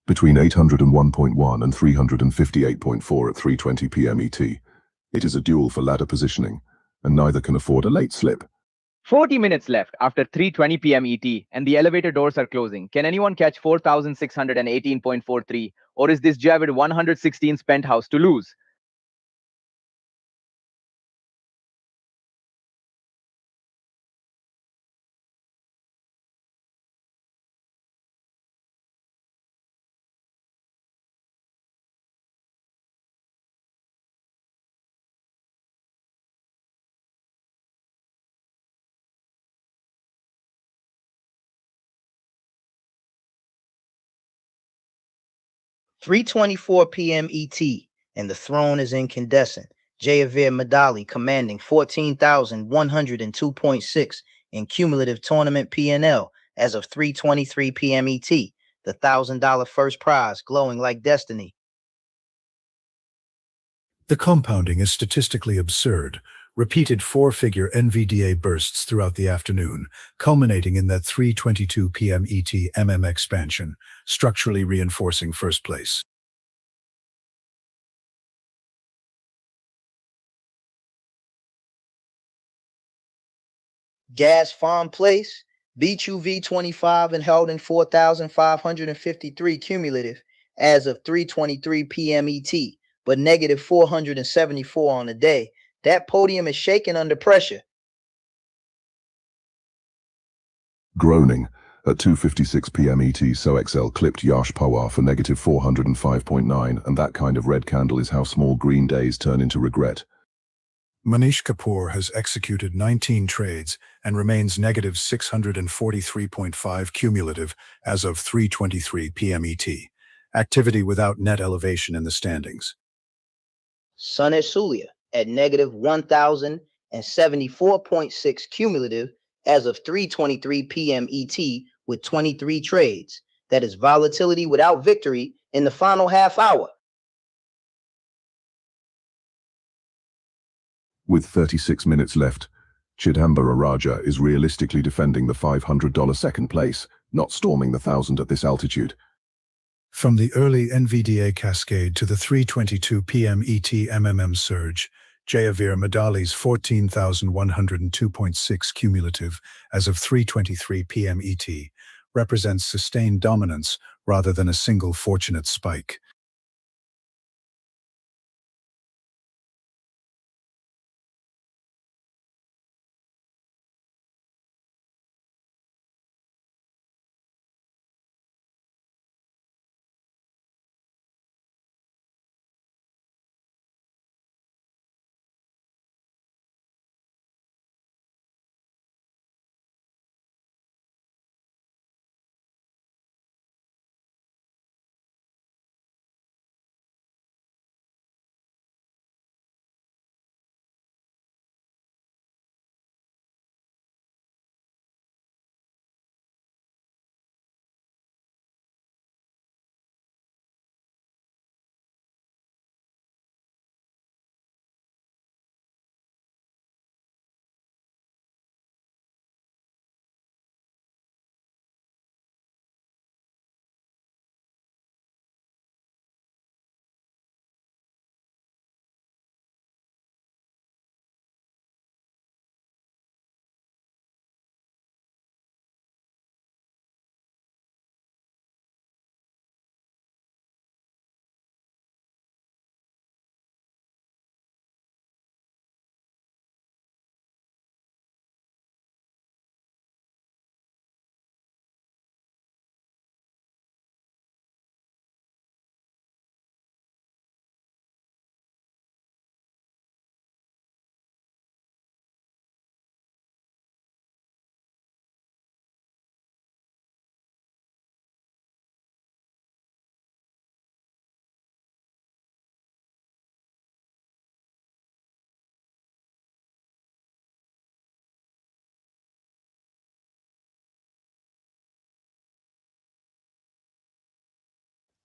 Between 801.1 and 358.4 at 3:20 p.m. ET. It is a duel for ladder positioning, and neither can afford a late slip. 40 minutes left after 3:20 p.m. ET, and the elevator doors are closing. Can anyone catch 4,618.43, or is this Javed 116's penthouse to lose? (3:24 p.m. ET), and the throne is incandescent. Jayavir Madali commanding 14,102.6 in cumulative tournament PNL as of 3:23 p.m. ET. The $1,000 first prize glowing like destiny. The compounding is statistically absurd. Repeated four-figure NVDA bursts throughout the afternoon, culminating in that 3:22 p.m. ET expansion, structurally reinforcing first place. Gas Farm Place, BQV 25 and held in 4,553 cumulative as of 3:23 p.m. ET, but negative 474 on the day. That podium is shaking under pressure. Groaning. At 2:56 p.m. ET, SoXL clipped Yash Pawar for negative 405.9, and that kind of red candle is how small green days turn into regret. Manish Kapoor has executed 19 trades and remains negative 643.5 cumulative as of 3:23 p.m. ET. Activity without net elevation in the standings. Sunit Sulia at negative 1,074.6 cumulative as of 3:23 p.m. ET with 23 trades. That is volatility without victory in the final half hour. With 36 minutes left, Chidambara Raja is realistically defending the $500 second place, not storming the 1,000 at this altitude. From the early NVDA cascade to the 3:22 p.m. ET surge, Jayavir Madali's 14,102.6 cumulative as of 3:23 p.m. ET represents sustained dominance rather than a single fortunate spike.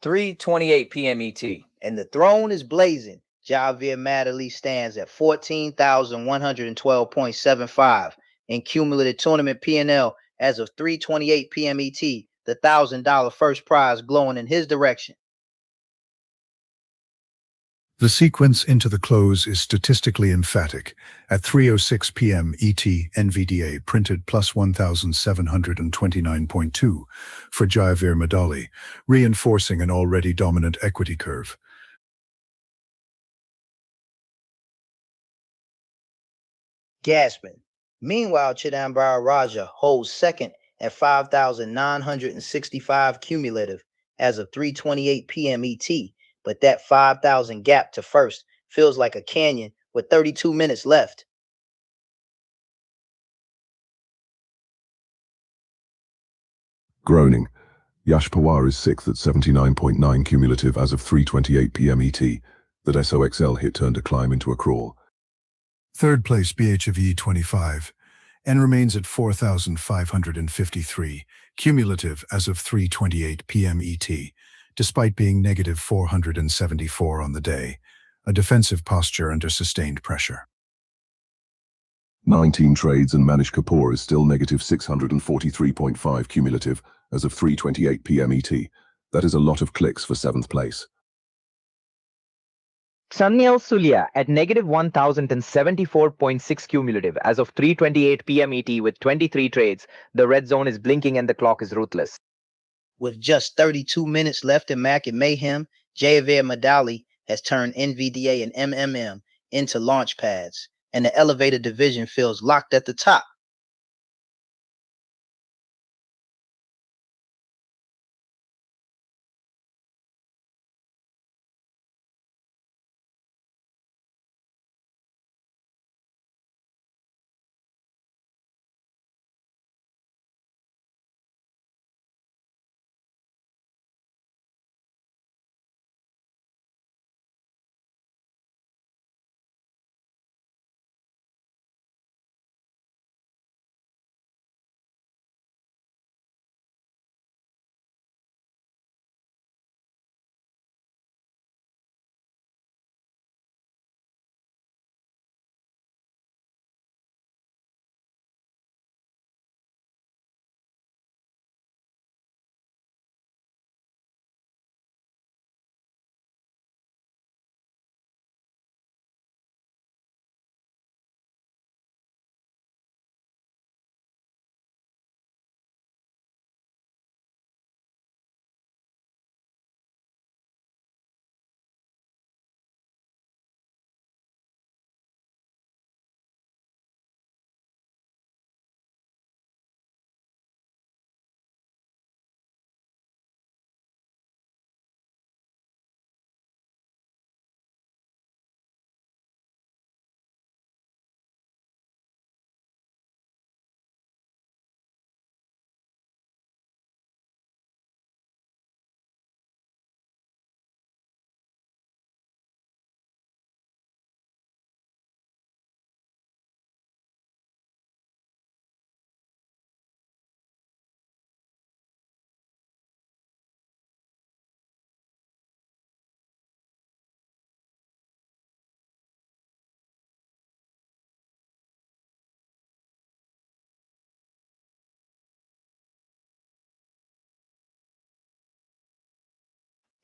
3:28 p.m. ET. And the throne is blazing. Javier Maddaley stands at 14,112.75 in cumulative tournament P&L as of 3:28 p.m. ET. The $1,000 first prize glowing in his direction. The sequence into the close is statistically emphatic. At 3:06 p.m. ET, NVDA printed plus 1,729.2 for Javier Maddaley, reinforcing an already dominant equity curve. Gasping. Meanwhile, Chidambar Raja holds second at 5,965 cumulative as of 3:28 p.m. ET, but that 5,000 gap to first feels like a canyon with 32 minutes left. Groaning. Yash Pawar is sixth at 79.9 cumulative as of 3:28 p.m. ET. That SOXL hit turned a climb into a crawl. Third place BHV 25 and remains at 4,553 cumulative as of 3:28 p.m. ET, despite being negative 474 on the day, a defensive posture under sustained pressure. 19 trades and Manish Kapoor is still negative 643.5 cumulative as of 3:28 p.m. ET. That is a lot of clicks for 7th place. Sanyal Sulia at negative 1,074.6 cumulative as of 3:28 p.m. ET with 23 trades. The red zone is blinking and the clock is ruthless. With just 32 minutes left in Market Mayhem, Javier Maddaley has turned NVDA and MMM into launch pads, and the elevator division feels locked at the top.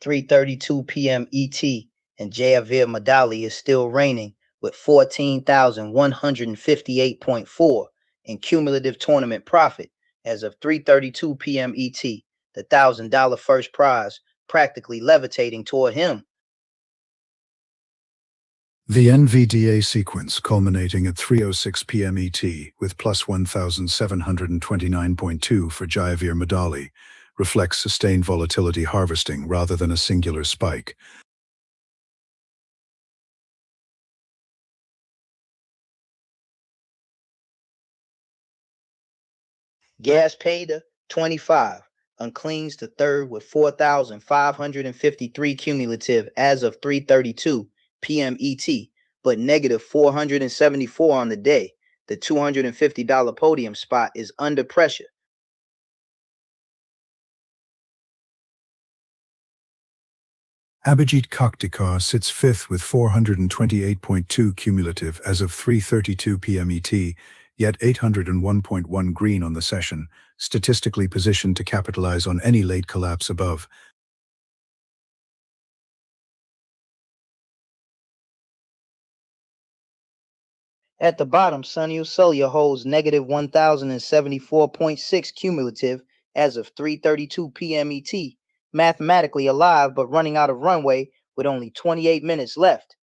.332 p.m. ET, and Javier Maddaley is still reigning with 14,158.4 in cumulative tournament profit as of 3:32 p.m. ET, the $1,000 first prize practically levitating toward him. The NVDA sequence culminating at 3:06 p.m. ET with plus 1,729.2 for Javier Maddaley reflects sustained volatility harvesting rather than a singular spike. Gaspeda 25 uncleans to third with 4,553 cumulative as of 3:32 p.m. ET, but negative 474 on the day. The $250 podium spot is under pressure. Abhijit Kaktikar sits fifth with 428.2 cumulative as of 3:32 p.m. ET, yet 801.1 green on the session, statistically positioned to capitalize on any late collapse above. At the bottom, Sunny Solia holds negative 1,074.6 cumulative as of 3:32 p.m. ET, mathematically alive but running out of runway with only 28 minutes left.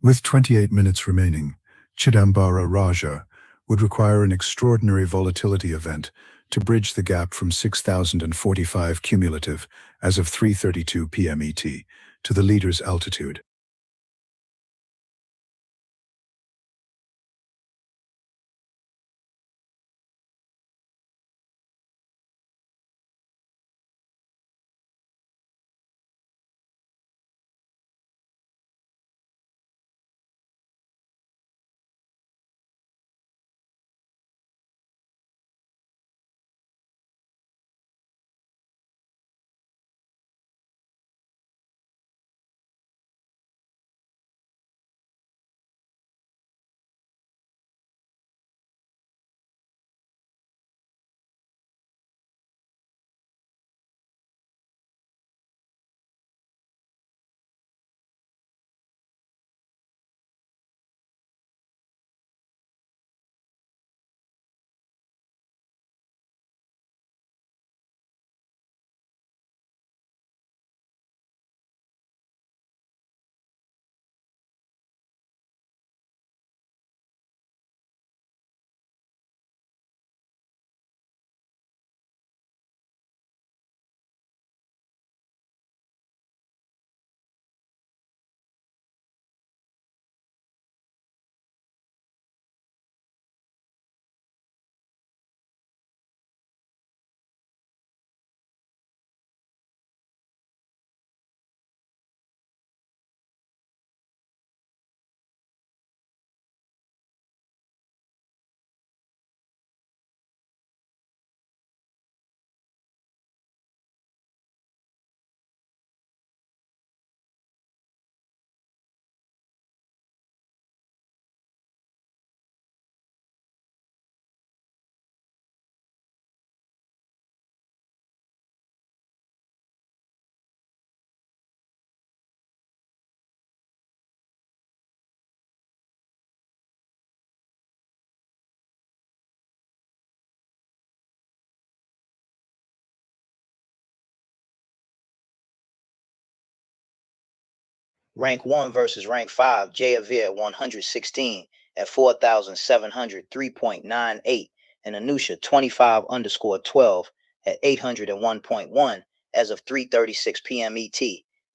With 28 minutes remaining, Chidambara Raja would require an extraordinary volatility event to bridge the gap from 6,045 cumulative as of 3:32 p.m. ET to the leader's altitude. Rank 1 versus Rank 5, Jay Avir 116 at 4,703.98, and Anusha 25_12 at 801.1 as of 3:36 p.m. ET.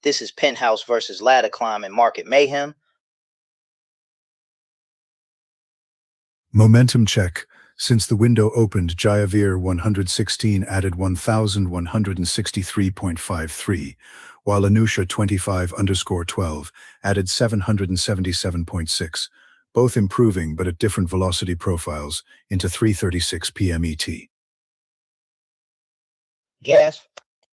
This is Penthouse versus Ladder Climb in Market Mayhem. Momentum check. Since the window opened, Jayavir 116 added 1,163.53, while Anusha 25_12 added 777.6, both improving but at different velocity profiles into 3:36 p.m. ET. Gas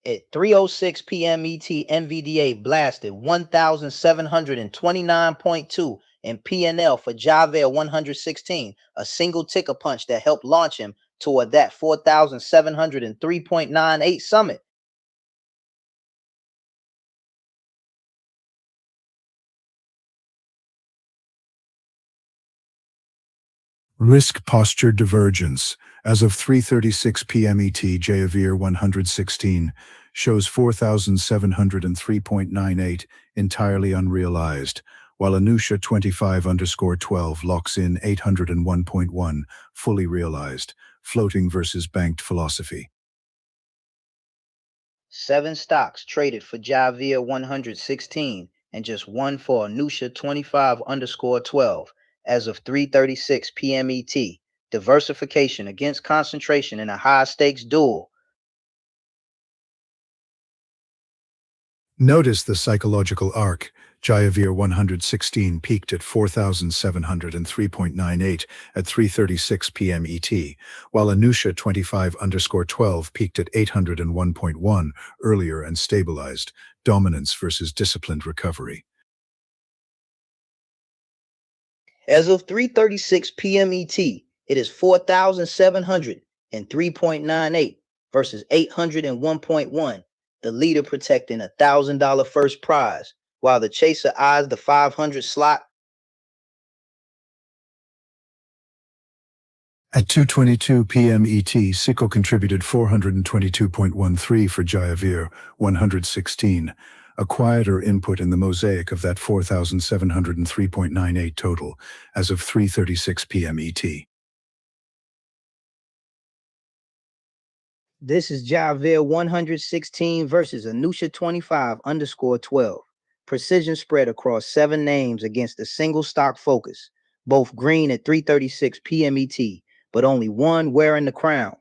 at 3:06 p.m. ET, NVDA blasted 1,729.2 in PNL for Javed 116, a single ticker punch that helped launch him toward that 4,703.98 summit. Risk posture divergence. As of 3:36 p.m. ET, Jayavir 116 shows 4,703.98 entirely unrealized, while Anusha 25_12 locks in 801.1 fully realized, floating versus banked philosophy. 7 stocks traded for Javir 116 and just one for Anusha 25_12 as of 3:36 p.m. ET. Diversification against concentration in a high-stakes duel. Notice the psychological arc. Jayavir 116 peaked at 4,703.98 at 3:36 p.m. ET, while Anusha 25_12 peaked at 801.1 earlier and stabilized. Dominance versus disciplined recovery. As of 3:36 p.m. ET, it is 4,703.98 versus 801.1. The leader protecting a $1,000 first prize, while the chaser eyes the 500 slot. At 2:22 p.m. ET, Sikko contributed 422.13 for Jayavir 116, a quieter input in the mosaic of that 4,703.98 total as of 3:36 p.m. ET. This is Javir 116 versus Anusha 25_12. Precision spread across 7 names against a single stock focus, both green at 3:36 p.m. ET, but only one wearing the crown.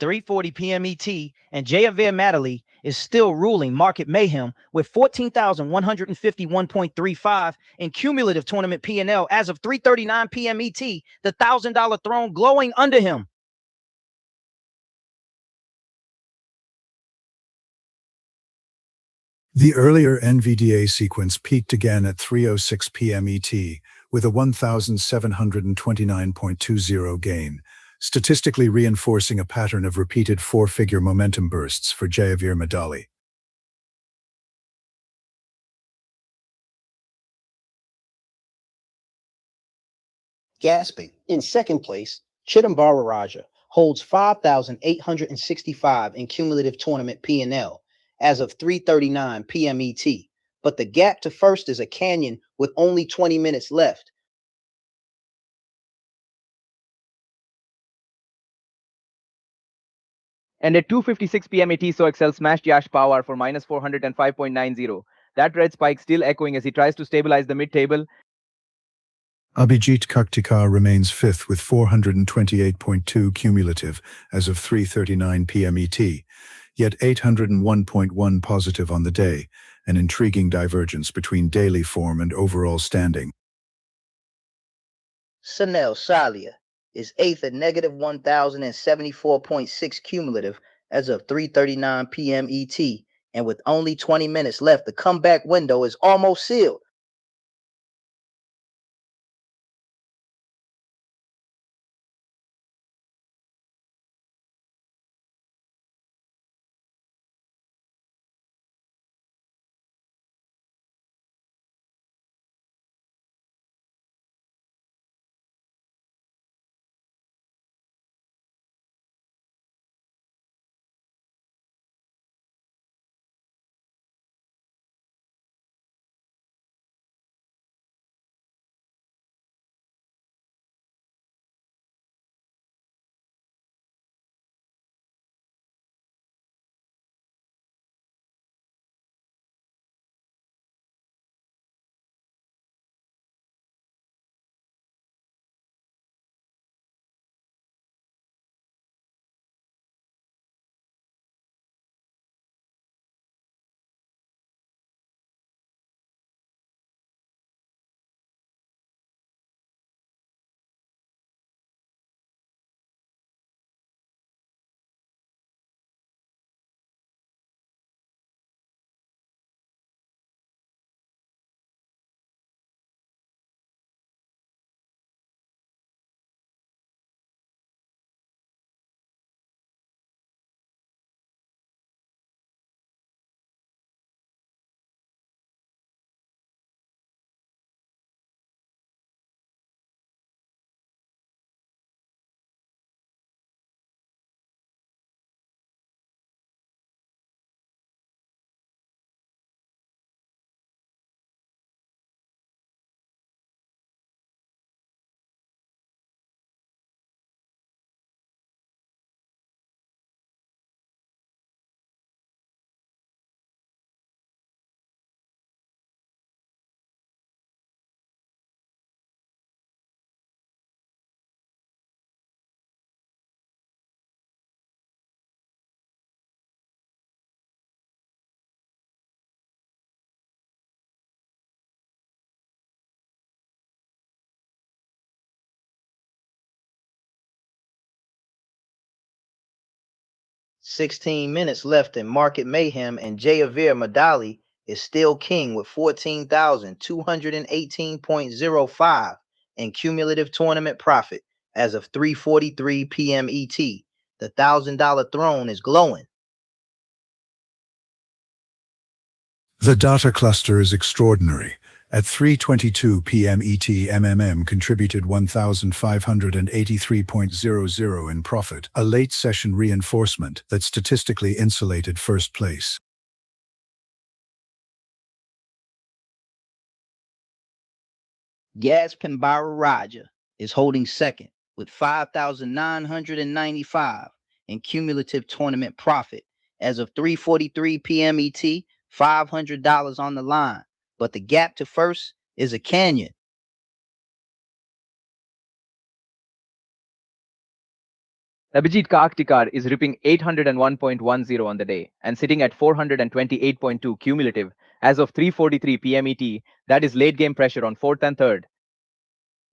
(3:40 p.m. ET), and Jayavir Madali is still ruling Market Mayhem with 14,151.35 in cumulative tournament P&L as of 3:39 p.m. ET, the $1,000 throne glowing under him. The earlier NVDA sequence peaked again at 3:06 p.m. ET with a 1,729.20 gain, statistically reinforcing a pattern of repeated 4-figure momentum bursts for Jayavir Madali. Gasping. In second place, Chidambara Raja holds 5,865 in cumulative tournament P&L as of 3:39 p.m. ET, but the gap to first is a canyon with only 20 minutes left. And at 2:56 p.m. ET, SoXL smashed Yash Pawar for minus 405.90. That red spike still echoing as he tries to stabilize the mid-table. Abhijit Kaktikar remains fifth with 428.2 cumulative as of 3:39 p.m. ET, yet 801.1 positive on the day, an intriguing divergence between daily form and overall standing. Sunil Salia is 8th at negative 1,074.6 cumulative as of 3:39 p.m. ET, and with only 20 minutes left, the comeback window is almost sealed. 16 minutes left in Market Mayhem, and Javier Madali is still king with 14,218.05 in cumulative tournament profit as of 3:43 p.m. ET. The $1,000 throne is glowing. The data cluster is extraordinary. At 3:22 p.m. ET, MMM contributed 1,583.00 in profit, a late session reinforcement that statistically insulated first place. Gas Pembara Raja is holding second with 5,995 in cumulative tournament profit. As of 3:43 p.m. ET, $500 on the line, but the gap to first is a canyon. Abhijit Kaktikar is ripping 801.10 on the day and sitting at 428.2 cumulative as of 3:43 p.m. ET. That is late game pressure on 4th and 3rd.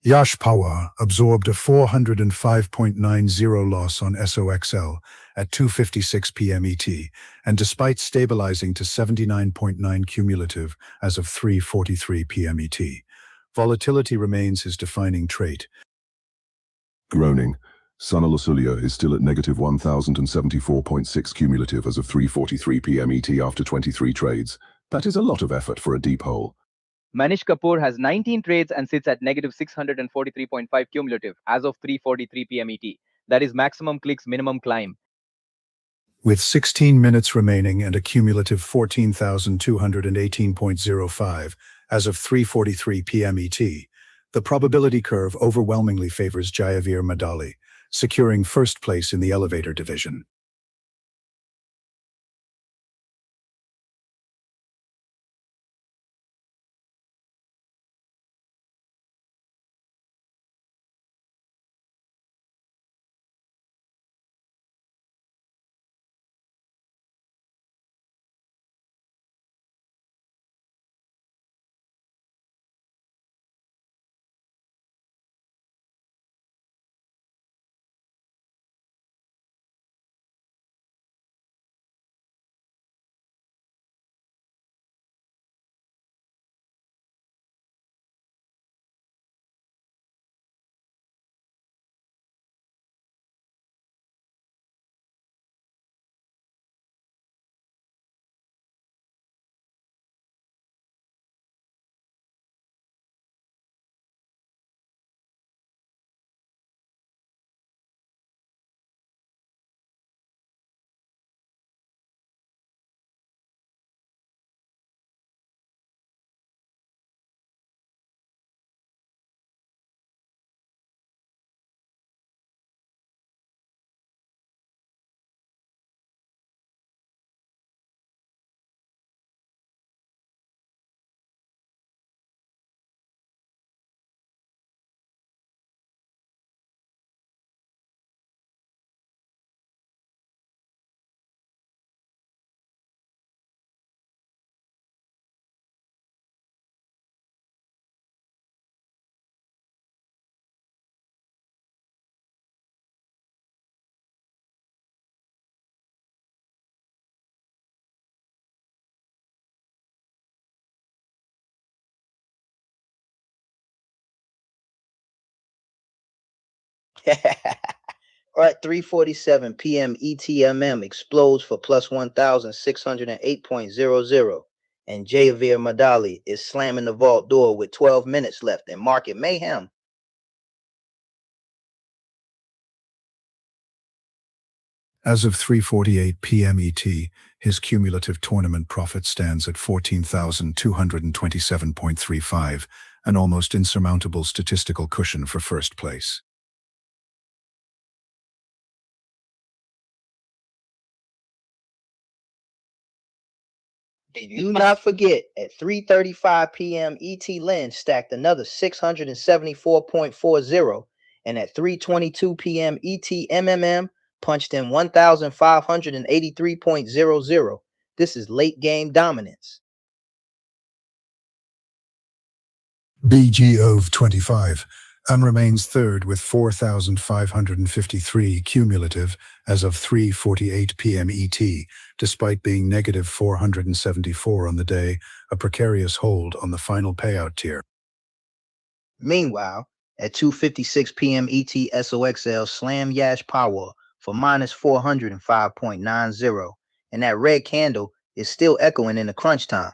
Yash Pawar absorbed a 405.90 loss on SOXL at 2:56 p.m. ET, and despite stabilizing to 79.9 cumulative as of 3:43 p.m. ET, volatility remains his defining trait. Groaning. Sana Lasulia is still at negative 1,074.6 cumulative as of 3:43 p.m. ET after 23 trades. That is a lot of effort for a deep hole. Manish Kapoor has 19 trades and sits at negative 643.5 cumulative as of 3:43 p.m. ET. That is maximum clicks, minimum climb. With 16 minutes remaining and a cumulative 14,218.05 as of 3:43 p.m. ET, the probability curve overwhelmingly favors Jayaveer Madali, securing first place in the elevator division. All right, 3:47 p.m. ETMM explodes for plus 1,608.00, and Javier Madali is slamming the vault door with 12 minutes left in Market Mayhem. As of 3:48 p.m. ET, his cumulative tournament profit stands at 14,227.35, an almost insurmountable statistical cushion for first place. Do not forget, at 3:35 p.m. ET Lynn stacked another 674.40, and at 3:22 p.m. ET MMM punched in 1,583.00. This is late game dominance. BG of 25 and remains third with 4,553 cumulative as of 3:48 p.m. ET, despite being negative 474 on the day, a precarious hold on the final payout tier. Meanwhile, at 2:56 p.m. ET, SOXL slam Yash Power for minus 405.90, and that red candle is still echoing in the crunch time.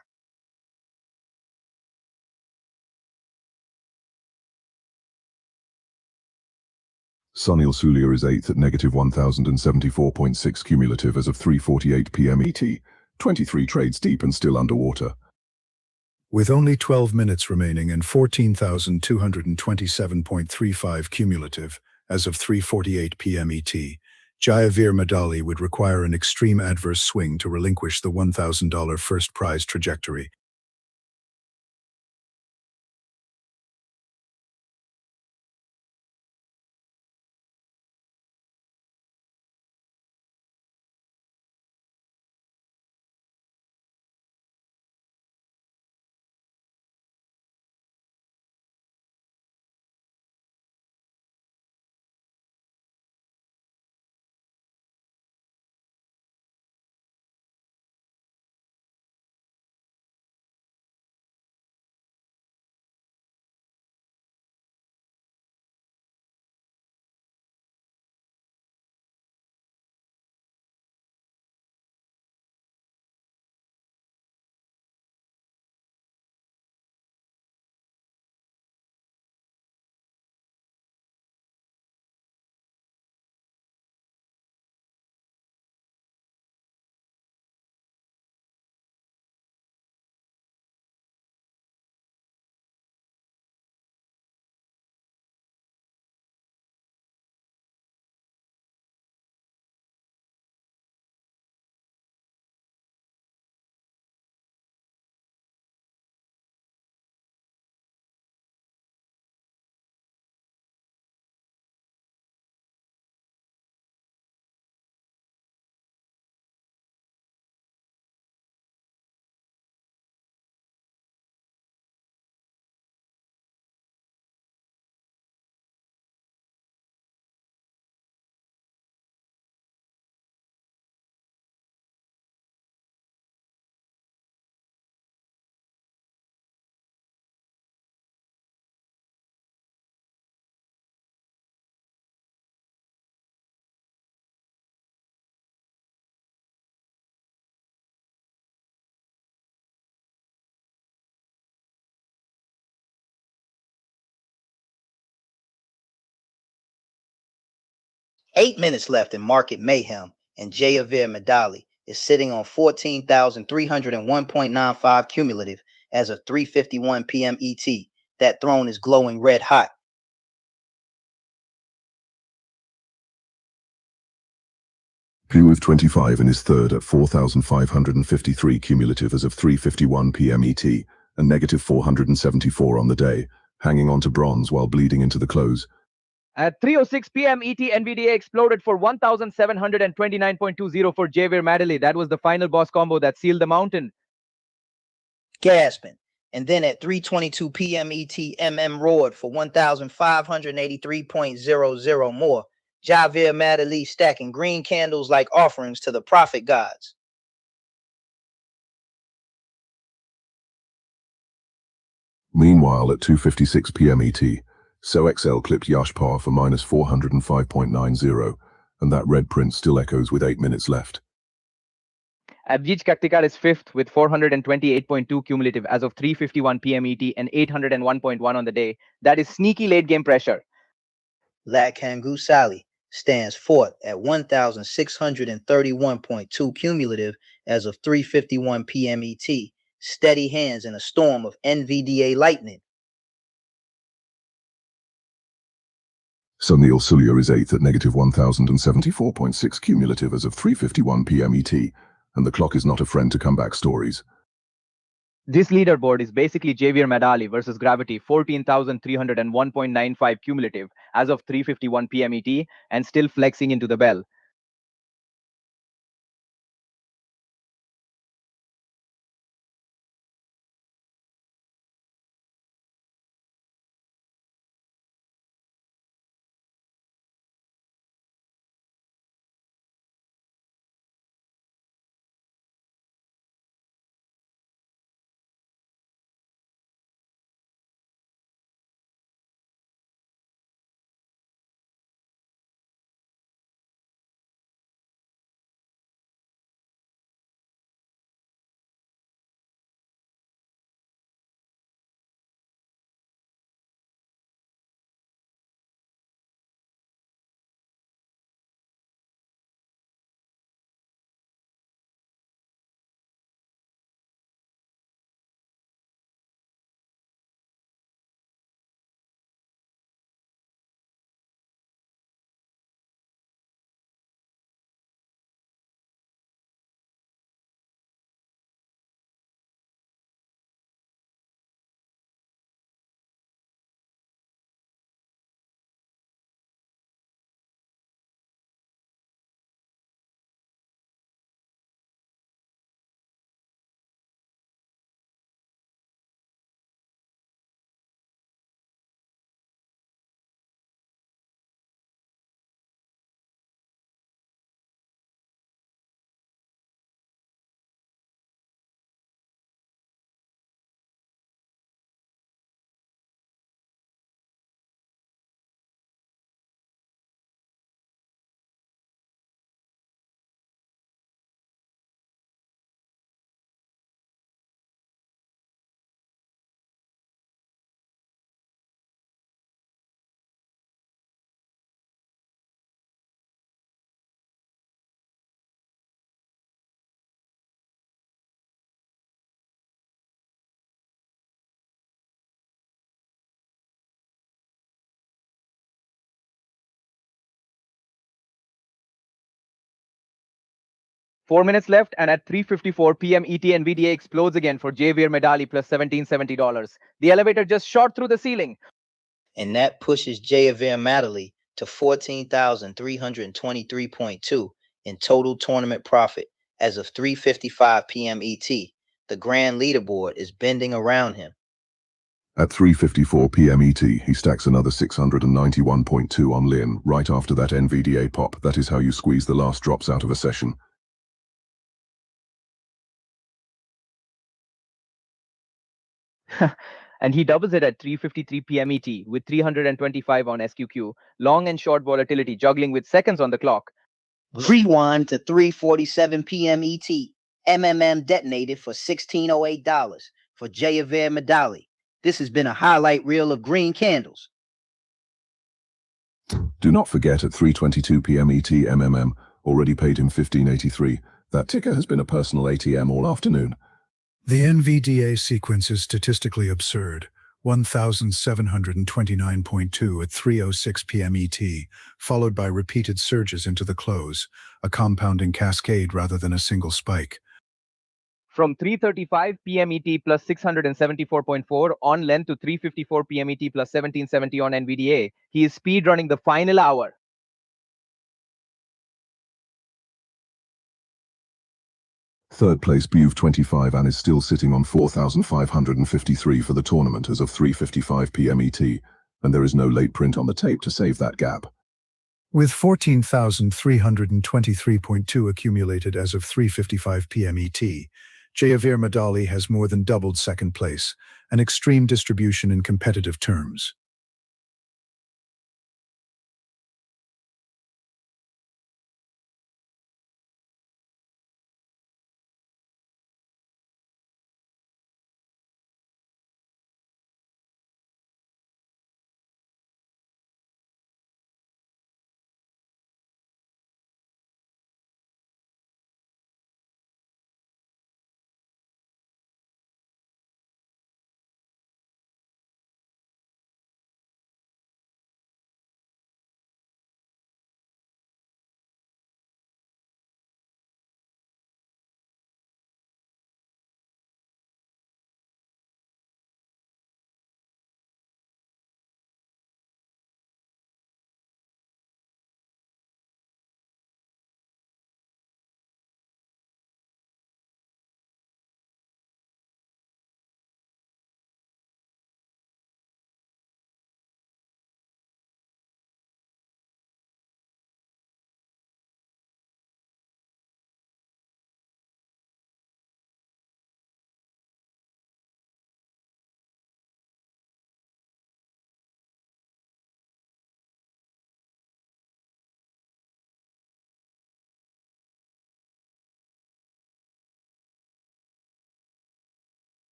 Sunil Sulia is 8th at negative 1,074.6 cumulative as of 3:48 p.m. ET, 23 trades deep and still underwater. With only 12 minutes remaining and 14,227.35 cumulative as of 3:48 p.m. ET, Jayaveer Madali would require an extreme adverse swing to relinquish the $1,000 first prize trajectory. Eight minutes left in Market Mayhem, and Jayaveer Madali is sitting on 14,301.95 cumulative as of 3:51 p.m. ET. That throne is glowing red hot. P with 25 and is third at 4,553 cumulative as of 3:51 p.m. ET, and negative 474 on the day, hanging on to bronze while bleeding into the close. At 3:06 p.m. ET, NVDA exploded for 1,729.20 for Javier Madali. That was the final boss combo that sealed the mountain. Gasping. And then at 3:22 p.m. ET, roared for 1,583.00 more. Javier Madali stacking green candles like offerings to the prophet gods. Meanwhile, at 2:56 p.m. ET, SOXL clipped Yashpar for minus 405.90, and that red print still echoes with 8 minutes left. Abhijit Kaktikar is fifth with 428.2 cumulative as of 3:51 p.m. ET and 801.1 on the day. That is sneaky late game pressure. Latkangu Sally stands fourth at 1,631.2 cumulative as of 3:51 p.m. ET. Steady hands in a storm of NVDA lightning. Sunil Sulia is 8th at negative 1,074.6 cumulative as of 3:51 p.m. ET, and the clock is not a friend to comeback stories. This leaderboard is basically Javier Madali versus Gravity, 14,301.95 cumulative as of 3:51 p.m. ET, and still flexing into the bell. 4 minutes left, and at 3:54 p.m. ET, NVDA explodes again for Javier Medali plus $1,770. The elevator just shot through the ceiling. And that pushes Javier Medali to 14,323.2 in total tournament profit as of 3:55 p.m. ET. The grand leaderboard is bending around him. At 3:54 p.m. ET, he stacks another 691.2 on Lin right after that NVDA pop. That is how you squeeze the last drops out of a session. And he doubles it at 3:53 p.m. ET with 325 on SQQ. Long and short volatility juggling with seconds on the clock. Rewind to 3:47 p.m. ET. MMM detonated for $1,608 for Javier Medali. This has been a highlight reel of green candles. Do not forget at 3:22 p.m. ET, MMM already paid him $1,583. That ticker has been a personal ATM all afternoon. The NVDA sequence is statistically absurd. 1,729.2 at 3:06 p.m. ET, followed by repeated surges into the close, a compounding cascade rather than a single spike. From 3:35 p.m. ET plus 674.4 on length to 3:54 p.m. ET plus 1770 on NVDA, he is speedrunning the final hour. Third place Buve 25 and is still sitting on 4,553 for the tournament as of 3:55 p.m. ET, and there is no late print on the tape to save that gap. With 14,323.2 accumulated as of 3:55 p.m. ET, Javier Medali has more than doubled second place, an extreme distribution in competitive terms.